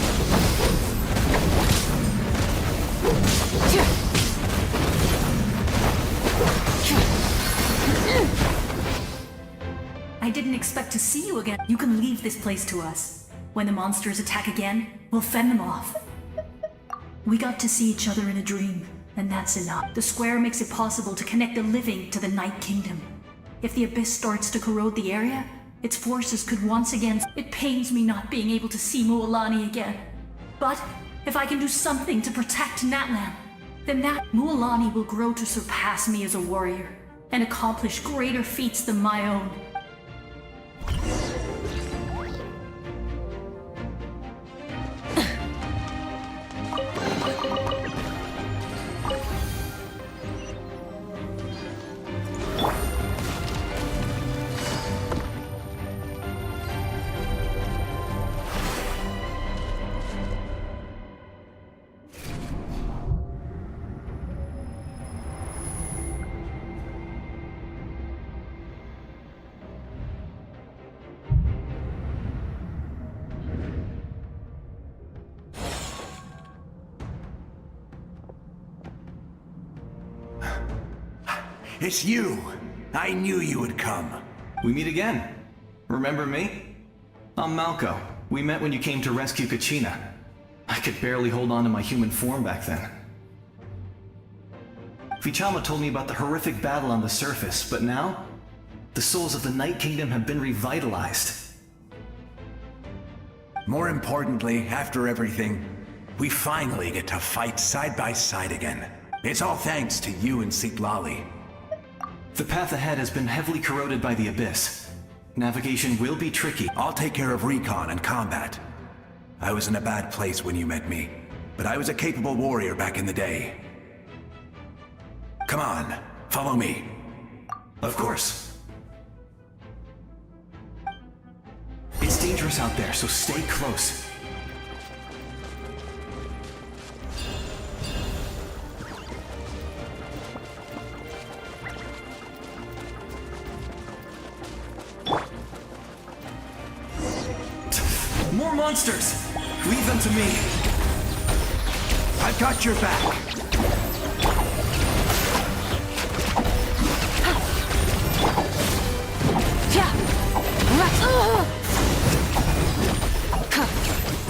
I didn't expect to see you again. You can leave this place to us. When the monsters attack again, we'll fend them off. We got to see each other in a dream, and that's enough. The square makes it possible to connect the living to the Night Kingdom. If the Abyss starts to corrode the area, its forces could once again... It pains me not being able to see Mualani again. But if I can do something to protect Natlan, then that Mualani will grow to surpass me as a warrior and accomplish greater feats than my own. It's you! I knew you would come. We meet again. Remember me? I'm Malco. We met when you came to rescue Kachina. I could barely hold on to my human form back then. Vichama told me about the horrific battle on the surface, but now, the souls of the Night Kingdom have been revitalized. More importantly, after everything, we finally get to fight side by side again. It's all thanks to you and Citlali. The path ahead has been heavily corroded by the Abyss. Navigation will be tricky. I'll take care of recon and combat. I was in a bad place when you met me, but I was a capable warrior back in the day. Come on, follow me. Of course. It's dangerous out there, so stay close. More monsters! Leave them to me! I've got your back!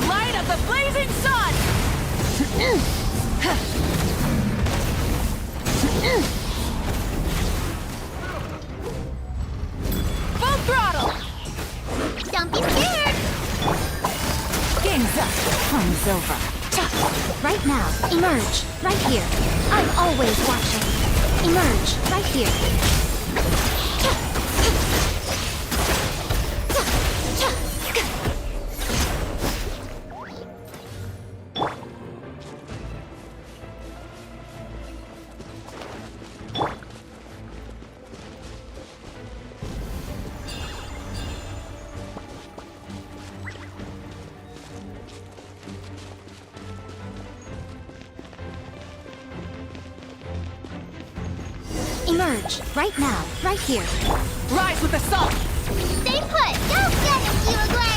Light of the blazing sun! Full throttle! Don't be scared! Game's up. Fun's over. Right now. Emerge. Right here. I'm always watching. Emerge. Right here. Emerge. Right now. Right here. Rise with the sun! Stay put! Don't get it, Uruguay!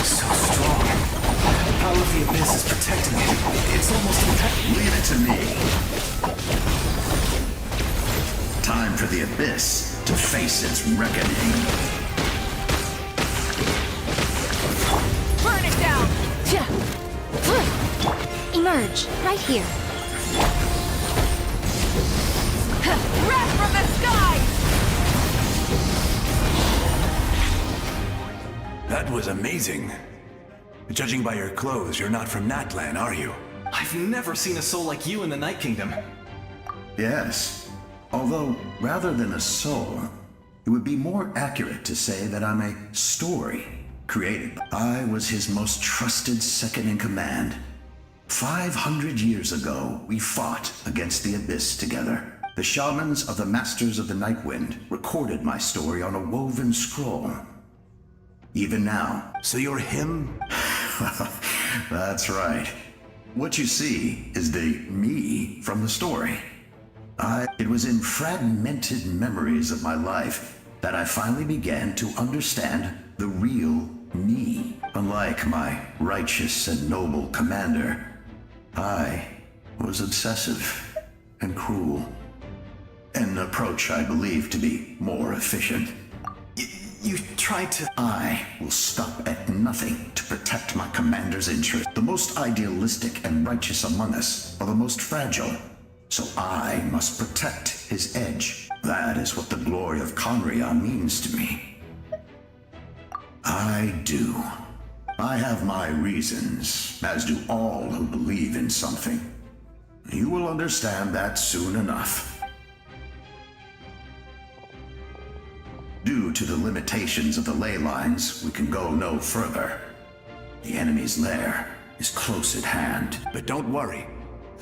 So strong. The power of the Abyss is protecting it. It's almost impenetrable. Leave it to me. Time for the Abyss to face its reckoning. Burn it down! Emerge. Right here. Wrath from the sky! That was amazing. Judging by your clothes, you're not from Natlan, are you? I've never seen a soul like you in the Night Kingdom. Yes. Although, rather than a soul, it would be more accurate to say that I'm a story created. I was his most trusted second-in-command. 500 years ago, we fought against the Abyss together. The shamans of the Masters of the Nightwind recorded my story on a woven scroll. Even now. So you're him? That's right. What you see is the me from the story. It was in fragmented memories of my life that I finally began to understand the real me. Unlike my righteous and noble commander, I was obsessive and cruel. An approach I believe to be more efficient. You tried to... I will stop at nothing to protect my commander's interest. The most idealistic and righteous among us are the most fragile. So I must protect his edge. That is what the glory of Conria means to me. I do. I have my reasons, as do all who believe in something. You will understand that soon enough. Due to the limitations of the ley lines, we can go no further. The enemy's lair is close at hand. But don't worry.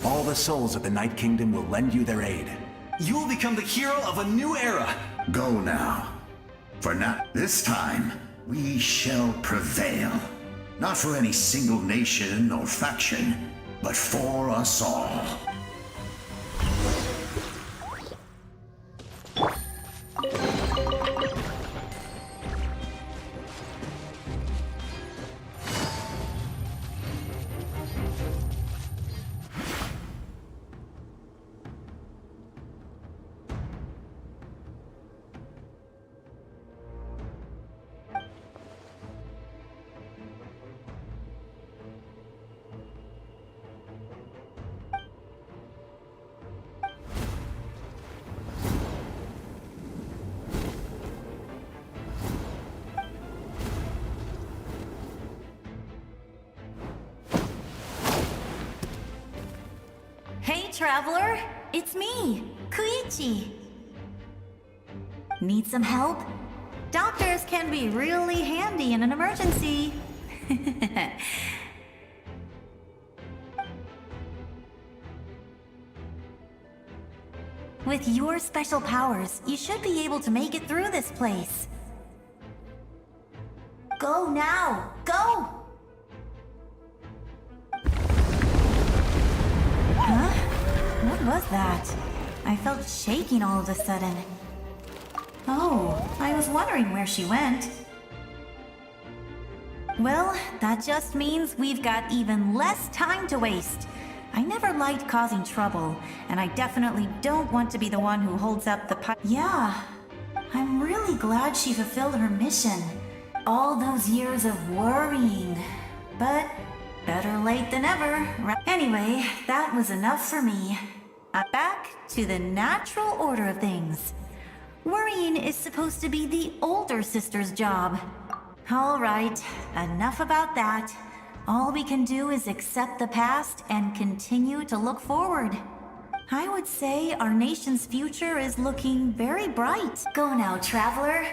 All the souls of the Night Kingdom will lend you their aid. You will become the hero of a new era. Go now. For now, this time, we shall prevail. Not for any single nation or faction, but for us all. Hey, traveler! It's me, Koichi. Need some help? Doctors can be really handy in an emergency. With your special powers, you should be able to make it through this place. Go now! Go! Huh? What was that? I felt shaking all of a sudden. Oh, I was wondering where she went. Well, that just means we've got even less time to waste. I never liked causing trouble, and I definitely don't want to be the one who holds up the Yeah, I'm really glad she fulfilled her mission. All those years of worrying. But better late than never. Anyway, that was enough for me. Back to the natural order of things. Worrying is supposed to be the older sister's job. All right, enough about that. All we can do is accept the past and continue to look forward. I would say our nation's future is looking very bright. Go now, traveler.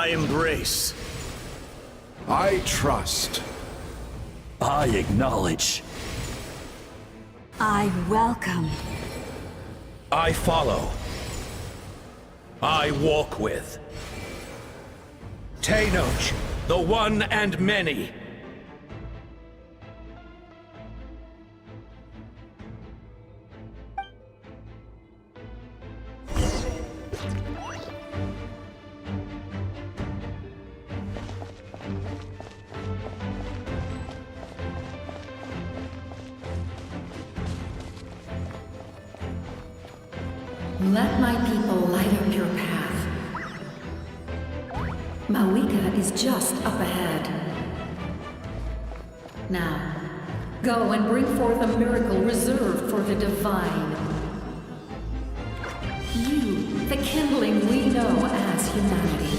I embrace. I trust. I acknowledge. I welcome. I follow. I walk with. Tenoch, the one and many. Let my people light up your path. Mawika is just up ahead. Now, go and bring forth a miracle reserved for the divine. You, the kindling we know as humanity.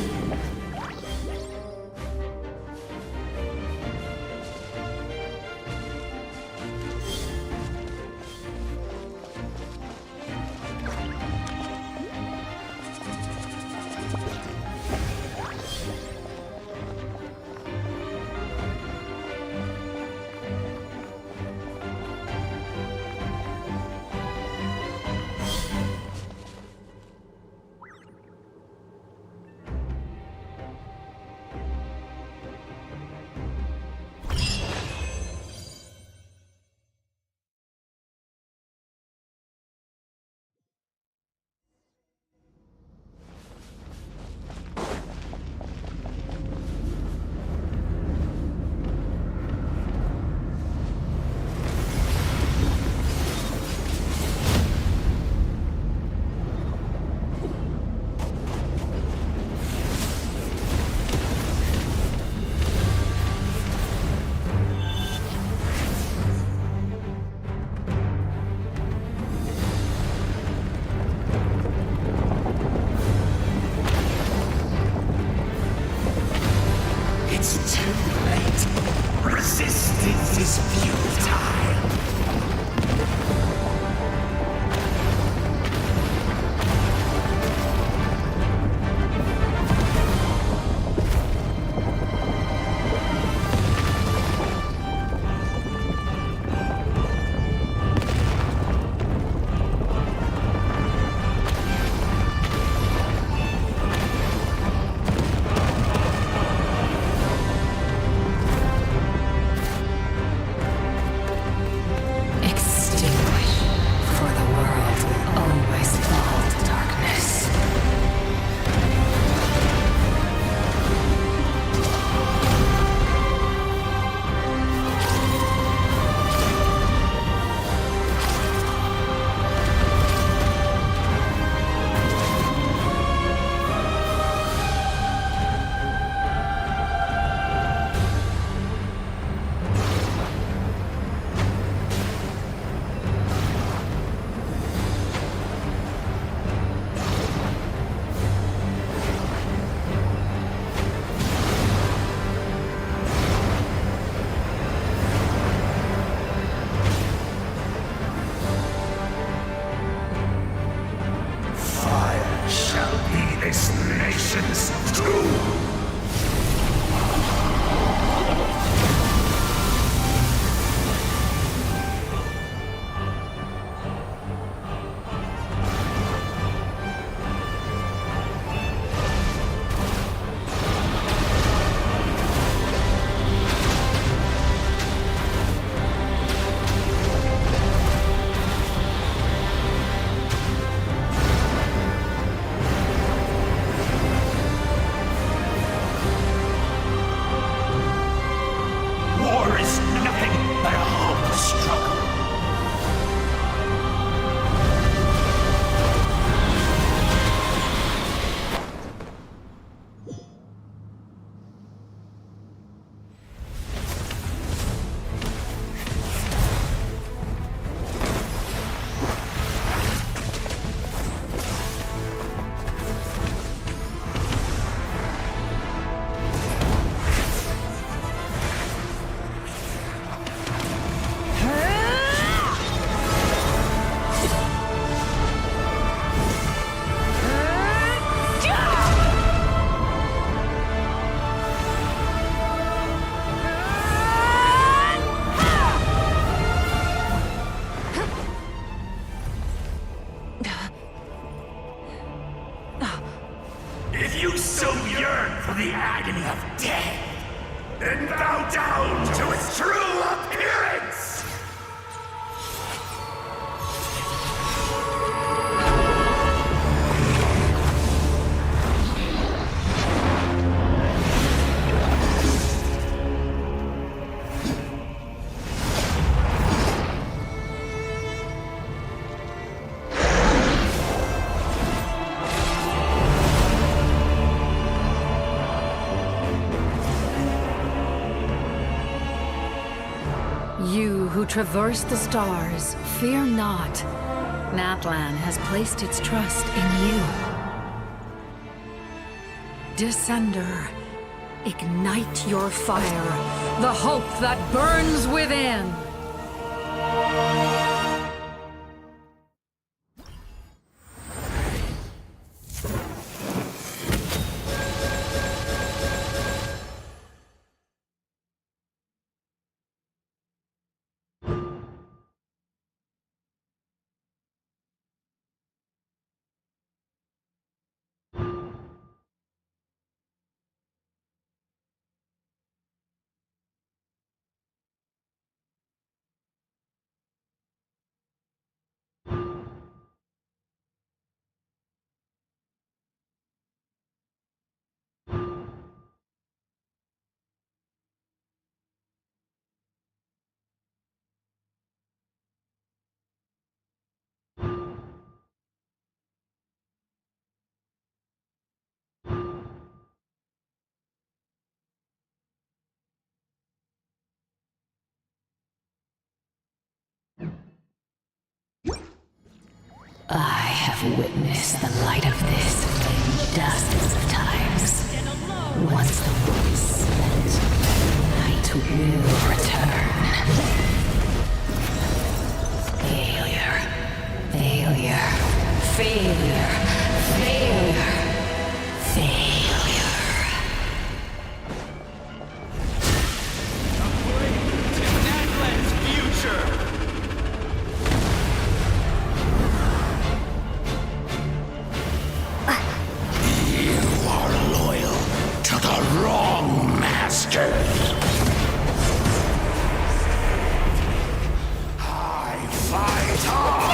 Resistance is futile. If you so yearn for the agony of death, then bow down to its true appearance! You who traverse the stars, fear not. Natlan has placed its trust in you. Descender, ignite your fire, the hope that burns within. I have witnessed the light of this flame dozens of times. Once the world is spent, night will return. Failure. Failure. Failure. Failure. Failure. To Natlan's future! Wrong master. I fight on!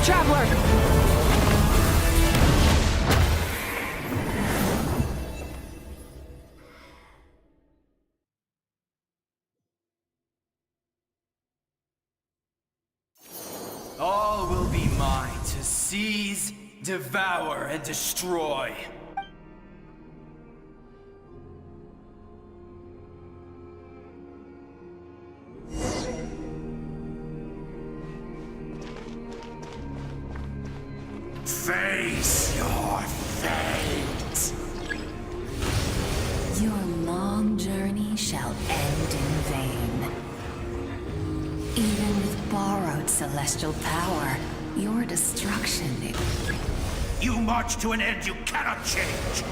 Traveler! All will be mine to seize, devour, and destroy. Face your fate! Your long journey shall end in vain. Even with borrowed celestial power, your destruction... You march to an end you cannot change!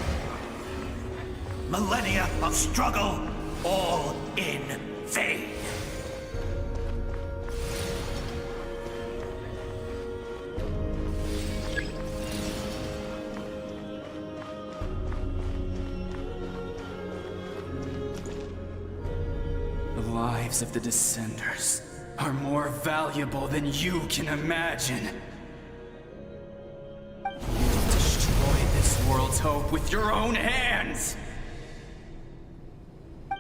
Millennia of struggle, all in vain! The lives of the Descenders are more valuable than you can imagine. You've destroyed this world's hope with your own hands!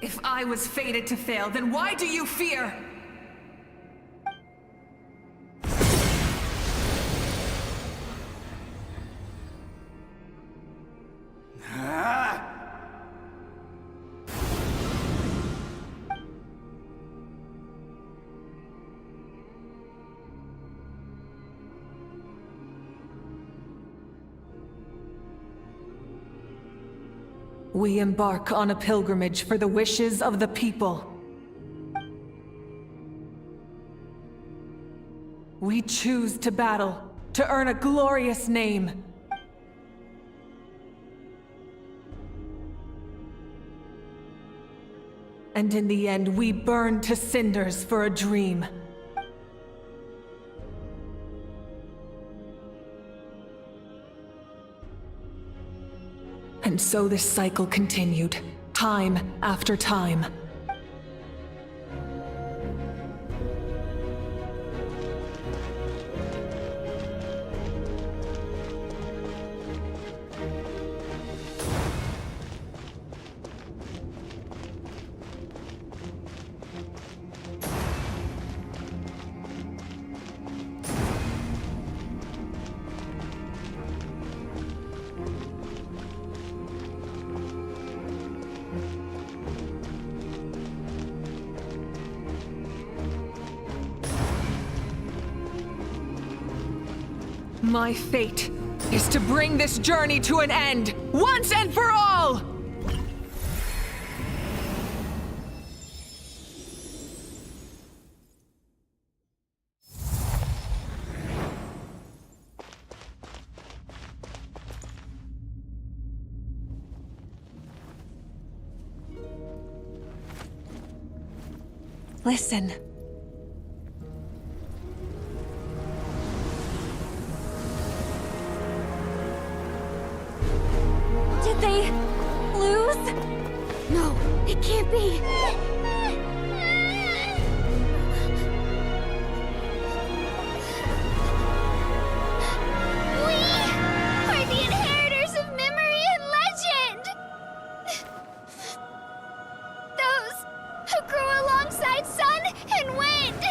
If I was fated to fail, then why do you fear? We embark on a pilgrimage for the wishes of the people. We choose to battle, to earn a glorious name. And in the end, we burn to cinders for a dream. And so this cycle continued, time after time. My fate is to bring this journey to an end, once and for all! Listen. Did they lose? No, it can't be. We are the inheritors of memory and legend! Those who grew alongside sun and wind!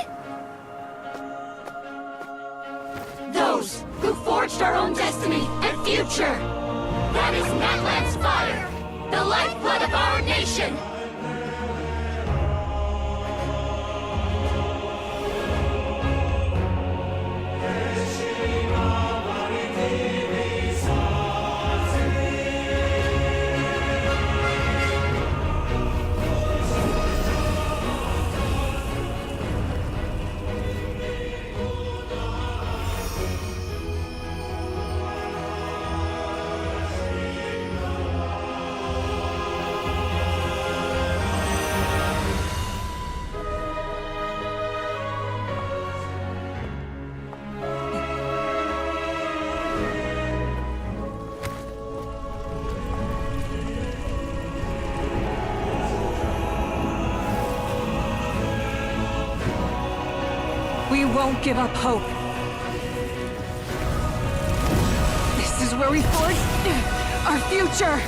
Those who forged our own destiny and future! That is Natlan's fire, the lifeblood of our nation! We won't give up hope. is where we forge our future.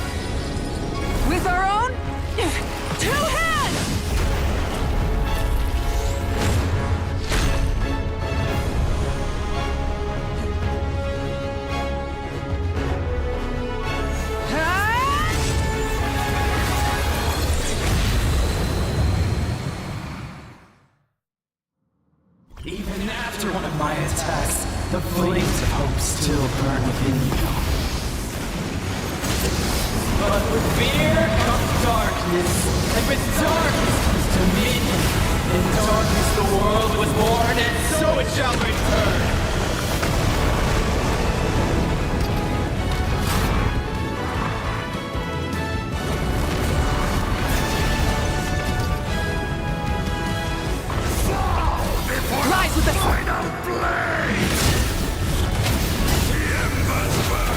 With our own 2 hands! Even after one of my attacks, the flames of hope still burn within you. But with fear comes darkness, and with darkness comes dominion. In darkness the world was born, and so it shall return. Rise with the final blade! The embers burn.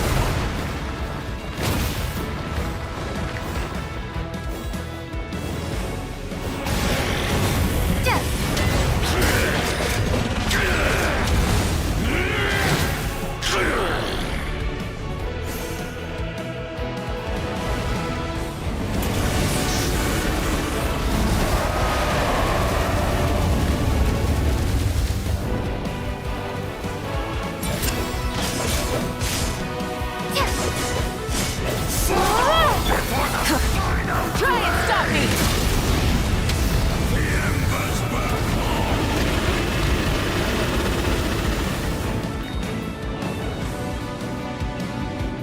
Try and stop me! The embers burn.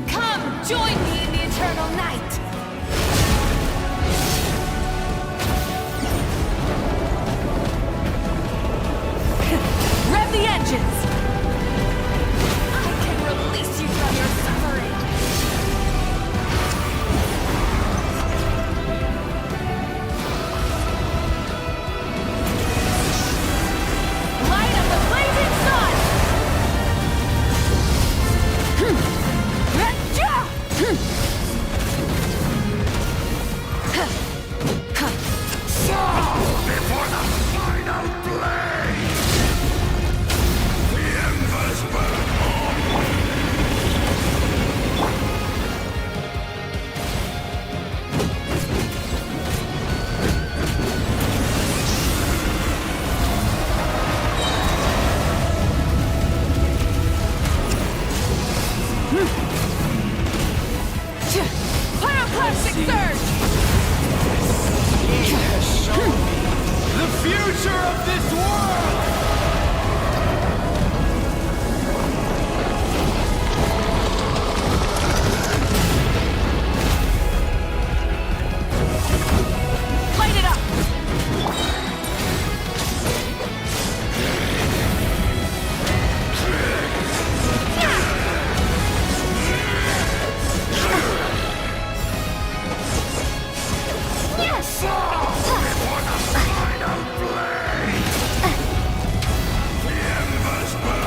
Come, join me in the eternal night! Rev the engines! I can release you from your suffering! Light of the blazing sun! Before the final blade! The embers burn. Pyroclastic surge! He has shown me the future of this world! Light it up! Yes! Before the final blade! The embers burn.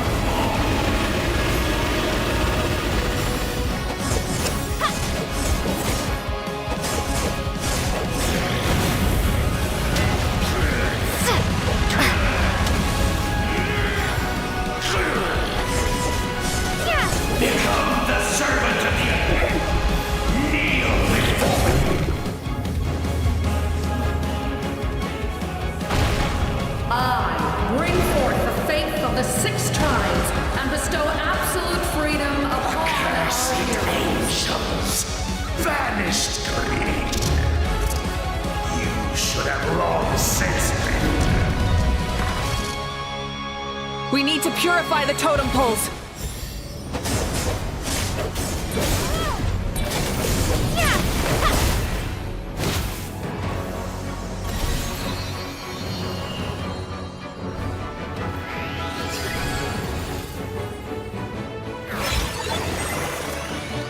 Become the servant of the earth. Kneel before me. I bring forth the faith of the 6 tribes and bestow absolute freedom upon Cursed our heroes. angels, vanished greed. You should have long since been. We need to purify the totem poles!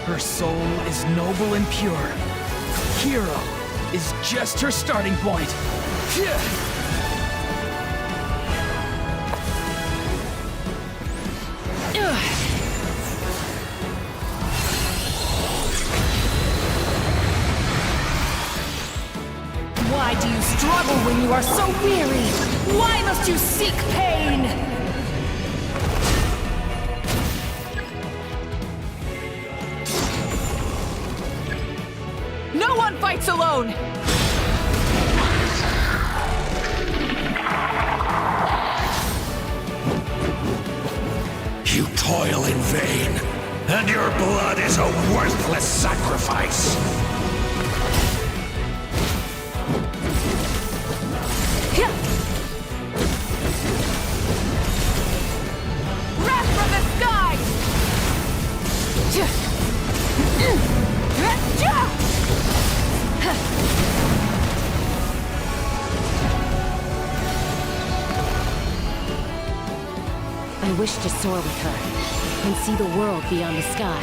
Her soul is noble and pure. Hero is just her starting point. Why do you struggle when you are so weary? Why must you seek pain? one fights alone! You toil in vain, and your blood is a worthless sacrifice. Wrath from the sky! I wish to soar with her and see the world beyond the sky.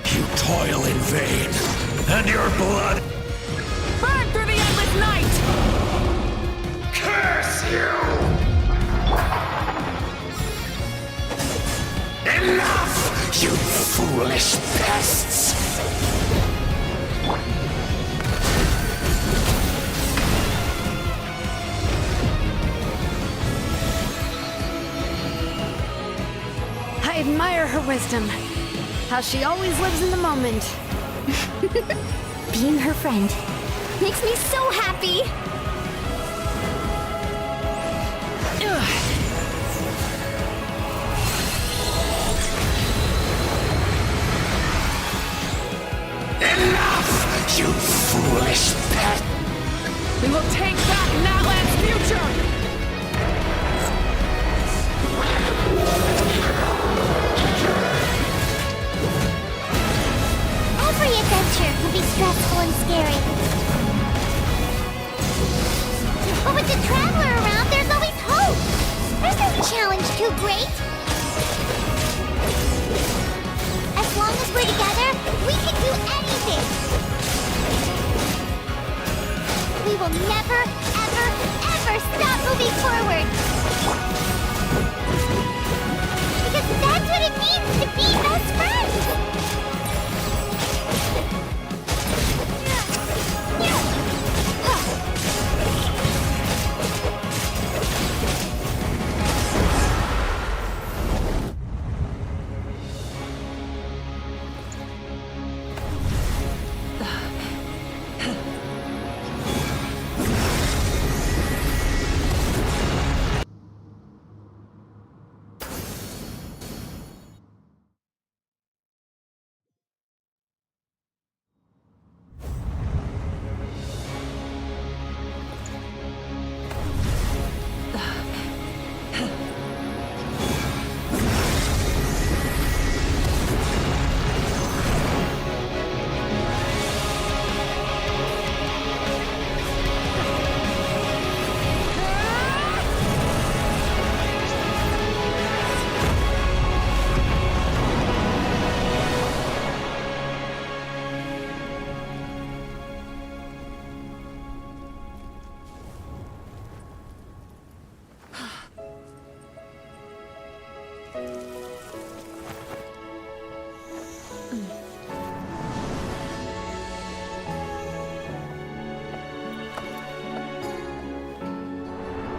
You toil in vain, and your blood... Burn through the endless night! Curse you! Enough, you foolish pests! I admire her wisdom. How she always lives in the moment. Being her friend makes me so happy! Enough, you foolish pest! We will take back Natlan's future! Every adventure can be stressful and scary. But with the Traveler around, there's always hope! There's no challenge too great! As long as we're together, we can do anything! We will never, ever, ever stop moving forward! Because that's what it means to be best friends!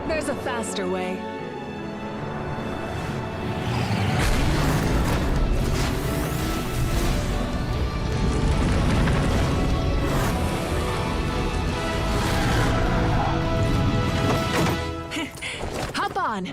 There's a faster way. Hop on!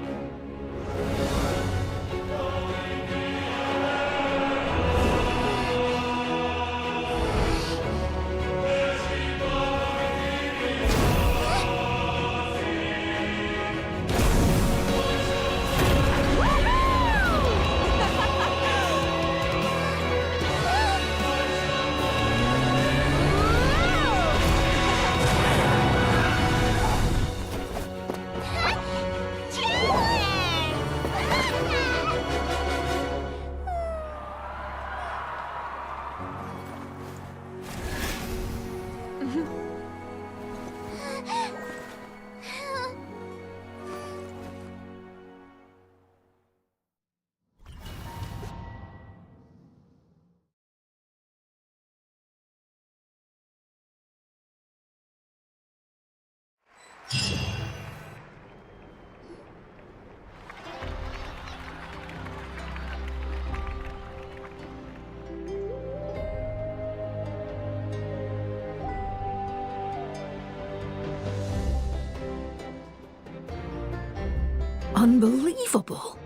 Unbelievable.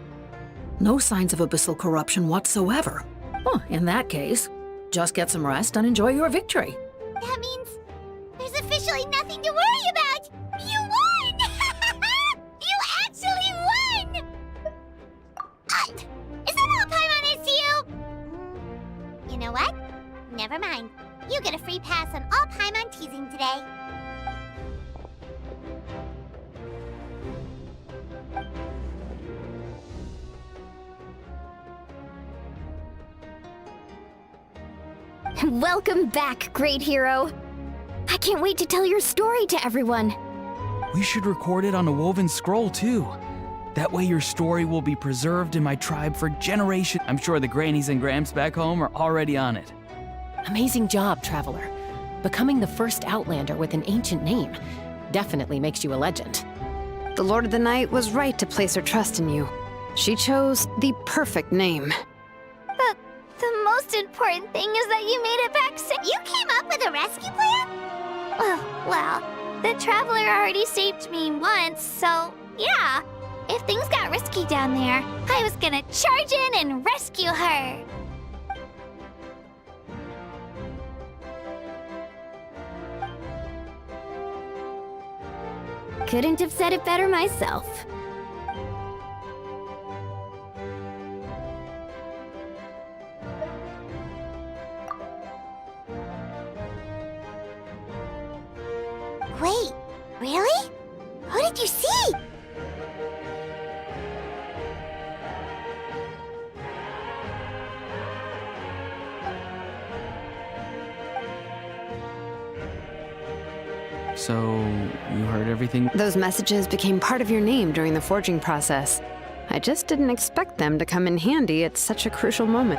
No signs of abyssal corruption whatsoever. Well, in that case, just get some rest and enjoy your victory. That means there's officially nothing to worry about! You won! You actually won! Is that all Paimon is to you? You know what? Never mind. You get a free pass on all Paimon teasing today. Welcome back, great hero. I can't wait to tell your story to everyone. We should record it on a woven scroll, too. That way your story will be preserved in my tribe for generations. I'm sure the grannies and gramps back home are already on it. Amazing job, Traveler. Becoming the first Outlander with an ancient name definitely makes you a legend. The Lord of the Night was right to place her trust in you. She chose the perfect name. But the most important thing is that you made it back safe. You came up with a rescue plan? Well, the Traveler already saved me once, so yeah. If things got risky down there, I was gonna charge in and rescue her. Couldn't have said it better myself. Wait, really? Who did you see? So, you heard everything? Those messages became part of your name during the forging process. I just didn't expect them to come in handy at such a crucial moment.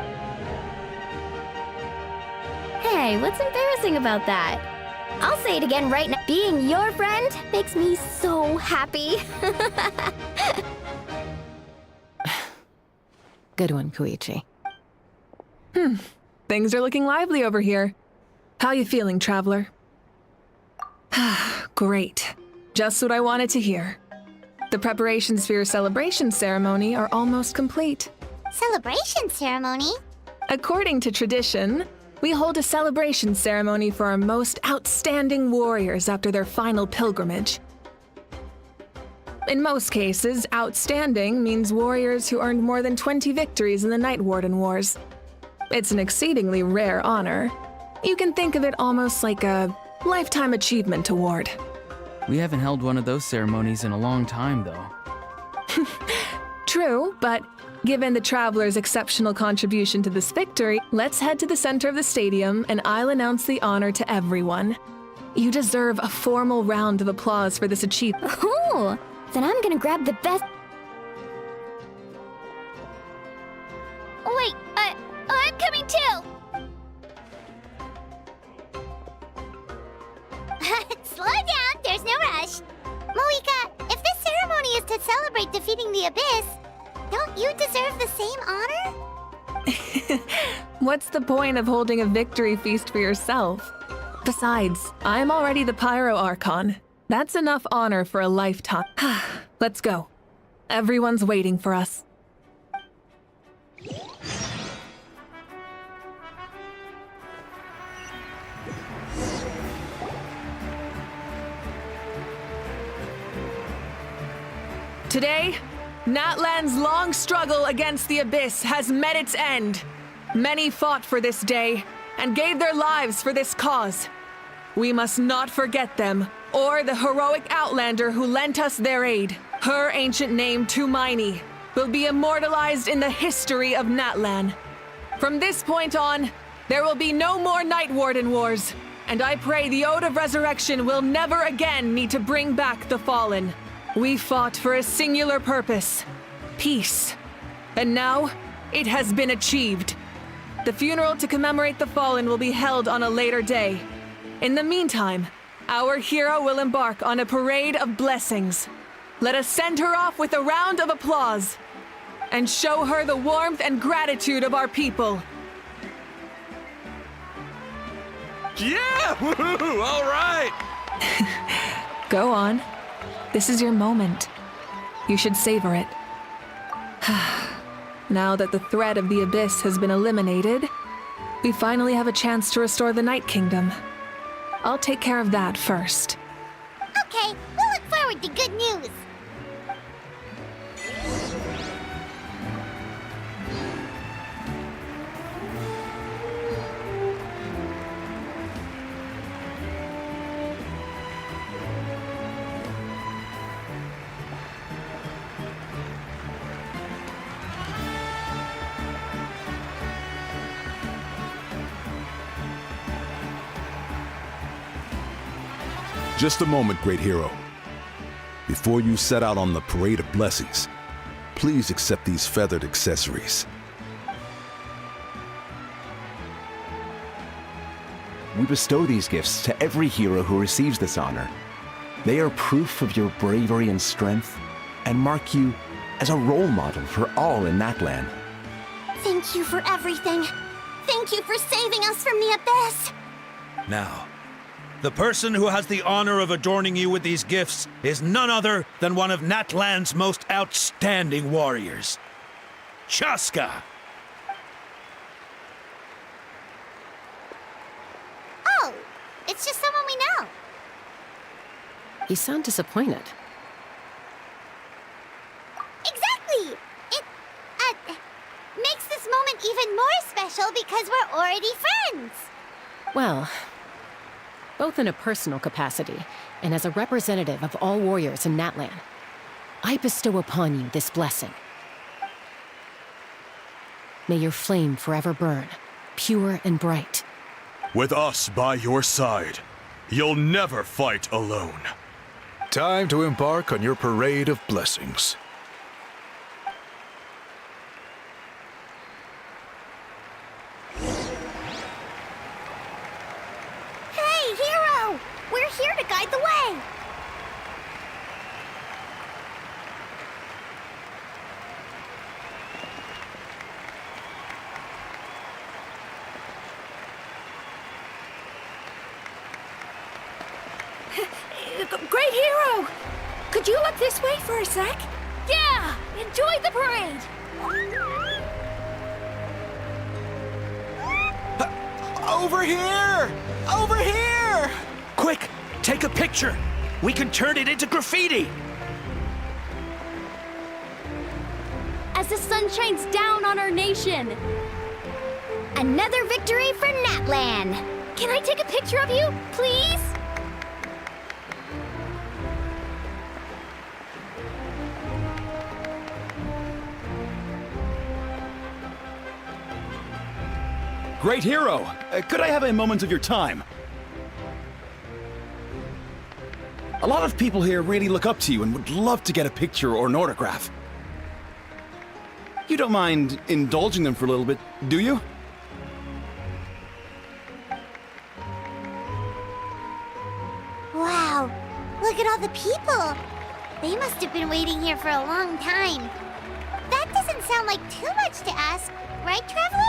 Hey, what's embarrassing about that? I'll say it again right now. Being your friend makes me so happy. Good one, Koichi. Things are looking lively over here. How you feeling, Traveler? Great. Just what I wanted to hear. The preparations for your celebration ceremony are almost complete. Celebration ceremony? According to tradition, we hold a celebration ceremony for our most outstanding warriors after their final pilgrimage. In most cases, outstanding means warriors who earned more than 20 victories in the Night Warden Wars. It's an exceedingly rare honor. You can think of it almost like a lifetime achievement award. We haven't held one of those ceremonies in a long time, though. True, but given the Traveler's exceptional contribution to this victory, let's head to the center of the stadium and I'll announce the honor to everyone. You deserve a formal round of applause for this achievement. Ooh, then I'm gonna grab the best. Wait, I'm coming too! Slow down, there's no rush. Moika, if this ceremony is to celebrate defeating the Abyss, don't you deserve the same honor? What's the point of holding a victory feast for yourself? Besides, I'm already the Pyro Archon. That's enough honor for a lifetime. Let's go. Everyone's waiting for us. Today, Natlan's long struggle against the Abyss has met its end. Many fought for this day and gave their lives for this cause. We must not forget them, or the heroic Outlander who lent us their aid. Her ancient name, Tumaini, will be immortalized in the history of Natlan. From this point on, there will be no more Night Warden Wars, and I pray the Ode of Resurrection will never again need to bring back the Fallen. We fought for a singular purpose, peace. And now, it has been achieved. The funeral to commemorate the Fallen will be held on a later day. In the meantime, Our hero will embark on a parade of blessings. Let us send her off with a round of applause and show her the warmth and gratitude of our people. Yeah! Woohoo! All right! Go on. This is your moment. You should savor it. Now that the threat of the Abyss has been eliminated, we finally have a chance to restore the Night Kingdom. I'll take care of that first. Okay, we'll look forward to good news. Just a moment, great hero. Before you set out on the Parade of Blessings, please accept these feathered accessories. We bestow these gifts to every hero who receives this honor. They are proof of your bravery and strength, and mark you as a role model for all in Natlan. Thank you for everything. Thank you for saving us from the Abyss. Now, the person who has the honor of adorning you with these gifts is none other than one of Natlan's most outstanding warriors, Chaska. Oh, it's just someone we know. You sound disappointed. Exactly! It, makes this moment even more special because we're already friends. Well, both in a personal capacity and as a representative of all warriors in Natlan, I bestow upon you this blessing. May your flame forever burn, pure and bright. With us by your side, you'll never fight alone. Time to embark on your Parade of Blessings. Hey, hero! We're here to guide the way! Great hero! Could you look this way for a sec? Yeah! Enjoy the parade! Over here! Over here! Quick, take a picture. We can turn it into graffiti. As the sun shines down on our nation! Another victory for Natlan! Can I take a picture of you, please? Great hero! Could I have a moment of your time? A lot of people here really look up to you and would love to get a picture or an autograph. You don't mind indulging them for a little bit, do you? Wow, look at all the people! They must have been waiting here for a long time. That doesn't sound like too much to ask, right, Traveler?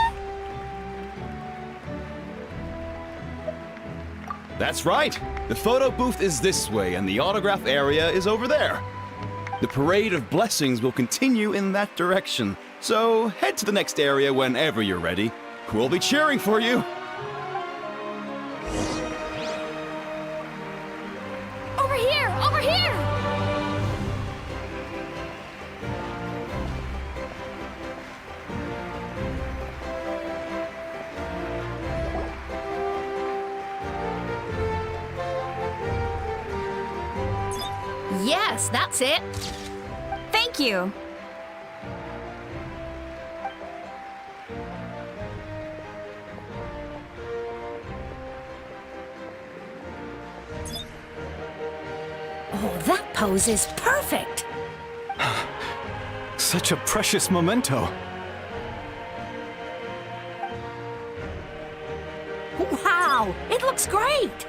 That's right! The photo booth is this way and the autograph area is over there. The Parade of Blessings will continue in that direction, so head to the next area whenever you're ready. We'll be cheering for you! Over here! Over here! Yes, that's it. Thank you. Oh, that pose is perfect. Such a precious memento. Wow, it looks great.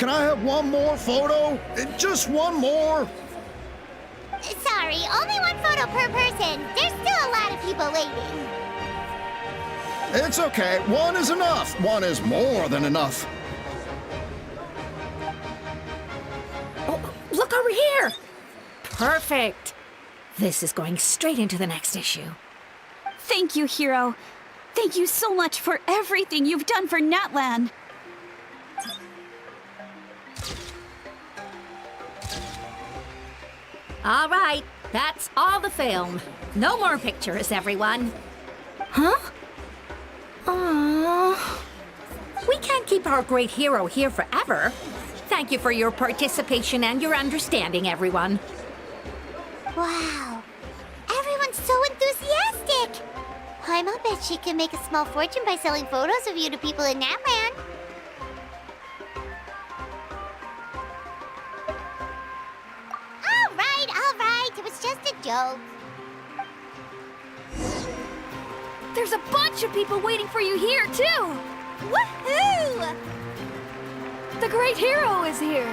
can I have one more photo? Just one more. Sorry, only one photo per person. There's still a lot of people waiting. It's okay. One is enough. One is more than enough. Oh, look over here! Perfect. This is going straight into the next issue. Thank you, Hero. Thank you so much for everything you've done for Natlan. All right, that's all the film. No more pictures, everyone. Huh? Aww. We can't keep our great hero here forever. Thank you for your participation and your understanding, everyone. Wow. Everyone's so enthusiastic. I'll bet she can make a small fortune by selling photos of you to people in Natlan. All right. It was just a joke. There's a bunch of people waiting for you here, too! Woohoo! The great hero is here!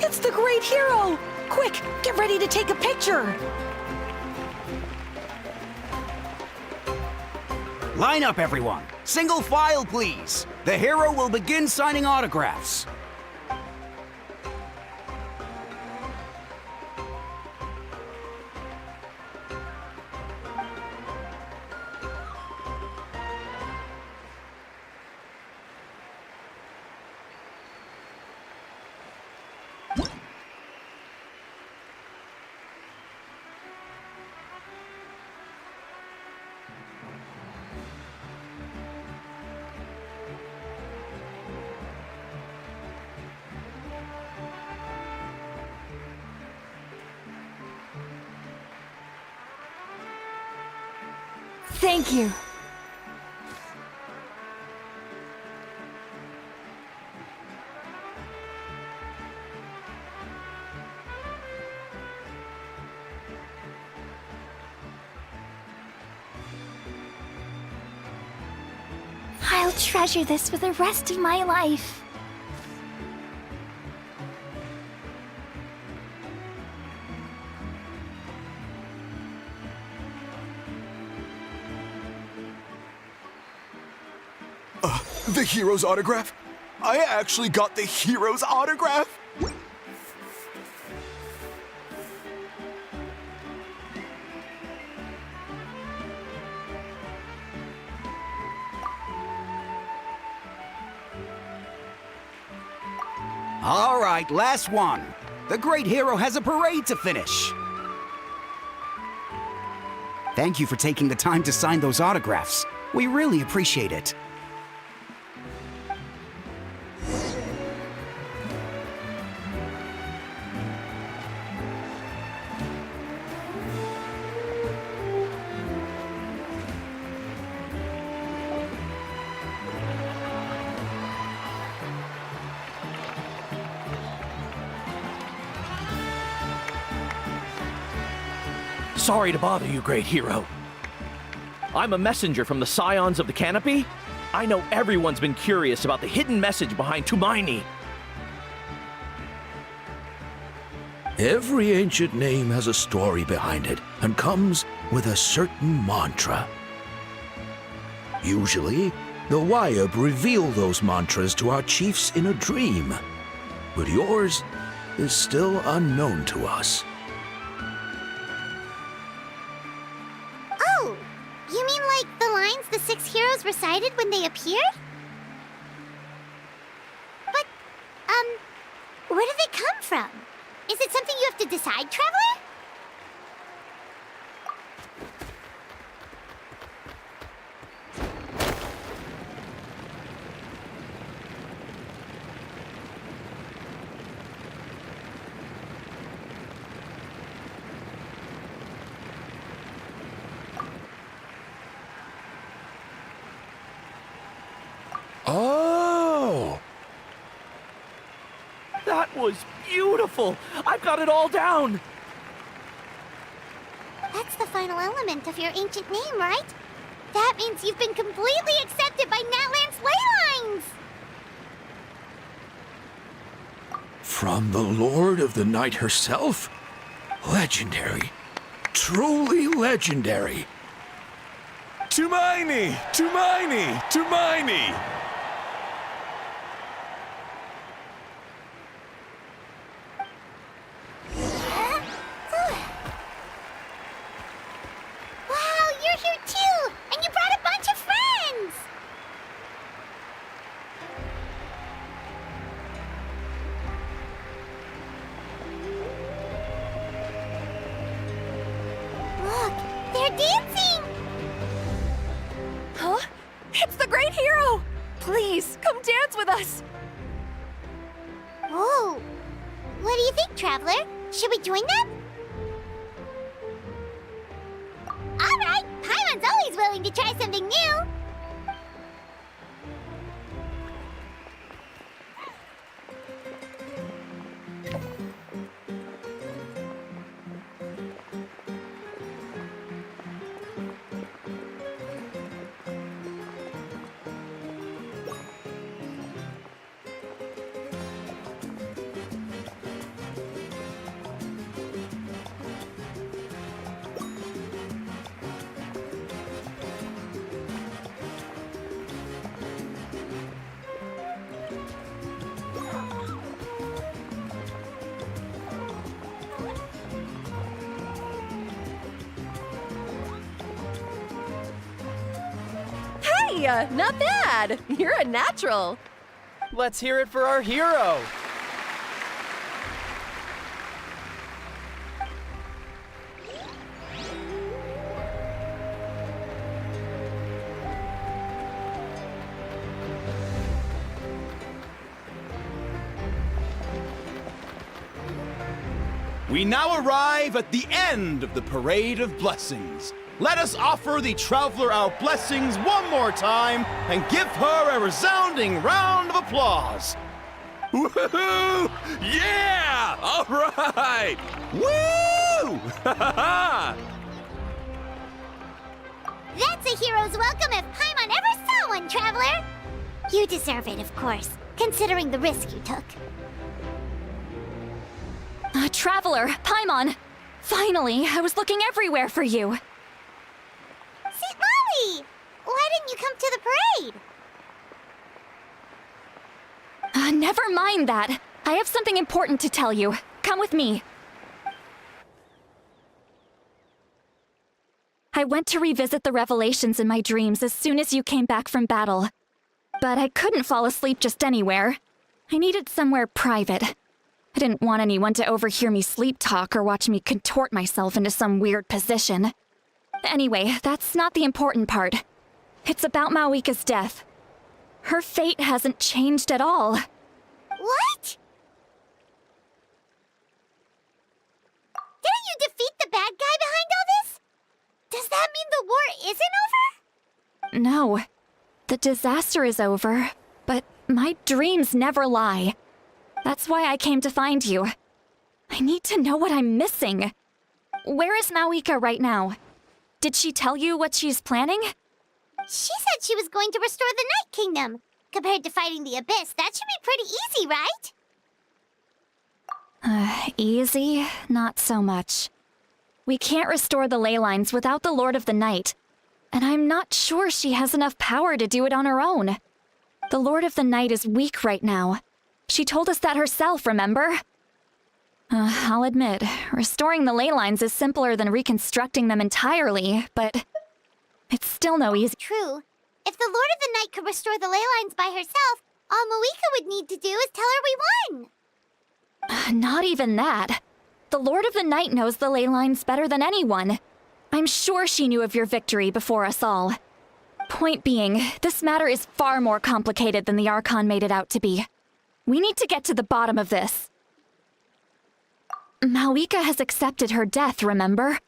It's the great hero! Quick, get ready to take a picture! Line up, everyone. Single file, please. The hero will begin signing autographs. Thank you. I'll treasure this for the rest of my life. The hero's autograph? I actually got the hero's autograph? All right, last one. The great hero has a parade to finish. Thank you for taking the time to sign those autographs. We really appreciate it. Sorry to bother you, great hero. I'm a messenger from the Scions of the Canopy. I know everyone's been curious about the hidden message behind Tumaini. Every ancient name has a story behind it and comes with a certain mantra. Usually, the Wayab reveal those mantras to our chiefs in a dream, but yours is still unknown to us. Oh, you mean like the lines the 6 heroes recited when they appeared? But, where do they come from? Is it something you have to decide, Traveler? Oh! That was beautiful! I've got it all down! That's the final element of your ancient name, right? That means you've been completely accepted by Natlan's ley lines! From the Lord of the Night herself? Legendary. Truly legendary. Tumaini! Tumaini! Tumaini! Wow, you're here too! And you brought a bunch of friends! Look, they're dancing! Huh? It's the great hero! Please, come dance with us! Whoa! What do you think, Traveler? Should we join them? Alright! Paimon's always willing to try something new! Hey, not bad! You're a natural! Let's hear it for our hero! We now arrive at the end of the Parade of Blessings. Let us offer the Traveler our blessings one more time and give her a resounding round of applause. Woohoo! Yeah! All right! Woo! That's a hero's welcome if Paimon ever saw one, Traveler! You deserve it, of course, considering the risk you took. Traveler, Paimon! Finally, I was looking everywhere for you. St. Molly! Why didn't you come to the parade? Never mind that. I have something important to tell you. Come with me. I went to revisit the revelations in my dreams as soon as you came back from battle. But I couldn't fall asleep just anywhere. I needed somewhere private. I didn't want anyone to overhear me sleep talk or watch me contort myself into some weird position. Anyway, that's not the important part. It's about Mawika's death. Her fate hasn't changed at all. What? Didn't you defeat the bad guy behind all this? Does that mean the war isn't over? No. The disaster is over, but my dreams never lie. That's why I came to find you. I need to know what I'm missing. Where is Mawika right now? Did she tell you what she's planning? She said she was going to restore the Night Kingdom. Compared to fighting the Abyss, that should be pretty easy, right? Easy? Not so much. We can't restore the ley lines without the Lord of the Night. And I'm not sure she has enough power to do it on her own. The Lord of the Night is weak right now. She told us that herself, remember? I'll admit, restoring the ley lines is simpler than reconstructing them entirely, but it's still no easy. True. If the Lord of the Night could restore the ley lines by herself, all Mawika would need to do is tell her we won. Not even that. The Lord of the Night knows the ley lines better than anyone. I'm sure she knew of your victory before us all. Point being, this matter is far more complicated than the Archon made it out to be. We need to get to the bottom of this. Mawika has accepted her death, remember?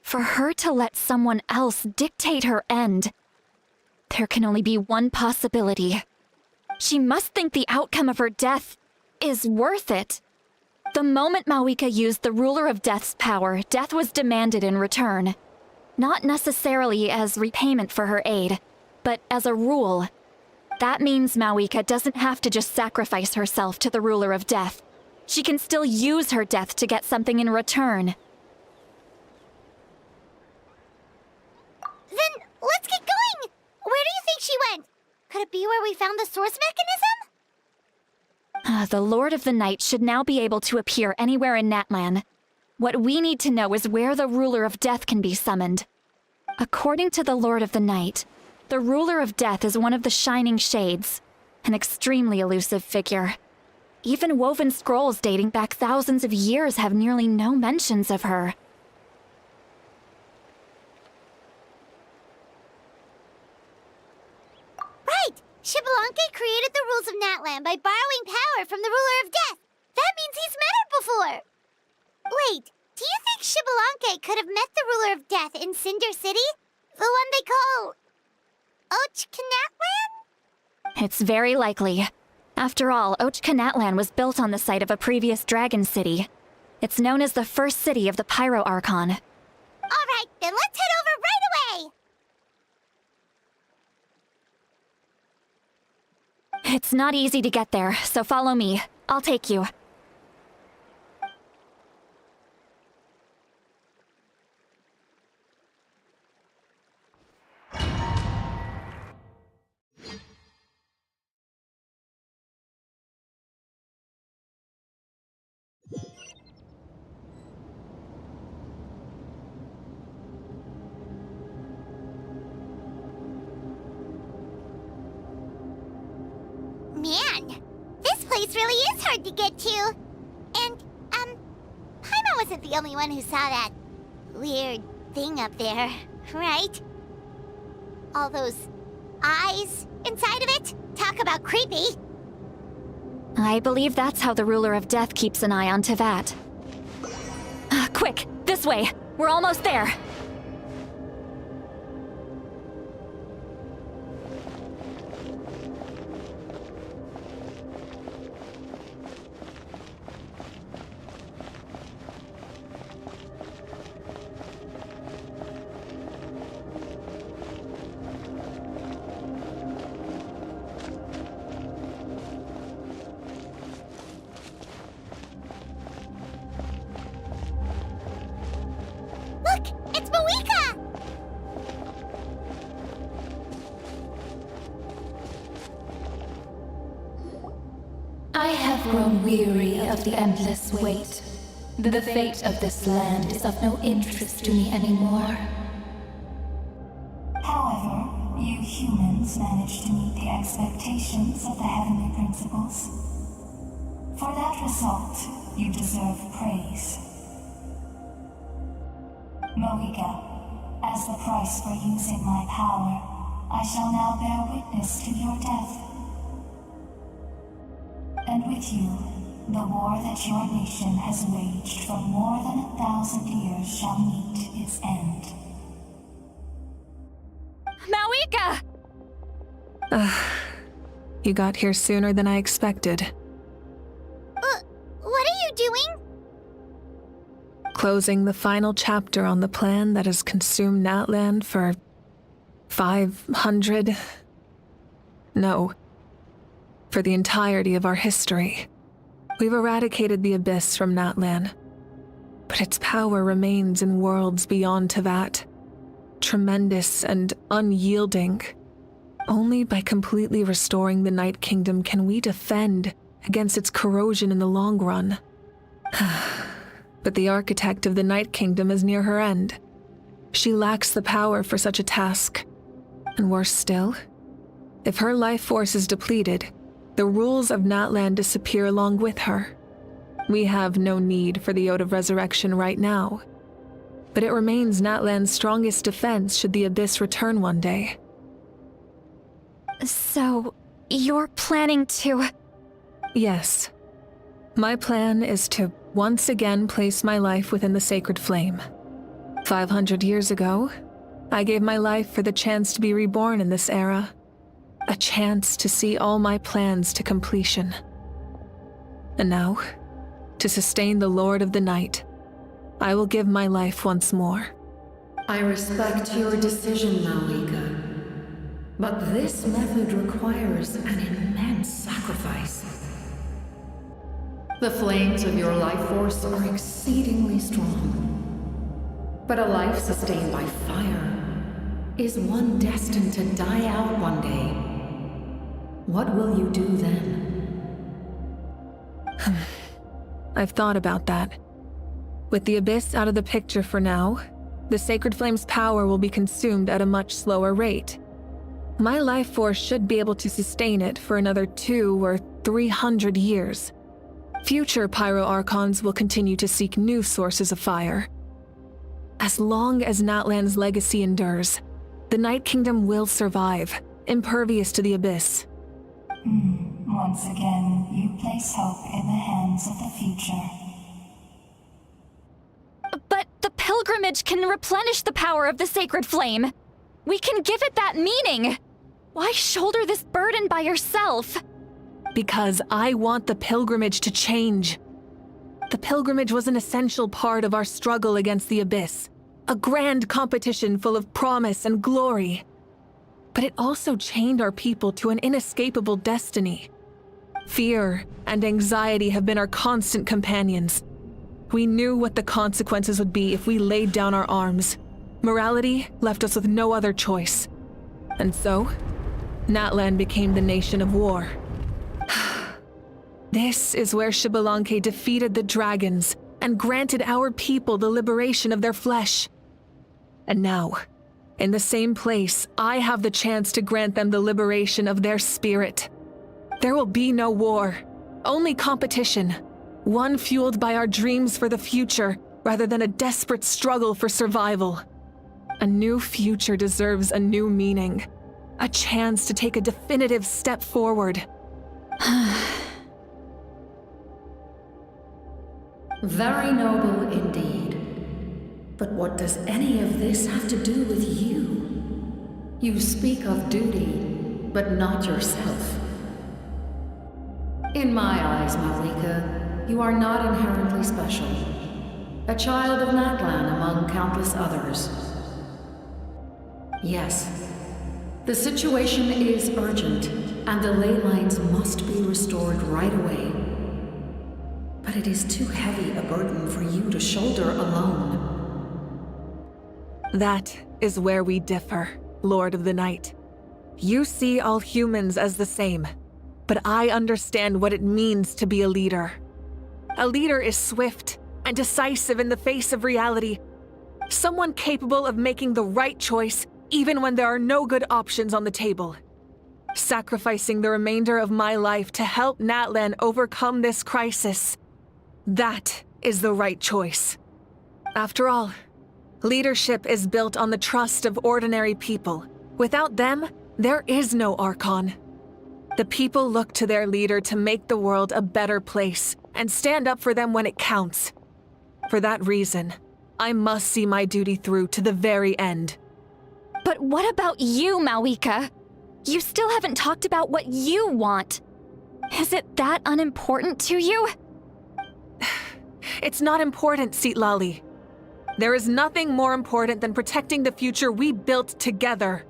For her to let someone else dictate her end, there can only be one possibility. She must think the outcome of her death is worth it. The moment Mawika used the Ruler of Death's power, death was demanded in return. Not necessarily as repayment for her aid, but as a rule. That means Mawika doesn't have to just sacrifice herself to the Ruler of Death. she can still use her death to get something in return. Then let's get going! Where do you think she went? Could it be where we found the source mechanism? The Lord of the Night should now be able to appear anywhere in Natlan. What we need to know is where the Ruler of Death can be summoned. According to the Lord of the Night, the Ruler of Death is one of the Shining Shades, an extremely elusive figure. Even woven scrolls dating back thousands of years have nearly no mentions of her. Right! Xbalanque created the rules of Natlan by borrowing power from the Ruler of Death. That means he's met her before! Wait, do you think Xbalanque could have met the Ruler of Death in Cinder City? The one they call... Natlan? It's very likely. After all, Natlan was built on the site of a previous dragon city. It's known as the first city of the Pyro Archon. Alright, then let's head over right away! It's not easy to get there, so follow me. I'll take you. Man, this place really is hard to get to. And, Paimon wasn't the only one who saw that weird thing up there, right? All those eyes inside of it? Talk about creepy. I believe that's how the Ruler of Death keeps an eye on Teyvat. Quick, this way! We're almost there! Look, it's Moika! I have grown weary of the endless wait. The fate of this land is of no interest to me anymore. However, you humans managed to meet the expectations of the Heavenly Principles. For that result, you deserve praise. Moika, as the price for using my power, I shall now bear witness to your death. And with you, the war that your nation has waged for more than 1,000 years shall meet its end. Mawika! You got here sooner than I expected. What are you doing? Closing the final chapter on the plan that has consumed Natlan for 500... No. For the entirety of our history. We've eradicated the Abyss from Natlan, but its power remains in worlds beyond Teyvat. Tremendous and unyielding. Only by completely restoring the Night Kingdom can we defend against its corrosion in the long run. But the architect of the Night Kingdom is near her end. She lacks the power for such a task. And worse still, if her life force is depleted, the rules of Natlan disappear along with her. We have no need for the Ode of Resurrection right now, but it remains Natlan's strongest defense should the Abyss return one day. So, you're planning to... Yes. My plan is to once again place my life within the sacred flame. 500 years ago, I gave my life for the chance to be reborn in this era. A chance to see all my plans to completion. And now, to sustain the Lord of the Night, I will give my life once more. I respect your decision, Mawika. But this method requires an immense sacrifice. The flames of your life force are exceedingly strong. But a life sustained by fire is one destined to die out one day. What will you do then? I've thought about that. With the Abyss out of the picture for now, the Sacred Flame's power will be consumed at a much slower rate. My life force should be able to sustain it for another 200 or 300 years. Future Pyro-Archons will continue to seek new sources of fire. As long as Natlan's legacy endures, the Night Kingdom will survive, impervious to the Abyss. Once again, you place hope in the hands of the future. But the pilgrimage can replenish the power of the sacred flame. We can give it that meaning. Why shoulder this burden by yourself? Because I want the pilgrimage to change. The pilgrimage was an essential part of our struggle against the Abyss, a grand competition full of promise and glory. But it also chained our people to an inescapable destiny. Fear and anxiety have been our constant companions. We knew what the consequences would be if we laid down our arms. Morality left us with no other choice. And so, Natlan became the nation of war. This is where Xbalanque defeated the dragons and granted our people the liberation of their flesh. And now, in the same place, I have the chance to grant them the liberation of their spirit. There will be no war, only competition, one fueled by our dreams for the future rather than a desperate struggle for survival. A new future deserves a new meaning, a chance to take a definitive step forward. Very noble indeed. But what does any of this have to do with you? You speak of duty, but not yourself. In my eyes, Malika, you are not inherently special. A child of Natlan among countless others. Yes, the situation is urgent, and the ley lines must be restored right away. But it is too heavy a burden for you to shoulder alone. That is where we differ, Lord of the Night. You see all humans as the same, but I understand what it means to be a leader. A leader is swift and decisive in the face of reality. Someone capable of making the right choice even when there are no good options on the table. Sacrificing the remainder of my life to help Natlan overcome this crisis. That is the right choice. After all, leadership is built on the trust of ordinary people. Without them, there is no Archon. The people look to their leader to make the world a better place and stand up for them when it counts. For that reason, I must see my duty through to the very end. But what about you, Malika? You still haven't talked about what you want. Is it that unimportant to you? It's not important, Citlali. There is nothing more important than protecting the future we built together.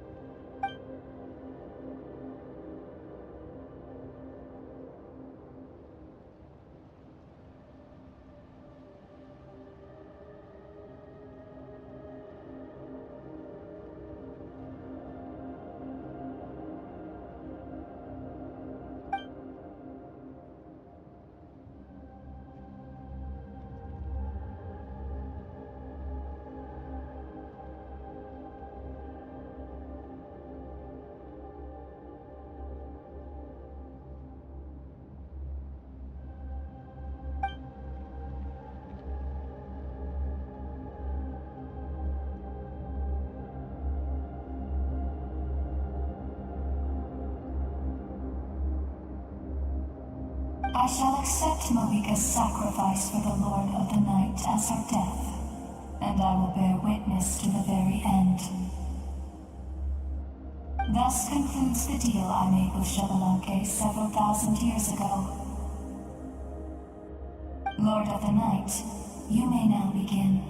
I shall accept Malika's sacrifice for the Lord of the Night as her death, and I will bear witness to the very end. Thus concludes the deal I made with Xbalanque several thousand years ago. Lord of the Night, you may now begin.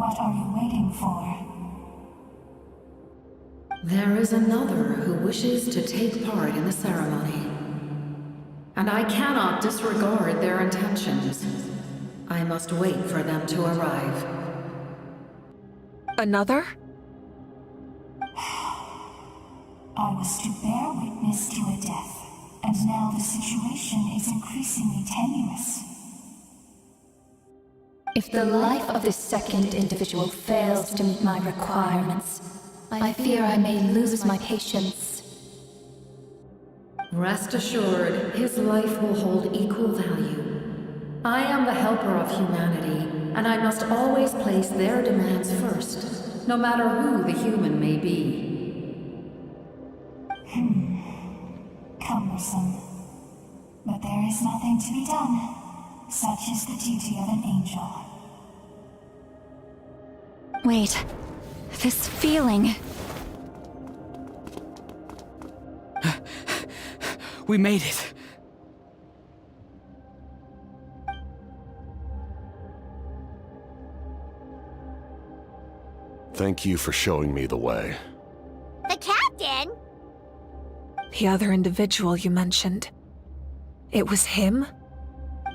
What are you waiting for? There is another who wishes to take part in the ceremony. And I cannot disregard their intentions. I must wait for them to arrive. Another? I was to bear witness to a death, and now the situation is increasingly tenuous. If the life of this second individual fails to meet my requirements, I fear I may lose my patience. Rest assured, his life will hold equal value. I am the helper of humanity, and I must always place their demands first, no matter who the human may be. Cumbersome. But there is nothing to be done. Such is the duty of an angel. Wait, this feeling... We made it. Thank you for showing me the way. The captain? The other individual you mentioned. It was him?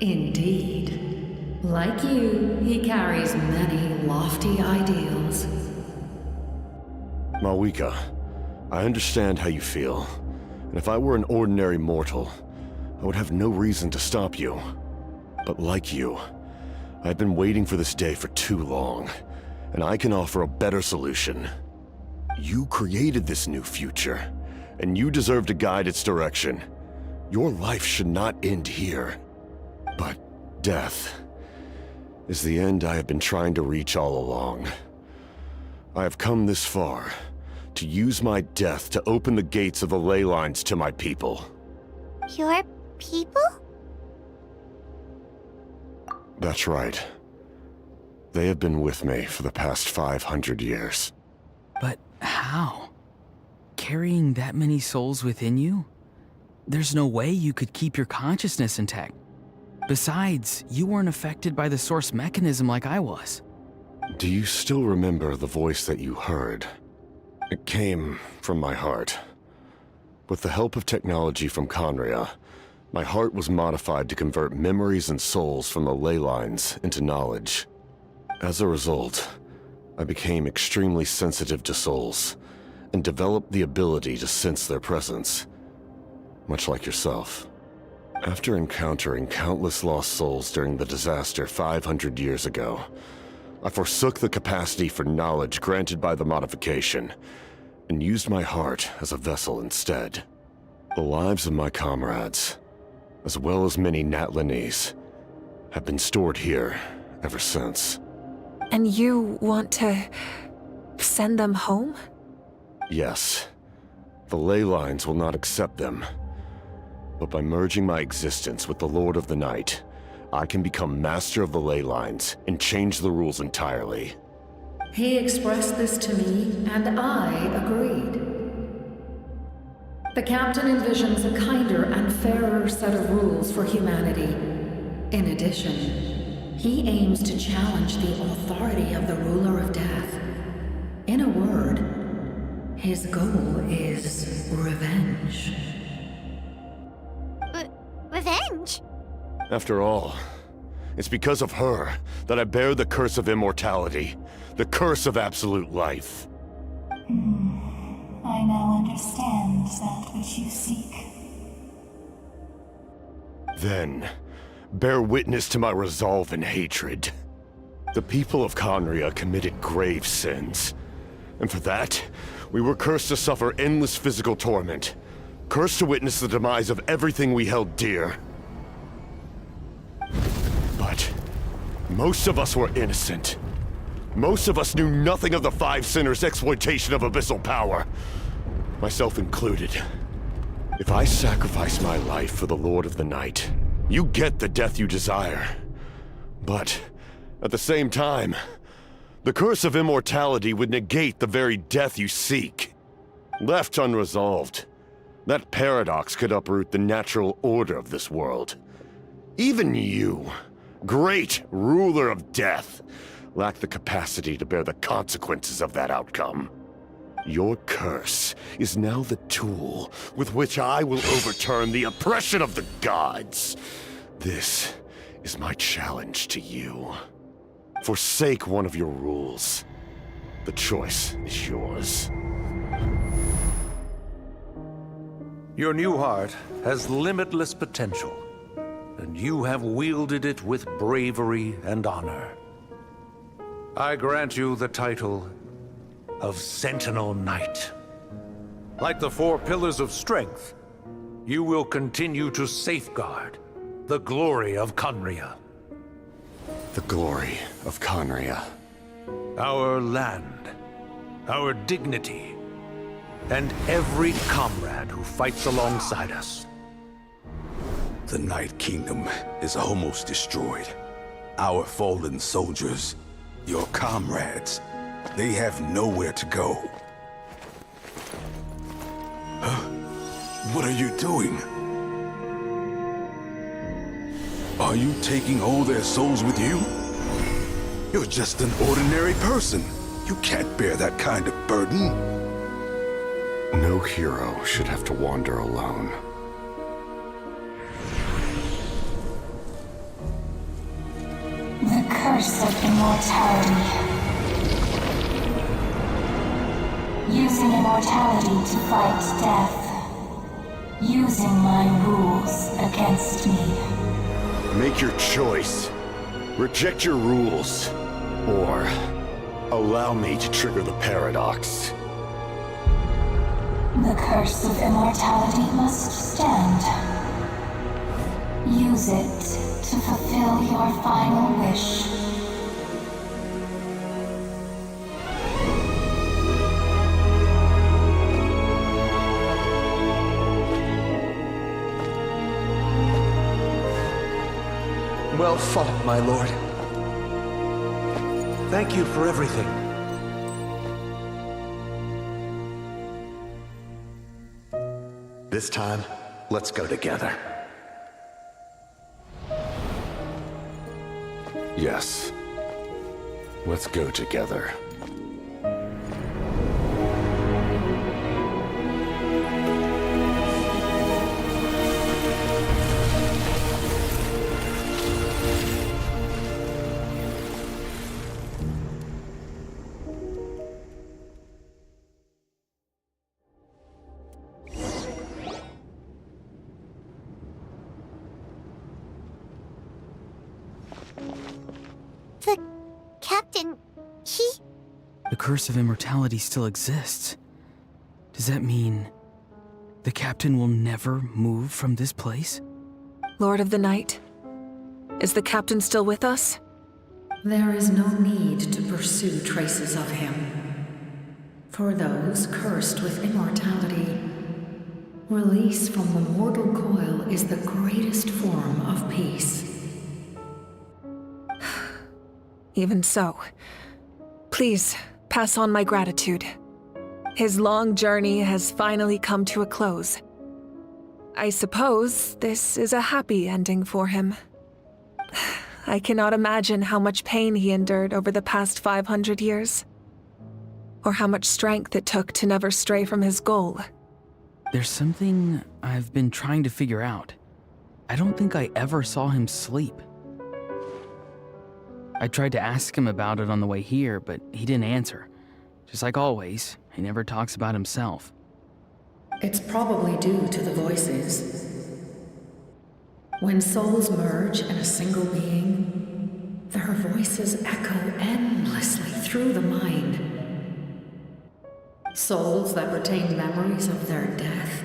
Indeed. Like you, he carries many lofty ideals. Mawika, I understand how you feel. And if I were an ordinary mortal, I would have no reason to stop you. But like you, I've been waiting for this day for too long, and I can offer a better solution. You created this new future, and you deserve to guide its direction. Your life should not end here. But death is the end I have been trying to reach all along. I have come this far to use my death to open the gates of the ley lines to my people. Your people? That's right. They have been with me for the past 500 years. But how? Carrying that many souls within you? There's no way you could keep your consciousness intact. Besides, you weren't affected by the source mechanism like I was. Do you still remember the voice that you heard? It came from my heart. With the help of technology from Conria, my heart was modified to convert memories and souls from the ley lines into knowledge. As a result, I became extremely sensitive to souls, and developed the ability to sense their presence, much like yourself. After encountering countless lost souls during the disaster 500 years ago, I forsook the capacity for knowledge granted by the modification, and used my heart as a vessel instead. The lives of my comrades, as well as many Natlanese, have been stored here ever since. And you want to send them home? Yes. The ley lines will not accept them. But by merging my existence with the Lord of the Night, I can become master of the ley lines and change the rules entirely. He expressed this to me, and I agreed. The captain envisions a kinder and fairer set of rules for humanity. In addition, he aims to challenge the authority of the ruler of death. In a word, his goal is revenge. Revenge? After all, it's because of her that I bear the curse of immortality, the curse of absolute life. I now understand that which you seek. Then, bear witness to my resolve and hatred. The people of Conria committed grave sins, and for that, we were cursed to suffer endless physical torment, cursed to witness the demise of everything we held dear. But most of us were innocent. Most of us knew nothing of the Five Sinners' exploitation of abyssal power, myself included. If I sacrifice my life for the Lord of the Night, you get the death you desire. But at the same time, the curse of immortality would negate the very death you seek. Left unresolved, that paradox could uproot the natural order of this world. Even you, great ruler of death, lack the capacity to bear the consequences of that outcome. Your curse is now the tool with which I will overturn the oppression of the gods. This is my challenge to you. Forsake one of your rules. The choice is yours. Your new heart has limitless potential, and you have wielded it with bravery and honor. I grant you the title of Sentinel Knight. Like the 4 pillars of strength, you will continue to safeguard the glory of Conria. The glory of Conria. Our land, our dignity, and every comrade who fights alongside us. The Night Kingdom is almost destroyed. Our fallen soldiers, your comrades, they have nowhere to go. What are you doing? Are you taking all their souls with you? You're just an ordinary person. You can't bear that kind of burden. No hero should have to wander alone. The curse of immortality. Using immortality to fight death. Using my rules against me. Make your choice. Reject your rules. Or allow me to trigger the paradox. The curse of immortality must stand. Use it to fulfill your final wish. Well fought, my lord. Thank you for everything. This time, let's go together. Yes. Let's go together. The captain, he... The curse of immortality still exists. Does that mean the captain will never move from this place? Lord of the Night, is the captain still with us? There is no need to pursue traces of him. For those cursed with immortality, release from the mortal coil is the greatest form of peace. Even so, please pass on my gratitude. His long journey has finally come to a close. I suppose this is a happy ending for him. I cannot imagine how much pain he endured over the past 500 years, or how much strength it took to never stray from his goal. There's something I've been trying to figure out. I don't think I ever saw him sleep. I tried to ask him about it on the way here, but he didn't answer. Just like always, he never talks about himself. It's probably due to the voices. When souls merge in a single being, their voices echo endlessly through the mind. Souls that retain memories of their death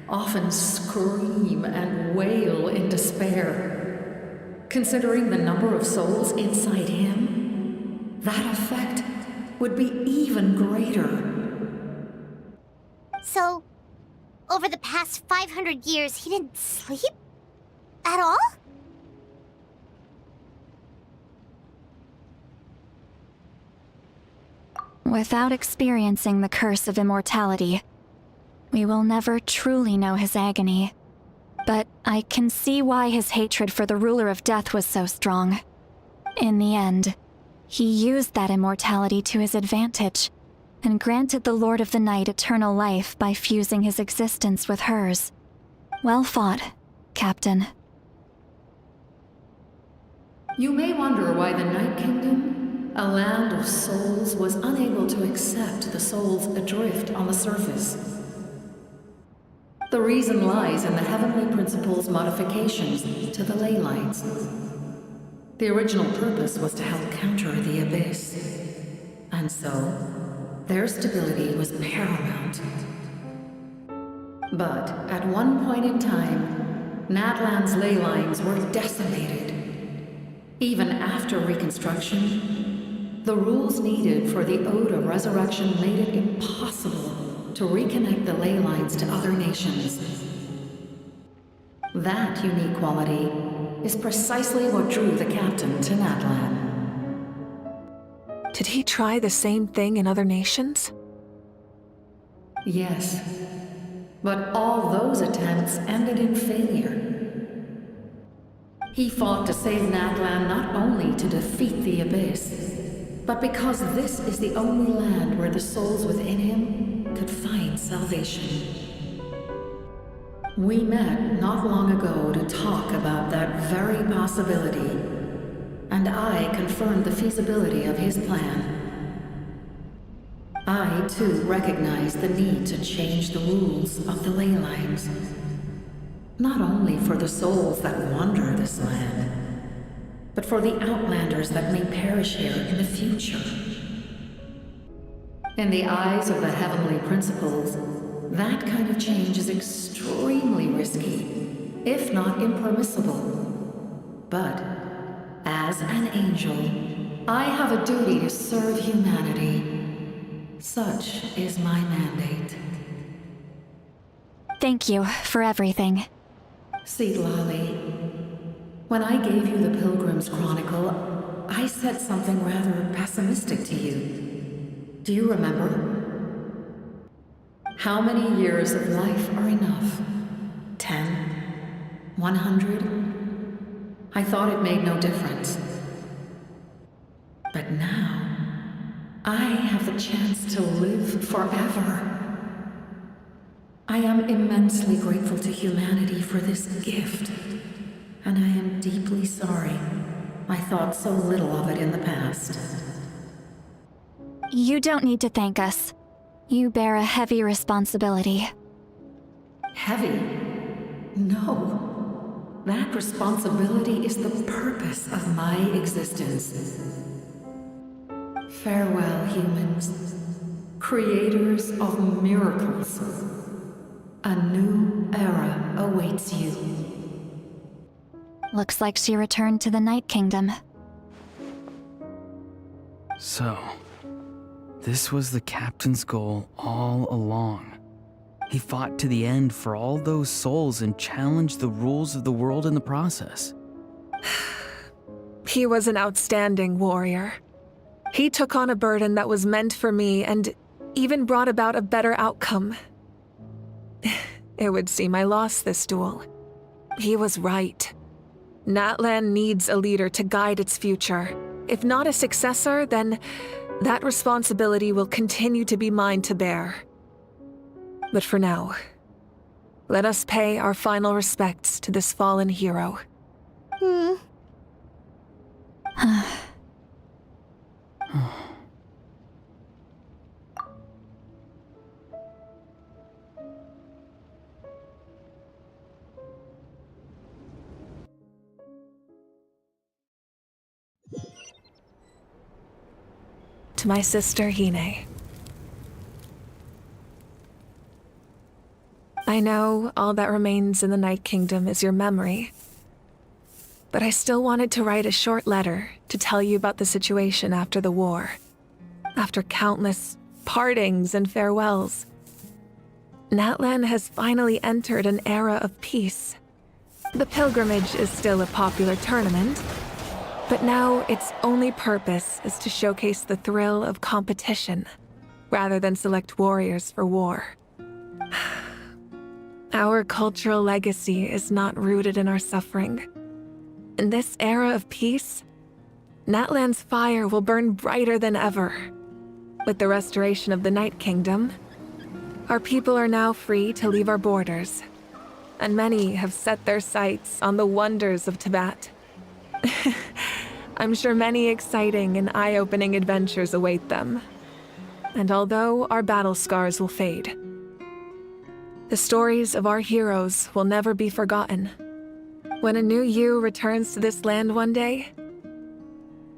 often scream and wail in despair. Considering the number of souls inside him, that effect would be even greater. So, over the past 500 years, he didn't sleep? At all? Without experiencing the curse of immortality, we will never truly know his agony. But I can see why his hatred for the ruler of death was so strong. In the end, He used that immortality to his advantage, and granted the Lord of the Night eternal life by fusing his existence with hers. Well fought, Captain. You may wonder why the Night Kingdom, a land of souls, was unable to accept the souls adrift on the surface. The reason lies in the Heavenly Principle's modifications to the ley lines. The original purpose was to help counter the Abyss, and so their stability was paramount. But at one point in time, Natlan's ley lines were decimated. Even after reconstruction, the rules needed for the Ode of Resurrection made it impossible to reconnect the ley lines to other nations. That unique quality is precisely what drew the captain to Natlan. Did he try the same thing in other nations? Yes, but all those attempts ended in failure. He fought to save Natlan not only to defeat the Abyss, but because this is the only land where the souls within him could find salvation. We met not long ago to talk about that very possibility, and I confirmed the feasibility of his plan. I, too, recognized the need to change the rules of the ley lines. Not only for the souls that wander this land, but for the outlanders that may perish here in the future. In the eyes of the Heavenly Principles, that kind of change is extremely risky, if not impermissible. But, as an angel, I have a duty to serve humanity. Such is my mandate. Thank you for everything. Lali, when I gave you the Pilgrim's Chronicle, I said something rather pessimistic to you. Do you remember? How many years of life are enough? 10? 100? I thought it made no difference. But now, I have the chance to live forever. I am immensely grateful to humanity for this gift, and I am deeply sorry I thought so little of it in the past. You don't need to thank us. You bear a heavy responsibility. Heavy? No. That responsibility is the purpose of my existence. Farewell, humans. Creators of miracles. A new era awaits you. Looks like she returned to the Night Kingdom. So, this was the captain's goal all along. He fought to the end for all those souls and challenged the rules of the world in the process. He was an outstanding warrior. He took on a burden that was meant for me and even brought about a better outcome. It would seem I lost this duel. He was right. Natlan needs a leader to guide its future. If not a successor, then that responsibility will continue to be mine to bear. But for now, let us pay our final respects to this fallen hero. To my sister, Hine. I know all that remains in the Night Kingdom is your memory, but I still wanted to write a short letter to tell you about the situation after the war. After countless partings and farewells, Natlan has finally entered an era of peace. The pilgrimage is still a popular tournament, but now its only purpose is to showcase the thrill of competition, rather than select warriors for war. Our cultural legacy is not rooted in our suffering. In this era of peace, Natlan's fire will burn brighter than ever. With the restoration of the Night Kingdom, our people are now free to leave our borders, and many have set their sights on the wonders of Tibet. I'm sure many exciting and eye-opening adventures await them. And although our battle scars will fade, the stories of our heroes will never be forgotten. When a new you returns to this land one day,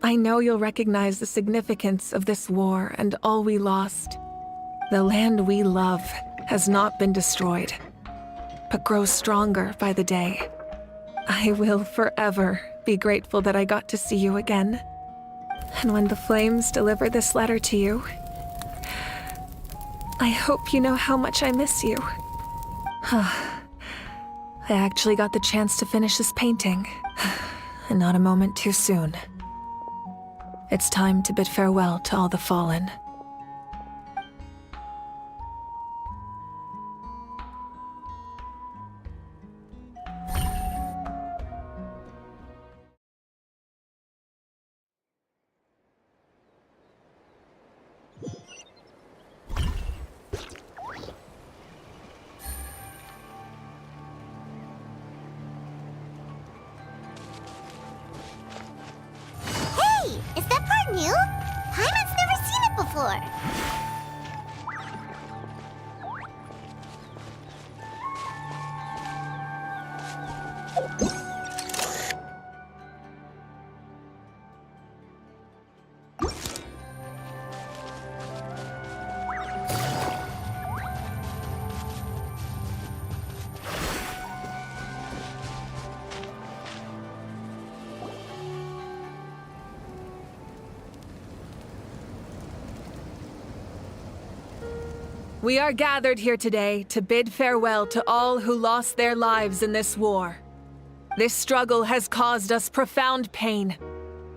I know you'll recognize the significance of this war and all we lost. The land we love has not been destroyed, but grows stronger by the day. I will forever be grateful that I got to see you again. And when the flames deliver this letter to you, I hope you know how much I miss you. I actually got the chance to finish this painting, and not a moment too soon. It's time to bid farewell to all the fallen. Is that part new? Paimon's never seen it before. We are gathered here today to bid farewell to all who lost their lives in this war. This struggle has caused us profound pain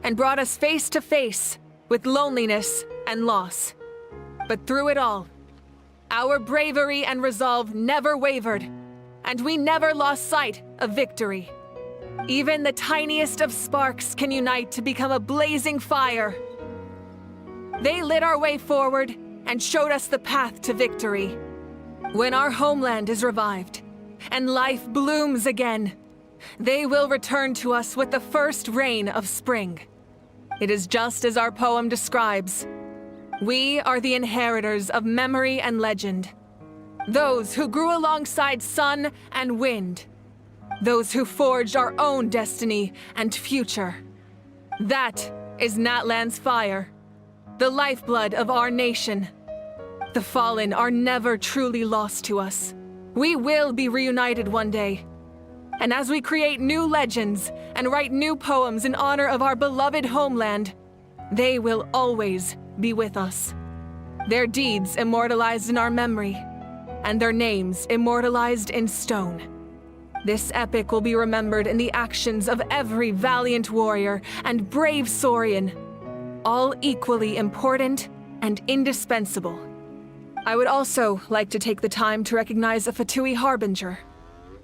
and brought us face to face with loneliness and loss. But through it all, our bravery and resolve never wavered, and we never lost sight of victory. Even the tiniest of sparks can unite to become a blazing fire. They lit our way forward and showed us the path to victory. When our homeland is revived and life blooms again, they will return to us with the first rain of spring. It is just as our poem describes. We are the inheritors of memory and legend. Those who grew alongside sun and wind. Those who forged our own destiny and future. That is Natlan's fire, the lifeblood of our nation. The fallen are never truly lost to us. We will be reunited one day. And as we create new legends and write new poems in honor of our beloved homeland, they will always be with us. Their deeds immortalized in our memory, and their names immortalized in stone. This epic will be remembered in the actions of every valiant warrior and brave Saurian, all equally important and indispensable. I would also like to take the time to recognize a Fatui Harbinger,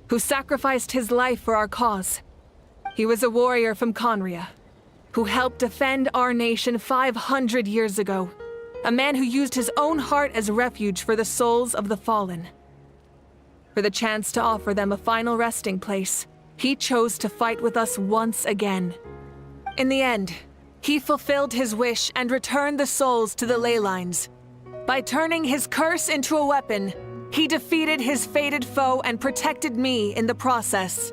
who sacrificed his life for our cause. He was a warrior from Conria, who helped defend our nation 500 years ago, a man who used his own heart as refuge for the souls of the fallen. For the chance to offer them a final resting place, he chose to fight with us once again. In the end, he fulfilled his wish and returned the souls to the ley lines. By turning his curse into a weapon, he defeated his fated foe and protected me in the process.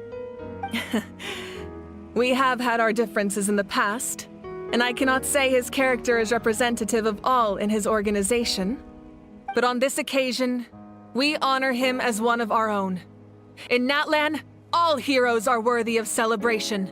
We have had our differences in the past, and I cannot say his character is representative of all in his organization. But on this occasion, we honor him as one of our own. In Natlan, all heroes are worthy of celebration.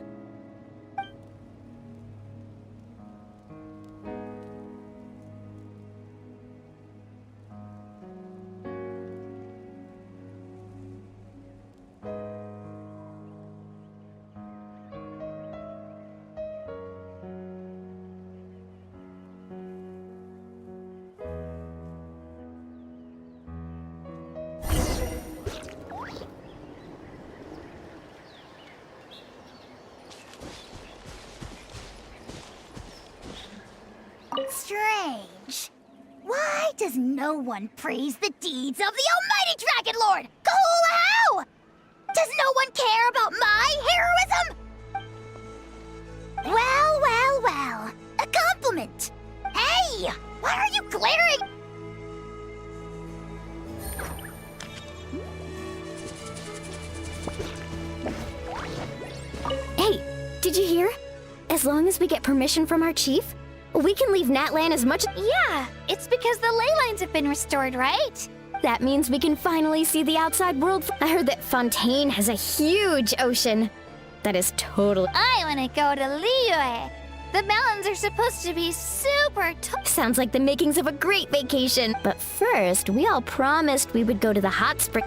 does no one praise the deeds of the almighty Dragon Lord? Kahula-how! Does no one care about my heroism? Well, well, well. A compliment. Hey! Why are you glaring? Hey, did you hear? As long as we get permission from our chief, we can leave Natlan as much. Yeah, it's because the ley lines have been restored, right? That means we can finally see the outside world. I heard that Fontaine has a huge ocean. That is total. I want to go to Liyue. The mountains are supposed to be super Sounds like the makings of a great vacation. But first, we all promised we would go to the hot spring.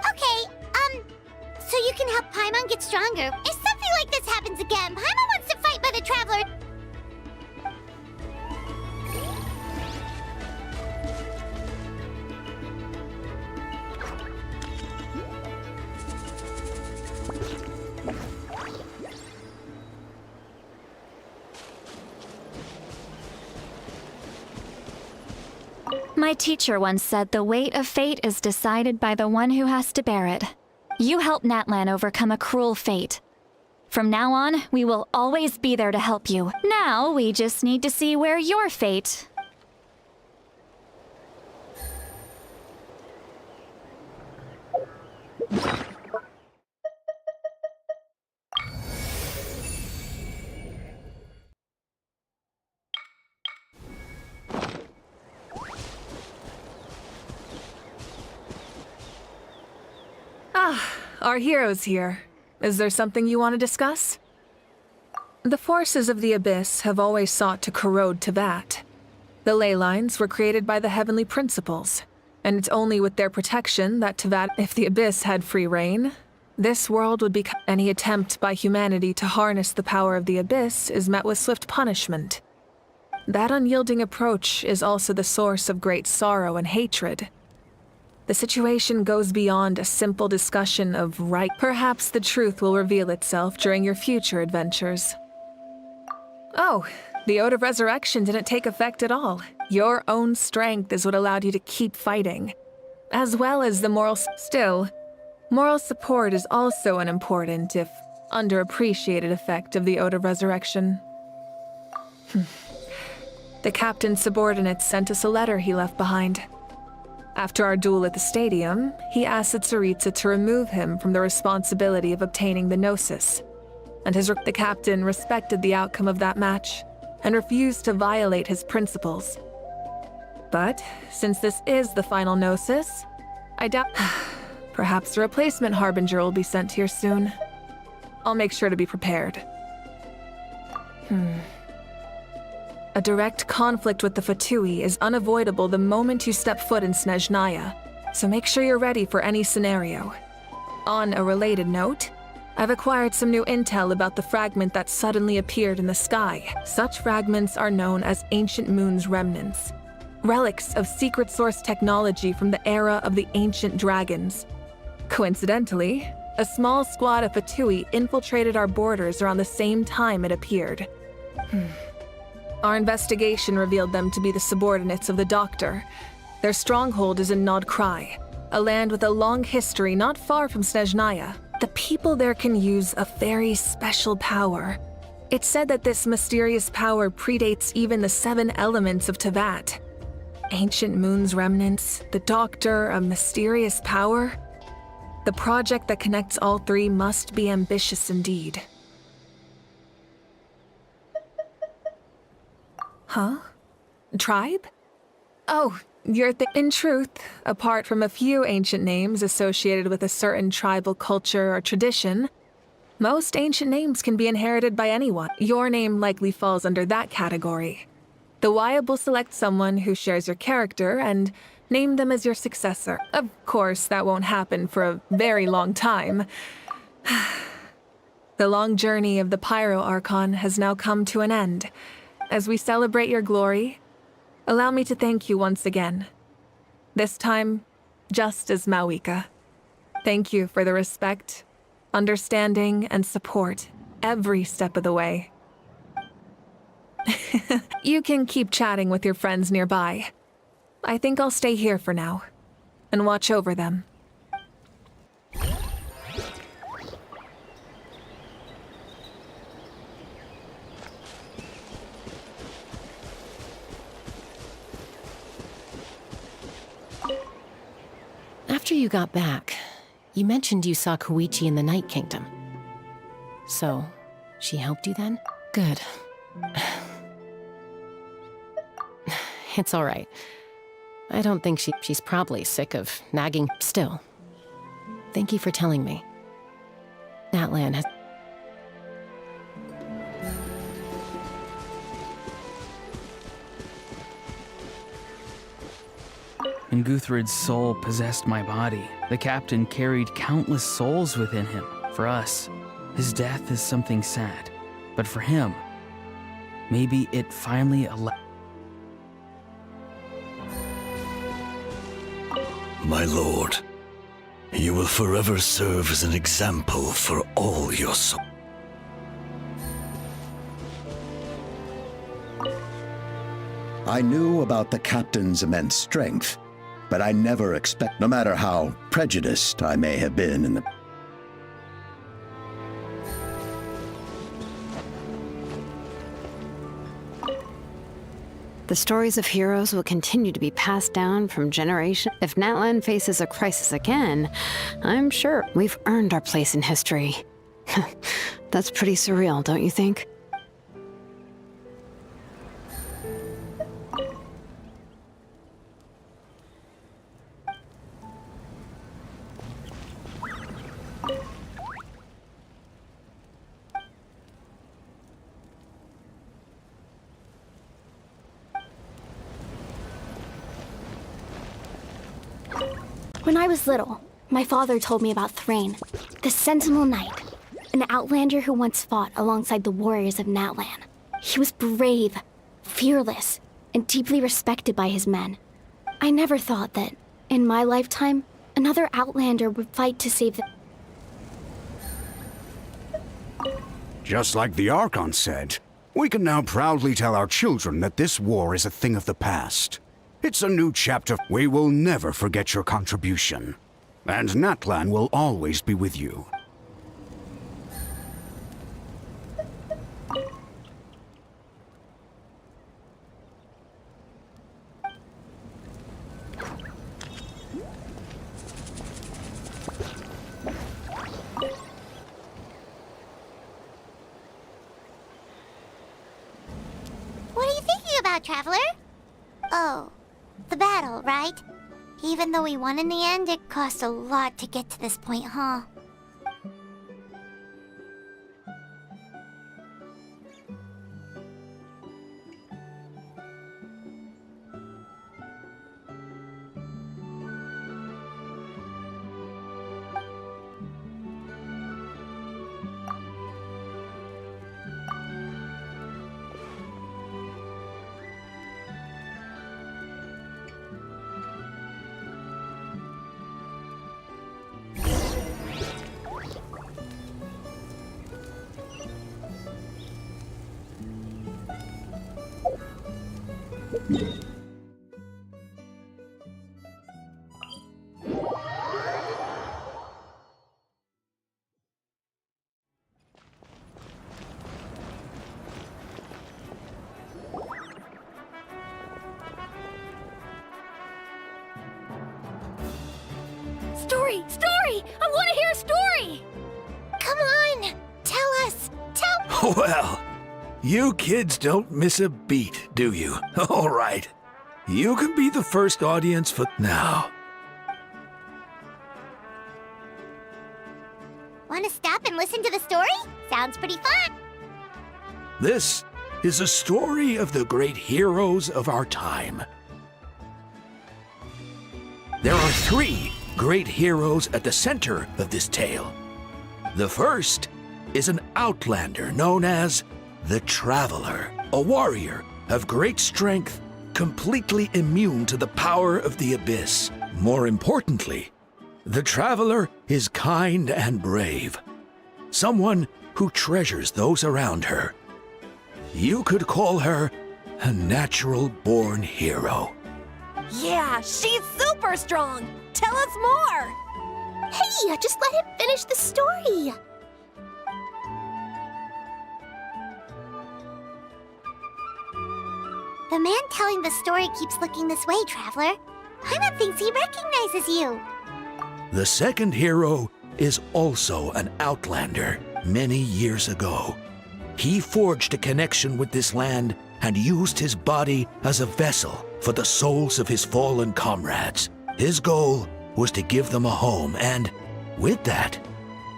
Okay, so you can help Paimon get stronger. If something like this happens again, Paimon wants to fight by the Traveler. My teacher once said the weight of fate is decided by the one who has to bear it. You helped Natlan overcome a cruel fate. From now on, we will always be there to help you. Now, we just need to see where your fate... Our hero's here. Is there something you want to discuss? The forces of the Abyss have always sought to corrode Teyvat. The ley lines were created by the Heavenly Principles, and it's only with their protection that Teyvat, if the Abyss had free reign, this world would become. Any attempt by humanity to harness the power of the Abyss is met with swift punishment. That unyielding approach is also the source of great sorrow and hatred. The situation goes beyond a simple discussion of right. Perhaps the truth will reveal itself during your future adventures. Oh, the Ode of Resurrection didn't take effect at all. Your own strength is what allowed you to keep fighting, as well as the moral. Still, moral support is also an important, if underappreciated, effect of the Ode of Resurrection. The captain's subordinates sent us a letter he left behind. After our duel at the stadium, he asked the Tsaritsa to remove him from the responsibility of obtaining the Gnosis. And the captain respected the outcome of that match, and refused to violate his principles. But, since this is the final Gnosis, I doubt... Perhaps a replacement Harbinger will be sent here soon. I'll make sure to be prepared. A direct conflict with the Fatui is unavoidable the moment you step foot in Snezhnaya, so make sure you're ready for any scenario. On a related note, I've acquired some new intel about the fragment that suddenly appeared in the sky. Such fragments are known as Ancient Moon's remnants, relics of secret source technology from the era of the ancient dragons. Coincidentally, a small squad of Fatui infiltrated our borders around the same time it appeared. Our investigation revealed them to be the subordinates of the Doctor. Their stronghold is in Nod Krai, a land with a long history not far from Snezhnaya. The people there can use a very special power. It's said that this mysterious power predates even the 7 elements of Teyvat. Ancient Moon's remnants, the Doctor, a mysterious power. The project that connects all 3 must be ambitious indeed. Huh? Tribe? Oh, you're in truth, apart from a few ancient names associated with a certain tribal culture or tradition, most ancient names can be inherited by anyone. Your name likely falls under that category. The Wyab will select someone who shares your character and name them as your successor. Of course, that won't happen for a very long time. The long journey of the Pyro Archon has now come to an end. As we celebrate your glory, allow me to thank you once again. This time, just as Mawika. Thank you for the respect, understanding, and support every step of the way. You can keep chatting with your friends nearby. I think I'll stay here for now and watch over them. After you got back, you mentioned you saw Koichi in the Night Kingdom. So, she helped you then? Good. It's all right. I don't think she's probably sick of nagging. Still, thank you for telling me. Natlan has... When Guthred's soul possessed my body, the captain carried countless souls within him. For us, his death is something sad. But for him, maybe it finally allowed... My lord, you will forever serve as an example for all your souls. I knew about the captain's immense strength, but I never no matter how prejudiced I may have been in the... The stories of heroes will continue to be passed down from generation. If Natlan faces a crisis again, I'm sure we've earned our place in history. That's pretty surreal, don't you think? When I was little, my father told me about Thrain, the Sentinel Knight, an outlander who once fought alongside the warriors of Natlan. He was brave, fearless, and deeply respected by his men. I never thought that, in my lifetime, another outlander would fight to save the... Just like the Archon said, we can now proudly tell our children that this war is a thing of the past. It's a new chapter. We will never forget your contribution. And Natlan will always be with you. What are you thinking about, Traveler? Oh, the battle, right? Even though we won in the end, it cost a lot to get to this point, huh? Story! Story! I want to hear a story! Come on! Tell us! Tell... Well, you kids don't miss a beat, do you? All right. You can be the first audience for now. Want to stop and listen to the story? Sounds pretty fun! This is a story of the great heroes of our time. There are 3 great heroes at the center of this tale. The first is an outlander known as the Traveler, a warrior of great strength, completely immune to the power of the Abyss. More importantly, the traveler is kind and brave. Someone who treasures those around her. You could call her a natural-born hero. Yeah, she's super strong! Tell us more! Hey, just let him finish the story! The man telling the story keeps looking this way, Traveler. Paimon thinks he recognizes you. The second hero is also an outlander many years ago. He forged a connection with this land and used his body as a vessel for the souls of his fallen comrades. His goal was to give them a home and, with that,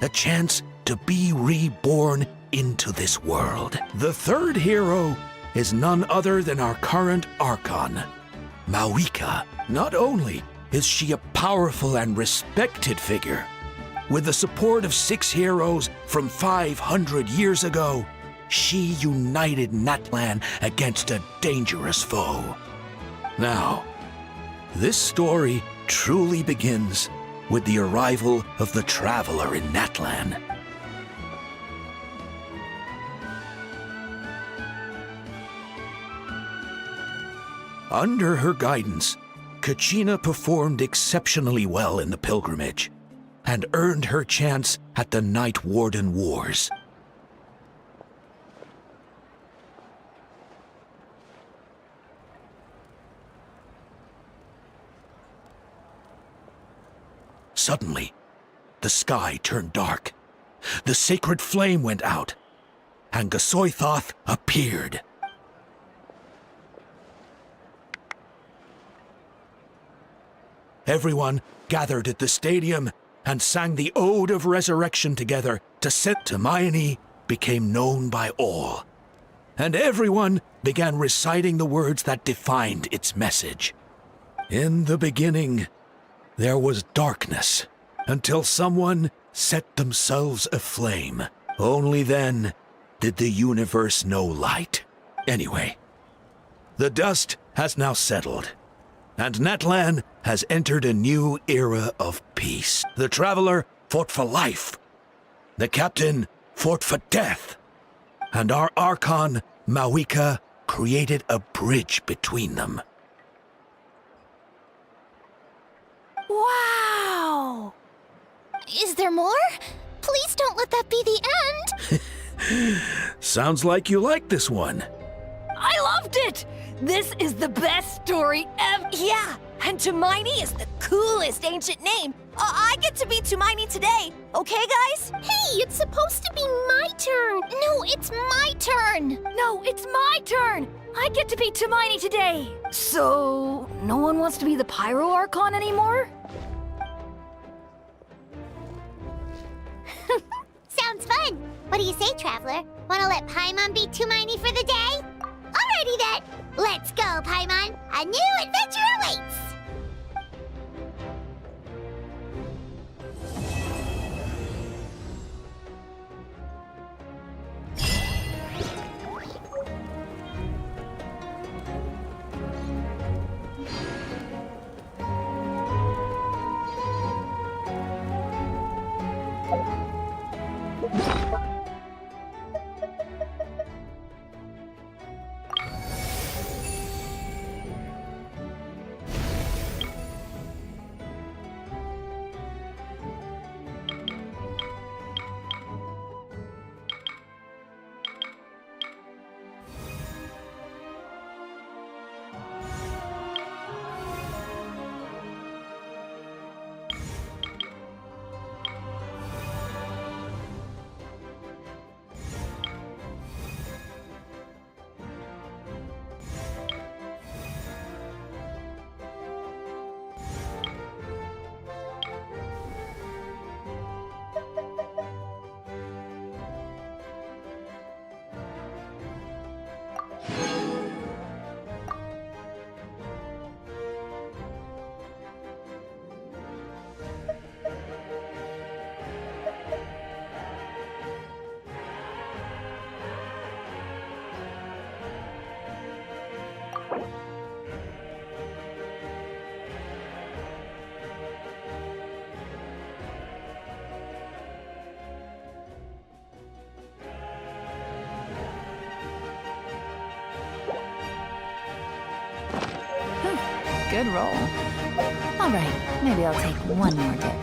a chance to be reborn into this world. The third hero is none other than our current Archon, Mawika. Not only is she a powerful and respected figure, with the support of 6 heroes from 500 years ago, she united Natlan against a dangerous foe. Now, this story truly begins with the arrival of the traveler in Natlan. Under her guidance, Kachina performed exceptionally well in the pilgrimage and earned her chance at the Night Warden Wars. Suddenly, the sky turned dark. The sacred flame went out, and Gasoithoth appeared. Everyone gathered at the stadium and sang the Ode of Resurrection together to set Hermione became known by all. And everyone began reciting the words that defined its message. In the beginning, there was darkness, until someone set themselves aflame. Only then did the universe know light. Anyway, the dust has now settled, and Natlan has entered a new era of peace. The traveler fought for life. The captain fought for death. And our Archon, Mawika, created a bridge between them. Wow! Is there more? Please don't let that be the end! Sounds like you like this one. I loved it! This is the best story ever! Yeah, and Hermione is the coolest ancient name. I get to be Hermione today, okay, guys? Hey, it's supposed to be my turn! No, it's my turn! No, it's my turn! I get to be Hermione today! So, no one wants to be the Pyro Archon anymore? Sounds fun! What do you say, Traveler? Wanna let Paimon be Hermione for the day? Alrighty then! Let's go, Paimon! A new adventure awaits! Good roll. All right, maybe I'll take one more dip.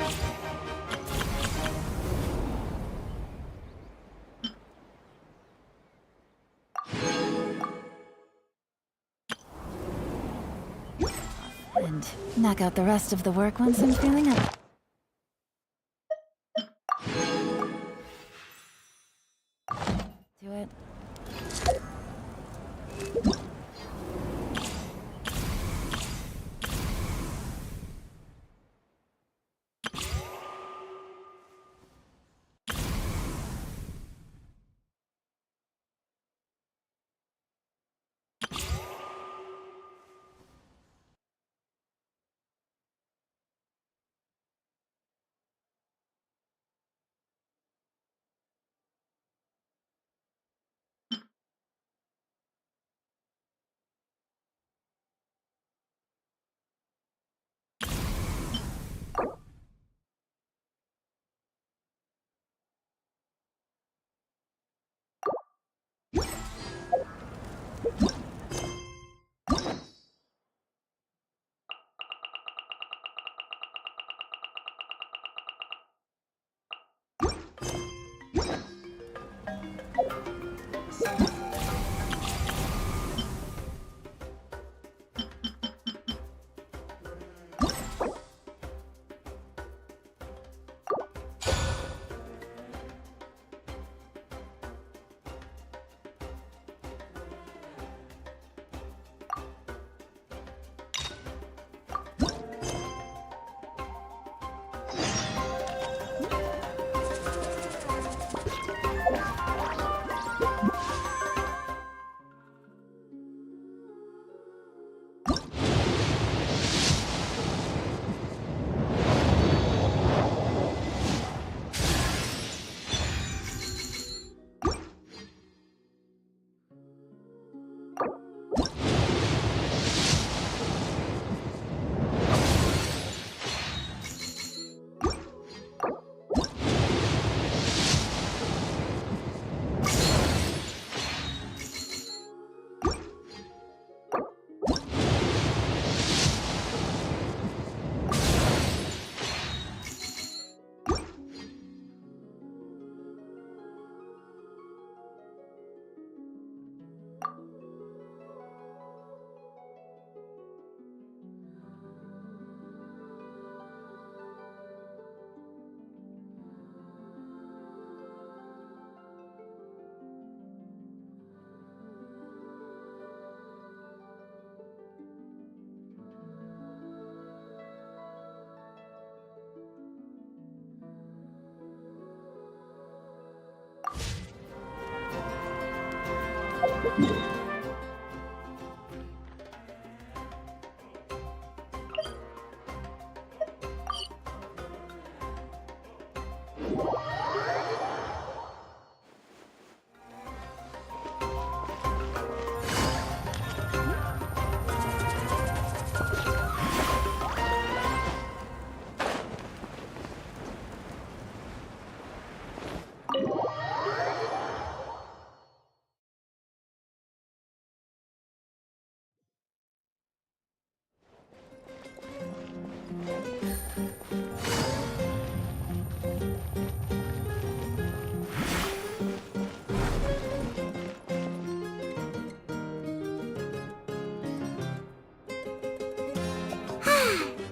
And knock out the rest of the work once I'm feeling up. Do it.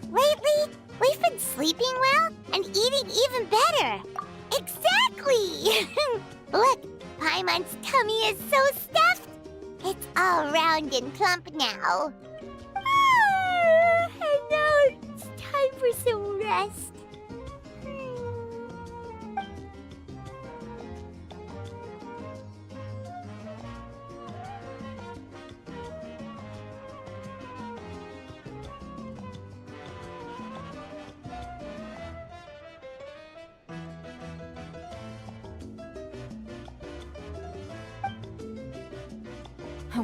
Lately, we've been sleeping well and eating even better. Exactly! Look, Paimon's tummy is so stuffed. It's all round and plump now. And now it's time for some rest.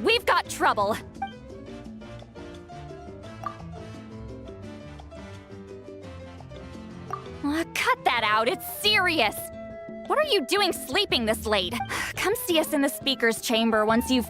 We've got trouble. Cut that out, it's serious. What are you doing sleeping this late? Come see us in the speaker's chamber once you've...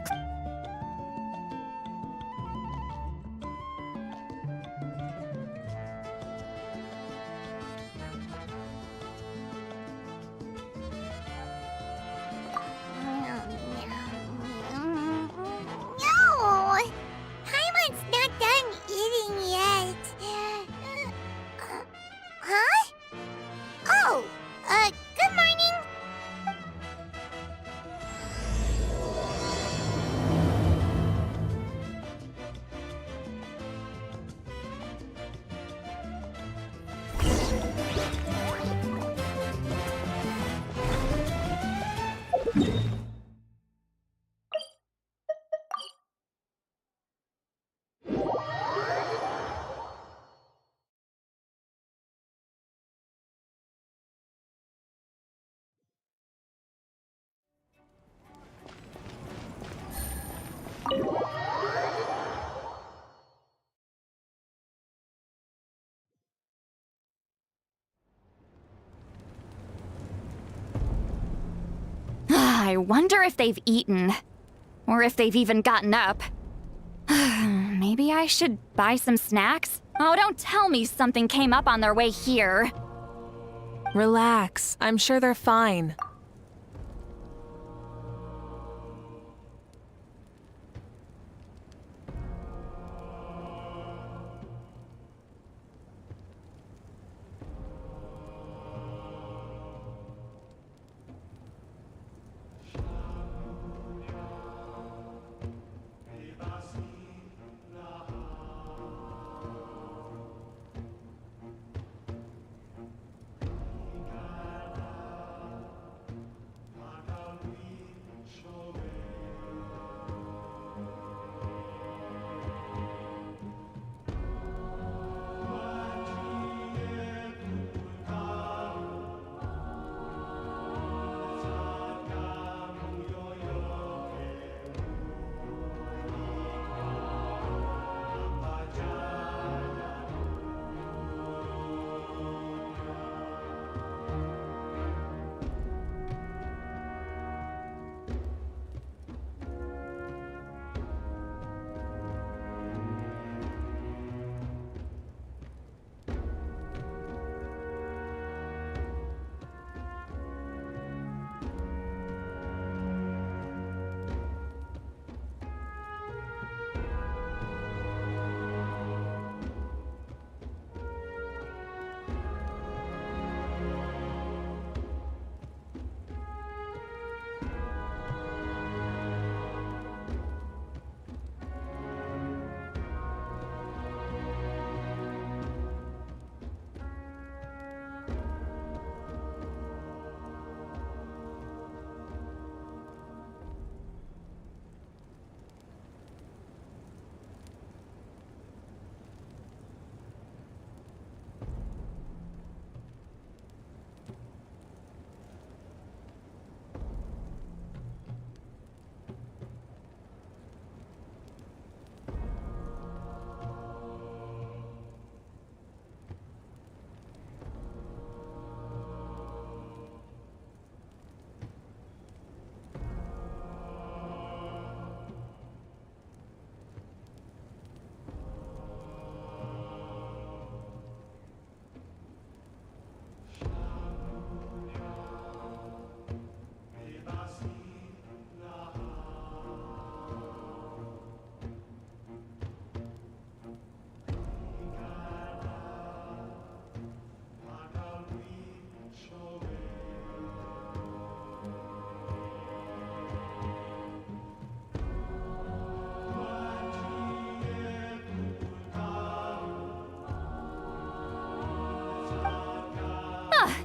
I wonder if they've eaten. Or if they've even gotten up. Maybe I should buy some snacks? Oh, don't tell me something came up on their way here. Relax. I'm sure they're fine.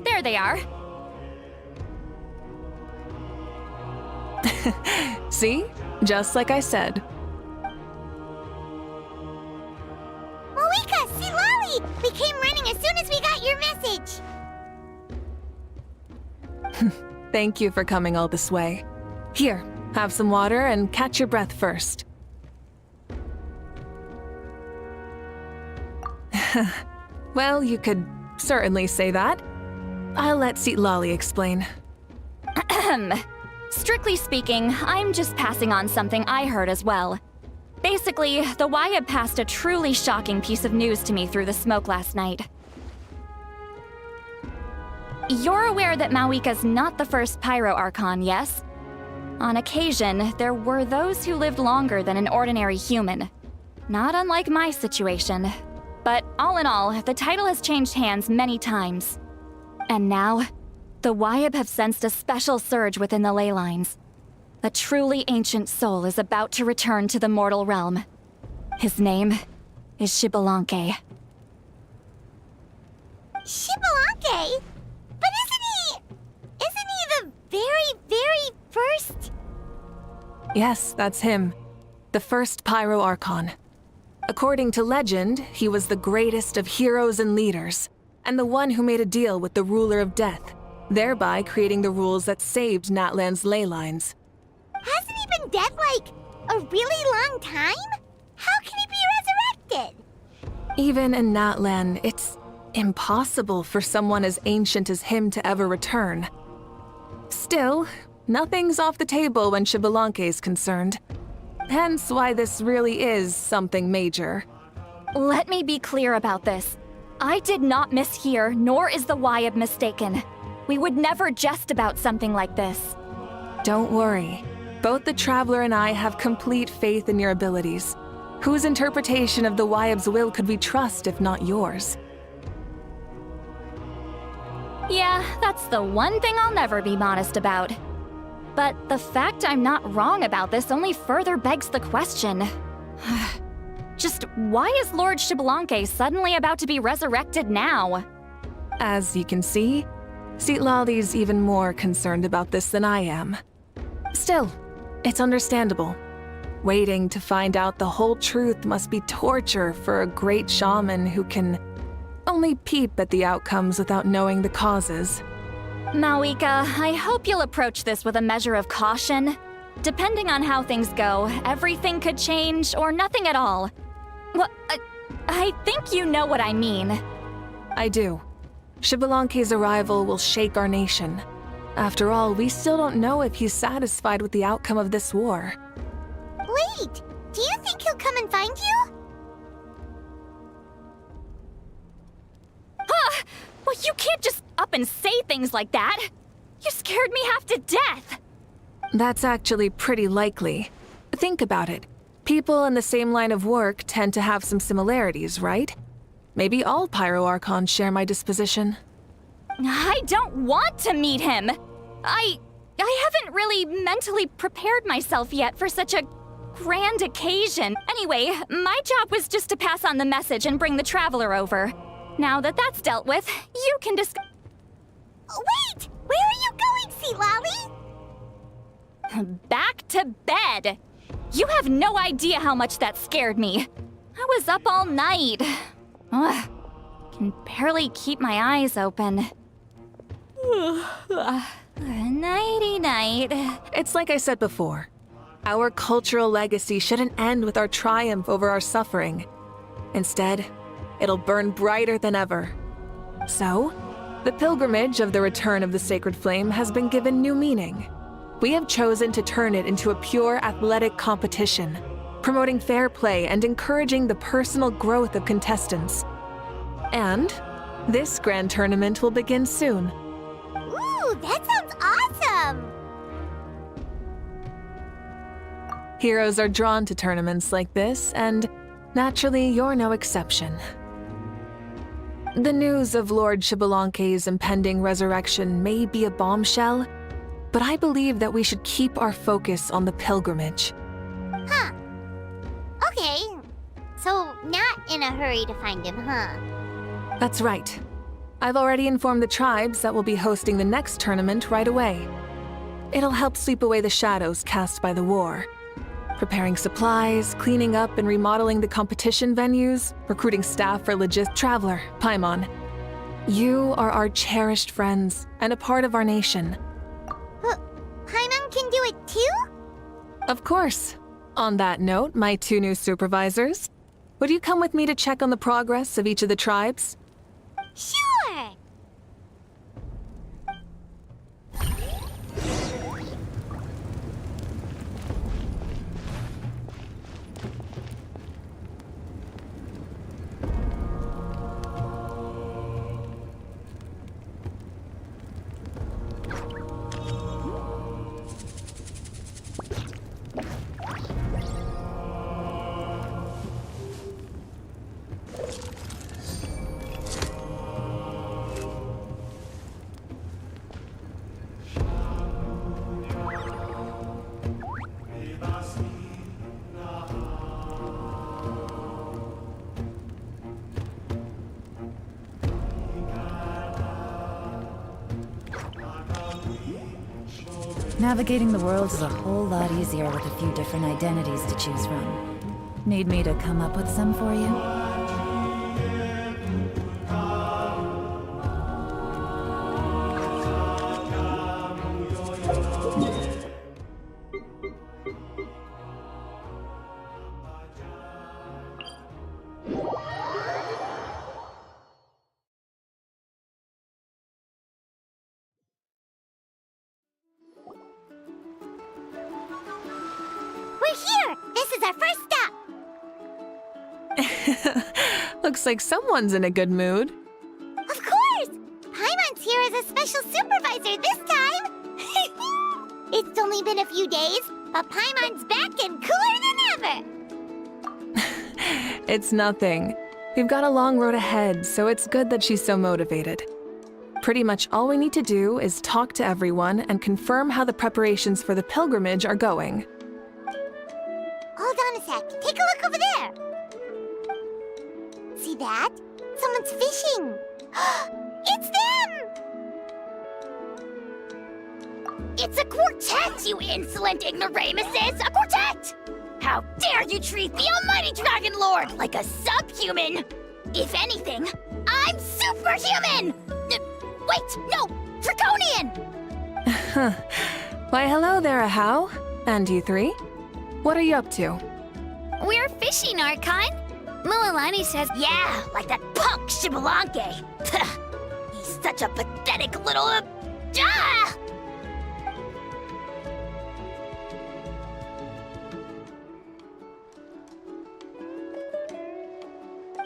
There they are. See? Just like I said. Moika, see Lolly! We came running as soon as we got your message. Thank you for coming all this way. Here, have some water and catch your breath first. Well, you could certainly say that. I'll let Lolly explain. Strictly speaking, I'm just passing on something I heard as well. Basically, the Wyab passed a truly shocking piece of news to me through the smoke last night. You're aware that Mawika's not the first Pyro Archon, yes? On occasion, there were those who lived longer than an ordinary human. Not unlike my situation. But all in all, the title has changed hands many times. And now, the Wyab have sensed a special surge within the ley lines. A truly ancient soul is about to return to the mortal realm. His name is Xbalanque. Xbalanque? But isn't he the very, very Yes, that's him. The first Pyro Archon. According to legend, he was the greatest of heroes and leaders, and the one who made a deal with the ruler of death, thereby creating the rules that saved Natlan's ley lines. Hasn't he been dead, like, a really long time? How can he be resurrected? Even in Natlan, it's impossible for someone as ancient as him to ever return. Still, nothing's off the table when Xbalanque is concerned. Hence why this really is something major. Let me be clear about this. I did not mishear, nor is the Wyab mistaken. We would never jest about something like this. Don't worry. Both the Traveler and I have complete faith in your abilities. Whose interpretation of the Wyab's will could we trust if not yours? Yeah, that's the one thing I'll never be modest about. But the fact I'm not wrong about this only further begs the question. Just why is Lord Xbalanque suddenly about to be resurrected now? As you can see, Citlali's even more concerned about this than I am. Still, it's understandable. Waiting to find out the whole truth must be torture for a great shaman who can only peep at the outcomes without knowing the causes. Mawika, I hope you'll approach this with a measure of caution. Depending on how things go, everything could change or nothing at all. Well, I think you know what I mean. I do. Xbalanque's arrival will shake our nation. After all, we still don't know if he's satisfied with the outcome of this war. Wait, do you think he'll come and find you? Well, you can't just up and say things like that. You scared me half to death. That's actually pretty likely. Think about it. People in the same line of work tend to have some similarities, right? Maybe all Pyro Archons share my disposition. I don't want to meet him. I haven't really mentally prepared myself yet for such a grand occasion. Anyway, my job was just to pass on the message and bring the Traveler over. Now that that's dealt with, you can discuss. Wait! Where are you going, Citlali? Back to bed! You have no idea how much that scared me. I was up all night. Ugh, can barely keep my eyes open. Nighty-night. It's like I said before. Our cultural legacy shouldn't end with our triumph over our suffering. Instead, it'll burn brighter than ever. So, the pilgrimage of the return of the sacred flame has been given new meaning. We have chosen to turn it into a pure athletic competition, promoting fair play and encouraging the personal growth of contestants. And this grand tournament will begin soon. Ooh, that sounds awesome! Heroes are drawn to tournaments like this, and naturally, you're no exception. The news of Lord Xbalanque's impending resurrection may be a bombshell, but I believe that we should keep our focus on the pilgrimage. Huh. Okay. So, not in a hurry to find him, huh? That's right. I've already informed the tribes that we'll be hosting the next tournament right away. It'll help sweep away the shadows cast by the war. Preparing supplies, cleaning up and remodeling the competition venues, recruiting staff for Traveler, Paimon. You are our cherished friends and a part of our nation. Paimon can do it too? Of course. On that note, my 2 new supervisors. Would you come with me to check on the progress of each of the tribes? Sure! Navigating the world is a whole lot easier with a few different identities to choose from. Need me to come up with some for you? We're here! This is our first stop! Looks like someone's in a good mood. Of course! Paimon's here as a special supervisor this time! It's only been a few days, but Paimon's back and cooler than ever! It's nothing. We've got a long road ahead, so it's good that she's so motivated. Pretty much all we need to do is talk to everyone and confirm how the preparations for the pilgrimage are going. Hold on a sec. Take a look over there. See that? Someone's fishing. It's them! It's a quartet, you insolent ignoramuses! A quartet! How dare you treat the almighty Dragon Lord like a subhuman! If anything, I'm superhuman! Wait, no! Draconian! Why, hello there, Ahau. And you three? What are you up to? We're fishing, Archon. Mualani says, yeah, like that punk Shibalanke. He's such a pathetic little...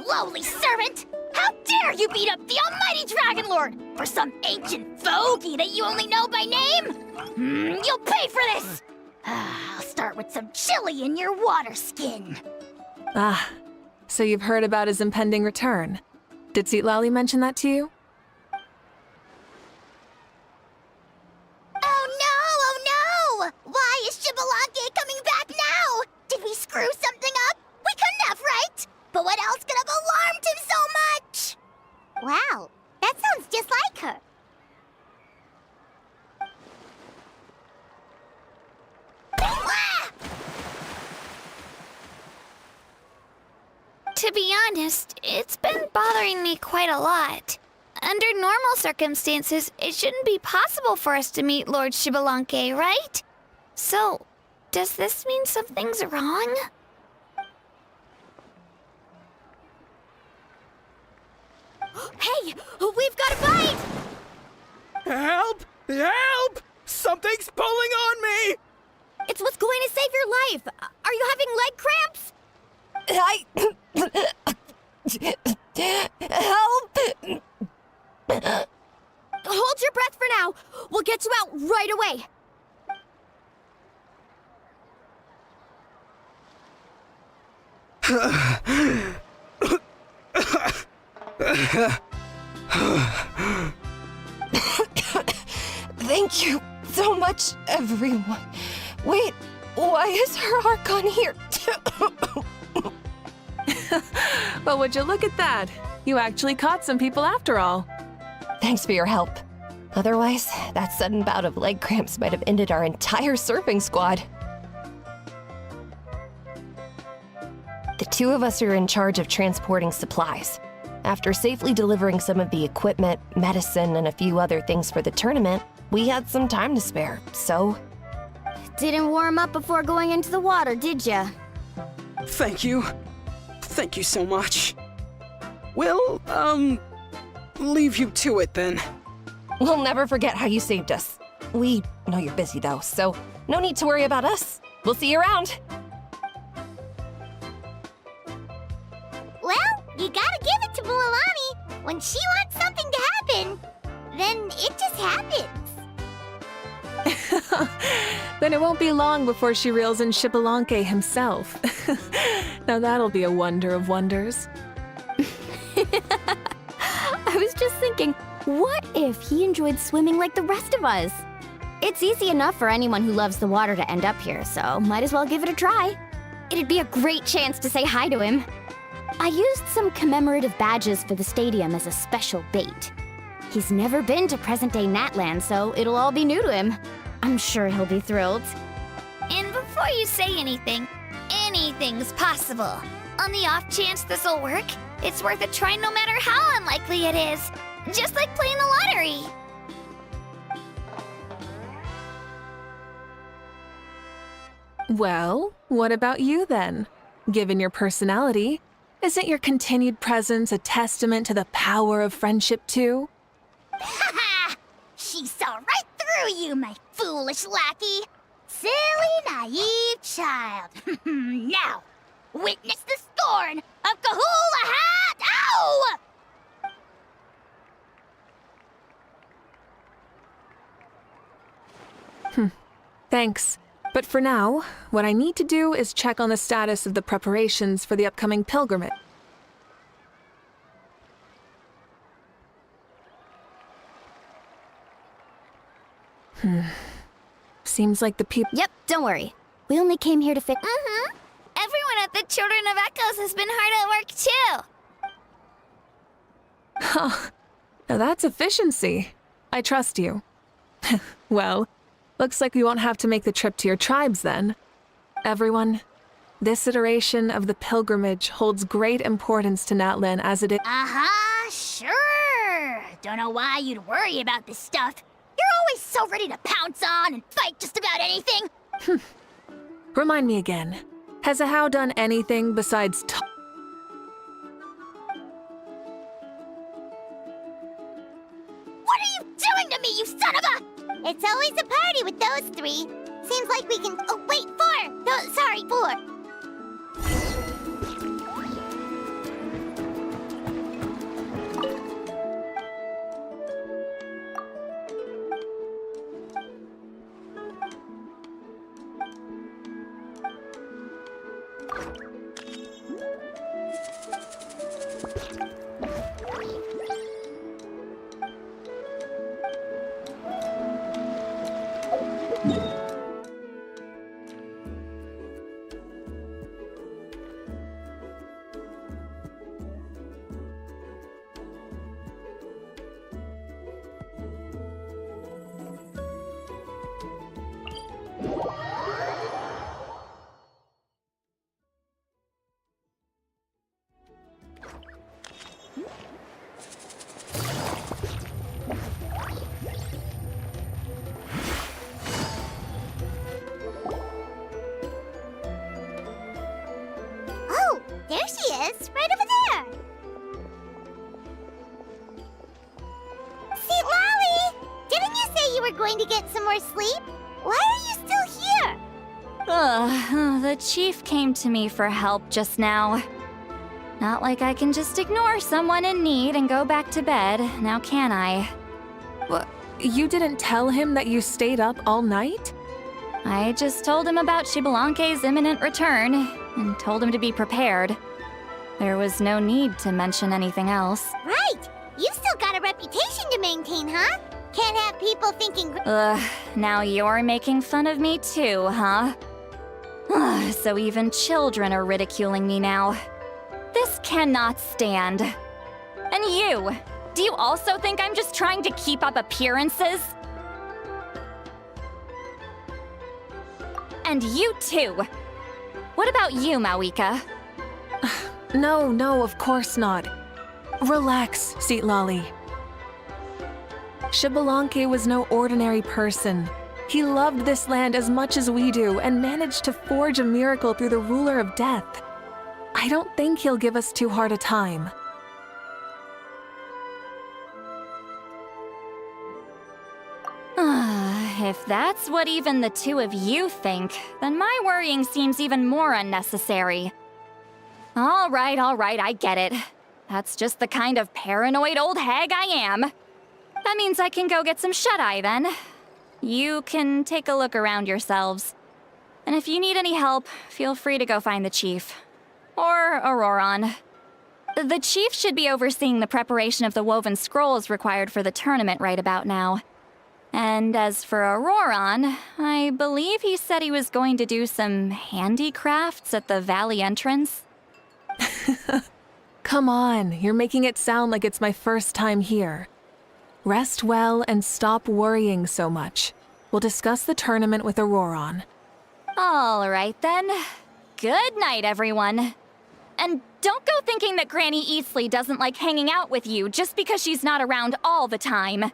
Lowly servant! How dare you beat up the almighty Dragon Lord for some ancient fogey that you only know by name? You'll pay for this! I'll start with some chili in your water skin. Ah, so you've heard about his impending return. Did Citlali mention that to you? Oh no! Why is Shibalanke coming back now? Did we screw something up? We couldn't have, right? But what else could have alarmed him so much? Wow, that sounds just like her. To be honest, it's been bothering me quite a lot. Under normal circumstances, it shouldn't be possible for us to meet Lord Shibalanke, right? So, does this mean something's wrong? Hey, we've got a bite! Help! Help! Something's pulling on me! It's what's going to save your life. Are you having leg cramps? Help! Hold your breath for now. We'll get you out right away. Thank you so much, everyone. Wait, why is her Archon here? Well, would you look at that? You actually caught some people after all. Thanks for your help. Otherwise, that sudden bout of leg cramps might have ended our entire surfing squad. The two of us are in charge of transporting supplies. After safely delivering some of the equipment, medicine, and a few other things for the tournament, we had some time to spare, so... Didn't warm up before going into the water, did ya? Thank you. Thank you so much. We'll, leave you to it then. We'll never forget how you saved us. We know you're busy though, so no need to worry about us. We'll see you around. Well, you gotta give it to Mualani. When she wants something to happen, then it just happens. Then it won't be long before she reels in Shibalanke himself. Now that'll be a wonder of wonders. I was just thinking, what if he enjoyed swimming like the rest of us? It's easy enough for anyone who loves the water to end up here, so might as well give it a try. It'd be a great chance to say hi to him. I used some commemorative badges for the stadium as a special bait. He's never been to present-day Natlan, so it'll all be new to him. I'm sure he'll be thrilled. And before you say anything, anything's possible. On the off chance this'll work, it's worth a try no matter how unlikely it is. Just like playing the lottery. Well, what about you then? Given your personality, isn't your continued presence a testament to the power of friendship too? Ha ha! She saw right through you, my foolish lackey. Silly, naive child. Now, witness the scorn of Kahula Hat! Ow! Thanks. But for now, what I need to do is check on the status of the preparations for the upcoming pilgrimage. Seems like the people— Yep, don't worry. We only came here to fix— Everyone at the Children of Echoes has been hard at work too. Huh. Now that's efficiency. I trust you. Well, looks like we won't have to make the trip to your tribes then. Everyone, this iteration of the pilgrimage holds great importance to Natlan as it is— Sure. Don't know why you'd worry about this stuff. You're always so ready to pounce on and fight just about anything. Remind me again, has Ahau done anything besides What are you doing to me, you son of a— It's always a party with those three. Seems like we can— Oh, wait, four! No, sorry, four. There she is, right over there. See, Lolly, didn't you say you were going to get some more sleep? Why are you still here? The chief came to me for help just now. Not like I can just ignore someone in need and go back to bed, now can I? What? You didn't tell him that you stayed up all night? I just told him about Xbalanque's imminent return, and told him to be prepared. There was no need to mention anything else. Right! You've still got a reputation to maintain, huh? Can't have people thinking— now you're making fun of me too, huh? So even children are ridiculing me now. This cannot stand. And you! Do you also think I'm just trying to keep up appearances? And you too! What about you, Mawika? No, of course not. Relax, Lolly. Xbalanque was no ordinary person. He loved this land as much as we do and managed to forge a miracle through the ruler of death. I don't think he'll give us too hard a time. If that's what even the two of you think, then my worrying seems even more unnecessary. All right, I get it. That's just the kind of paranoid old hag I am. That means I can go get some shut-eye then. You can take a look around yourselves. And if you need any help, feel free to go find the chief. Or Auroron. The chief should be overseeing the preparation of the woven scrolls required for the tournament right about now. And as for Auroron, I believe he said he was going to do some handicrafts at the valley entrance. Come on, you're making it sound like it's my first time here. Rest well and stop worrying so much. We'll discuss the tournament with Auroron. All right then. Good night, everyone. And don't go thinking that Granny Eastley doesn't like hanging out with you just because she's not around all the time.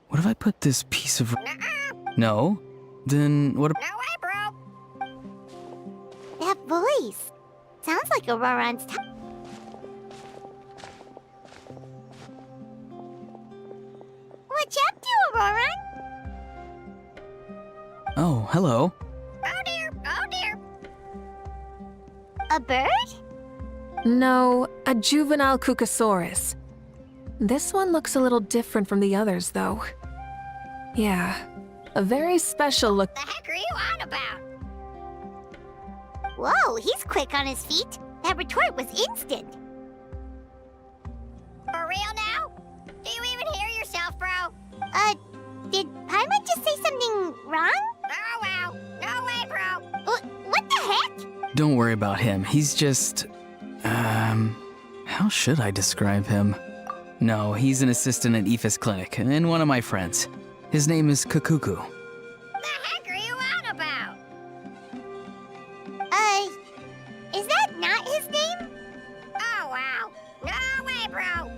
What if I put this piece of... No? Then what... That voice. Sounds like Auroron's What you up to, Auroron? Oh, hello. Oh dear, oh dear. A bird? No, a juvenile Cucosaurus. This one looks a little different from the others, though. Yeah, a very special look. The heck are you on about? Whoa, he's quick on his feet. That retort was instant. For real now? Do you even hear yourself, bro? Did Paimon just say something wrong? Oh, wow. No way, bro. What the heck? Don't worry about him. He's just... how should I describe him? No, he's an assistant at Aoife's clinic, and one of my friends. His name is Kakuku. The heck are you on about? Is that not his name? Oh, wow. No way, bro.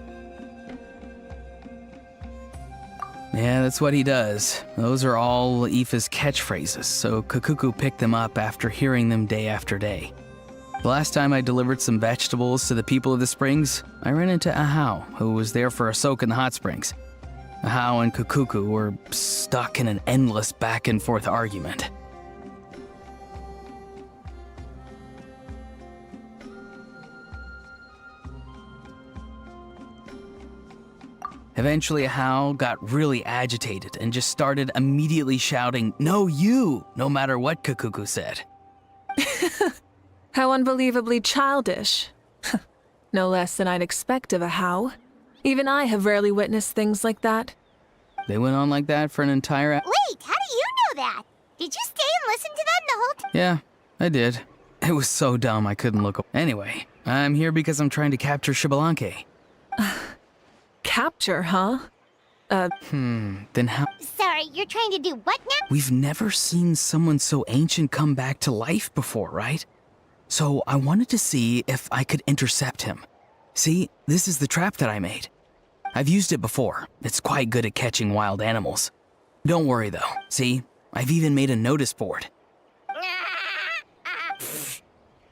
Yeah, that's what he does. Those are all Aoife's catchphrases, so Kakuku picked them up after hearing them day after day. The last time I delivered some vegetables to the people of the springs, I ran into Ahau, who was there for a soak in the hot springs. Ahau and Kakuku were stuck in an endless back and forth argument. Eventually, Ahau got really agitated and just started immediately shouting, "No, you!" no matter what Kakuku said. How unbelievably childish. No less than I'd expect of a How. Even I have rarely witnessed things like that. They went on like that for an entire Wait, how do you know that? Did you stay and listen to them the whole time? Yeah, I did. It was so dumb I couldn't look. Anyway, I'm here because I'm trying to capture Xbalanque. Capture, huh? Then how? Sorry, you're trying to do what now? We've never seen someone so ancient come back to life before, right? So I wanted to see if I could intercept him. See, this is the trap that I made. I've used it before. It's quite good at catching wild animals. Don't worry though. See, I've even made a notice board.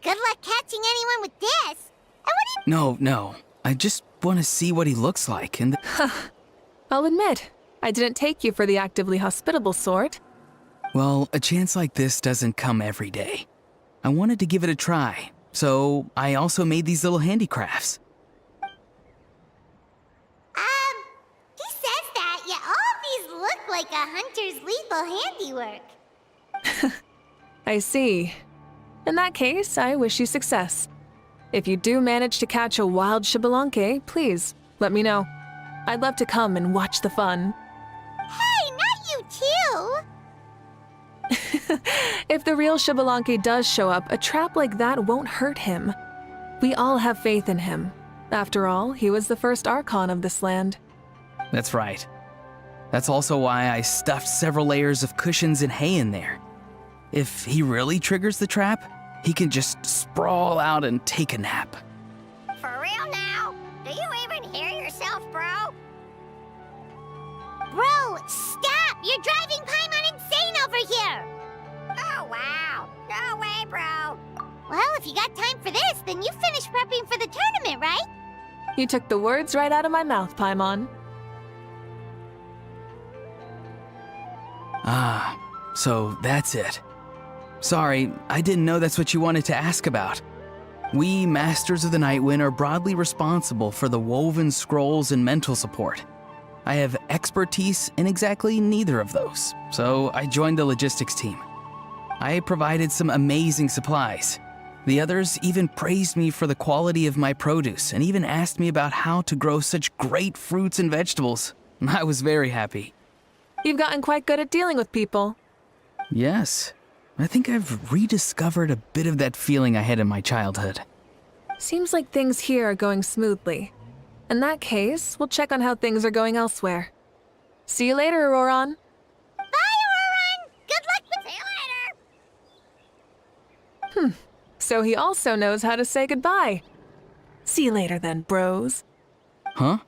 Good luck catching anyone with this. And what do you... No. I just want to see what he looks like and I'll admit, I didn't take you for the actively hospitable sort. Well, a chance like this doesn't come every day. I wanted to give it a try, so I also made these little handicrafts. He says that, yet all of these look like a hunter's lethal handiwork. I see. In that case, I wish you success. If you do manage to catch a wild Xbalanque, please, let me know. I'd love to come and watch the fun. Hey, not you too! If the real Xbalanque does show up, a trap like that won't hurt him. We all have faith in him. After all, he was the first Archon of this land. That's right. That's also why I stuffed several layers of cushions and hay in there. If he really triggers the trap, he can just sprawl out and take a nap. For real now? Do you even hear yourself, bro? Bro, stop! You're driving Paimon insane over here! Oh, wow. No way, bro. Well, if you got time for this, then you finished prepping for the tournament, right? You took the words right out of my mouth, Paimon. Ah, so that's it. Sorry, I didn't know that's what you wanted to ask about. We, Masters of the Nightwind, are broadly responsible for the woven scrolls and mental support. I have expertise in exactly neither of those, so I joined the logistics team. I provided some amazing supplies. The others even praised me for the quality of my produce and even asked me about how to grow such great fruits and vegetables. I was very happy. You've gotten quite good at dealing with people. Yes. I think I've rediscovered a bit of that feeling I had in my childhood. Seems like things here are going smoothly. In that case, we'll check on how things are going elsewhere. See you later, Auroron. Bye, Auroron! Good luck with... See you later! So he also knows how to say goodbye. See you later then, bros. Huh?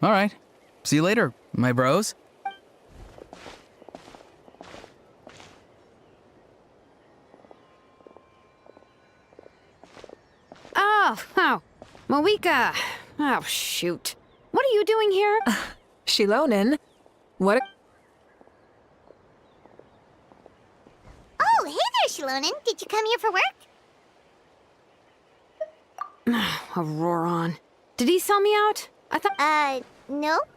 Alright. See you later, my bros. Oh, Moeka. Oh, shoot. What are you doing here? Shilonen? What a... Oh, hey there, Shilonen. Did you come here for work? Auroron. Did he sell me out? I thought... Nope.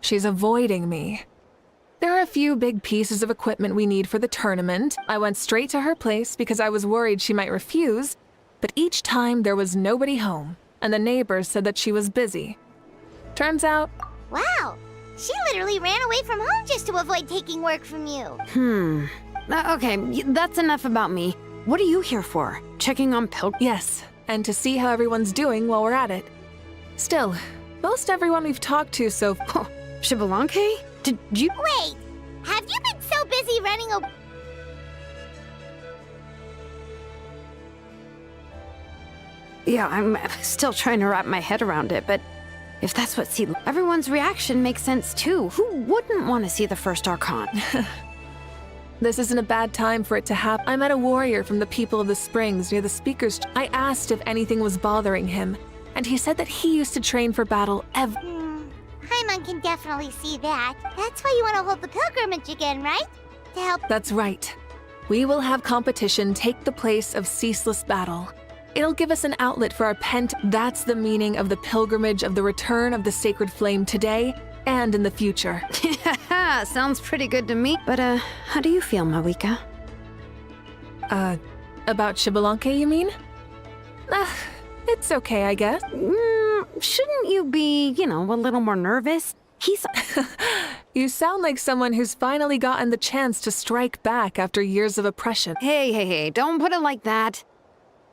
She's avoiding me. There are a few big pieces of equipment we need for the tournament. I went straight to her place because I was worried she might refuse, but each time there was nobody home, and the neighbors said that she was busy. Turns out... Wow, she literally ran away from home just to avoid taking work from you. Okay, that's enough about me. What are you here for? Checking on Yes, and to see how everyone's doing while we're at it. Still, most everyone we've talked to so... Xbalanque? Did you... Wait, have you been so busy running a... Yeah, I'm still trying to wrap my head around it, but If that's what everyone's reaction makes sense too. Who wouldn't want to see the first Archon? This isn't a bad time for it to happen. I met a warrior from the People of the Springs near the Speaker's. I asked if anything was bothering him, and he said that he used to train for battle Paimon can definitely see that. That's why you want to hold the pilgrimage again, right? To help. That's right. We will have competition take the place of ceaseless battle. It'll give us an outlet for our pent. That's the meaning of the pilgrimage of the return of the sacred flame today and in the future. Sounds pretty good to me. But, how do you feel, Mawika? About Xbalanque, you mean? It's okay, I guess. Shouldn't you be, a little more nervous? You sound like someone who's finally gotten the chance to strike back after years of oppression. Hey, don't put it like that.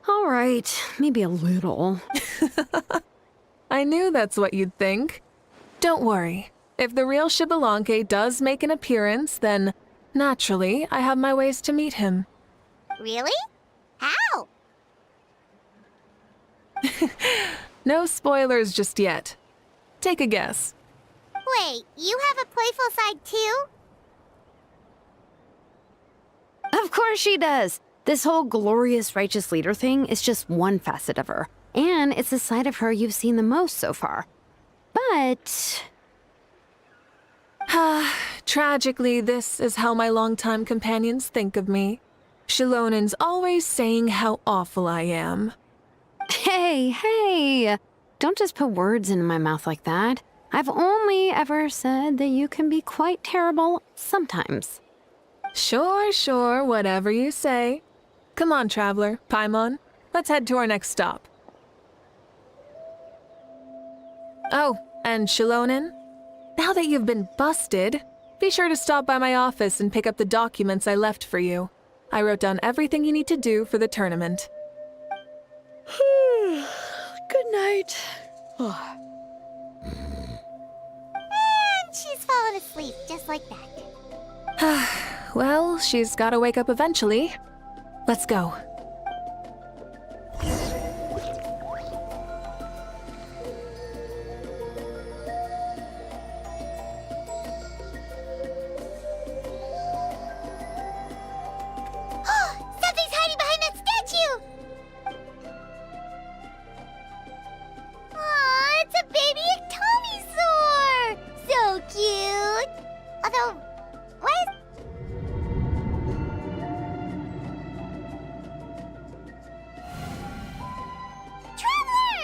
All right, maybe a little. I knew that's what you'd think. Don't worry. If the real Xbalanque does make an appearance, then, naturally, I have my ways to meet him. Really? How? No spoilers just yet. Take a guess. Wait, you have a playful side too? Of course she does. This whole glorious righteous leader thing is just one facet of her. And it's the side of her you've seen the most so far. But... Tragically, this is how my longtime companions think of me. Shilonen's always saying how awful I am. Hey! Don't just put words into my mouth like that. I've only ever said that you can be quite terrible sometimes. Sure, whatever you say. Come on, Traveler, Paimon. Let's head to our next stop. Oh, and Shilonen, now that you've been busted, be sure to stop by my office and pick up the documents I left for you. I wrote down everything you need to do for the tournament. Good night. And she's fallen asleep just like that. Well, she's gotta wake up eventually. Let's go. Something's hiding behind that statue! Aw, it's a baby Iktomisaur! So cute! Although, why is... Traveler!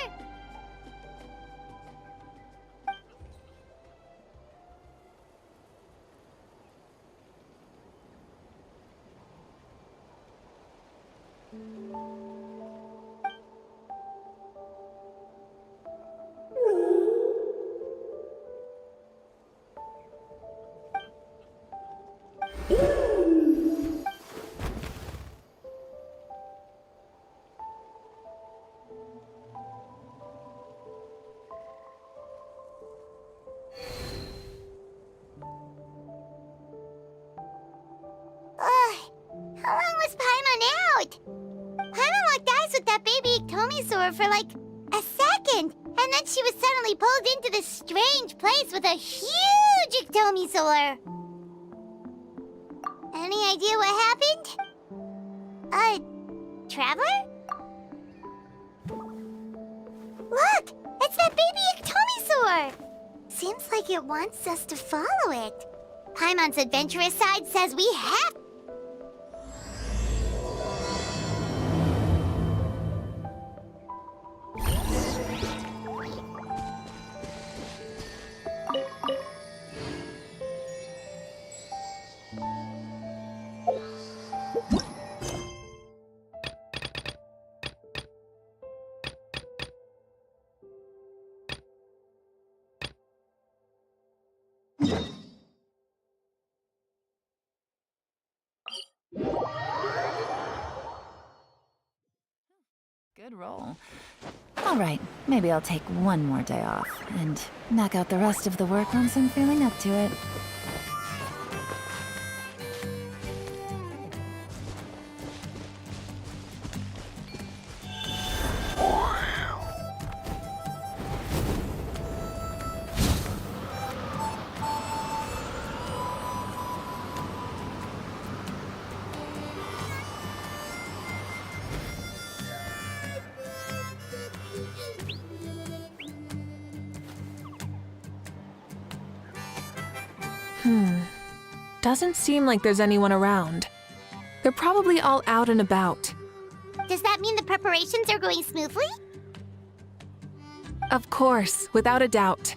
How long was Paimon out? Paimon locked eyes with that baby Iktomisaur for like a second, and then she was suddenly pulled into this strange place with a huge Iktomisaur. Any idea what happened? Traveler? Look! It's that baby Iktomisaur! Seems like it wants us to follow it. Paimon's adventurous side says we have... Good roll. All right, maybe I'll take one more day off and knock out the rest of the work once I'm feeling up to it. Doesn't seem like there's anyone around. They're probably all out and about. Does that mean the preparations are going smoothly? Of course, without a doubt.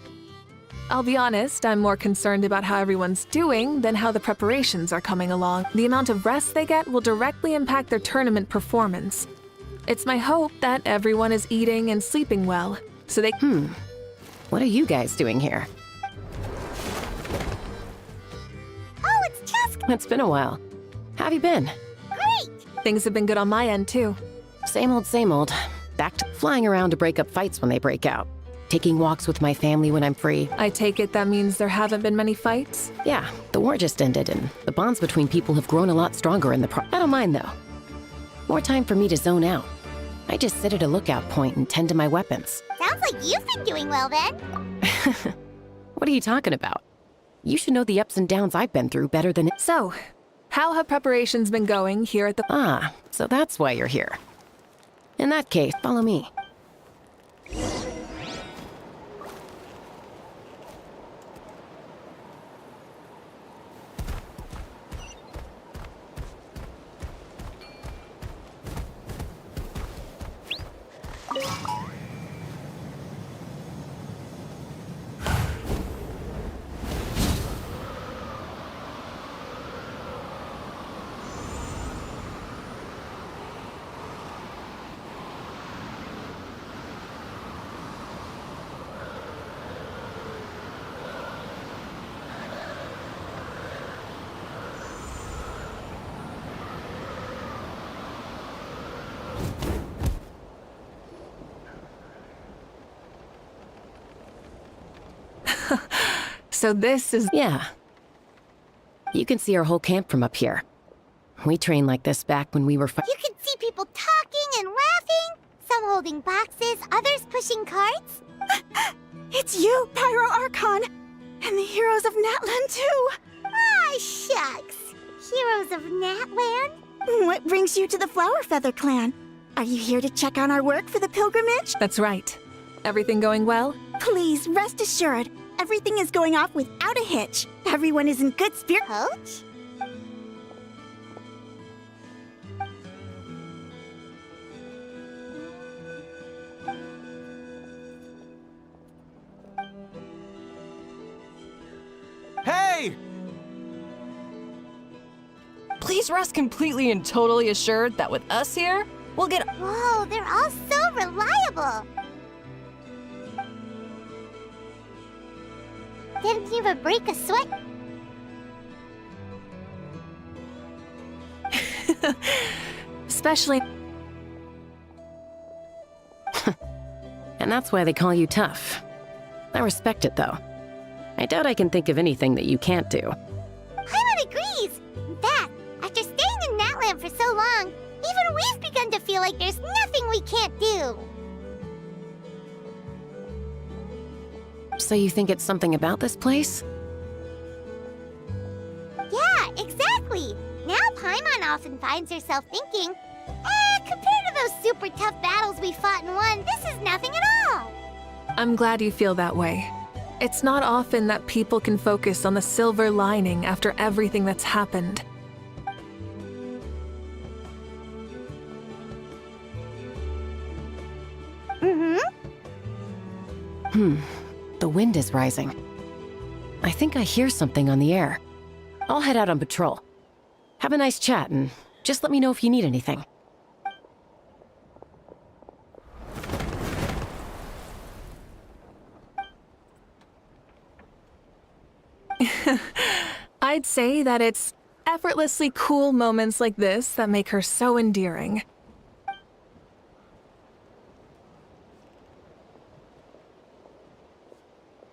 I'll be honest, I'm more concerned about how everyone's doing than how the preparations are coming along. The amount of rest they get will directly impact their tournament performance. It's my hope that everyone is eating and sleeping well, so they— What are you guys doing here? Oh, it's Chesk! It's been a while. How have you been? Great! Things have been good on my end, too. Same old, same old. Back to flying around to break up fights when they break out. Taking walks with my family when I'm free. I take it that means there haven't been many fights? Yeah, the war just ended, and the bonds between people have grown a lot stronger in the I don't mind, though. More time for me to zone out. I just sit at a lookout point and tend to my weapons. Sounds like you've been doing well, then. What are you talking about? You should know the ups and downs I've been through better than— So, how have preparations been going here at the— Ah, so that's why you're here. In that case, follow me. So this is— Yeah. You can see our whole camp from up here. We trained like this back when we were You can see people talking and laughing. Some holding boxes, others pushing carts. It's you, Pyro Archon! And the heroes of Natlan, too! Ah, shucks. Heroes of Natlan? What brings you to the Flower Feather Clan? Are you here to check on our work for the pilgrimage? That's right. Everything going well? Please, rest assured. Everything is going off without a hitch. Everyone is in good spirit. Coach? Hey! Please rest completely and totally assured that with us here, we'll get— Whoa, they're all so reliable. Didn't even break a sweat. Especially— And that's why they call you tough. I respect it, though. I doubt I can think of anything that you can't do. Paimon agrees. In fact, after staying in Natlan for so long, even we've begun to feel like there's nothing we can't do. So you think it's something about this place? Yeah, exactly. Now Paimon often finds herself thinking, compared to those super tough battles we fought and won, this is nothing at all. I'm glad you feel that way. It's not often that people can focus on the silver lining after everything that's happened. The wind is rising. I think I hear something on the air. I'll head out on patrol. Have a nice chat, and just let me know if you need anything. I'd say that it's effortlessly cool moments like this that make her so endearing.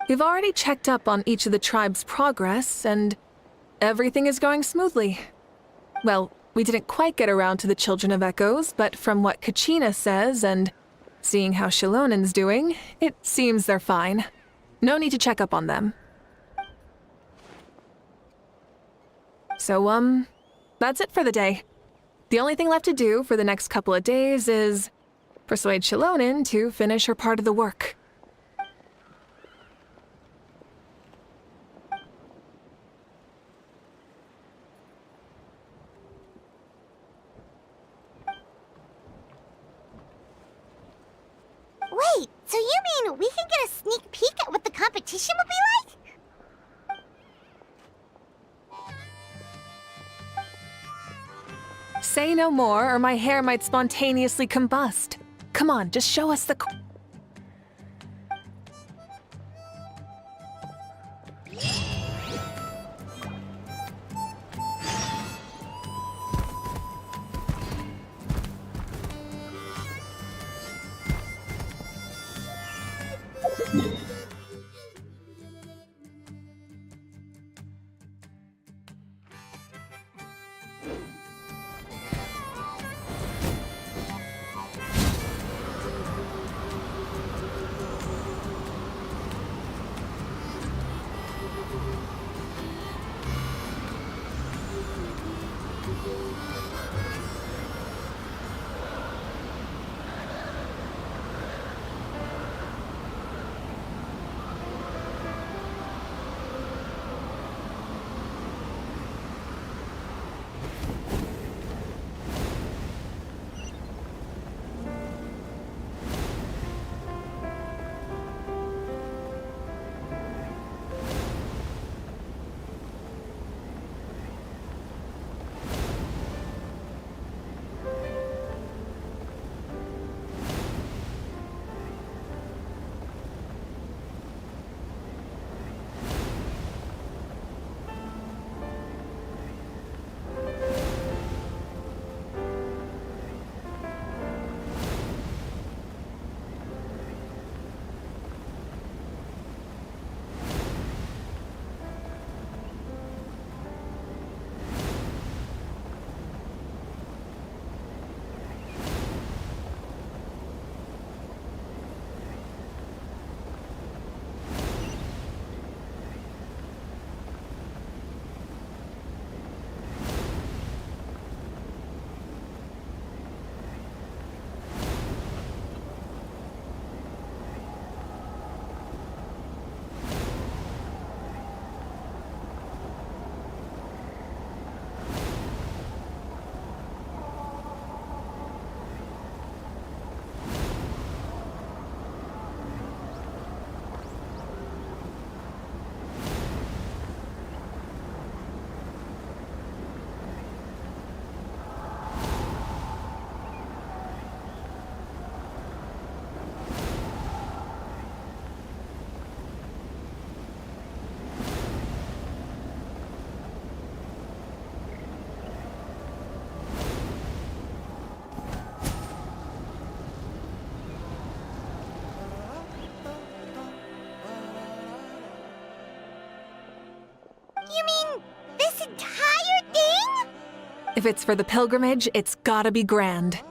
We've already checked up on each of the tribe's progress, and everything is going smoothly. Well, we didn't quite get around to the Children of Echoes, but from what Kachina says and seeing how Shilonen's doing, it seems they're fine. No need to check up on them. So, that's it for the day. The only thing left to do for the next couple of days is persuade Shilonen to finish her part of the work. So you mean we can get a sneak peek at what the competition will be like? Say no more, or my hair might spontaneously combust. Come on, just show us the... You mean this entire thing? If it's for the pilgrimage, it's gotta be grand.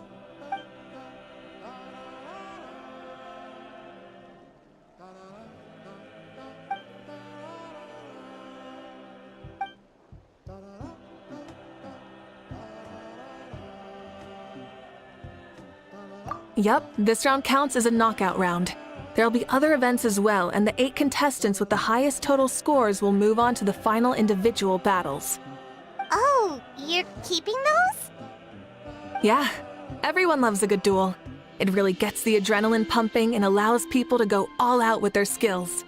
Yup, this round counts as a knockout round. There'll be other events as well, and the 8 contestants with the highest total scores will move on to the final individual battles. Oh, you're keeping those? Yeah, everyone loves a good duel. It really gets the adrenaline pumping and allows people to go all out with their skills.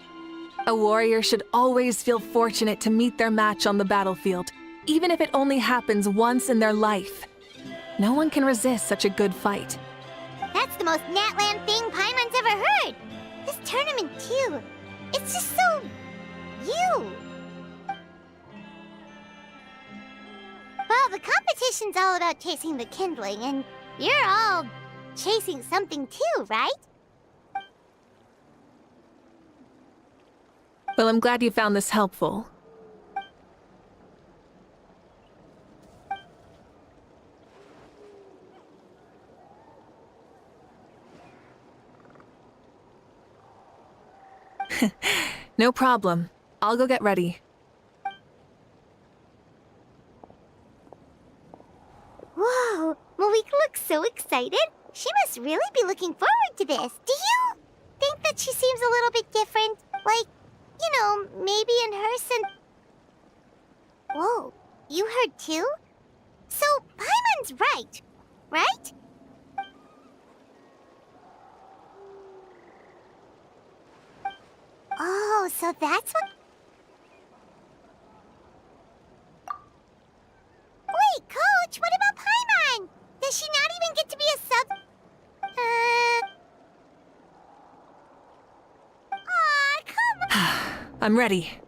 A warrior should always feel fortunate to meet their match on the battlefield, even if it only happens once in their life. No one can resist such a good fight. That's the most Natlan thing Paimon's ever heard. This tournament, too. It's just so... you. Well, the competition's all about chasing the kindling, and you're all chasing something too, right? Well, I'm glad you found this helpful. No problem. I'll go get ready. Whoa, Malika looks so excited. She must really be looking forward to this. Do you think that she seems a little bit different? Like, you know, maybe in her Whoa, you heard too? So, Paimon's right? So that's what... Wait, Coach, what about Paimon? Does she not even get to be a sub... Aw, come on! I'm ready.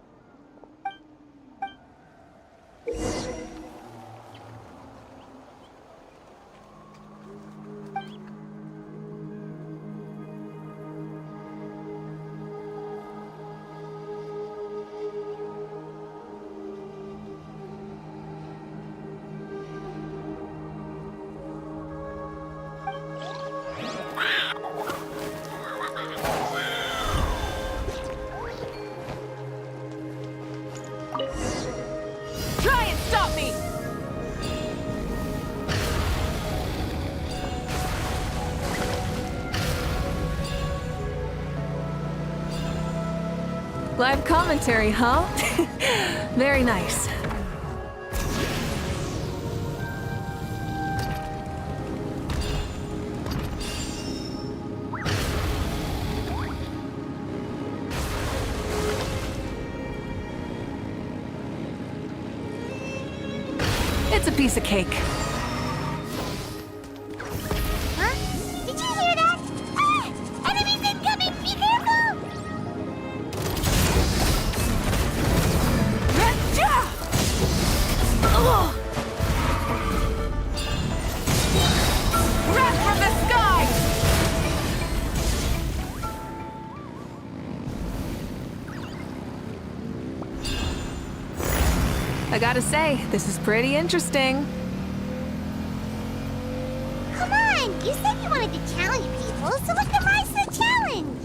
Try and stop me! Live commentary, huh? Very nice. It's a piece of cake. Huh? Did you hear that? Ah! Enemies incoming! Be careful! Wrath from the sky! I gotta say, this is pretty interesting. Come on! You said you wanted to challenge people, so let's devise the challenge!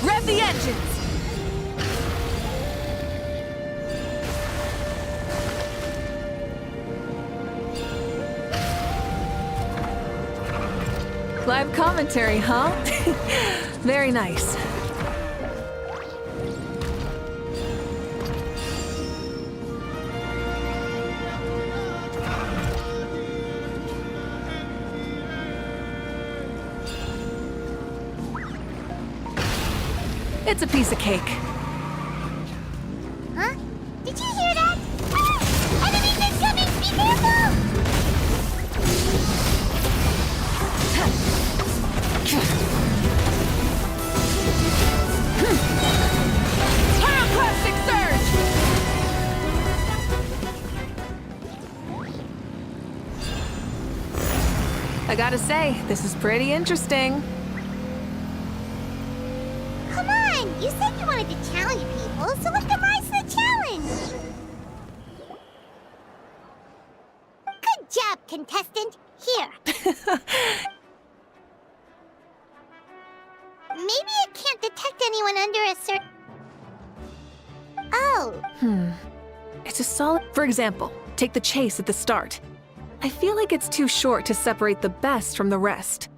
Rev the engines! Live commentary, huh? Very nice. It's a piece of cake. Huh? Did you hear that? Ah! Enemies incoming! Be careful! Pyroclastic surge! I gotta say, this is pretty interesting. Come on! You said you wanted to challenge people, so let's devise the challenge! Good job, contestant! Here. Maybe it can't detect anyone under a certain... Oh. It's a solid... For example, take the chase at the start. I feel like it's too short to separate the best from the rest.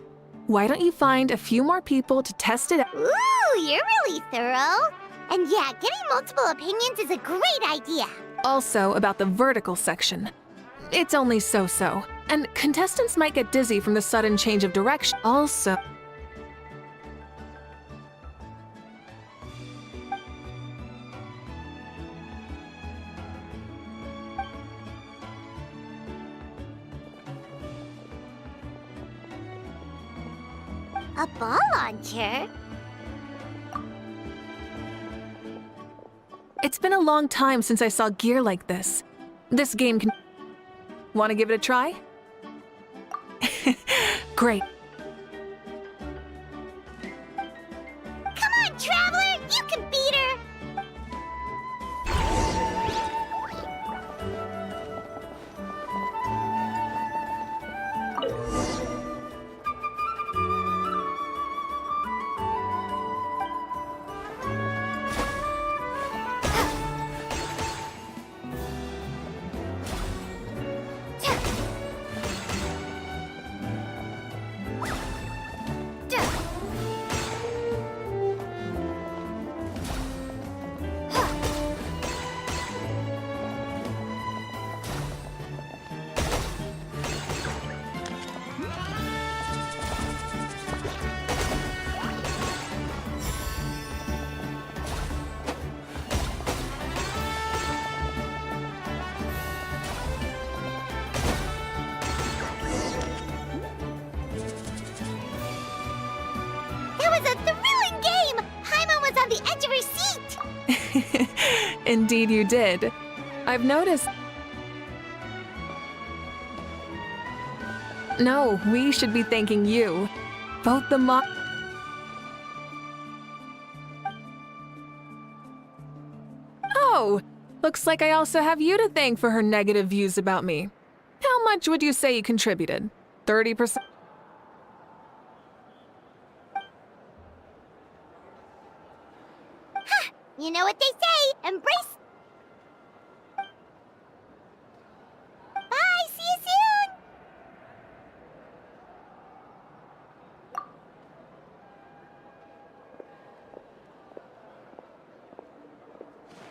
Why don't you find a few more people to test it out? Ooh, you're really thorough. And yeah, getting multiple opinions is a great idea. Also, about the vertical section. It's only so-so, and contestants might get dizzy from the sudden change of direction. Also... A ball launcher? It's been a long time since I saw gear like this. This game can... Want to give it a try? Great. Come on, Traveler! You can beat her! Indeed you did. I've noticed... No, we should be thanking you. Both the Oh! Looks like I also have you to thank for her negative views about me. How much would you say you contributed? 30%? You know what they say, embrace... Bye, see you soon!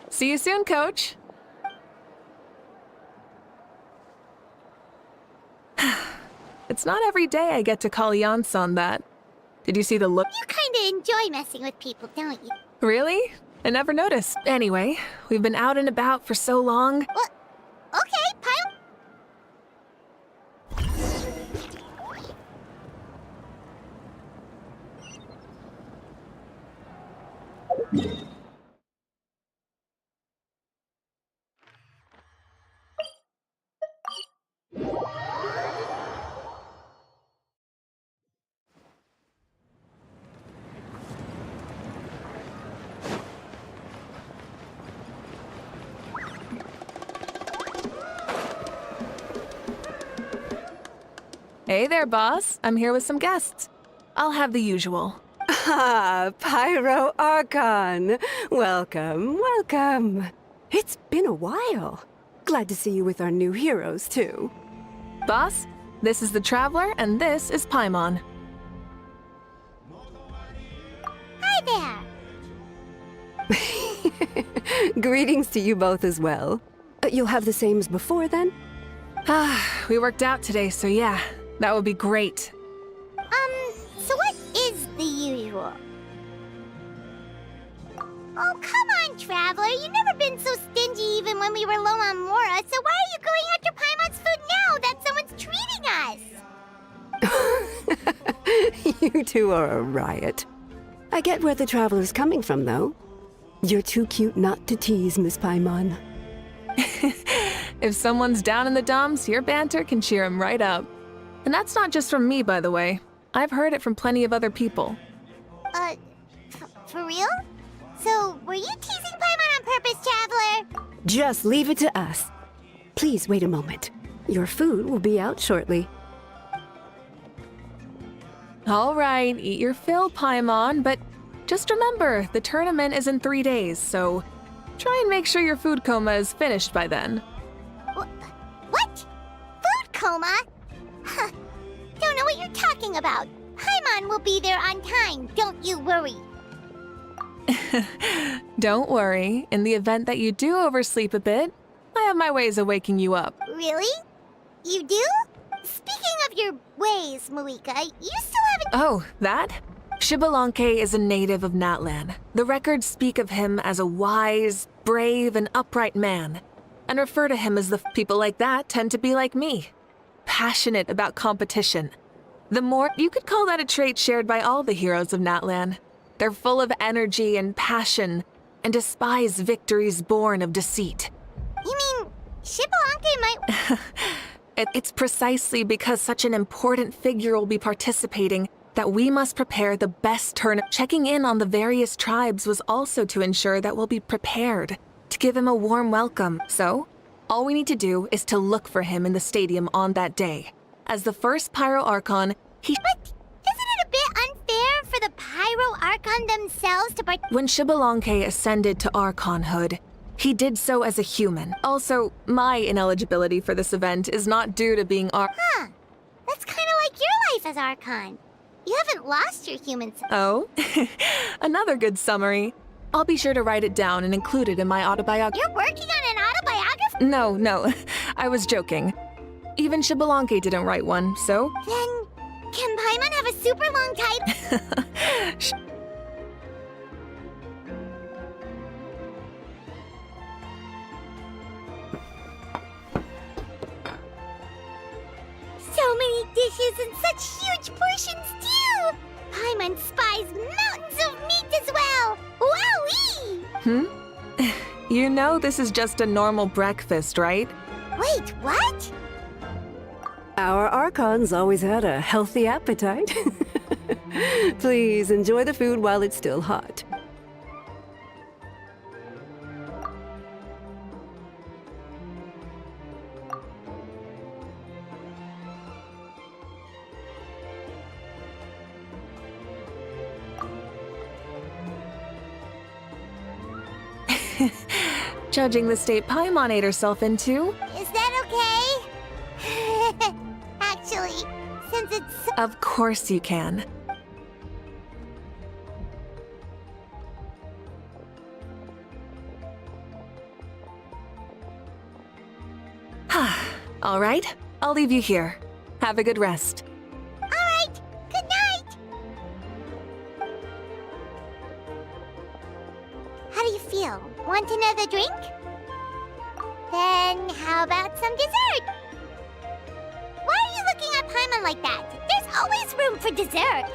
See you soon, Coach. It's not every day I get to call Yance on that. Did you see the look? You kinda enjoy messing with people, don't you? Really? I never noticed. Anyway, we've been out and about for so long. Well, okay, pile. Hey there, boss. I'm here with some guests. I'll have the usual. Ah, Pyro Archon. Welcome, welcome. It's been a while. Glad to see you with our new heroes, too. Boss, this is the Traveler, and this is Paimon. Hi there. Greetings to you both as well. You'll have the same as before, then? We worked out today, so yeah. That would be great. So what is the usual? Oh, come on, Traveler. You've never been so stingy even when we were low on Mora, so why are you going after Paimon's food now that someone's treating us? You two are a riot. I get where the Traveler's coming from, though. You're too cute not to tease, Miss Paimon. If someone's down in the dumps, your banter can cheer him right up. And that's not just from me, by the way. I've heard it from plenty of other people. For real? So, were you teasing Paimon on purpose, Traveler? Just leave it to us. Please wait a moment. Your food will be out shortly. All right, eat your fill, Paimon, but just remember, the tournament is in 3 days, so try and make sure your food coma is finished by then. What? Food coma? Huh. Don't know what you're talking about. Paimon will be there on time, don't you worry. Don't worry. In the event that you do oversleep a bit, I have my ways of waking you up. Really? You do? Speaking of your ways, Muika, you still haven't... Oh, that? Xbalanque is a native of Natlan. The records speak of him as a wise, brave, and upright man, and refer to him as the people like that tend to be like me. Passionate about competition. The more you could call that a trait shared by all the heroes of Natlan. They're full of energy and passion, and despise victories born of deceit. You mean Xbalanque might... It's precisely because such an important figure will be participating that we must prepare the best tournament. Checking in on the various tribes was also to ensure that we'll be prepared to give him a warm welcome. So, all we need to do is to look for him in the stadium on that day. As the first Pyro Archon, he... But isn't it a bit unfair for the Pyro Archon themselves to When Xbalanque ascended to Archonhood, he did so as a human. Also, my ineligibility for this event is not due to being Huh. That's kind of like your life as Archon. You haven't lost your human side. Oh? Another good summary. I'll be sure to write it down and include it in my autobiography. You're working on an autobiography? No. I was joking. Even Xbalanque didn't write one, so... Then, can Paimon have a super long title? So many dishes and such huge portions, too! Paimon spies mountains of meat as well! Wowee! You know this is just a normal breakfast, right? Wait, what? Our Archons always had a healthy appetite. Please enjoy the food while it's still hot. Judging the state Paimon ate herself into. Is that okay? Actually, since it's... Of course you can. All right, I'll leave you here. Have a good rest. All right, good night! How do you feel? Want another drink? Then how about some dessert? Why are you looking at Paimon like that? There's always room for dessert.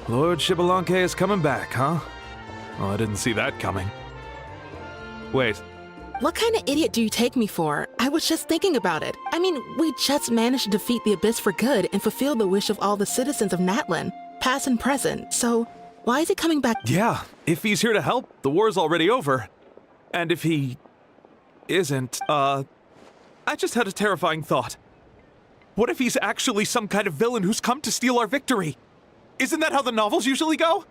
Lord Xbalanque is coming back, huh? Oh, I didn't see that coming. Wait. What kind of idiot do you take me for? I was just thinking about it. I mean, we just managed to defeat the Abyss for good and fulfill the wish of all the citizens of Natlan, past and present. So, why is he coming back? Yeah, if he's here to help, the war's already over. And if he isn't, I just had a terrifying thought. What if he's actually some kind of villain who's come to steal our victory? Isn't that how the novels usually go?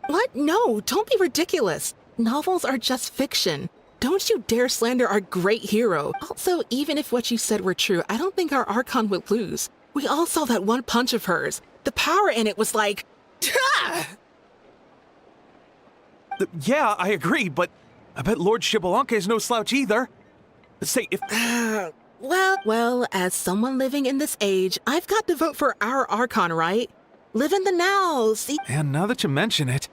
What? No, don't be ridiculous. Novels are just fiction. Don't you dare slander our great hero. Also, even if what you said were true, I don't think our Archon would lose. We all saw that one punch of hers. The power in it was like... Yeah, I agree, but I bet Lord Xbalanque is no slouch either. Say, if... Well, as someone living in this age, I've got to vote for our Archon, right? Live in the now, see? And now that you mention it,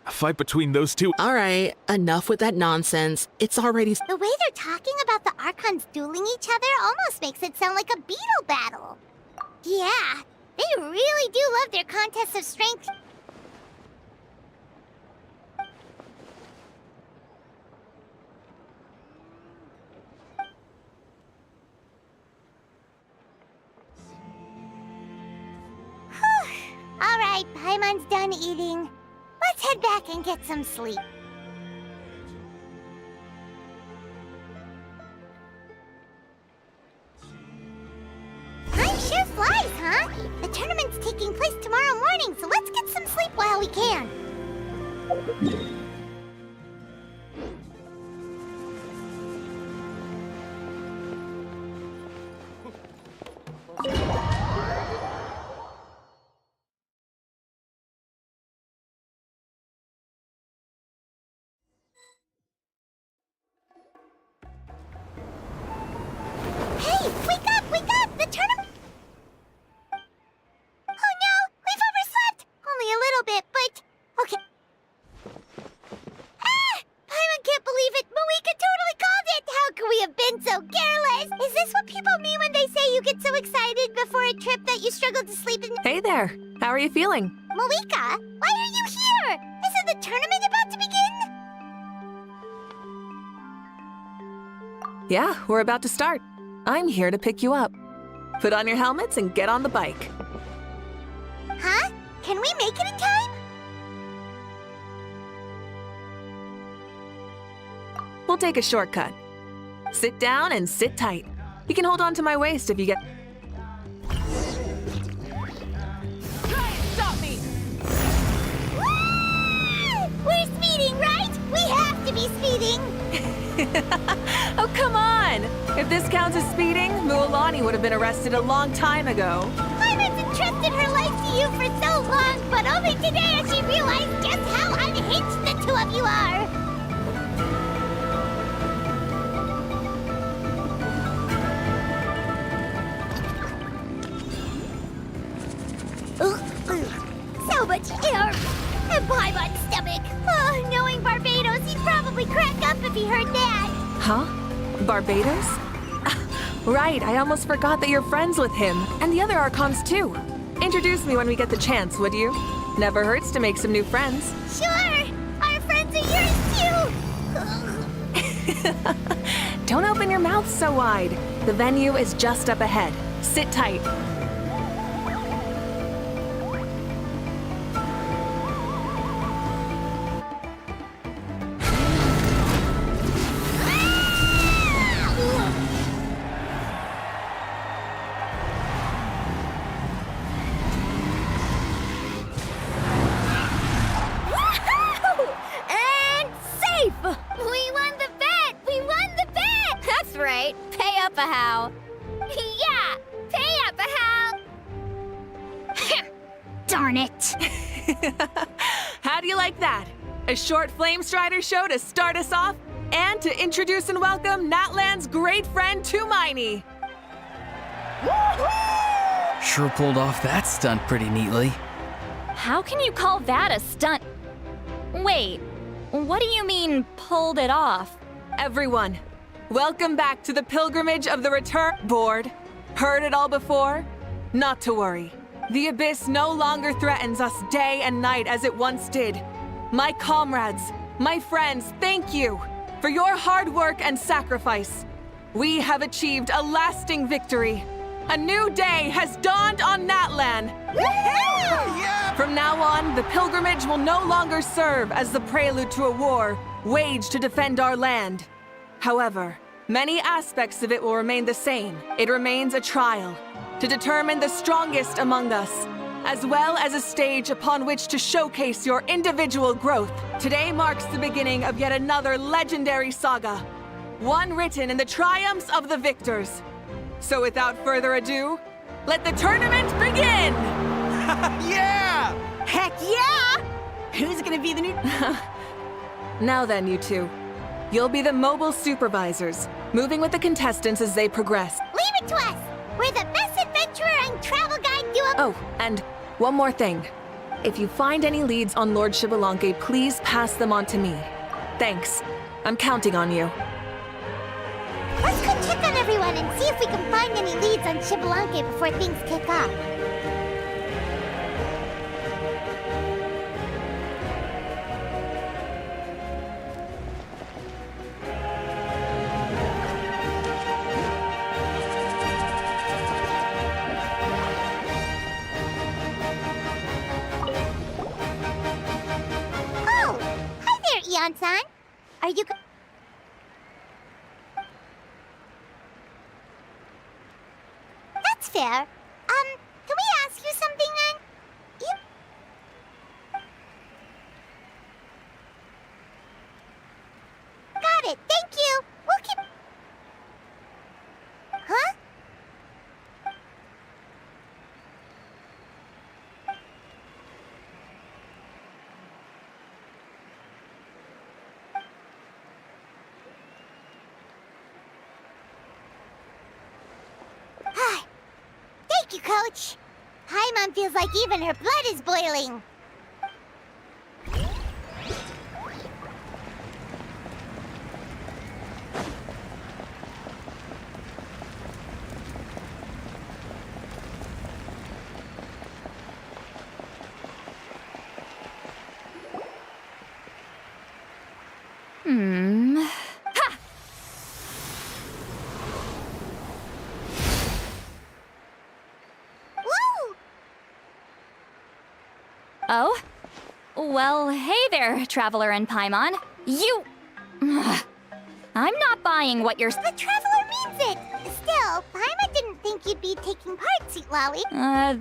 a fight between those two... All right, enough with that nonsense. It's already... The way they're talking about the Archons dueling each other almost makes it sound like a beetle battle. Yeah, they really do love their contests of strength. All right, Paimon's done eating. Let's head back and get some sleep. Time sure flies, huh? The tournament's taking place tomorrow morning, so let's get some sleep while we can. Hey, wake up, wake up! The tournament... Oh no, we've overslept! Only a little bit, but... Okay. go to sleep in... Hey there. How are you feeling? Moika, why are you here? Isn't the tournament about to begin? Yeah, we're about to start. I'm here to pick you up. Put on your helmets and get on the bike. Huh? Can we make it in time? We'll take a shortcut. Sit down and sit tight. You can hold on to my waist if you get... Try and stop me! We're speeding, right? We have to be speeding! Oh, come on! If this counts as speeding, Mualani would have been arrested a long time ago. Pirates entrusted her life to you for so long, but only today has she realized just how unhinged the two of you are! So much air! And Paimon's stomach! Oh, knowing Barbados, he'd probably crack up if he heard that! Huh? Barbados? Right, I almost forgot that you're friends with him. And the other Archons too. Introduce me when we get the chance, would you? Never hurts to make some new friends. Sure! Our friends are yours too! Don't open your mouth so wide. The venue is just up ahead. Sit tight. Darn it! How do you like that? A short Flame Strider show to start us off, and to introduce and welcome Natlan's great friend Tumaini. Sure pulled off that stunt pretty neatly. How can you call that a stunt? Wait, what do you mean, pulled it off? Everyone, welcome back to the pilgrimage of the return. Bored? Heard it all before? Not to worry. The Abyss no longer threatens us day and night as it once did. My comrades, my friends, thank you for your hard work and sacrifice. We have achieved a lasting victory. A new day has dawned on Natlan. Yeah! From now on, the pilgrimage will no longer serve as the prelude to a war waged to defend our land. However, many aspects of it will remain the same. It remains a trial to determine the strongest among us, as well as a stage upon which to showcase your individual growth. Today marks the beginning of yet another legendary saga, one written in the triumphs of the victors. So without further ado, let the tournament begin! Yeah! Heck yeah! Who's gonna be the new... Now then, you two. You'll be the mobile supervisors, moving with the contestants as they progress. Leave it to us! We're the best adventurer and travel guide duo... Oh, and one more thing. If you find any leads on Lord Xbalanque, please pass them on to me. Thanks. I'm counting on you. Let's go check on everyone and see if we can find any leads on Xbalanque before things kick off. Oh! Hi there, Eon-san! Are you... That's fair. Can we ask you something then? Got it, thank you! We'll keep... Huh? Thank you, Coach. Paimon feels like even her blood is boiling. Oh? Well, hey there, Traveler and Paimon. You... I'm not buying what you're... The Traveler means it! Still, Paimon didn't think you'd be taking part, Seatlawi.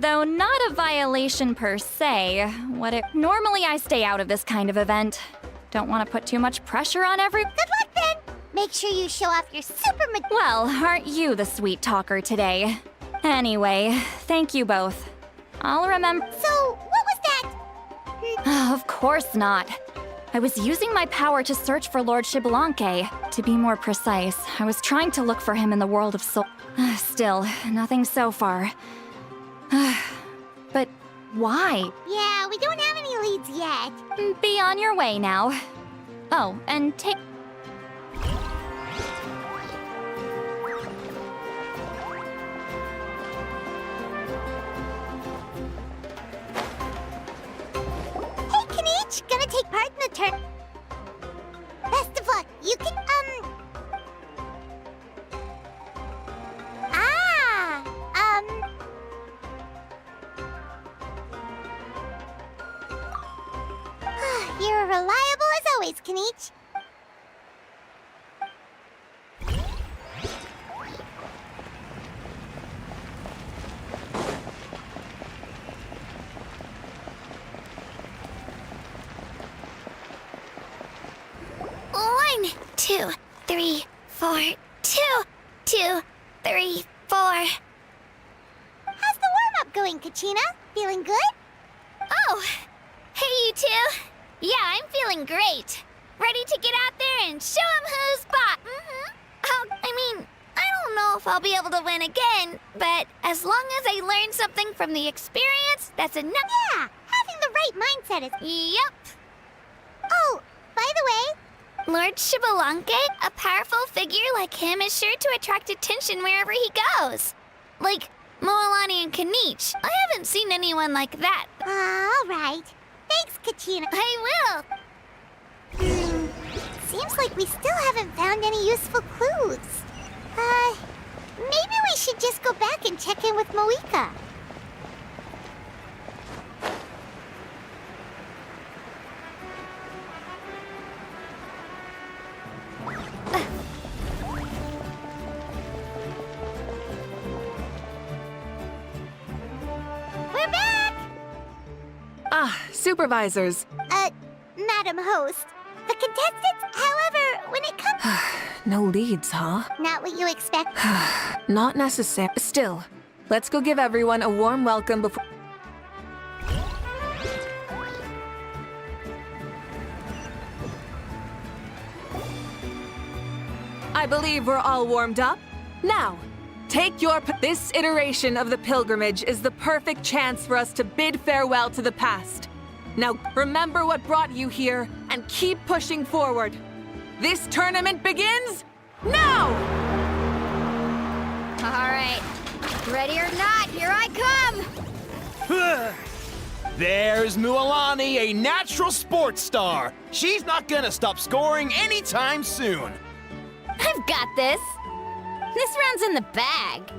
Though not a violation per se. Normally I stay out of this kind of event. Don't want to put too much pressure on every... Good luck then! Make sure you show off your super... Well, aren't you the sweet talker today? Anyway, thank you both. I'll remember... So, what was that? Of course not. I was using my power to search for Lord Xbalanque. To be more precise, I was trying to look for him in the world of soul. Still, nothing so far. But why? Yeah, we don't have any leads yet. Be on your way now. Oh, and take... Gonna take part in the turn. Best of luck. You can, You're reliable as always, Kanichi. One, 2, 3, 4, 2, 2, 3, 4. How's the warm-up going, Kachina? Feeling good? Oh, hey you two. Yeah, I'm feeling great. Ready to get out there and show 'em who's boss. I don't know if I'll be able to win again, but as long as I learn something from the experience, that's enough. Yeah, having the right mindset is... Yep. Oh, by the way... Lord Xbalanque, a powerful figure like him is sure to attract attention wherever he goes. Like Moalani and Kanichi. I haven't seen anyone like that. All right. Thanks, Kachina. I will. Seems like we still haven't found any useful clues. Maybe we should just go back and check in with Moika. We're back! Supervisors. Madam Host. The contestants, however, when it comes... No leads, huh? Not what you expect. Not necessary. Still, let's go give everyone a warm welcome before... I believe we're all warmed up. Now, take your... This iteration of the pilgrimage is the perfect chance for us to bid farewell to the past. Now, remember what brought you here and keep pushing forward. This tournament begins now! All right. Ready or not, here I come! There's Mualani, a natural sports star. She's not gonna stop scoring anytime soon. I've got this. This round's in the bag.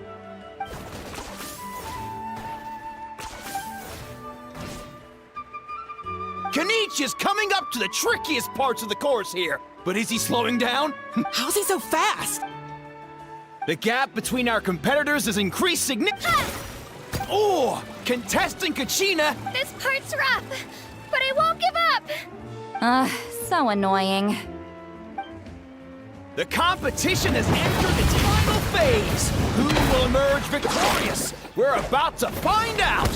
Kanichi is coming up to the trickiest parts of the course here, but is he slowing down? How's he so fast? The gap between our competitors has increased significantly. Oh, contestant Kachina! This part's rough, but I won't give up. So annoying. The competition has entered its final phase. Who will emerge victorious? We're about to find out.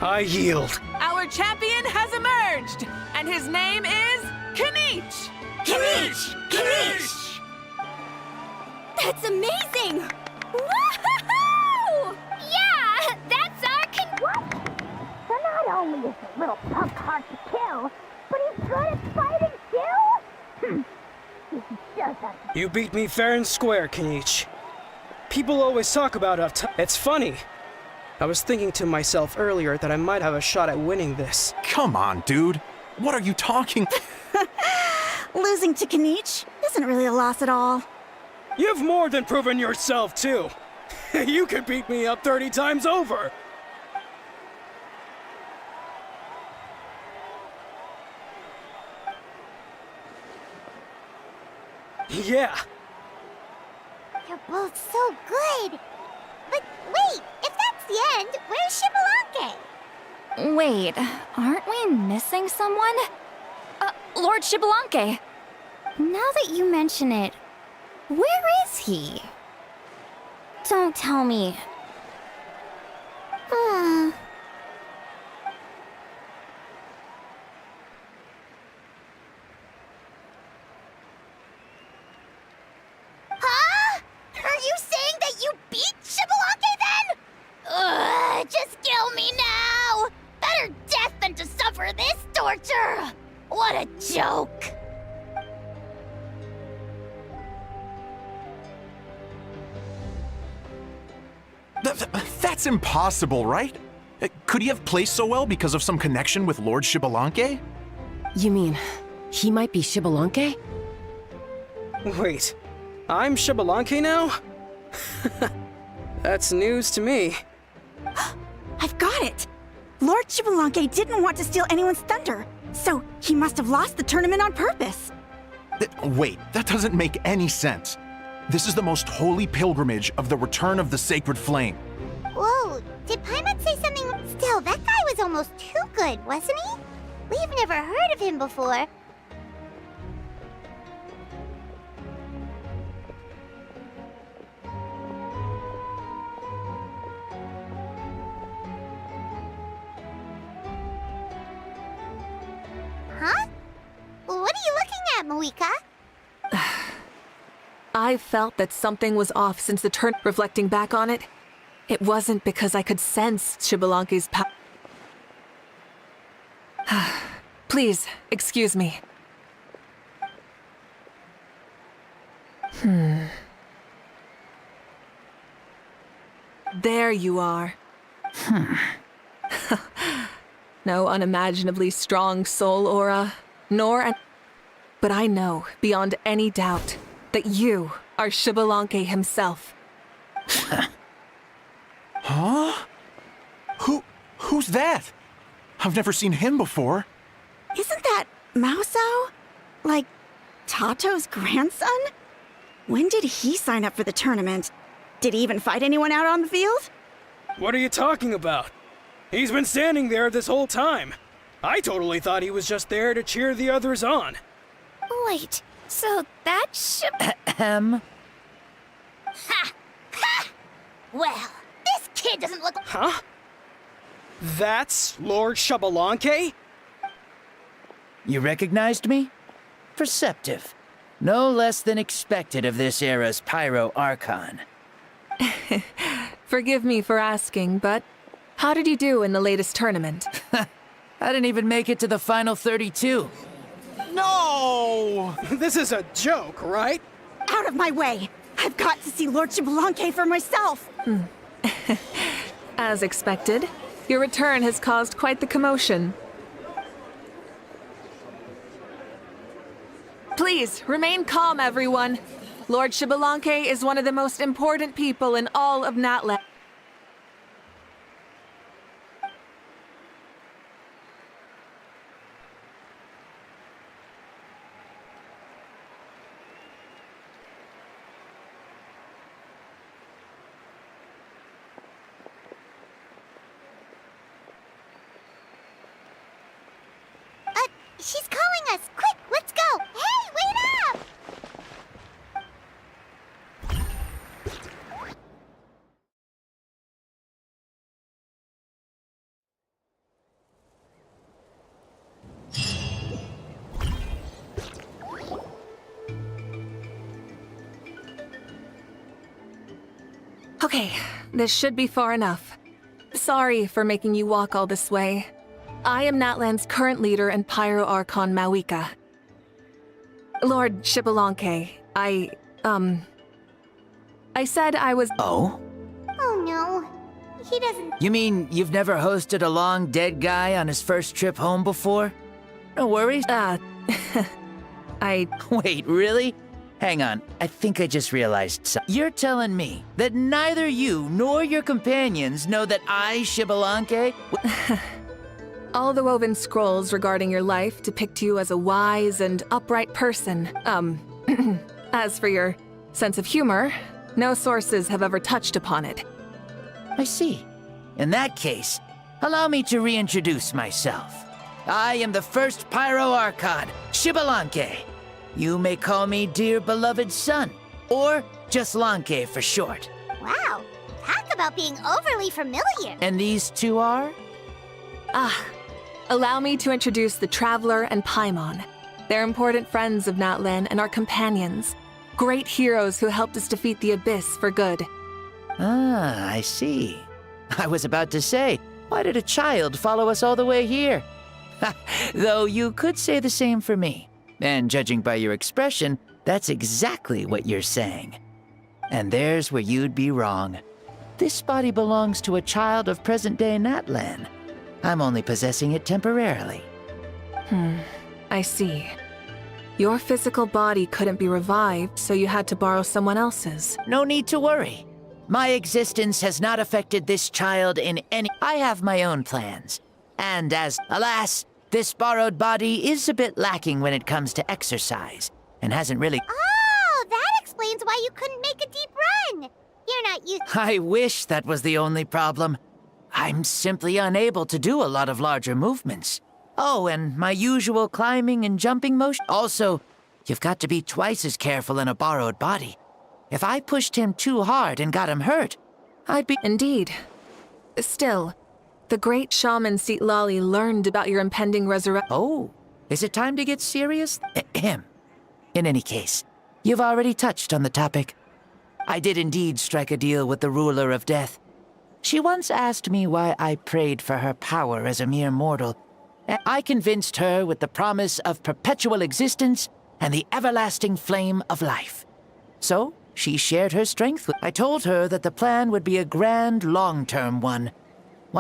I yield. Our champion has emerged, and his name is Kanichi! Kanichi! That's amazing! Woohoo! Yeah, that's our What? So not only is the little punk hard to kill, but he's good at fighting too? You beat me fair and square, Kenichi. People always talk about it's funny. I was thinking to myself earlier that I might have a shot at winning this. Come on, dude. What are you talking? Losing to Kenichi isn't really a loss at all. You've more than proven yourself, too. You could beat me up 30 times over. Yeah. You're both so good. But wait, if that's the end, where's Xbalanque? Wait, aren't we missing someone? Lord Xbalanque! Now that you mention it, where is he? Don't tell me. Huh? Are you saying that you beat Xbalanque then? Ugh, just kill me now! Better death than to suffer this torture! What a joke! That's impossible, right? Could he have placed so well because of some connection with Lord Xbalanque? You mean, he might be Xbalanque? Wait, I'm Xbalanque now? That's news to me. I've got it! Lord Xbalanque didn't want to steal anyone's thunder, so he must have lost the tournament on purpose. Wait, that doesn't make any sense. This is the most holy pilgrimage of the return of the sacred flame. Whoa, did Paimon say something? Still, that guy was almost too good, wasn't he? We've never heard of him before. Huh? What are you looking at, Moika? I felt that something was off since the turn. Reflecting back on it, it wasn't because I could sense Xbalanque's power. Please, excuse me. There you are. No unimaginably strong soul aura, but I know, beyond any doubt, that you are Xbalanque himself. Huh? Who's that? I've never seen him before. Isn't that Mauso? Like, Tato's grandson? When did he sign up for the tournament? Did he even fight anyone out on the field? What are you talking about? He's been standing there this whole time. I totally thought he was just there to cheer the others on. Wait, so that's Ha! Ha! Well, this kid doesn't look... Huh? That's Lord Xbalanque? You recognized me? Perceptive. No less than expected of this era's Pyro Archon. Forgive me for asking, but how did you do in the latest tournament? I didn't even make it to the final 32. No! This is a joke, right? Out of my way! I've got to see Lord Xbalanque for myself! As expected, your return has caused quite the commotion. Please, remain calm, everyone. Lord Xbalanque is one of the most important people in all of Natlan. She's calling us! Quick, let's go! Hey, wait up! Okay, this should be far enough. Sorry for making you walk all this way. I am Natlan's current leader and Pyro Archon Mawika. Lord Xbalanque, I said I was— Oh? Oh no. He doesn't. You mean you've never hosted a long dead guy on his first trip home before? No worries. Wait, really? Hang on, I think I just realized something. You're telling me that neither you nor your companions know that I, Xbalanque— All the woven scrolls regarding your life depict you as a wise and upright person. As for your sense of humor, no sources have ever touched upon it. I see. In that case, allow me to reintroduce myself. I am the first Pyro Archon, Xbalanque. You may call me dear beloved son, or just Lanque for short. Wow, talk about being overly familiar. And these two are? Allow me to introduce the Traveler and Paimon. They're important friends of Natlan and our companions. Great heroes who helped us defeat the Abyss for good. Ah, I see. I was about to say, why did a child follow us all the way here? Though you could say the same for me. And judging by your expression, that's exactly what you're saying. And there's where you'd be wrong. This body belongs to a child of present-day Natlan. I'm only possessing it temporarily. I see. Your physical body couldn't be revived, so you had to borrow someone else's. No need to worry. My existence has not affected this child in any— I have my own plans. And alas, this borrowed body is a bit lacking when it comes to exercise, and hasn't really— Oh, that explains why you couldn't make a deep run. You're not used— I wish that was the only problem. I'm simply unable to do a lot of larger movements. Oh, and my usual climbing and jumping motion. Also, you've got to be twice as careful in a borrowed body. If I pushed him too hard and got him hurt, I'd be— Indeed. Still, the great shaman Lali learned about your impending resurrection. Oh, is it time to get serious? Ahem. In any case, you've already touched on the topic. I did indeed strike a deal with the ruler of death. She once asked me why I prayed for her power as a mere mortal. I convinced her with the promise of perpetual existence and the everlasting flame of life. So, she shared her strength with— I told her that the plan would be a grand, long-term one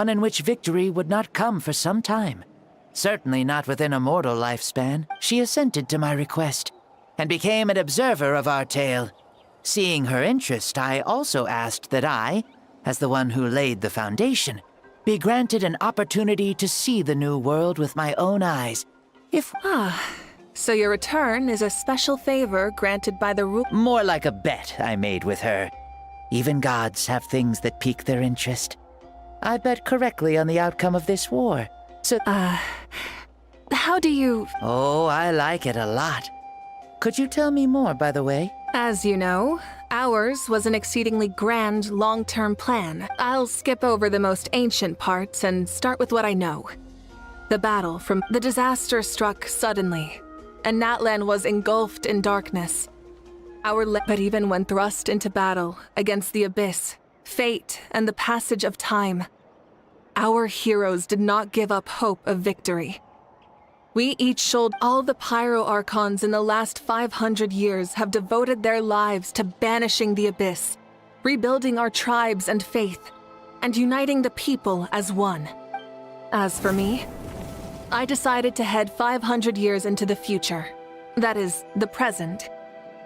in which victory would not come for some time. Certainly not within a mortal lifespan. She assented to my request, and became an observer of our tale. Seeing her interest, I also asked that I, as the one who laid the foundation, be granted an opportunity to see the new world with my own eyes. So your return is a special favor granted by the ruler— More like a bet I made with her. Even gods have things that pique their interest. I bet correctly on the outcome of this war. So— How do you— Oh, I like it a lot. Could you tell me more, by the way? As you know, ours was an exceedingly grand, long-term plan. I'll skip over the most ancient parts and start with what I know. The battle from— The disaster struck suddenly, and Natlan was engulfed in darkness. But even when thrust into battle against the Abyss, fate, and the passage of time, our heroes did not give up hope of victory. We each shouldered— All the Pyro Archons in the last 500 years have devoted their lives to banishing the Abyss, rebuilding our tribes and faith, and uniting the people as one. As for me, I decided to head 500 years into the future, that is, the present,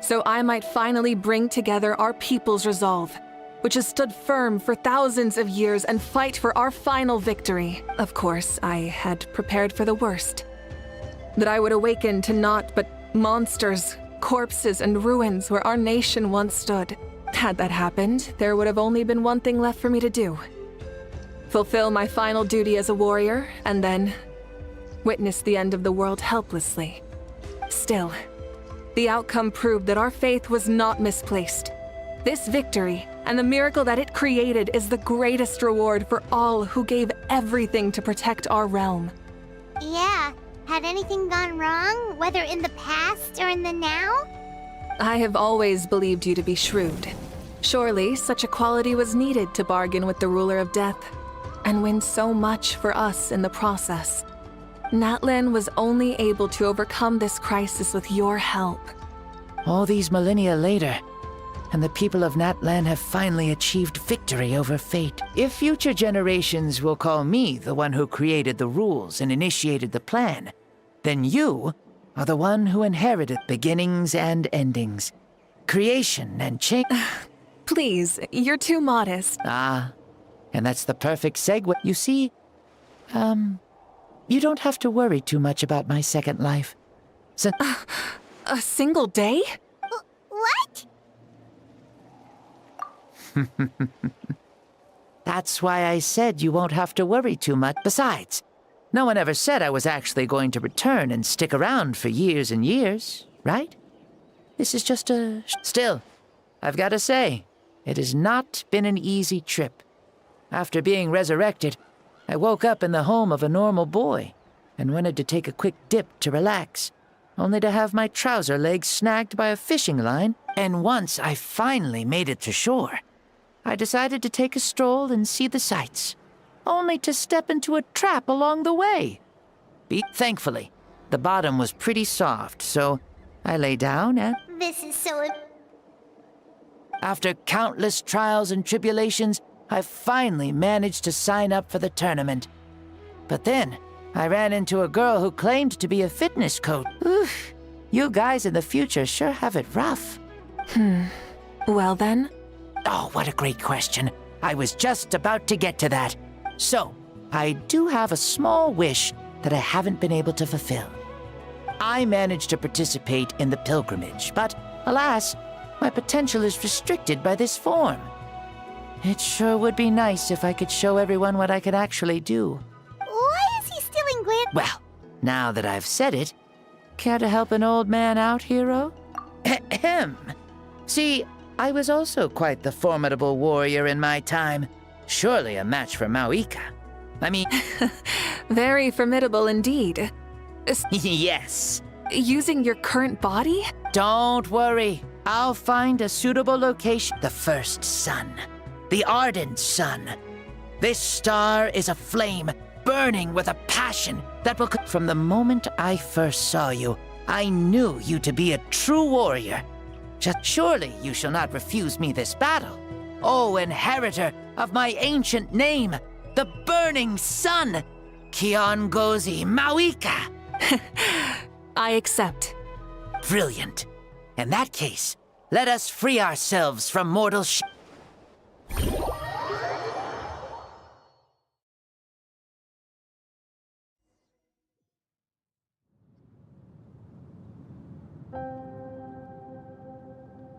so I might finally bring together our people's resolve, which has stood firm for thousands of years, and fight for our final victory. Of course, I had prepared for the worst. That I would awaken to naught but monsters, corpses, and ruins where our nation once stood. Had that happened, there would have only been one thing left for me to do. Fulfill my final duty as a warrior, and then witness the end of the world helplessly. Still, the outcome proved that our faith was not misplaced. This victory, and the miracle that it created, is the greatest reward for all who gave everything to protect our realm. Yeah. Had anything gone wrong, whether in the past or in the now? I have always believed you to be shrewd. Surely, such a quality was needed to bargain with the ruler of death, and win so much for us in the process. Natlan was only able to overcome this crisis with your help. All these millennia later, and the people of Natlan have finally achieved victory over fate. If future generations will call me the one who created the rules and initiated the plan, then you are the one who inherited beginnings and endings, creation and change. Please, you're too modest. Ah, and that's the perfect segue. You see, you don't have to worry too much about my second life. A single day? What? That's why I said you won't have to worry too much. Besides, no one ever said I was actually going to return and stick around for years and years, right? This is just a... Still, I've got to say, it has not been an easy trip. After being resurrected, I woke up in the home of a normal boy and wanted to take a quick dip to relax, only to have my trouser legs snagged by a fishing line. And once I finally made it to shore, I decided to take a stroll and see the sights, only to step into a trap along the way. Thankfully, the bottom was pretty soft, so I lay down and... This is so... After countless trials and tribulations, I finally managed to sign up for the tournament. But then, I ran into a girl who claimed to be a fitness coach. Oof, you guys in the future sure have it rough. Well then? Oh, what a great question. I was just about to get to that. So, I do have a small wish that I haven't been able to fulfill. I managed to participate in the pilgrimage, but alas, my potential is restricted by this form. It sure would be nice if I could show everyone what I can actually do. Why is he stealing Grand... Well, now that I've said it, care to help an old man out, hero? Ahem. See, I was also quite the formidable warrior in my time. Surely a match for Mauika. I mean... Very formidable indeed. Yes. Using your current body? Don't worry. I'll find a suitable location. The first sun. The ardent sun. This star is a flame, burning with a passion that will... From the moment I first saw you, I knew you to be a true warrior. Just surely you shall not refuse me this battle. O inheritor of my ancient name, the burning sun, Kiongozi Mauika. I accept. Brilliant. In that case, let us free ourselves from mortal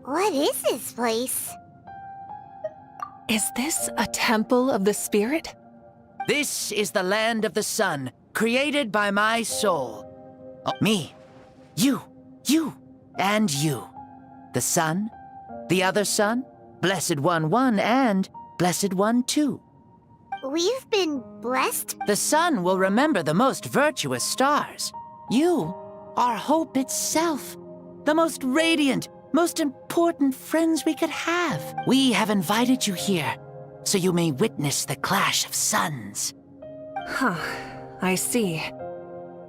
What is this place? Is this a temple of the spirit? This is the land of the sun, created by my soul. Oh, me, you, and you. The sun, the other sun, Blessed One 1, and Blessed One 2. We've been blessed? The sun will remember the most virtuous stars. You are hope itself, the most radiant, most important friends we could have. We have invited you here, so you may witness the clash of suns. Huh, I see.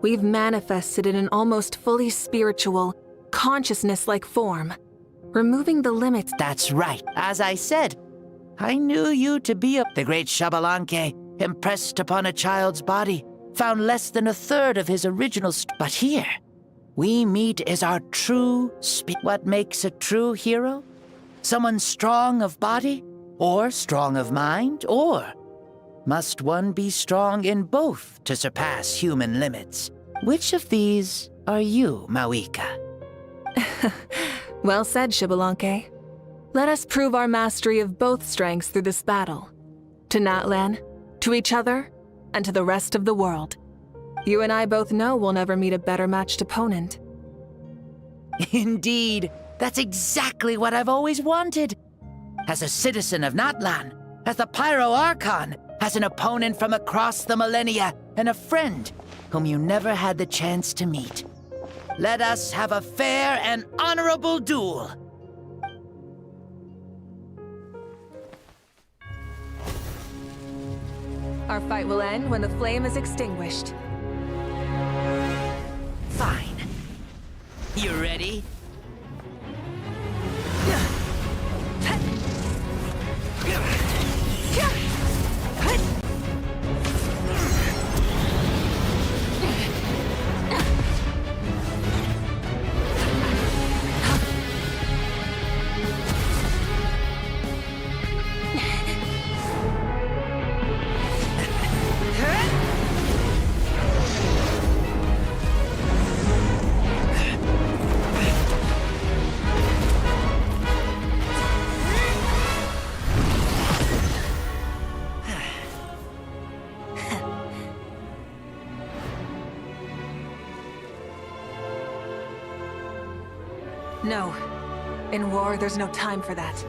We've manifested in an almost fully spiritual, consciousness-like form, removing the limits. That's right. As I said, I knew you to be the great Xbalanque, impressed upon a child's body, found less than a third of his original but here, we meet as our true What makes a true hero? Someone strong of body, or strong of mind, or must one be strong in both to surpass human limits? Which of these are you, Mauika? Well said, Xbalanque. Let us prove our mastery of both strengths through this battle. To Natlan, to each other, and to the rest of the world. You and I both know we'll never meet a better matched opponent. Indeed, that's exactly what I've always wanted. As a citizen of Natlan, as the Pyro Archon, as an opponent from across the millennia, and a friend whom you never had the chance to meet. Let us have a fair and honorable duel. Our fight will end when the flame is extinguished. You ready? No. In war, there's no time for that.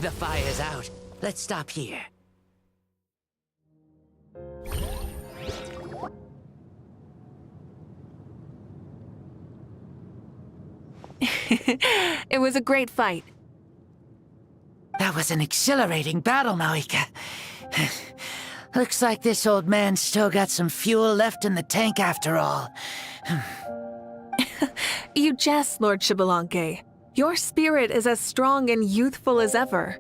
The fire's out. Let's stop here. It was a great fight. That was an exhilarating battle, Maoika. Looks like this old man's still got some fuel left in the tank after all. You jest, Lord Xbalanque. Your spirit is as strong and youthful as ever.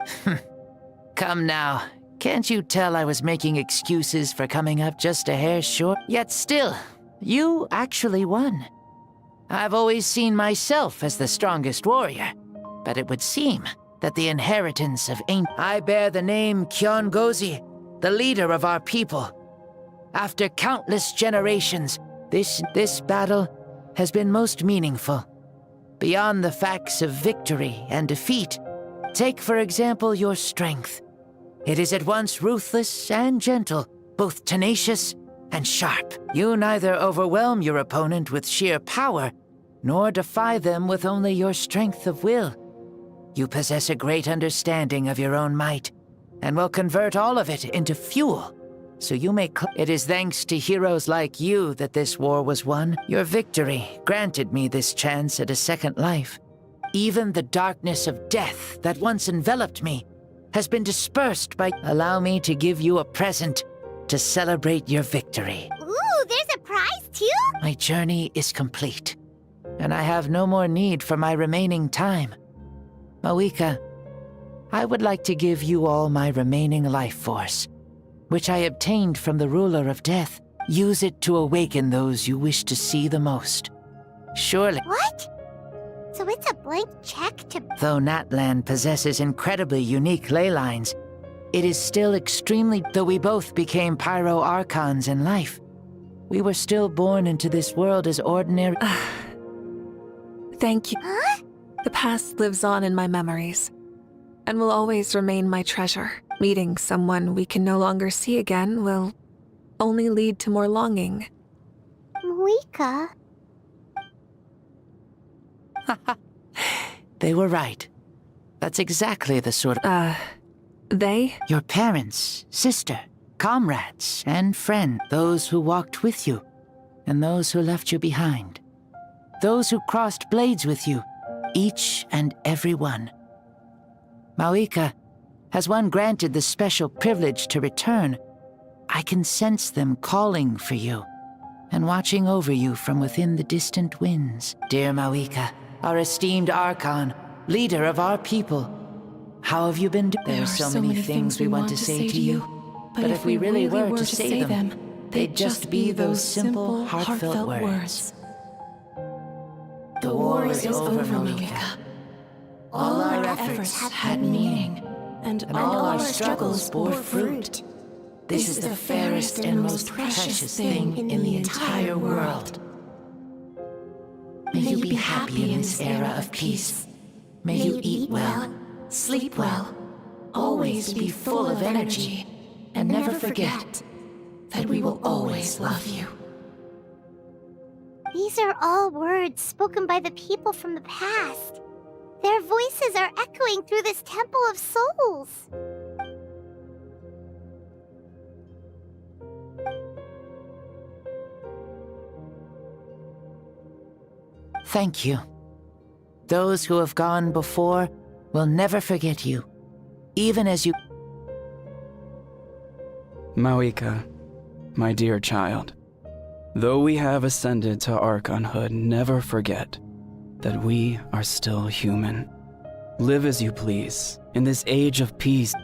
Come now. Can't you tell I was making excuses for coming up just a hair short? Yet still, you actually won. I've always seen myself as the strongest warrior, but it would seem that the inheritance of I bear the name Kiongozi, the leader of our people. After countless generations, this battle has been most meaningful. Beyond the facts of victory and defeat, take for example your strength. It is at once ruthless and gentle, both tenacious and sharp. You neither overwhelm your opponent with sheer power, nor defy them with only your strength of will. You possess a great understanding of your own might, and will convert all of it into fuel. So you may it is thanks to heroes like you that this war was won. Your victory granted me this chance at a second life. Even the darkness of death that once enveloped me has been dispersed by... Allow me to give you a present to celebrate your victory. Ooh, there's a prize too? My journey is complete, and I have no more need for my remaining time. Maoika, I would like to give you all my remaining life force, which I obtained from the ruler of death. Use it to awaken those you wish to see the most. Surely... What? So it's a blank check to... Though Natlan possesses incredibly unique ley lines, it is still extremely... Though we both became Pyro Archons in life, we were still born into this world as ordinary... Thank you. Huh? The past lives on in my memories, and will always remain my treasure. Meeting someone we can no longer see again will only lead to more longing. Maoika. They were right. That's exactly the sort of... They? Your parents, sister, comrades, and friend. Those who walked with you, and those who left you behind. Those who crossed blades with you, each and every one. Maoika, has one granted the special privilege to return, I can sense them calling for you, and watching over you from within the distant winds. Dear Maoika, our esteemed Archon, leader of our people, how have you been doing? There are so many things we want to say to you, but if we really were to say them, they'd just be those simple, heartfelt words. The war is over, Maoika. All our efforts had meaning, and all our struggles bore fruit. This is the fairest and most precious thing in the entire world. May you be happy in this era of peace. May you eat well, sleep well, always be full of energy, and never forget that we will always love you. These are all words spoken by the people from the past. Their voices are echoing through this Temple of Souls. Thank you. Those who have gone before will never forget you, even as you... Mawika, my dear child, though we have ascended to Archonhood, never forget that we are still human. Live as you please, in this age of peace.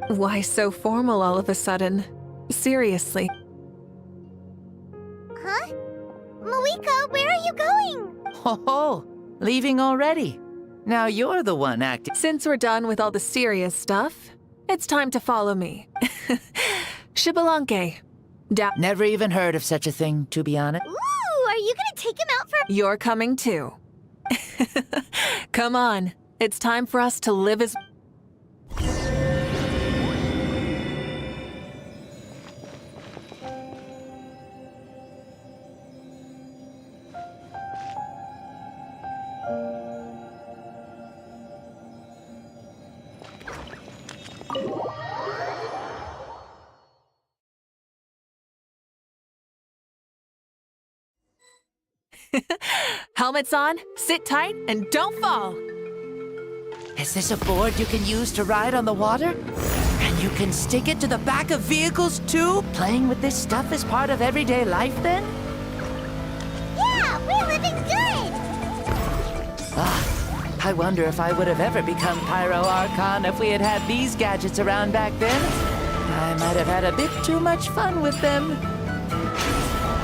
Why so formal all of a sudden? Seriously. Huh? Mawika, where are you going? Ho, leaving already. Now you're the one acting. Since we're done with all the serious stuff, it's time to follow me. Xbalanque. Never even heard of such a thing, to be honest. Ooh, are you gonna take him out for... You're coming too. Come on, it's time for us to live as... Helmets on, sit tight, and don't fall! Is this a board you can use to ride on the water? And you can stick it to the back of vehicles too? Playing with this stuff is part of everyday life then? Yeah, we're living good! I wonder if I would have ever become Pyro Archon if we had had these gadgets around back then. I might have had a bit too much fun with them.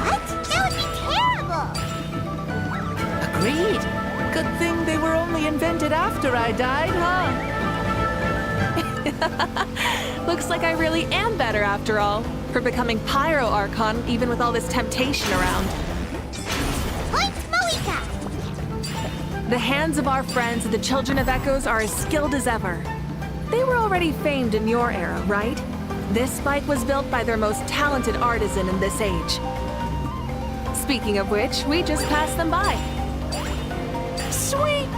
What? That would be terrible! Agreed. Good thing they were only invented after I died, huh? Looks like I really am better after all, for becoming Pyro Archon even with all this temptation around. Point Mawika! The hands of our friends, the Children of Echoes, are as skilled as ever. They were already famed in your era, right? This spike was built by their most talented artisan in this age. Speaking of which, we just passed them by. Sweet!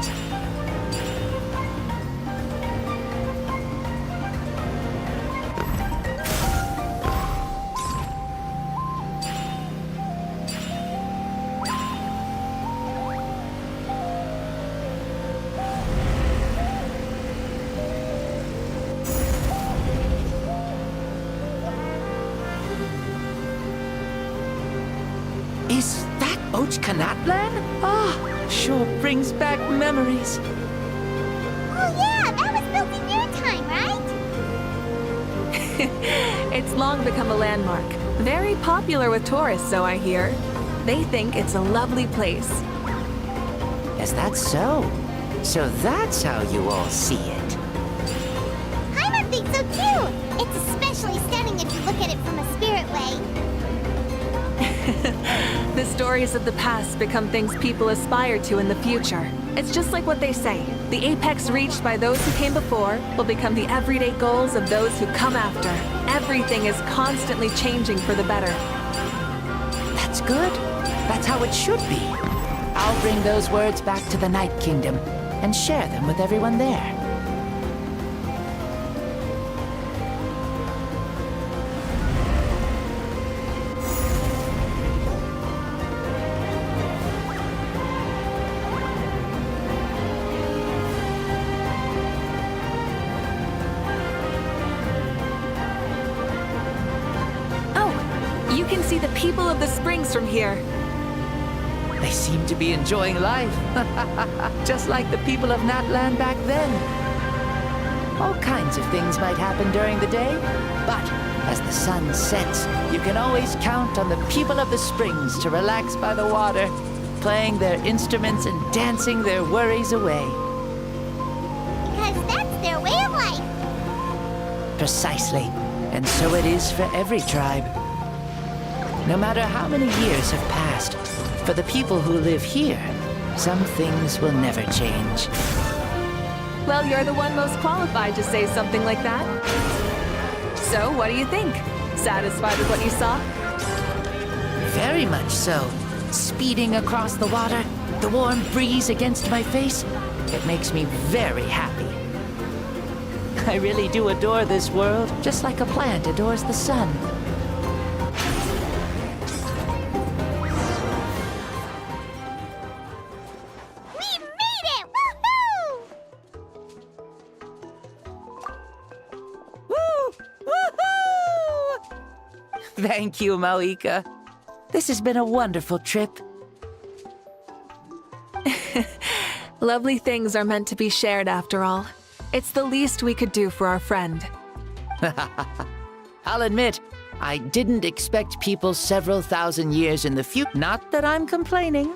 Is that Natlan? Sure brings back memories. Oh yeah, that was built in your time, right? It's long become a landmark. Very popular with tourists, so I hear. They think it's a lovely place. Is that so? So that's how you all see it. Paimon thinks so too! It's especially stunning if you look at it from a spirit way. The stories of the past become things people aspire to in the future. It's just like what they say. The apex reached by those who came before will become the everyday goals of those who come after. Everything is constantly changing for the better. That's good. That's how it should be. I'll bring those words back to the Night Kingdom and share them with everyone there. You can see the people of the springs from here. They seem to be enjoying life. Just like the people of Natlan back then. All kinds of things might happen during the day, but as the sun sets, you can always count on the people of the springs to relax by the water, playing their instruments and dancing their worries away. Because that's their way of life. Precisely. And so it is for every tribe. No matter how many years have passed, for the people who live here, some things will never change. Well, you're the one most qualified to say something like that. So, what do you think? Satisfied with what you saw? Very much so. Speeding across the water, the warm breeze against my face, it makes me very happy. I really do adore this world, just like a plant adores the sun. We made it! Woohoo! Woo! Woohoo! Thank you, Maoika. This has been a wonderful trip. Lovely things are meant to be shared after all. It's the least we could do for our friend. I'll admit, I didn't expect people several thousand years in the future. Not that I'm complaining.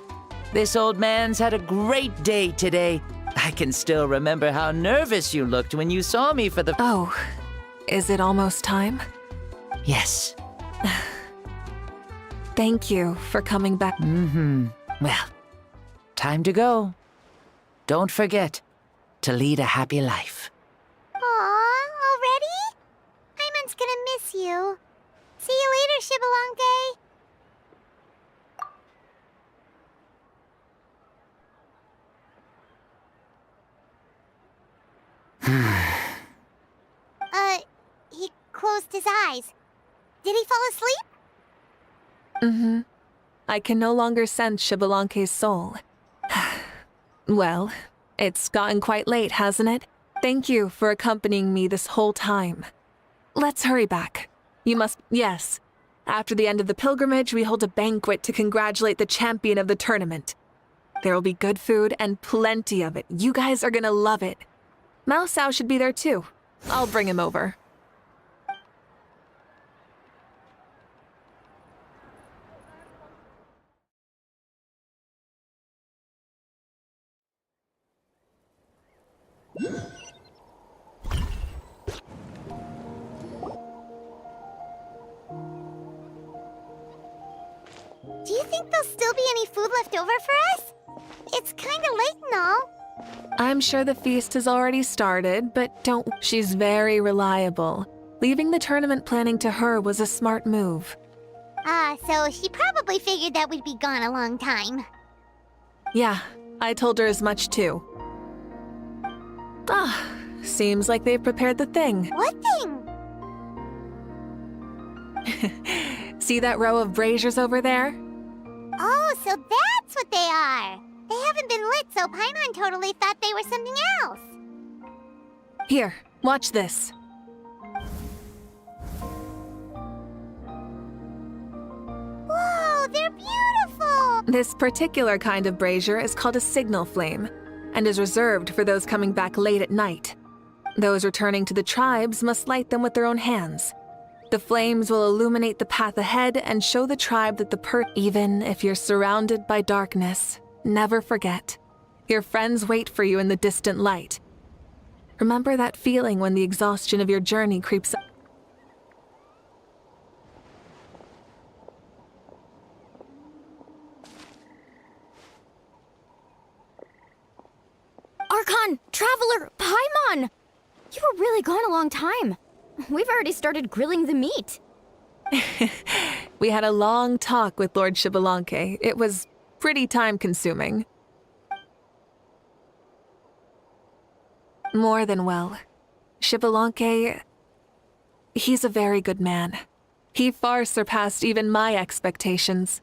This old man's had a great day today. I can still remember how nervous you looked when you saw me for the... Oh, is it almost time? Yes. Thank you for coming back. Well, time to go. Don't forget to lead a happy life. Aw, already? Paimon's gonna miss you. See you later, Shibalonke. He closed his eyes. Did he fall asleep? I can no longer sense Shibalonke's soul. Well, it's gotten quite late, hasn't it? Thank you for accompanying me this whole time. Let's hurry back. You must... Yes. After the end of the pilgrimage, we hold a banquet to congratulate the champion of the tournament. There will be good food and plenty of it. You guys are gonna love it. Mao Sao should be there too. I'll bring him over. Do you think there'll still be any food left over for us? It's kinda late and all. I'm sure the feast has already started, but don't... She's very reliable. Leaving the tournament planning to her was a smart move. So she probably figured that we'd be gone a long time. Yeah, I told her as much too. Seems like they've prepared the thing. What thing? See that row of braziers over there? Oh, so that's what they are. They haven't been lit, so Paimon totally thought they were something else. Here, watch this. Whoa, they're beautiful! This particular kind of brazier is called a signal flame, and is reserved for those coming back late at night. Those returning to the tribes must light them with their own hands. The flames will illuminate the path ahead and show the tribe that even if you're surrounded by darkness, never forget. Your friends wait for you in the distant light. Remember that feeling when the exhaustion of your journey creeps up. Archon! Traveler! Paimon! You were really gone a long time. We've already started grilling the meat. We had a long talk with Lord Shibalonke. It was pretty time-consuming. More than well. Shibalonke... he's a very good man. He far surpassed even my expectations.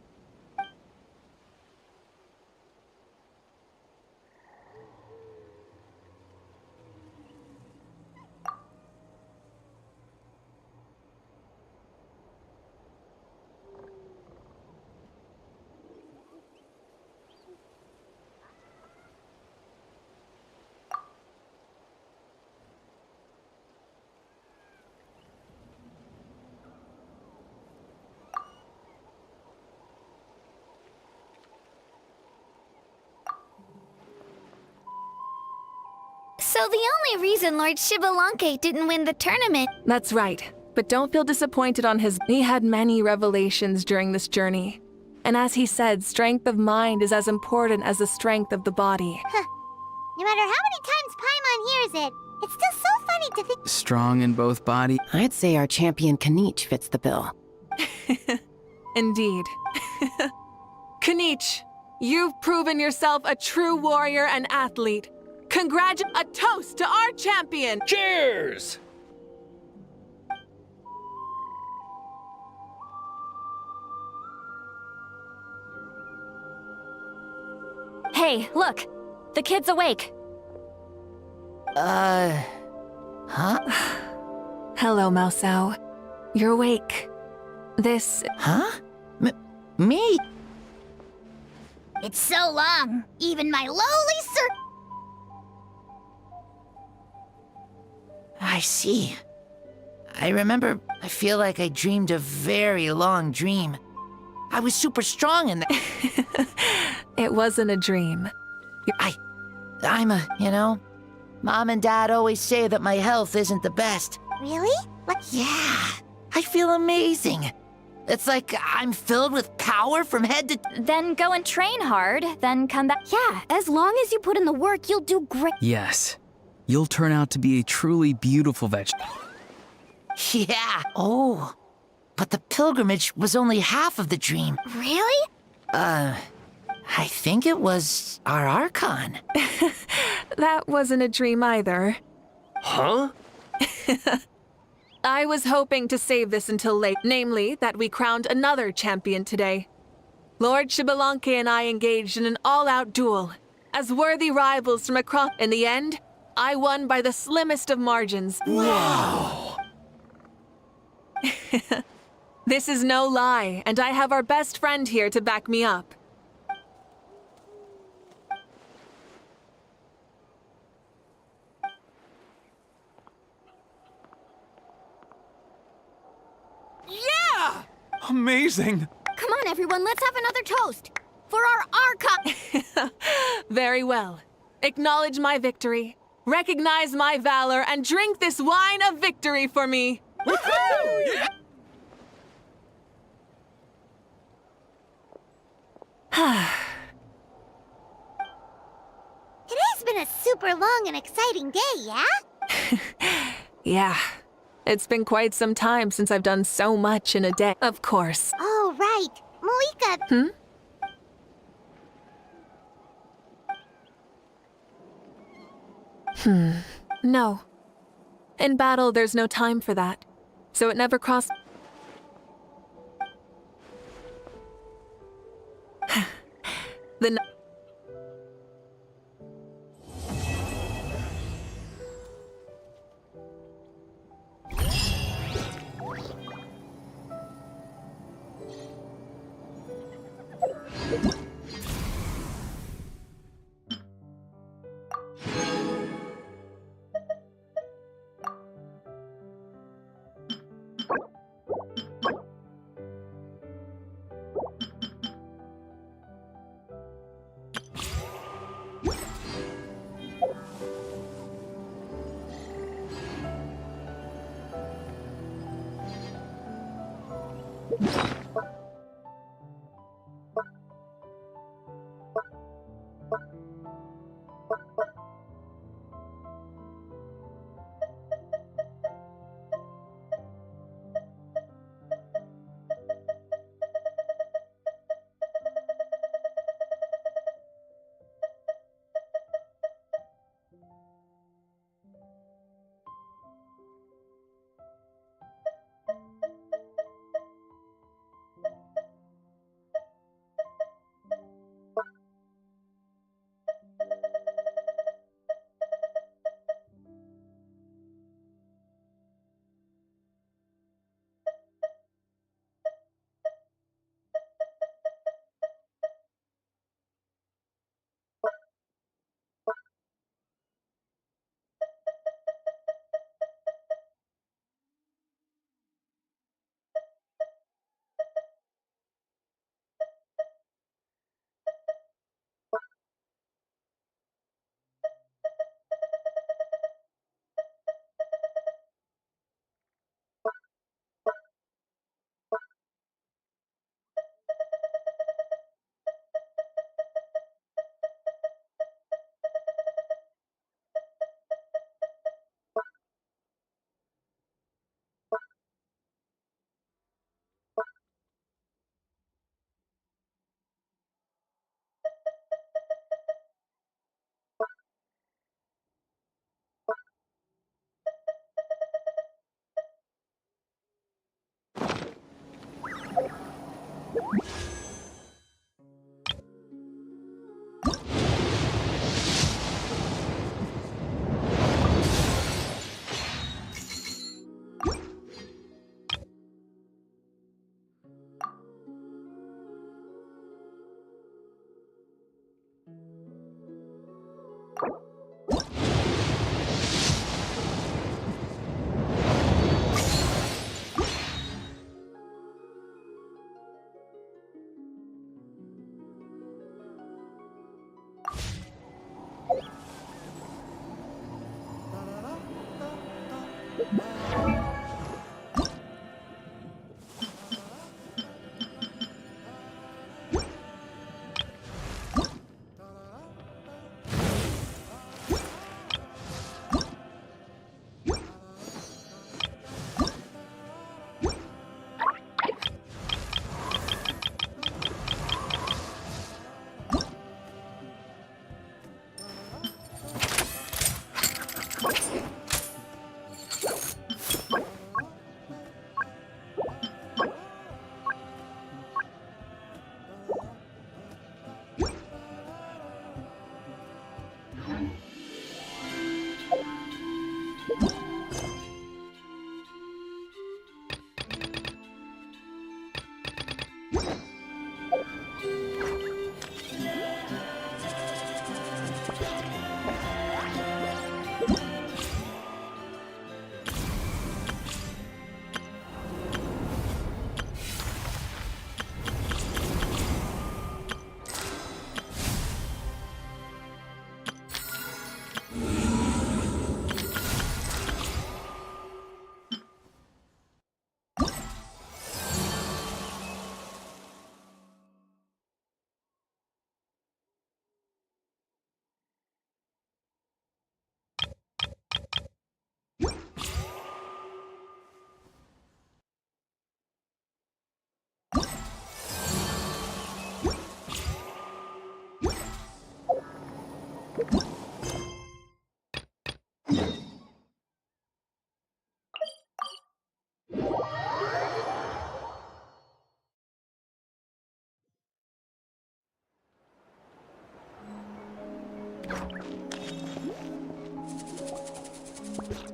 So the only reason Lord Shibalonke didn't win the tournament... That's right. But don't feel disappointed on his... He had many revelations during this journey. And as he said, strength of mind is as important as the strength of the body. No matter how many times Paimon hears it, it's still so funny to think. Strong in both body. I'd say our champion Kanich fits the bill. Indeed. Kanich, you've proven yourself a true warrior and athlete. A toast to our champion! Cheers! Hey, look! The kid's awake! Huh? Hello, Mausau. You're awake. This... Huh? Me? It's so long, even my lowly sir... I see. I remember, I feel like I dreamed a very long dream. I was super strong in that. It wasn't a dream. I'm Mom and Dad always say that my health isn't the best. Really? Yeah, I feel amazing. It's like I'm filled with power from head to... Then go and train hard, then come back. Yeah, as long as you put in the work, you'll do great. Yes. You'll turn out to be a truly beautiful vegetable. Yeah. Oh, but the pilgrimage was only half of the dream. Really? I think it was our Archon. That wasn't a dream either. Huh? I was hoping to save this until late, namely that we crowned another champion today. Lord Xbalanque and I engaged in an all-out duel. As worthy rivals from across... In the end, I won by the slimmest of margins. Wow! This is no lie, and I have our best friend here to back me up. Yeah! Amazing! Come on, everyone, let's have another toast. For our Archon! Very well. Acknowledge my victory, recognize my valor, and drink this wine of victory for me. Woohoo! Yeah! Today's been a super long and exciting day, yeah? Yeah. It's been quite some time since I've done so much in a day. Of course. Oh, right. Malika... No. In battle, there's no time for that. So it never crossed... the...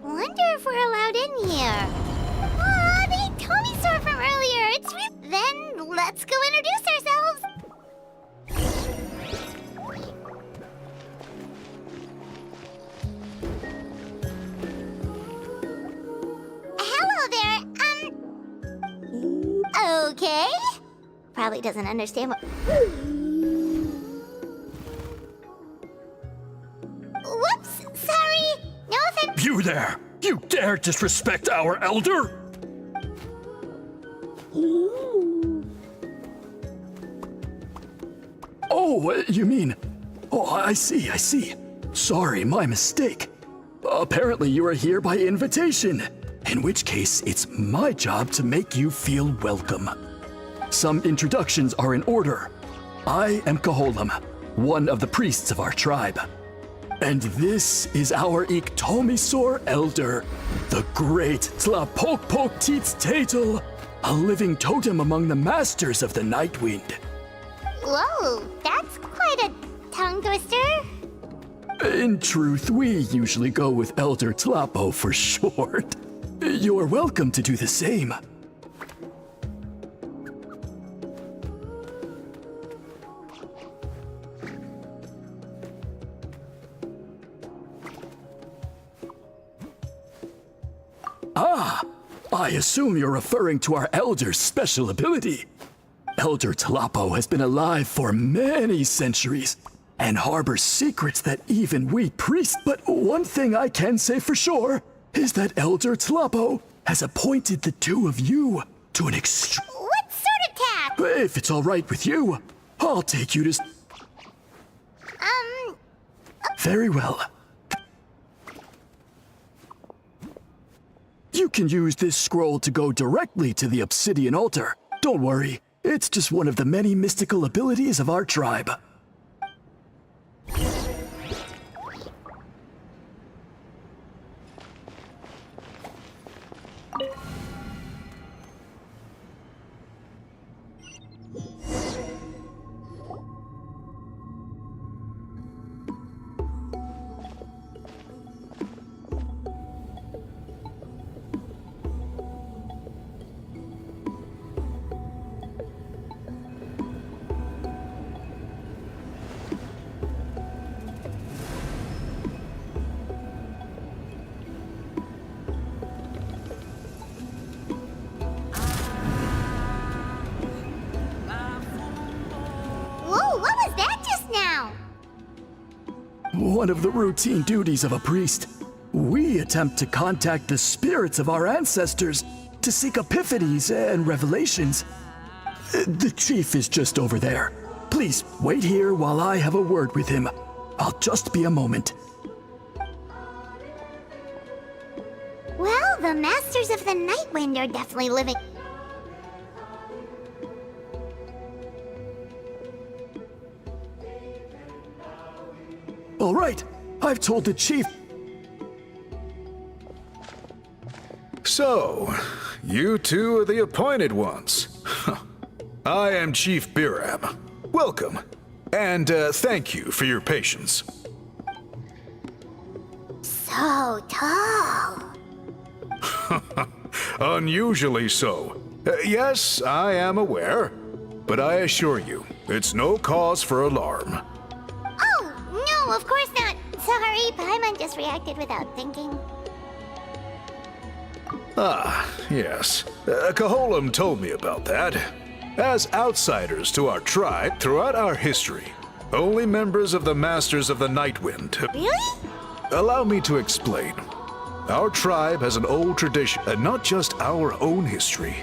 Wonder if we're allowed in here. Aw, the Tommy store from earlier. Then let's go introduce ourselves. Hello there. Okay. Probably doesn't understand what. Whoops, sorry. No offense. You there! You dare disrespect our elder? Oh, you mean... Oh, I see. Sorry, my mistake. Apparently you are here by invitation. In which case, it's my job to make you feel welcome. Some introductions are in order. I am Kaholam, one of the priests of our tribe. And this is our Iktomisor elder, the great Tlapokpok-Teets-Tatel, a living totem among the masters of the Nightwind. Whoa, that's quite a tongue twister. In truth, we usually go with Elder Tlapo for short. You're welcome to do the same. Ah, I assume you're referring to our Elder's special ability. Elder Tlapo has been alive for many centuries and harbors secrets that even we priests. But one thing I can say for sure is that Elder Tlapo has appointed the two of you to an extreme... What sort of task? If it's all right with you, I'll take you to... Very well. You can use this scroll to go directly to the obsidian altar. Don't worry, it's just one of the many mystical abilities of our tribe. Whoa, what was that just now? One of the routine duties of a priest. We attempt to contact the spirits of our ancestors to seek epiphanies and revelations. The chief is just over there. Please wait here while I have a word with him. I'll just be a moment. Well, the Masters of the Nightwind are definitely living. All right, I've told the chief. So, you two are the appointed ones. I am Chief Biram. Welcome, and thank you for your patience. So tall. Unusually so. Yes, I am aware, but I assure you, it's no cause for alarm. Oh, no, of course not. Sorry, Paimon just reacted without thinking. Ah, yes. Kaholam told me about that. As outsiders to our tribe throughout our history, only members of the Masters of the Nightwind. Really? Allow me to explain. Our tribe has an old tradition, and not just our own history.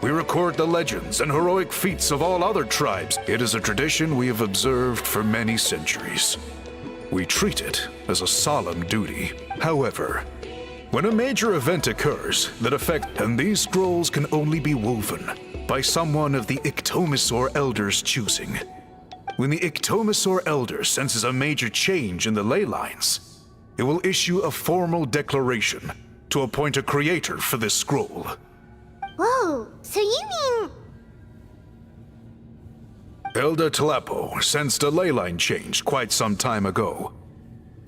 We record the legends and heroic feats of all other tribes. It is a tradition we have observed for many centuries. We treat it as a solemn duty. However, when a major event occurs that affects, and these scrolls can only be woven by someone of the Iktomisor Elder's choosing. When the Iktomisor Elder senses a major change in the ley lines, it will issue a formal declaration to appoint a creator for this scroll. Whoa, so you mean... Elder Tlapo sensed a ley line change quite some time ago.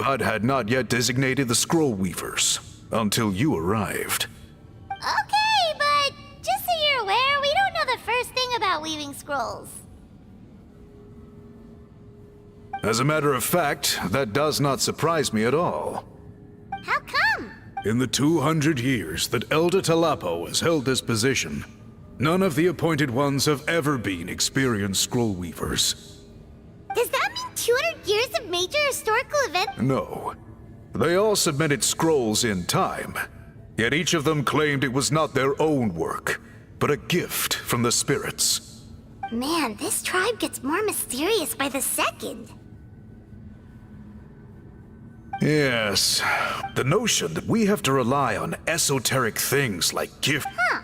but had not yet designated the scroll weavers until you arrived. Okay, but just so you're aware, we don't know the first thing about weaving scrolls. As a matter of fact, that does not surprise me at all. How come? In the 200 years that Elder Talapo has held this position, none of the appointed ones have ever been experienced scroll weavers. Does that mean 200 years of major historical events? No. They all submitted scrolls in time, yet each of them claimed it was not their own work, but a gift from the spirits. Man, this tribe gets more mysterious by the second. Yes, the notion that we have to rely on esoteric things like gift. Huh.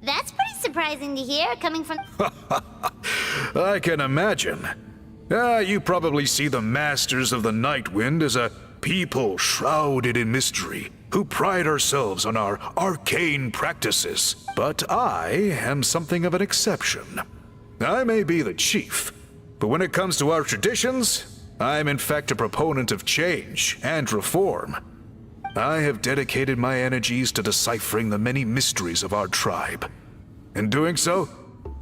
That's pretty surprising to hear, coming from... I can imagine. You probably see the Masters of the Night Wind as a people shrouded in mystery, who pride ourselves on our arcane practices. But I am something of an exception. I may be the chief, but when it comes to our traditions, I'm in fact a proponent of change and reform. I have dedicated my energies to deciphering the many mysteries of our tribe. In doing so,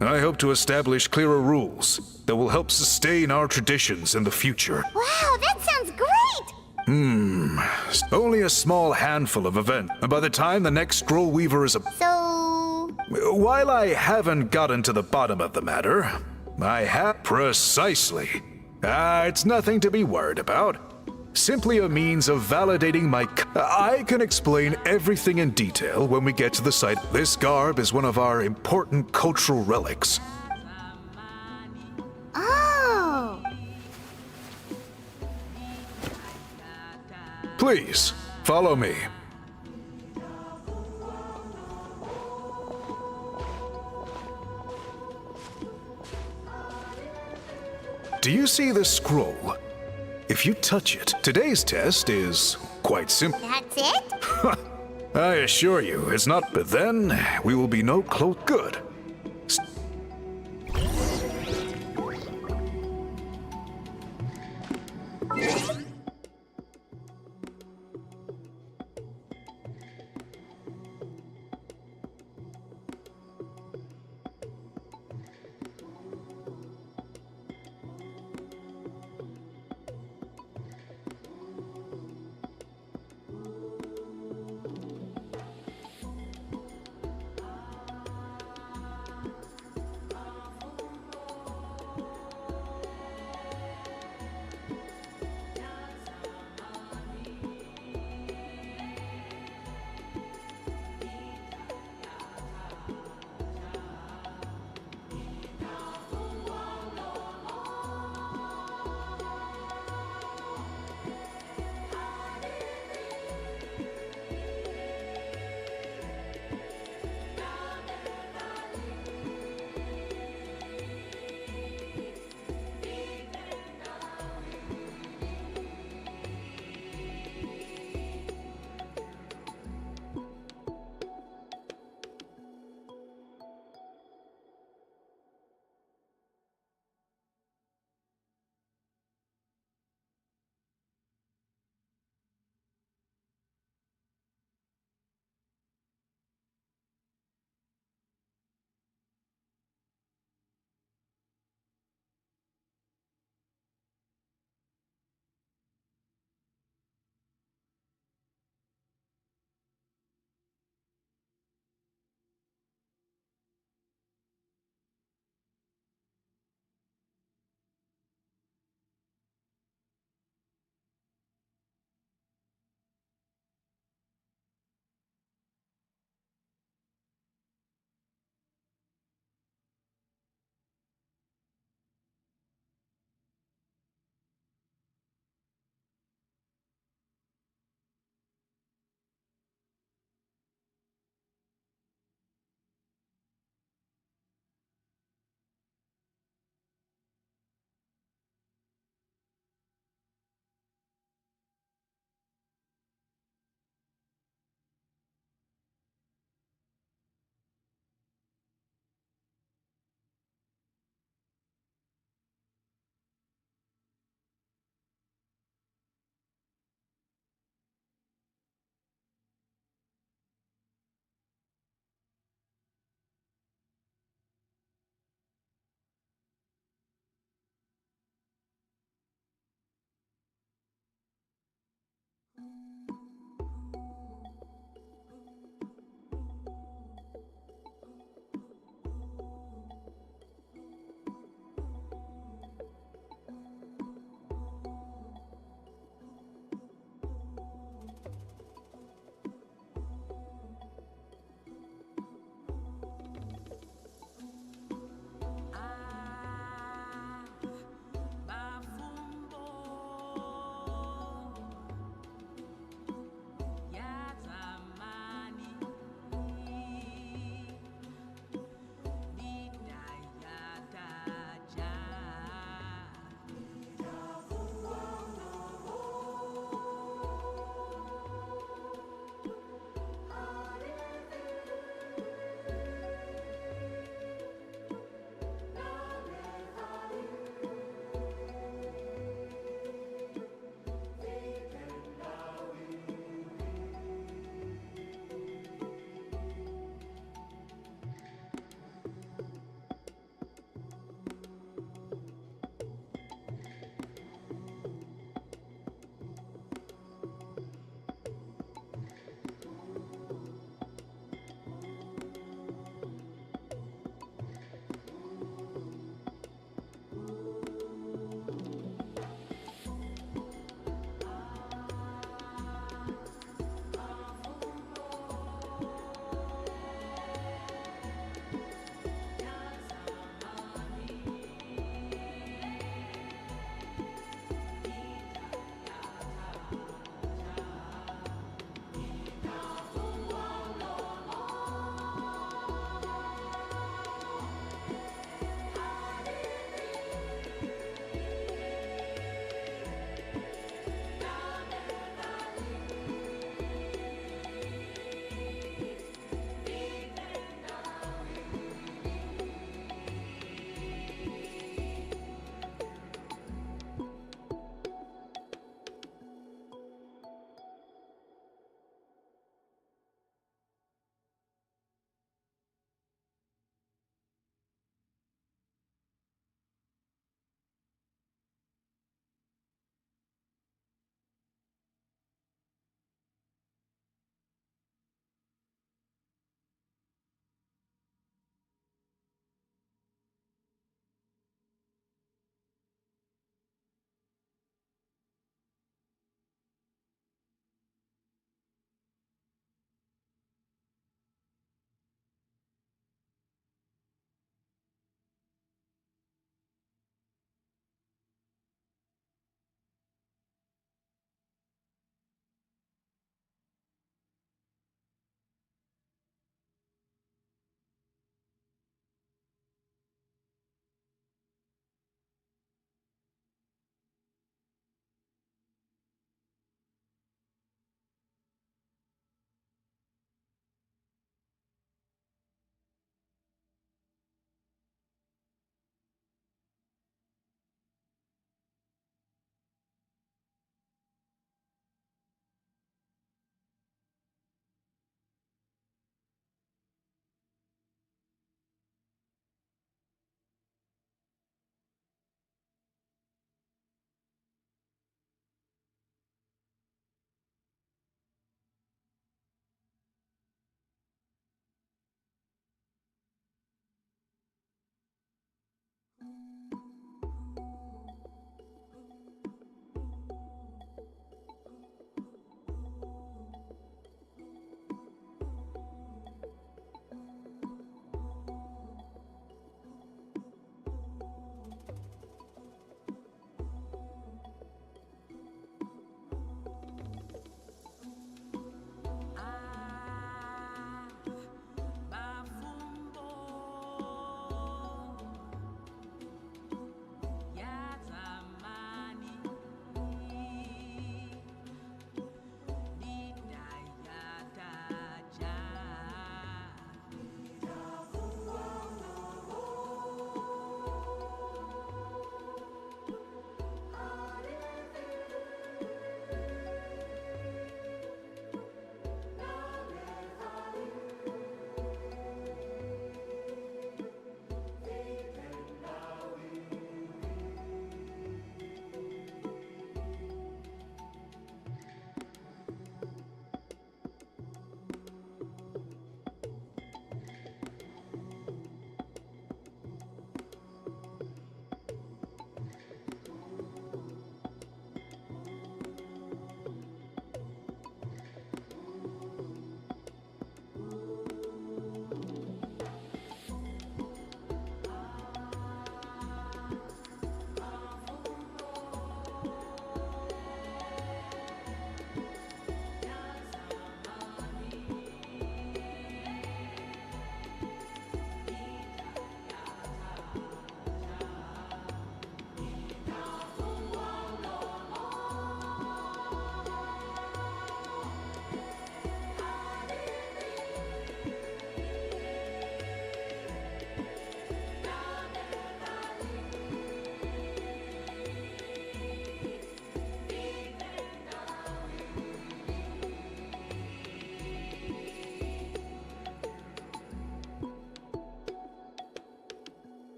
I hope to establish clearer rules that will help sustain our traditions in the future. Wow, that sounds great! Only a small handful of events, and by the time the next scroll weaver is So... While I haven't gotten to the bottom of the matter, I have precisely. It's nothing to be worried about. Simply a means of validating my... I can explain everything in detail when we get to the site. This garb is one of our important cultural relics. Oh! Please, follow me. Do you see this scroll? If you touch it, today's test is quite simple. That's it? I assure you, it's not. But then, we will be no close. Good.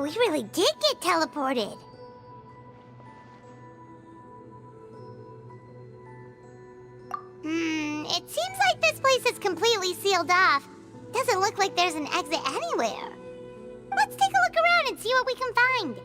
we really did get teleported. It seems like this place is completely sealed off. Doesn't look like there's an exit anywhere. Let's take a look around and see what we can find.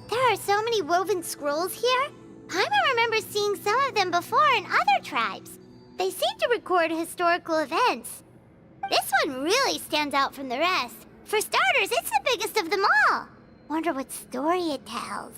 There are so many woven scrolls here. Paimon remembers seeing some of them before in other tribes. They seem to record historical events. This one really stands out from the rest. For starters, it's the biggest of them all. Wonder what story it tells.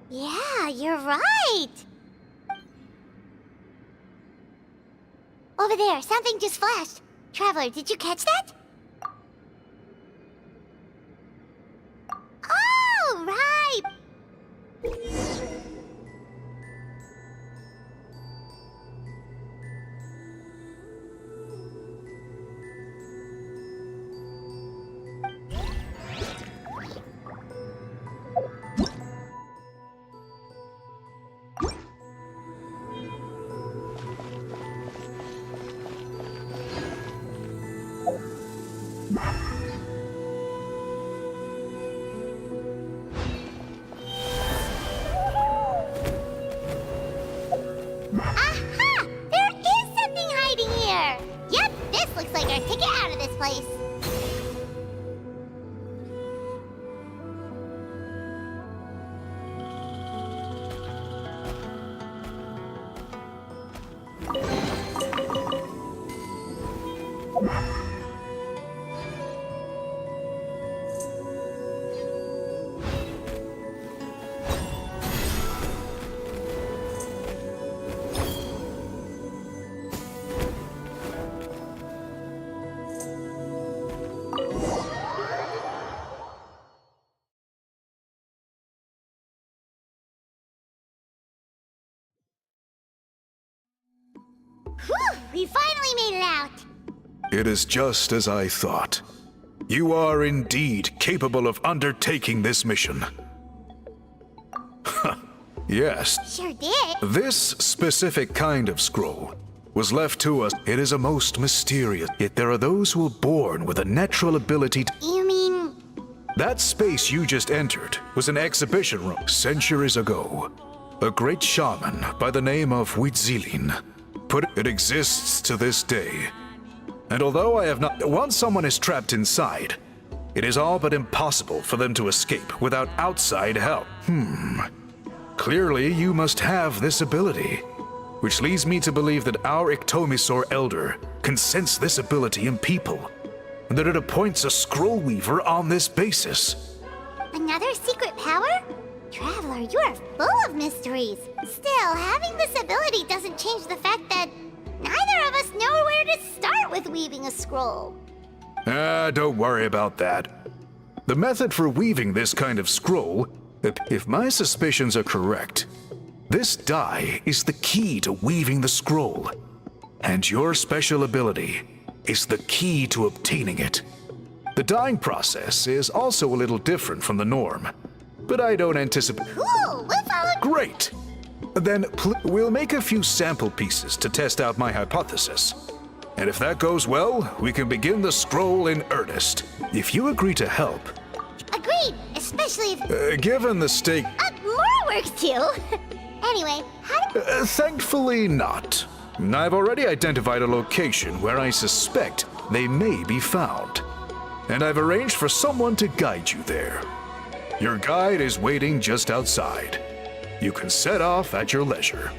Yeah, you're right! Over there, something just flashed. Traveler, did you catch that? Oh, right! Aha! There is something hiding here! Yep, this looks like our ticket out of this place. Whew! We finally made it out! It is just as I thought. You are indeed capable of undertaking this mission. Yes. Sure did. This specific kind of scroll was left to us. It is a most mysterious, yet there are those who are born with a natural ability to... You mean... That space you just entered was an exhibition room centuries ago. A great shaman by the name of Huitzilin it exists to this day. And although I have not... Once someone is trapped inside, it is all but impossible for them to escape without outside help. Clearly, you must have this ability, which leads me to believe that our Iktomisor Elder can sense this ability in people, and that it appoints a scroll weaver on this basis. Another secret power? Traveler, you are full of mysteries. Still, having this ability doesn't change the fact that neither of us know where to start with weaving a scroll. Don't worry about that. The method for weaving this kind of scroll, if my suspicions are correct, this dye is the key to weaving the scroll, and your special ability is the key to obtaining it. The dyeing process is also a little different from the norm, but I don't anticipate... Cool! We'll follow... Great! Then we'll make a few sample pieces to test out my hypothesis. And if that goes well, we can begin the scroll in earnest. If you agree to help. Agreed, especially if... Given the stake... More work too! Anyway, how do... Thankfully not. I've already identified a location where I suspect they may be found. And I've arranged for someone to guide you there. Your guide is waiting just outside. You can set off at your leisure.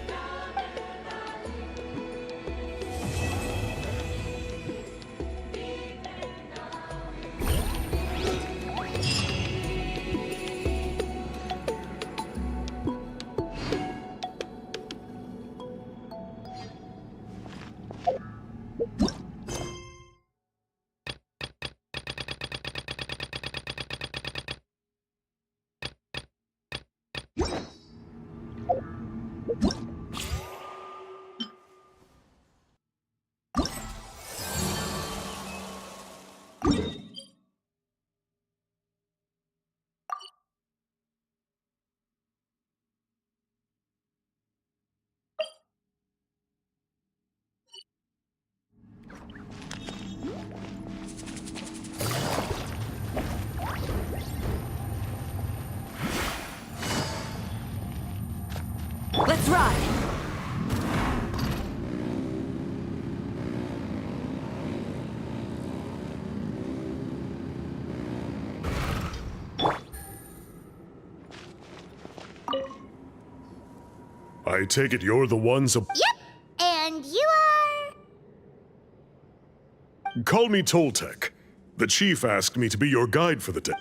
Let's ride! I take it you're the ones Yep, and you are... Call me Toltec. The chief asked me to be your guide for the day.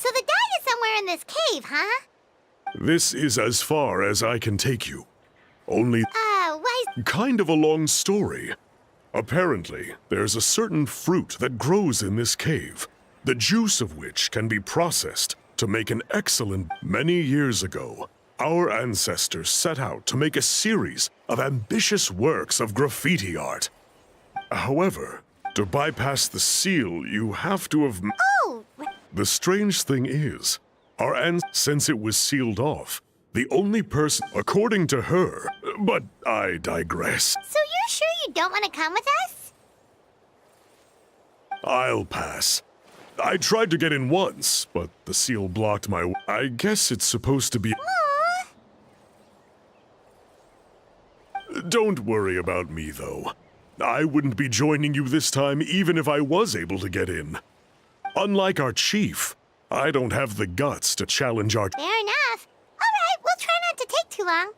So the guy is somewhere in this cave, huh? This is as far as I can take you. Only... why... Kind of a long story. Apparently, there's a certain fruit that grows in this cave, the juice of which can be processed to make an excellent... Many years ago, our ancestors set out to make a series of ambitious works of graffiti art. However, to bypass the seal, you have to have... Oh! The strange thing is, since it was sealed off, the only person, according to her, but I digress. So you're sure you don't want to come with us? I'll pass. I tried to get in once, but the seal blocked my... I guess it's supposed to be... Don't worry about me, though. I wouldn't be joining you this time even if I was able to get in. Unlike our chief, I don't have the guts to challenge our... Fair enough. All right, we'll try not to take too long.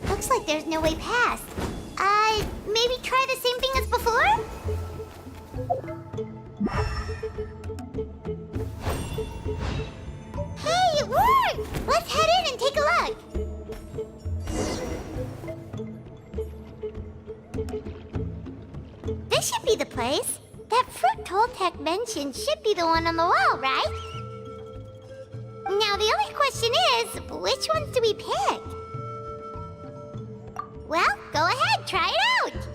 Looks like there's no way past. Maybe try the same thing as before? Hey, it worked! Let's head in and take a look. This should be the place. That fruit Toltec mentioned should be the one on the wall, right? Now the only question is, which ones do we pick? Well, go ahead, try it out!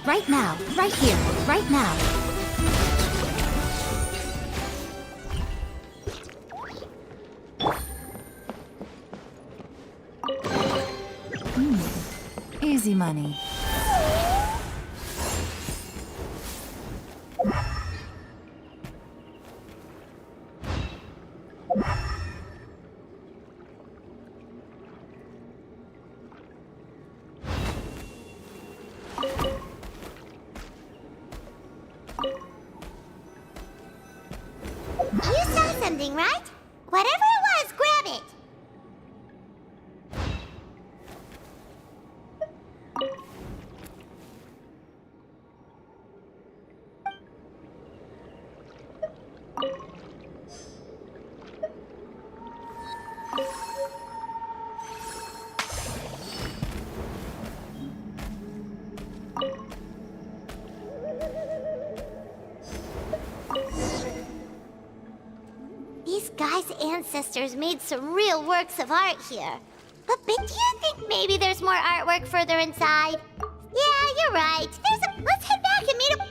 Right now, right here, right now. Easy money. You saw something, right? Whatever it was, grab it! These guys' ancestors made some real works of art here. But do you think maybe there's more artwork further inside? Yeah, you're right. Let's head back and meet a...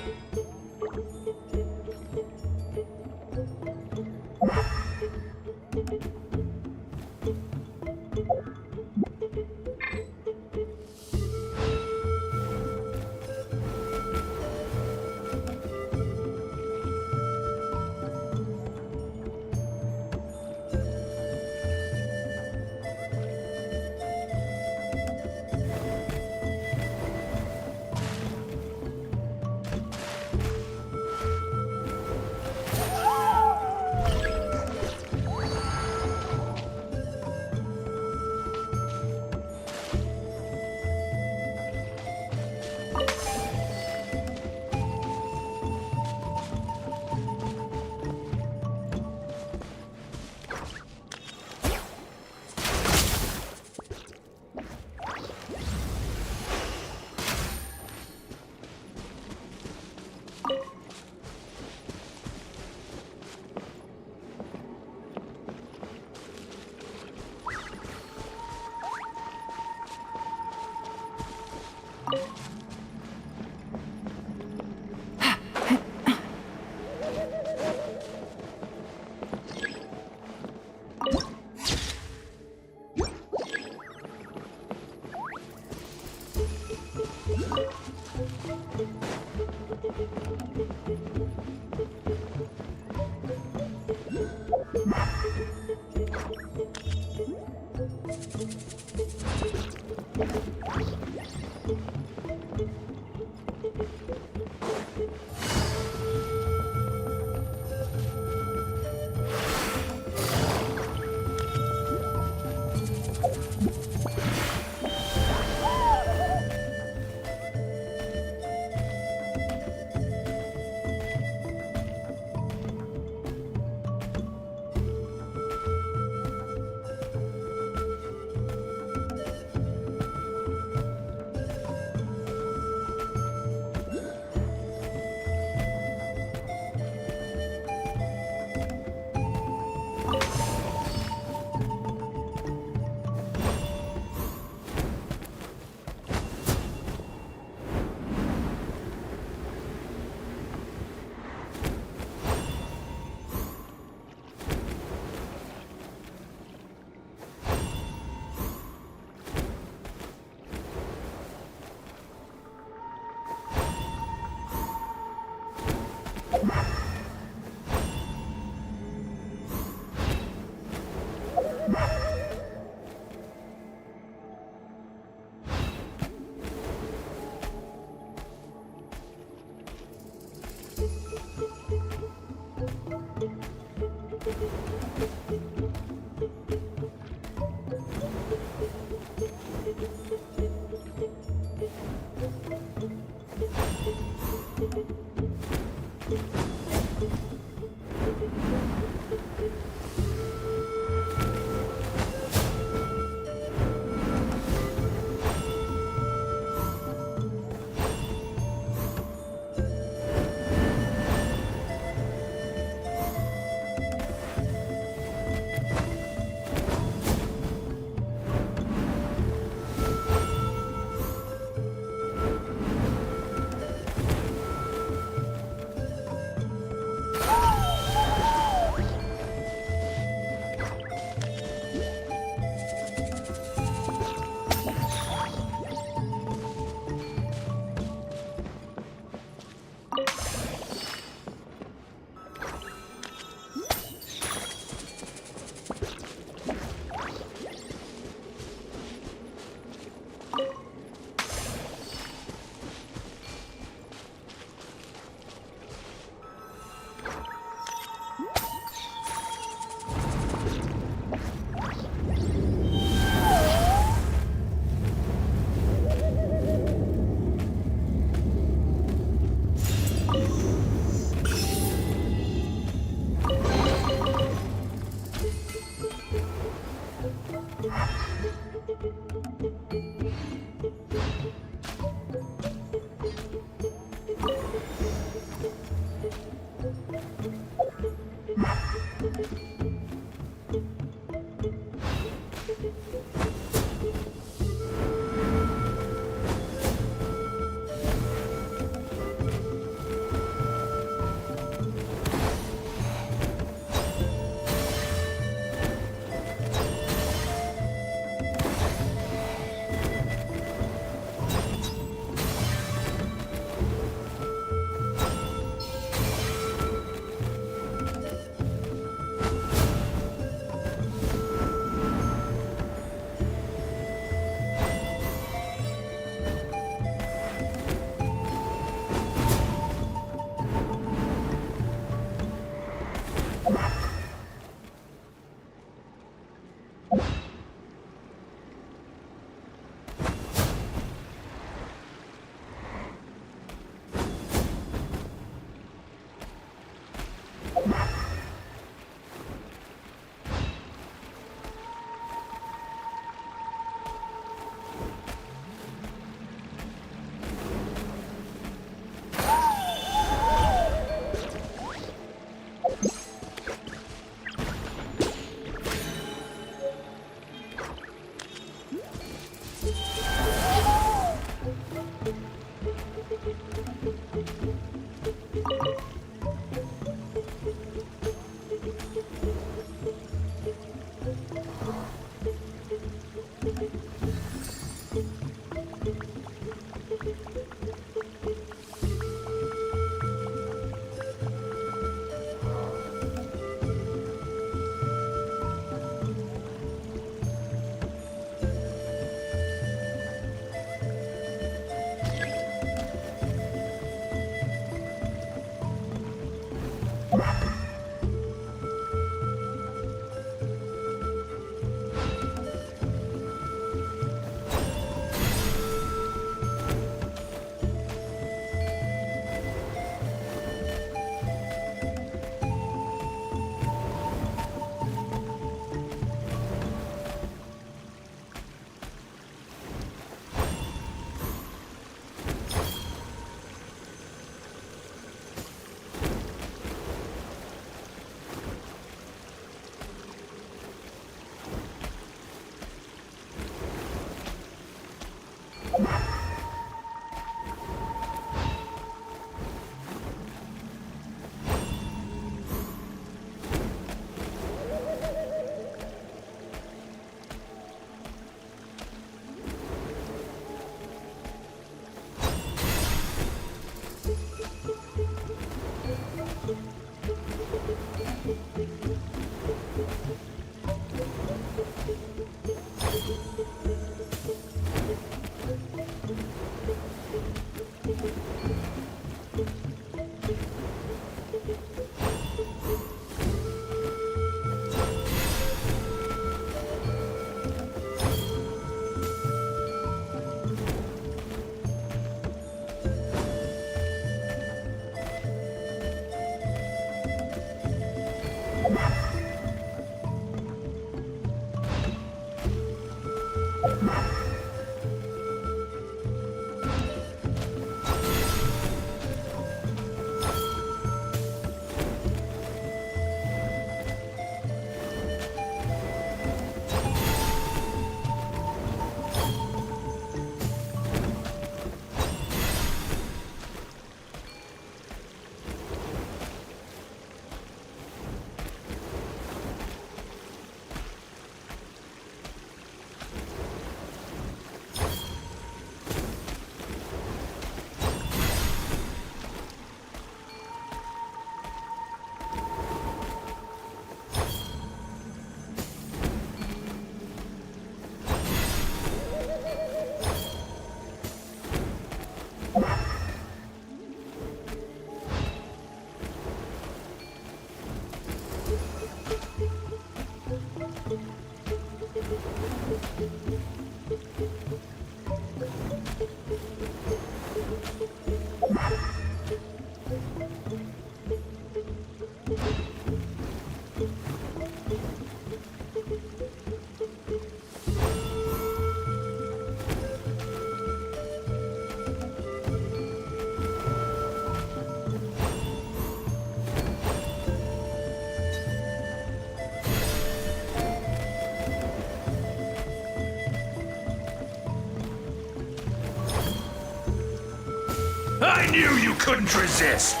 I knew you couldn't resist!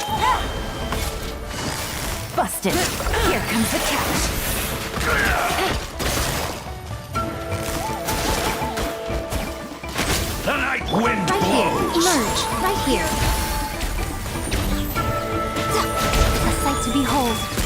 Busted. Here comes the catch. The night wind Right blows! here. Emerge. Right here. A sight to behold.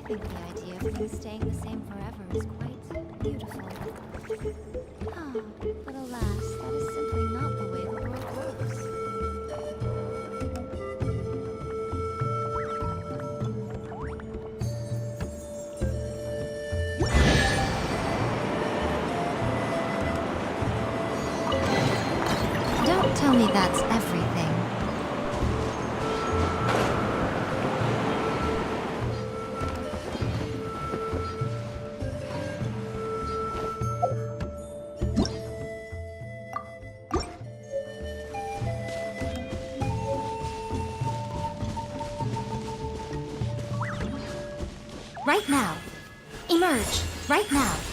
think the idea of things staying the same forever is quite beautiful. Ah, but alas, that is simply not the way the world works. Don't tell me that's everything. Right now. Emerge. Right now.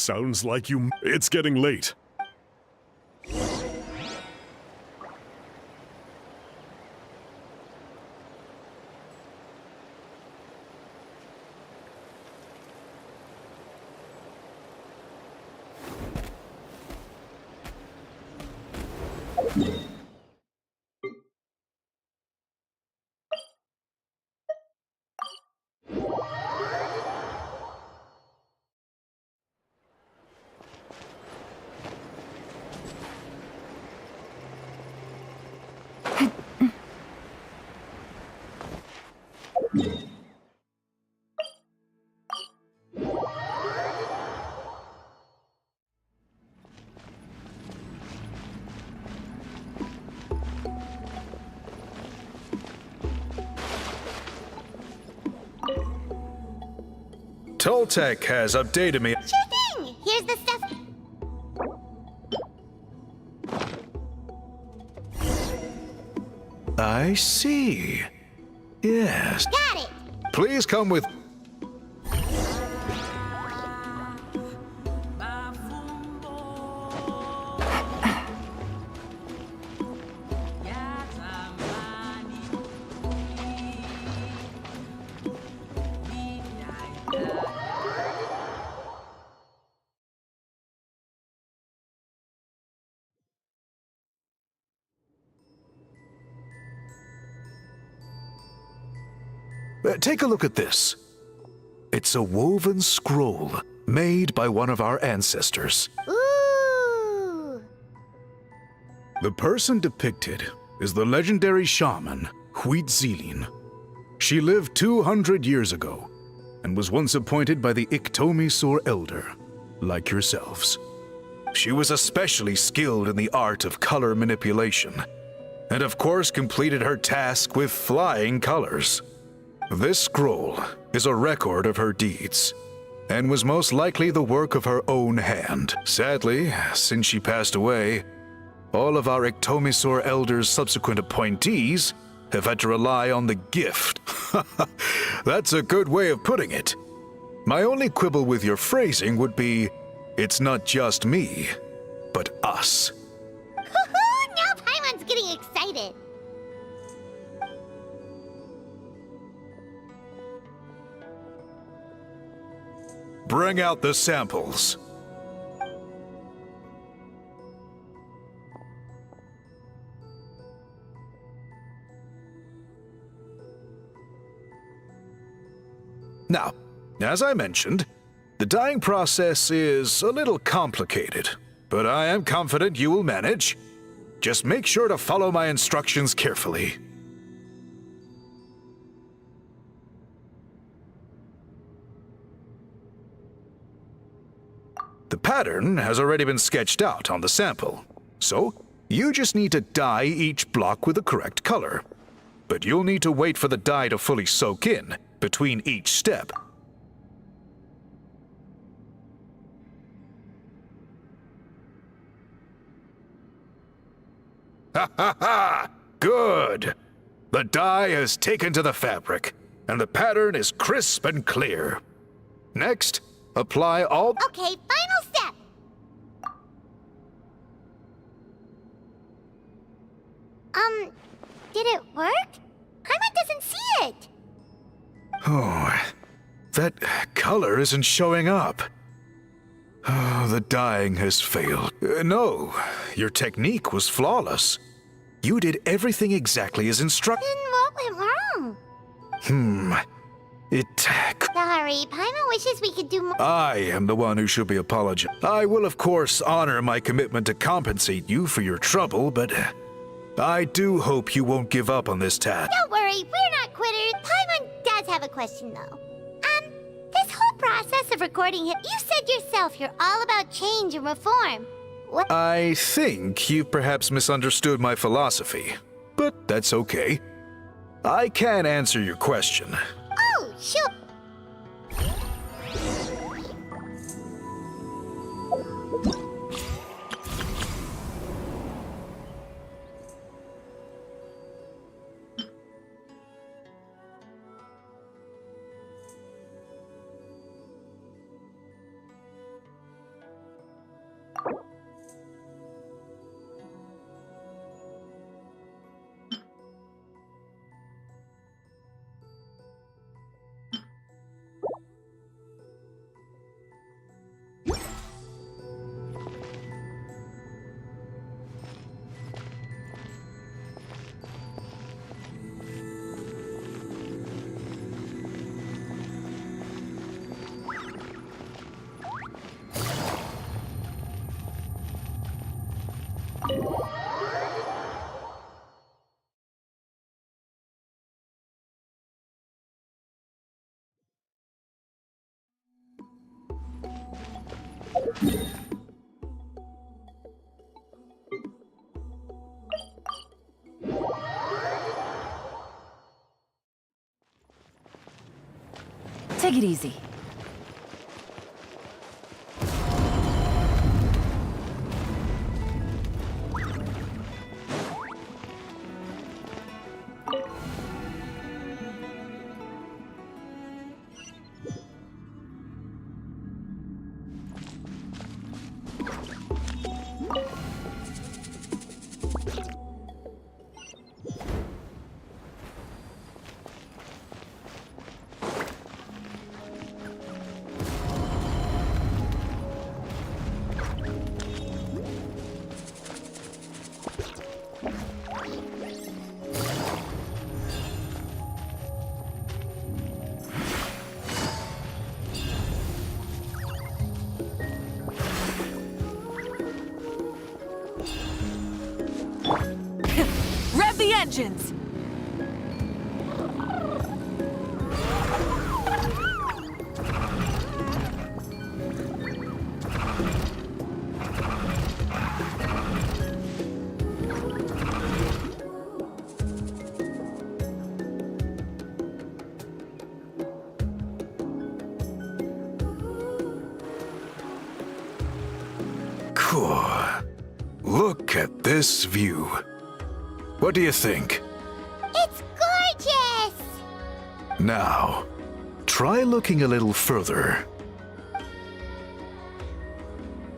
Sounds like you... It's getting late. Toltec has updated me. Sure thing! Here's the stuff. I see. Yes. Got it! Please come with... Take a look at this. It's a woven scroll made by one of our ancestors. Ooh! The person depicted is the legendary shaman Huitzilin. She lived 200 years ago and was once appointed by the Iktomi-Sur Elder, like yourselves. She was especially skilled in the art of color manipulation, and of course completed her task with flying colors. This scroll is a record of her deeds, and was most likely the work of her own hand. Sadly, since she passed away, all of our Iktomi-Sur Elder's subsequent appointees have had to rely on the gift. That's a good way of putting it. My only quibble with your phrasing would be, it's not just me, but us. Hoo-hoo! Now Paimon's getting excited. Bring out the samples. Now, as I mentioned, the dyeing process is a little complicated, but I am confident you will manage. Just make sure to follow my instructions carefully. The pattern has already been sketched out on the sample, so you just need to dye each block with the correct color. But you'll need to wait for the dye to fully soak in between each step. Ha ha ha! Good! The dye has taken to the fabric, and the pattern is crisp and clear. Next, apply all... Okay, final step! Did it work? Paimon doesn't see it! Oh, that color isn't showing up. Oh, the dyeing has failed. No, your technique was flawless. You did everything exactly as instructed. Then what went wrong? Sorry, Paimon wishes we could do more. I am the one who should be apologizing. I will, of course, honor my commitment to compensate you for your trouble, but I do hope you won't give up on this task. Don't worry, we're not quitters. Paimon does have a question, though. This whole process of recording him, you said yourself you're all about change and reform. What? I think you've perhaps misunderstood my philosophy, but that's okay. I can answer your question. Oh, sure. Take it easy. Rev the engines! Cool. Look at this view. What do you think? It's gorgeous! Now, try looking a little further.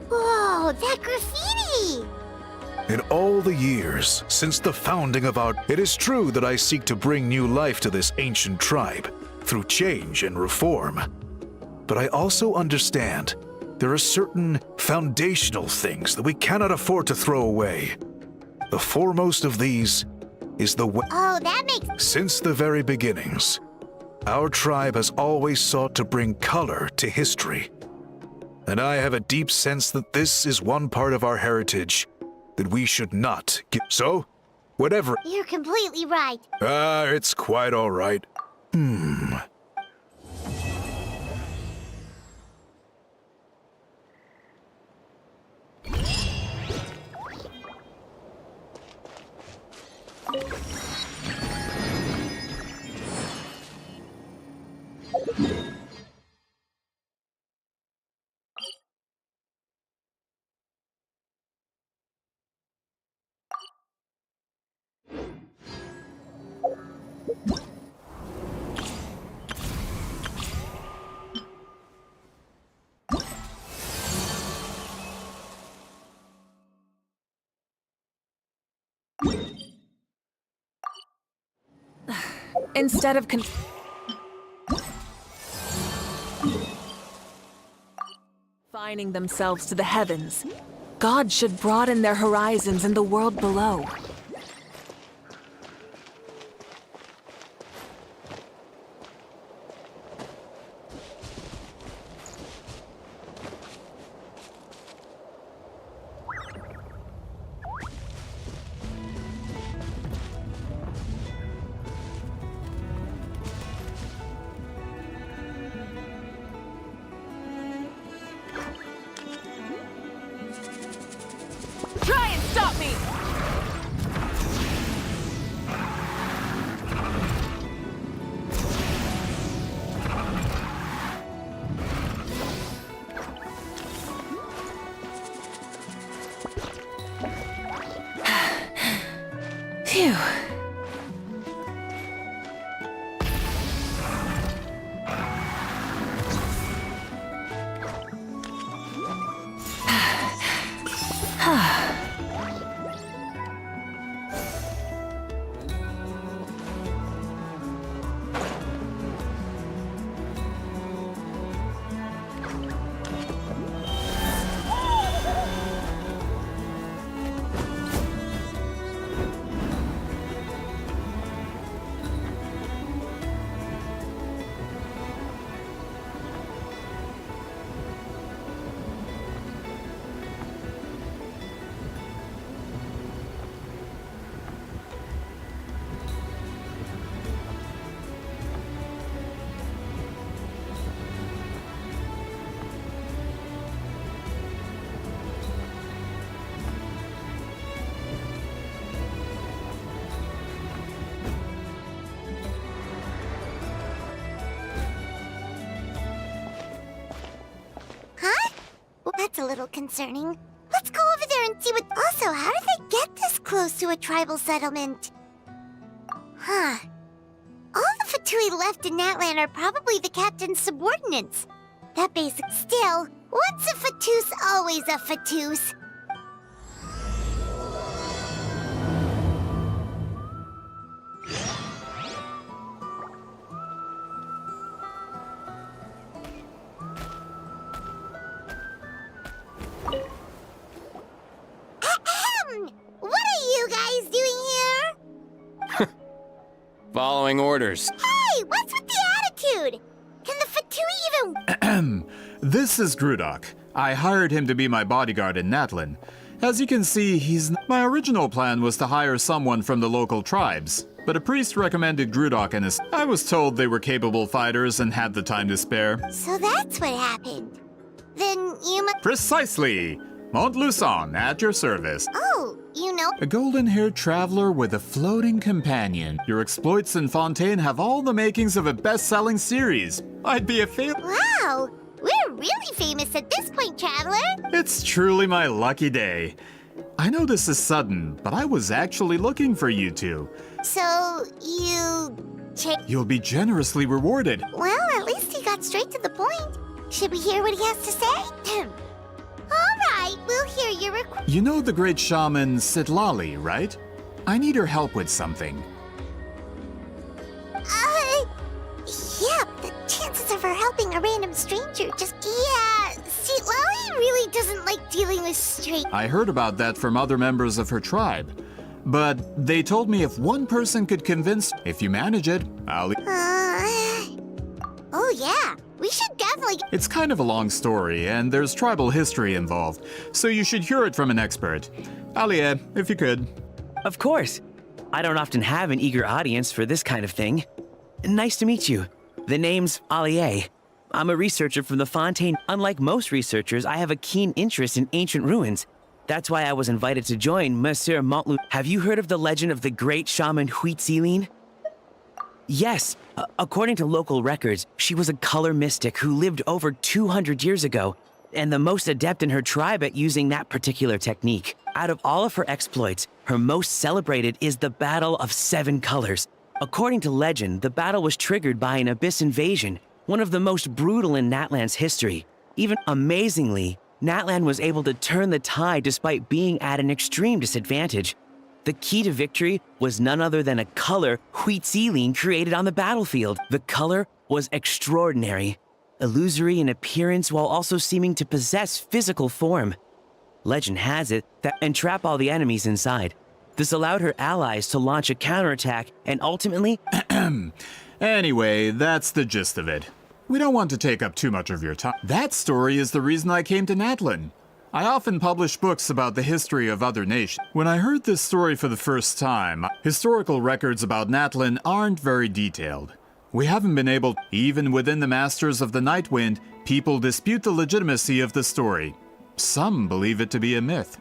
Whoa, that graffiti! In all the years since the founding of our... It is true that I seek to bring new life to this ancient tribe through change and reform. But I also understand there are certain foundational things that we cannot afford to throw away. The foremost of these is the way. Oh, that makes... Since the very beginnings, our tribe has always sought to bring color to history. And I have a deep sense that this is one part of our heritage that we should not give. So, whatever. You're completely right. It's quite all right. Instead of confining themselves to the heavens, God should broaden their horizons in the world below. Try and stop me! Phew. little concerning. Let's go over there and see what... Also, how did they get this close to a tribal settlement? Huh. All the Fatui left in Natlan are probably the captain's subordinates. That basic... Still, once a Fatus, always a Fatus. What are you guys doing here? Following orders. Hey, what's with the attitude? Can the Fatui even... This is Grudok. I hired him to be my bodyguard in Natlan. As you can see, My original plan was to hire someone from the local tribes, but a priest recommended Grudok and his... I was told they were capable fighters and had the time to spare. So that's what happened. Then you must... Precisely! Montluçon, at your service. Oh, you know... A golden-haired traveler with a floating companion. Your exploits in Fontaine have all the makings of a best-selling series. I'd be a fail... Wow! We're really famous at this point, Traveler! It's truly my lucky day. I know this is sudden, but I was actually looking for you two. So, you... You'll be generously rewarded. Well, at least he got straight to the point. Should we hear what he has to say? Alright, we'll hear your request. You know the great shaman Sitlali, right? I need her help with something. Yeah, the chances of her helping a random stranger just... Yeah, see, Lally really doesn't like dealing with strangers. I heard about that from other members of her tribe. But they told me if one person could convince... If you manage it, I'll... Oh yeah, we should definitely... It's kind of a long story, and there's tribal history involved, so you should hear it from an expert. Alie, if you could. Of course. I don't often have an eager audience for this kind of thing. Nice to meet you. The name's Alie. I'm a researcher from the Fontaine. Unlike most researchers, I have a keen interest in ancient ruins. That's why I was invited to join Monsieur Montluçon. Have you heard of the legend of the great shaman Huitzilin? Yes. According to local records, she was a color mystic who lived over 200 years ago, and the most adept in her tribe at using that particular technique. Out of all of her exploits, her most celebrated is the Battle of Seven Colors. According to legend, the battle was triggered by an abyss invasion, one of the most brutal in Natlan's history. Even amazingly, Natlan was able to turn the tide despite being at an extreme disadvantage. The key to victory was none other than a color Huitzilin created on the battlefield. The color was extraordinary, illusory in appearance while also seeming to possess physical form. Legend has it that entrap all the enemies inside. This allowed her allies to launch a counterattack and ultimately... Anyway, that's the gist of it. We don't want to take up too much of your time. That story is the reason I came to Natlan. I often publish books about the history of other nations. When I heard this story for the first time, historical records about Natlan aren't very detailed. We haven't been able, even within the Masters of the Nightwind, people dispute the legitimacy of the story. Some believe it to be a myth.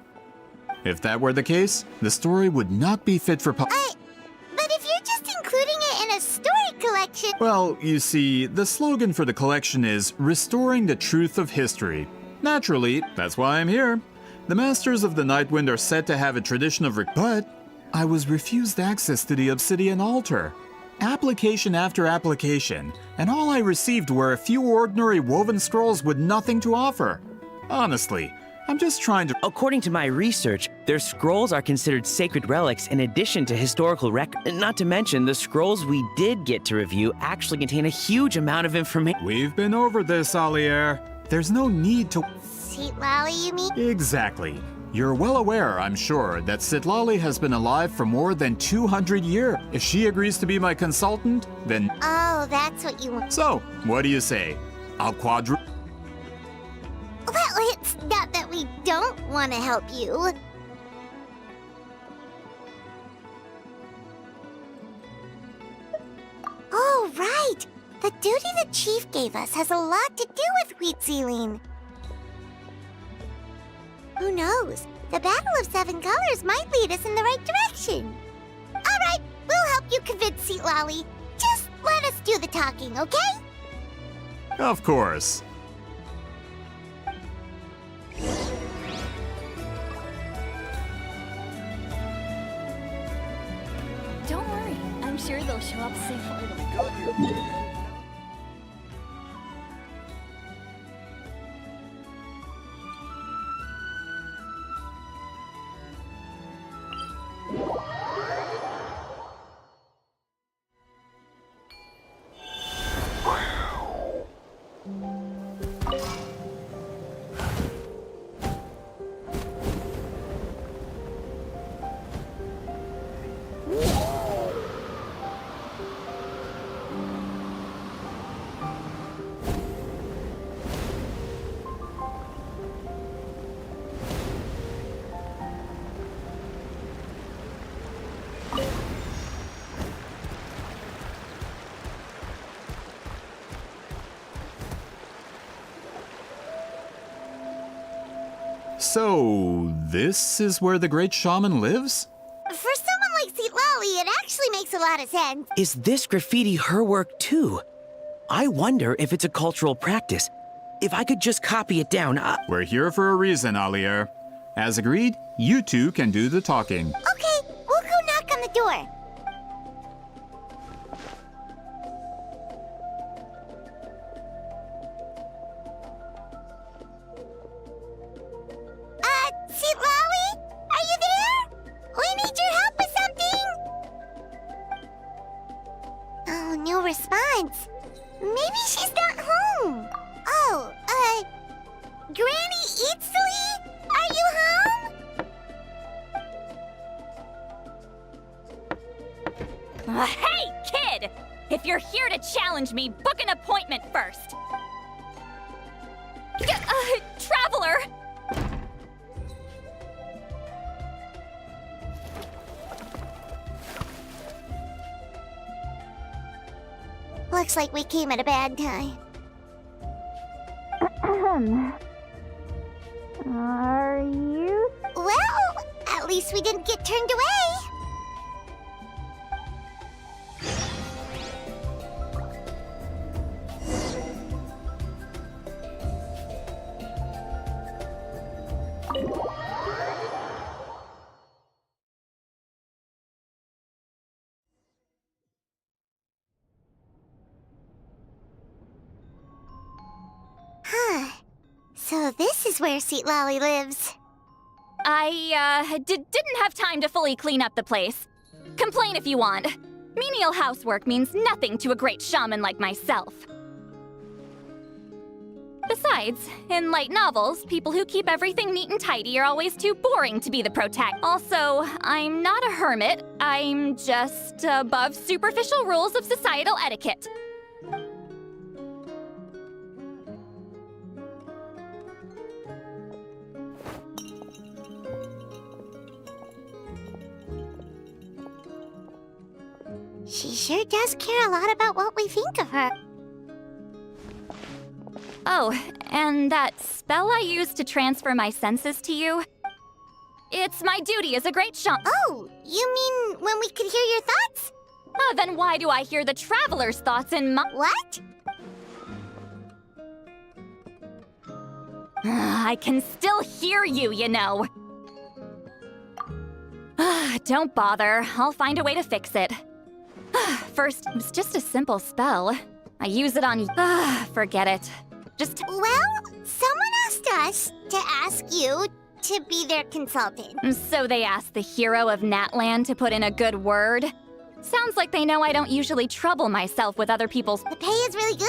If that were the case, the story would not be fit for But if you're just including it in a story collection... Well, you see, the slogan for the collection is Restoring the Truth of History. Naturally, that's why I'm here. The Masters of the Nightwind are said to have a tradition of but I was refused access to the Obsidian Altar. Application after application, and all I received were a few ordinary woven scrolls with nothing to offer. Honestly, I'm just trying to... According to my research, their scrolls are considered sacred relics in addition to historical records. Not to mention, the scrolls we did get to review actually contain a huge amount of information. We've been over this, Alier. There's no need to... Sitlali, you mean? Exactly. You're well aware, I'm sure, that Sitlali has been alive for more than 200 years. If she agrees to be my consultant, then... Oh, that's what you want. So, what do you say? I'll Well, it's not that we don't want to help you. Oh, right! The duty the chief gave us has a lot to do with Huitzilin. Who knows? The Battle of Seven Colors might lead us in the right direction. Alright, we'll help you convince Sitlali. Just let us do the talking, okay? Of course. I'll say finally. So, this is where the great shaman lives? For someone like Citlali, it actually makes a lot of sense. Is this graffiti her work too? I wonder if it's a cultural practice. If I could just copy it down, We're here for a reason, Alier. As agreed, you two can do the talking. Okay, we'll go knock on the door. Citlali? Are you there? We need your help with something! Oh, no response. Maybe she's not home. Oh, Granny Eatsley? Are you home? Hey, kid! If you're here to challenge me, book an appointment first. Traveler! Looks like we came at a bad time. Are you? Well, at least we didn't get turned away. Huh. So this is where Citlali lives. I, didn't have time to fully clean up the place. Complain if you want. Menial housework means nothing to a great shaman like myself. Besides, in light novels, people who keep everything neat and tidy are always too boring to be the protagonist. Also, I'm not a hermit. I'm just above superficial rules of societal etiquette. She sure does care a lot about what we think of her. Oh, and that spell I used to transfer my senses to you? It's my duty as a great shaman. Oh, you mean when we could hear your thoughts? Then why do I hear the traveler's thoughts in my— What? I can still hear you, you know. Don't bother. I'll find a way to fix it. First, it was just a simple spell. I use it on— forget it. Just— Well, someone asked us to ask you to be their consultant. So they asked the hero of Natlan to put in a good word? Sounds like they know I don't usually trouble myself with other people's— The pay is really good.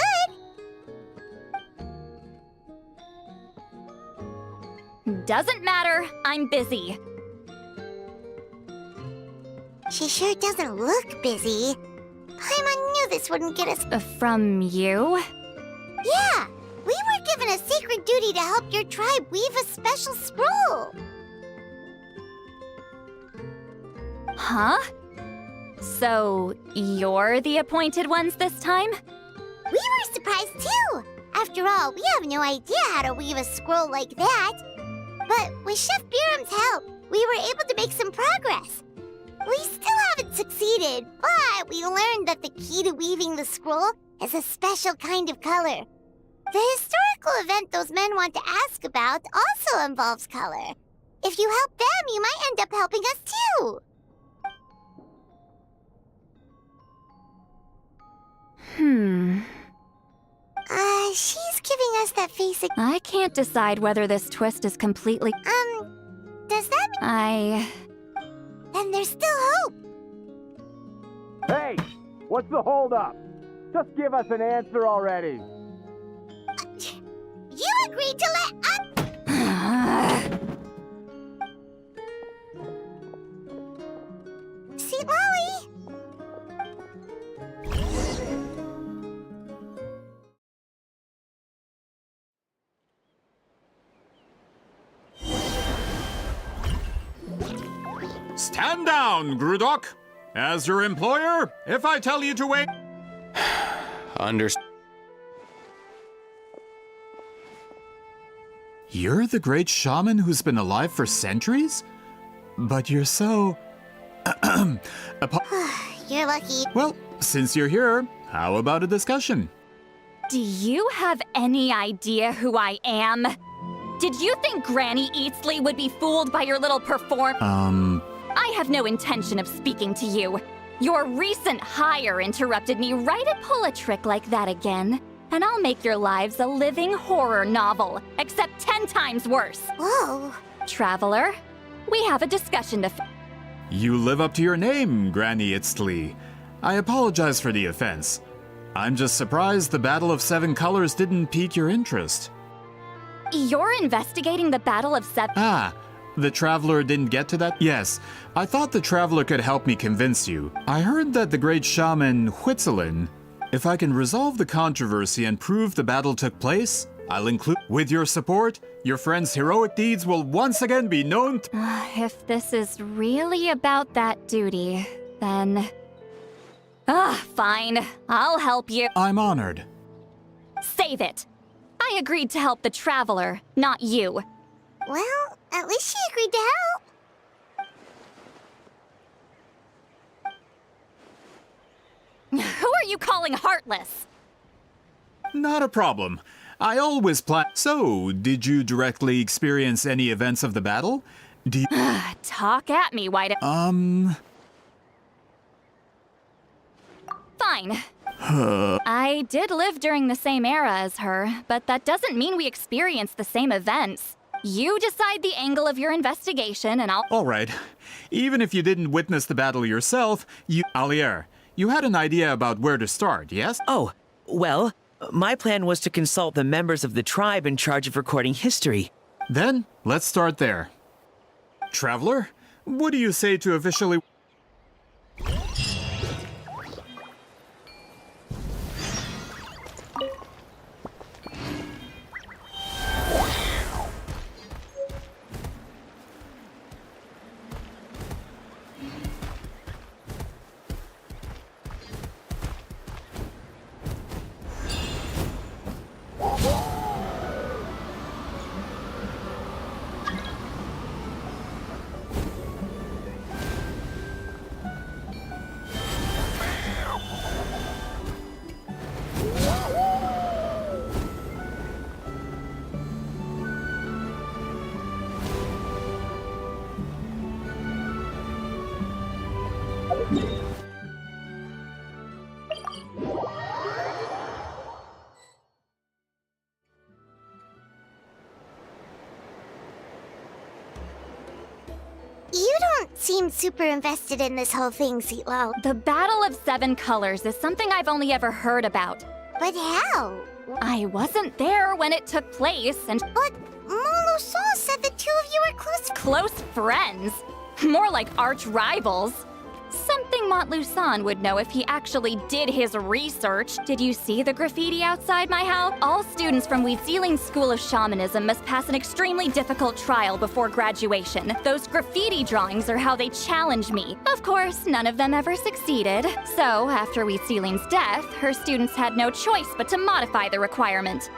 Doesn't matter. I'm busy. She sure doesn't look busy. Paimon knew this wouldn't get us— From you? Yeah! We were given a sacred duty to help your tribe weave a special scroll! Huh? So, you're the appointed ones this time? We were surprised too! After all, we have no idea how to weave a scroll like that. But with Chef Biram's help, we were able to make some progress. We still haven't succeeded, but we learned that the key to weaving the scroll is a special kind of color. The historical event those men want to ask about also involves color. If you help them, you might end up helping us too. She's giving us that face. I can't decide whether this twist is completely. Does that Then there's still hope. Hey, what's the holdup? Just give us an answer already. You agreed to let us. See, Molly. Stand down, Grudok. As your employer, if I tell you to wait... You're the great shaman who's been alive for centuries? But you're so... You're lucky. Well, since you're here, how about a discussion? Do you have any idea who I am? Did you think Granny Eatsley would be fooled by your little I have no intention of speaking to you. Your recent hire interrupted me right to pull a trick like that again. And I'll make your lives a living horror novel, except 10 times worse. Whoa. Traveler, we have a discussion to You live up to your name, Granny Eatsley. I apologize for the offense. I'm just surprised the Battle of Seven Colors didn't pique your interest. You're investigating the Battle of Seven... Ah, the Traveler didn't get to that? Yes, I thought the Traveler could help me convince you. I heard that the great shaman Huitzilin, if I can resolve the controversy and prove the battle took place, I'll include... With your support, your friend's heroic deeds will once again be known If this is really about that duty, then... fine. I'll help you. I'm honored. Save it. I agreed to help the Traveler, not you. Well, at least she agreed to help. Who are you calling heartless? Not a problem. I always plan. So, did you directly experience any events of the battle? Talk at me, why Fine. I did live during the same era as her, but that doesn't mean we experienced the same events. You decide the angle of your investigation, and I'll... All right. Even if you didn't witness the battle yourself, Alier, you had an idea about where to start, yes? Oh, well, my plan was to consult the members of the tribe in charge of recording history. Then, let's start there. Traveler, what do you say to officially... You don't seem super invested in this whole thing, Seatlow. The Battle of Seven Colors is something I've only ever heard about. But how? I wasn't there when it took place, and... But Molusan said the two of you were close... Close friends? More like arch rivals. Something Montlusan would know if he actually did his research. Did you see the graffiti outside my house? All students from Weeziling's School of Shamanism must pass an extremely difficult trial before graduation. Those graffiti drawings are how they challenge me. Of course, none of them ever succeeded. So, after Weeziling's death, her students had no choice but to modify the requirement.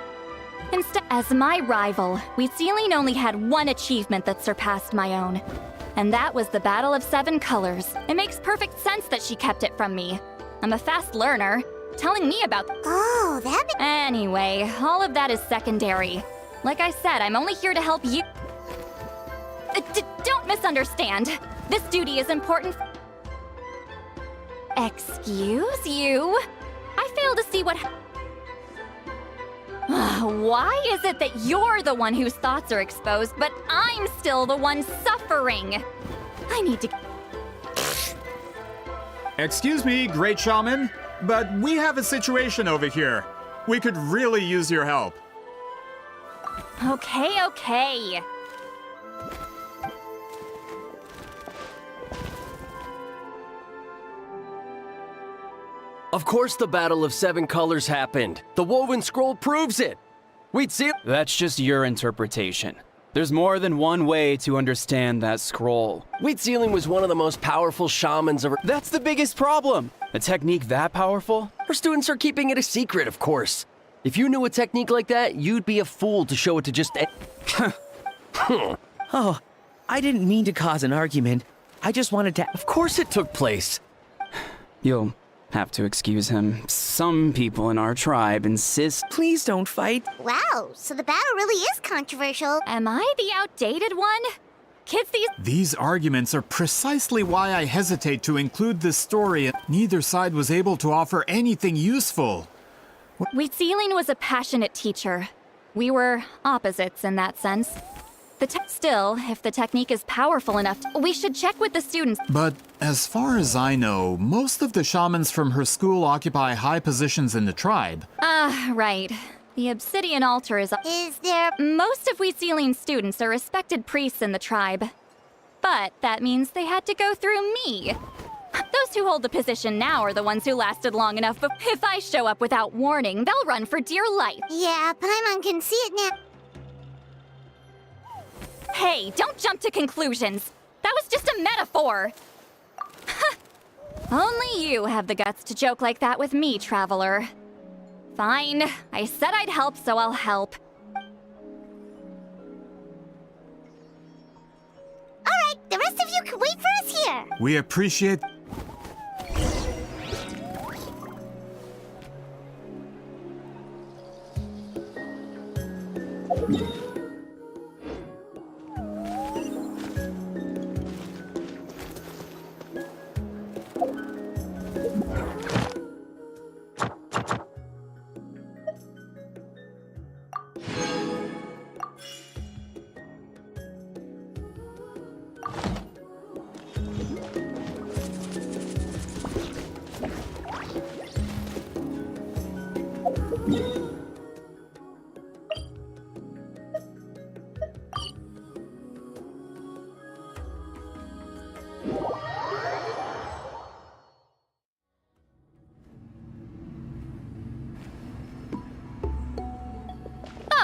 Instead, as my rival, Weeziling only had one achievement that surpassed my own. And that was the Battle of Seven Colors. It makes perfect sense that she kept it from me. I'm a fast learner. Telling me about... Oh, that... Anyway, all of that is secondary. Like I said, I'm only here to help you... Don't misunderstand. This duty is important... Excuse you? I failed able to see what... Why is it that you're the one whose thoughts are exposed, but I'm still the one suffering? I need to... Excuse me, Great Shaman, but we have a situation over here. We could really use your help. Okay. Of course the Battle of Seven Colors happened. The Woven Scroll proves it. We'd see— That's just your interpretation. There's more than one way to understand that scroll. Wheat Sealing was one of the most powerful shamans of— That's the biggest problem! A technique that powerful? Our students are keeping it a secret, of course. If you knew a technique like that, you'd be a fool to show it to just— Oh, I didn't mean to cause an argument. I just wanted to— Of course it took place. You'll have to excuse him. Some people in our tribe insist— Please don't fight. Wow, so the battle really is controversial. Am I the outdated one? Kids, These arguments are precisely why I hesitate to include this story. Neither side was able to offer anything useful. Wheat Sealing was a passionate teacher. We were opposites in that sense. Still, if the technique is powerful enough, we should check with the students. But as far as I know, most of the shamans from her school occupy high positions in the tribe. Right. The Obsidian Altar is there— Most of Wheat Sealing's students are respected priests in the tribe. But that means they had to go through me. Those who hold the position now are the ones who lasted long enough, but if I show up without warning, they'll run for dear life. Yeah, Paimon can see it now. Hey, don't jump to conclusions. That was just a metaphor. Only you have the guts to joke like that with me, Traveler. Fine. I said I'd help, so I'll help. Alright, the rest of you can wait for us here. We appreciate—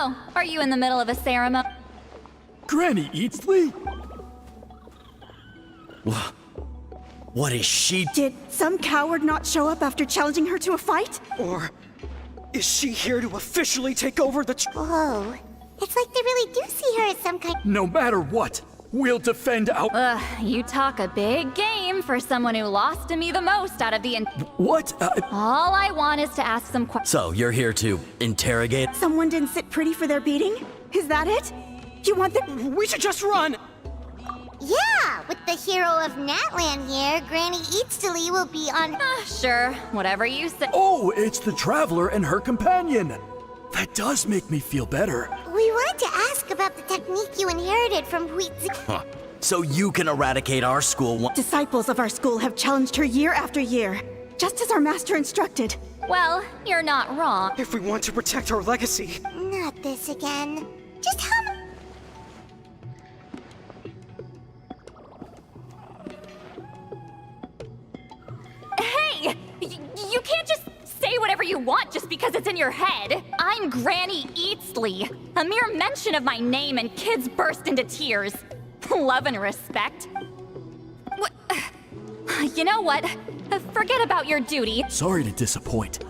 Oh, are you in the middle of a ceremony? Granny Eatsley? What is she— Did some coward not show up after challenging her to a fight? Or is she here to officially take over the— Whoa. It's like they really do see her as some kind— No matter what, we'll defend our— You talk a big game for someone who lost to me the most out of the— What? All I want is to ask some questions. So, you're here to interrogate— Someone didn't sit pretty for their beating? Is that it? You want them— We should just run! Yeah, with the hero of Natlan here, Granny Eatsley will be on— Sure, whatever you say. Oh, it's the Traveler and her companion. That does make me feel better. We wanted to ask about the technique you inherited from Wheat— So you can eradicate our school— Disciples of our school have challenged her year after year, just as our master instructed. Well, you're not wrong. If we want to protect our legacy— Not this again. Just how— Hey! You can't just say whatever you want just because it's in your head. I'm Granny Eatsley. A mere mention of my name and kids burst into tears. Love and respect. You know what? Forget about your duty. Sorry to disappoint,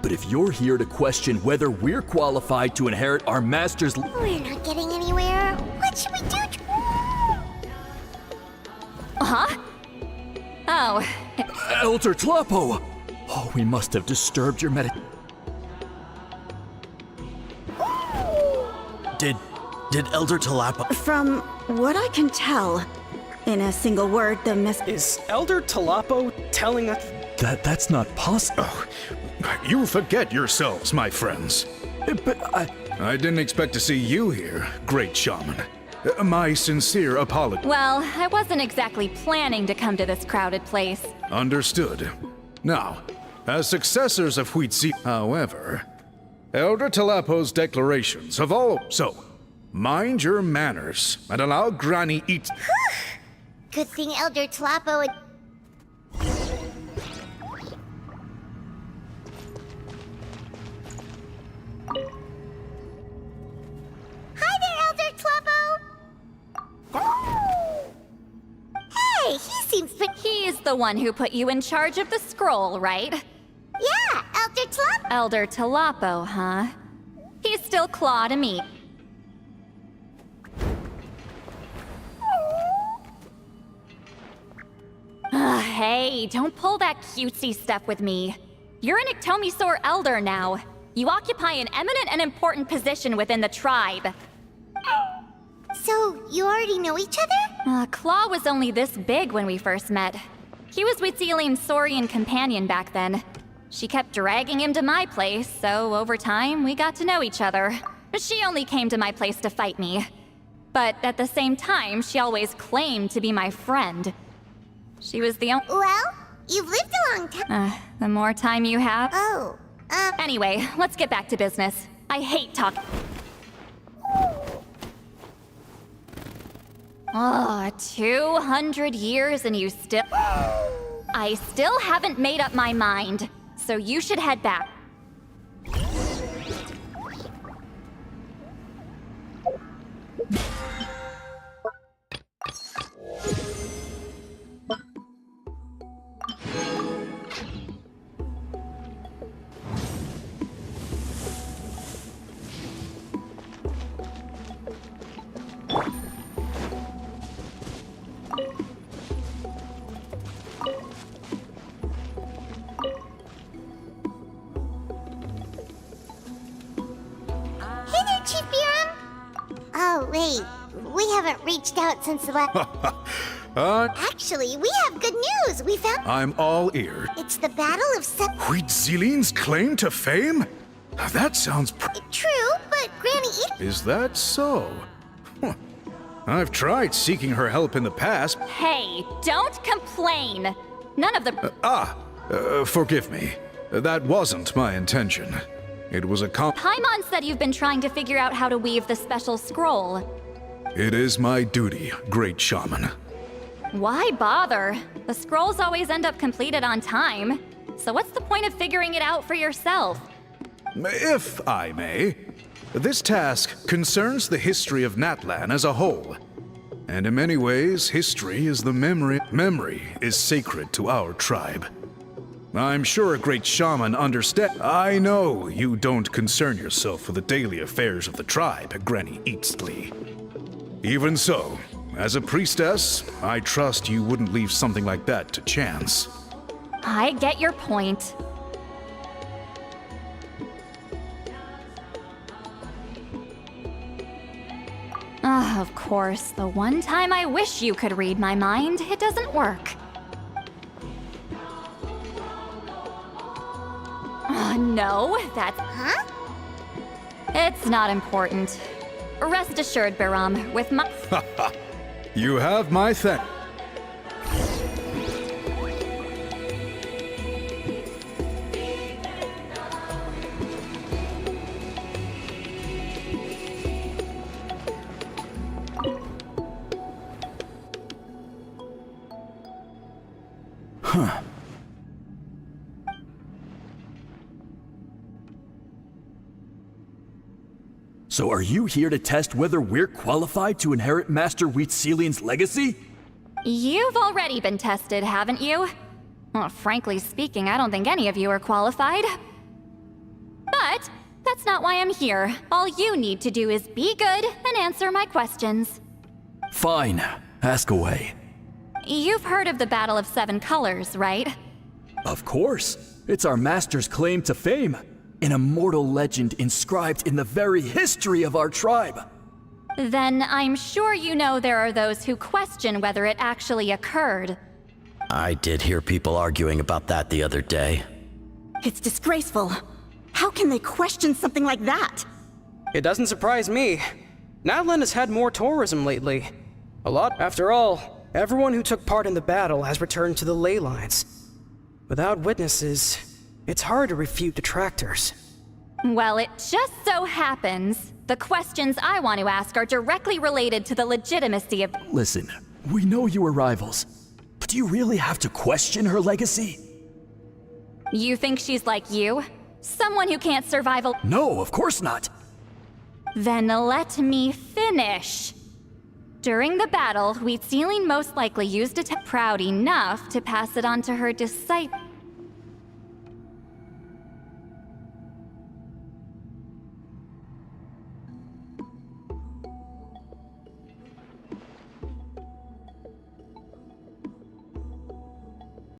but if you're here to question whether we're qualified to inherit our master's— We're not getting anywhere. What should we do? Huh? Oh. Elder Tlapo! Oh, we must have disturbed your Did Elder Tlapo— From what I can tell, in a single word, the Is Elder Tlapo telling us— That's not possible. Oh, You forget yourselves, my friends. But I didn't expect to see you here, great shaman. My sincere apology. Well, I wasn't exactly planning to come to this crowded place. Understood. Now, as successors of Huitzi, however, Elder Talapo's declarations have all... So, mind your manners and allow Granny eat... Good thing Elder Tlapo had... Hi there, Elder Tlapo! Hey, he seems pretty... He's the one who put you in charge of the scroll, right? Yeah, Elder Tlapo! Elder Talapo, huh? He's still claw to me. Hey, don't pull that cutesy stuff with me. You're an Iktomisaur Elder now. You occupy an eminent and important position within the tribe. So, you already know each other? Claw was only this big when we first met. He was Huitzilin's Saurian companion back then. She kept dragging him to my place, so over time, we got to know each other. She only came to my place to fight me. But at the same time, she always claimed to be my friend. She was the only— Well, you've lived a long time. The more time you have— Oh, Anyway, let's get back to business. I hate talking. Oh, 200 years and you still— I still haven't made up my mind, so you should head back. Hey there, Chief Biram! Oh, wait. We haven't reached out since the last... Actually, we have good news! We found... I'm all ear. It's the Battle of Huitzilin's claim to fame? That sounds True, but Granny Is that so? Huh. I've tried seeking her help in the past. Hey, don't complain! None of the— Forgive me. That wasn't my intention. It was a Paimon said you've been trying to figure out how to weave the special scroll. It is my duty, great shaman. Why bother? The scrolls always end up completed on time. So what's the point of figuring it out for yourself? If I may, this task concerns the history of Natlan as a whole. And in many ways, history is the memory. Memory is sacred to our tribe. I'm sure a great shaman understands. I know you don't concern yourself with the daily affairs of the tribe, Granny Eatsley. Even so, as a priestess, I trust you wouldn't leave something like that to chance. I get your point. Of course, the one time I wish you could read my mind, it doesn't work. No, that's... Huh? It's not important. Rest assured, Biram, with my... You have my thanks. Huh. So are you here to test whether we're qualified to inherit Master Huitzilin's legacy? You've already been tested, haven't you? Well, frankly speaking, I don't think any of you are qualified. But that's not why I'm here. All you need to do is be good and answer my questions. Fine. Ask away. You've heard of the Battle of Seven Colors, right? Of course. It's our master's claim to fame. An immortal legend inscribed in the very history of our tribe. Then I'm sure you know there are those who question whether it actually occurred. I did hear people arguing about that the other day. It's disgraceful. How can they question something like that? It doesn't surprise me. Natlan has had more tourism lately. A lot. After all, everyone who took part in the battle has returned to the ley lines. Without witnesses, it's hard to refute detractors. Well, it just so happens the questions I want to ask are directly related to the legitimacy of— Listen, we know you were rivals, but do you really have to question her legacy? You think she's like you? Someone who can't survive a— No, of course not. Then let me finish. During the battle, Wheatsealing most likely used a proud enough to pass it on to her disciple.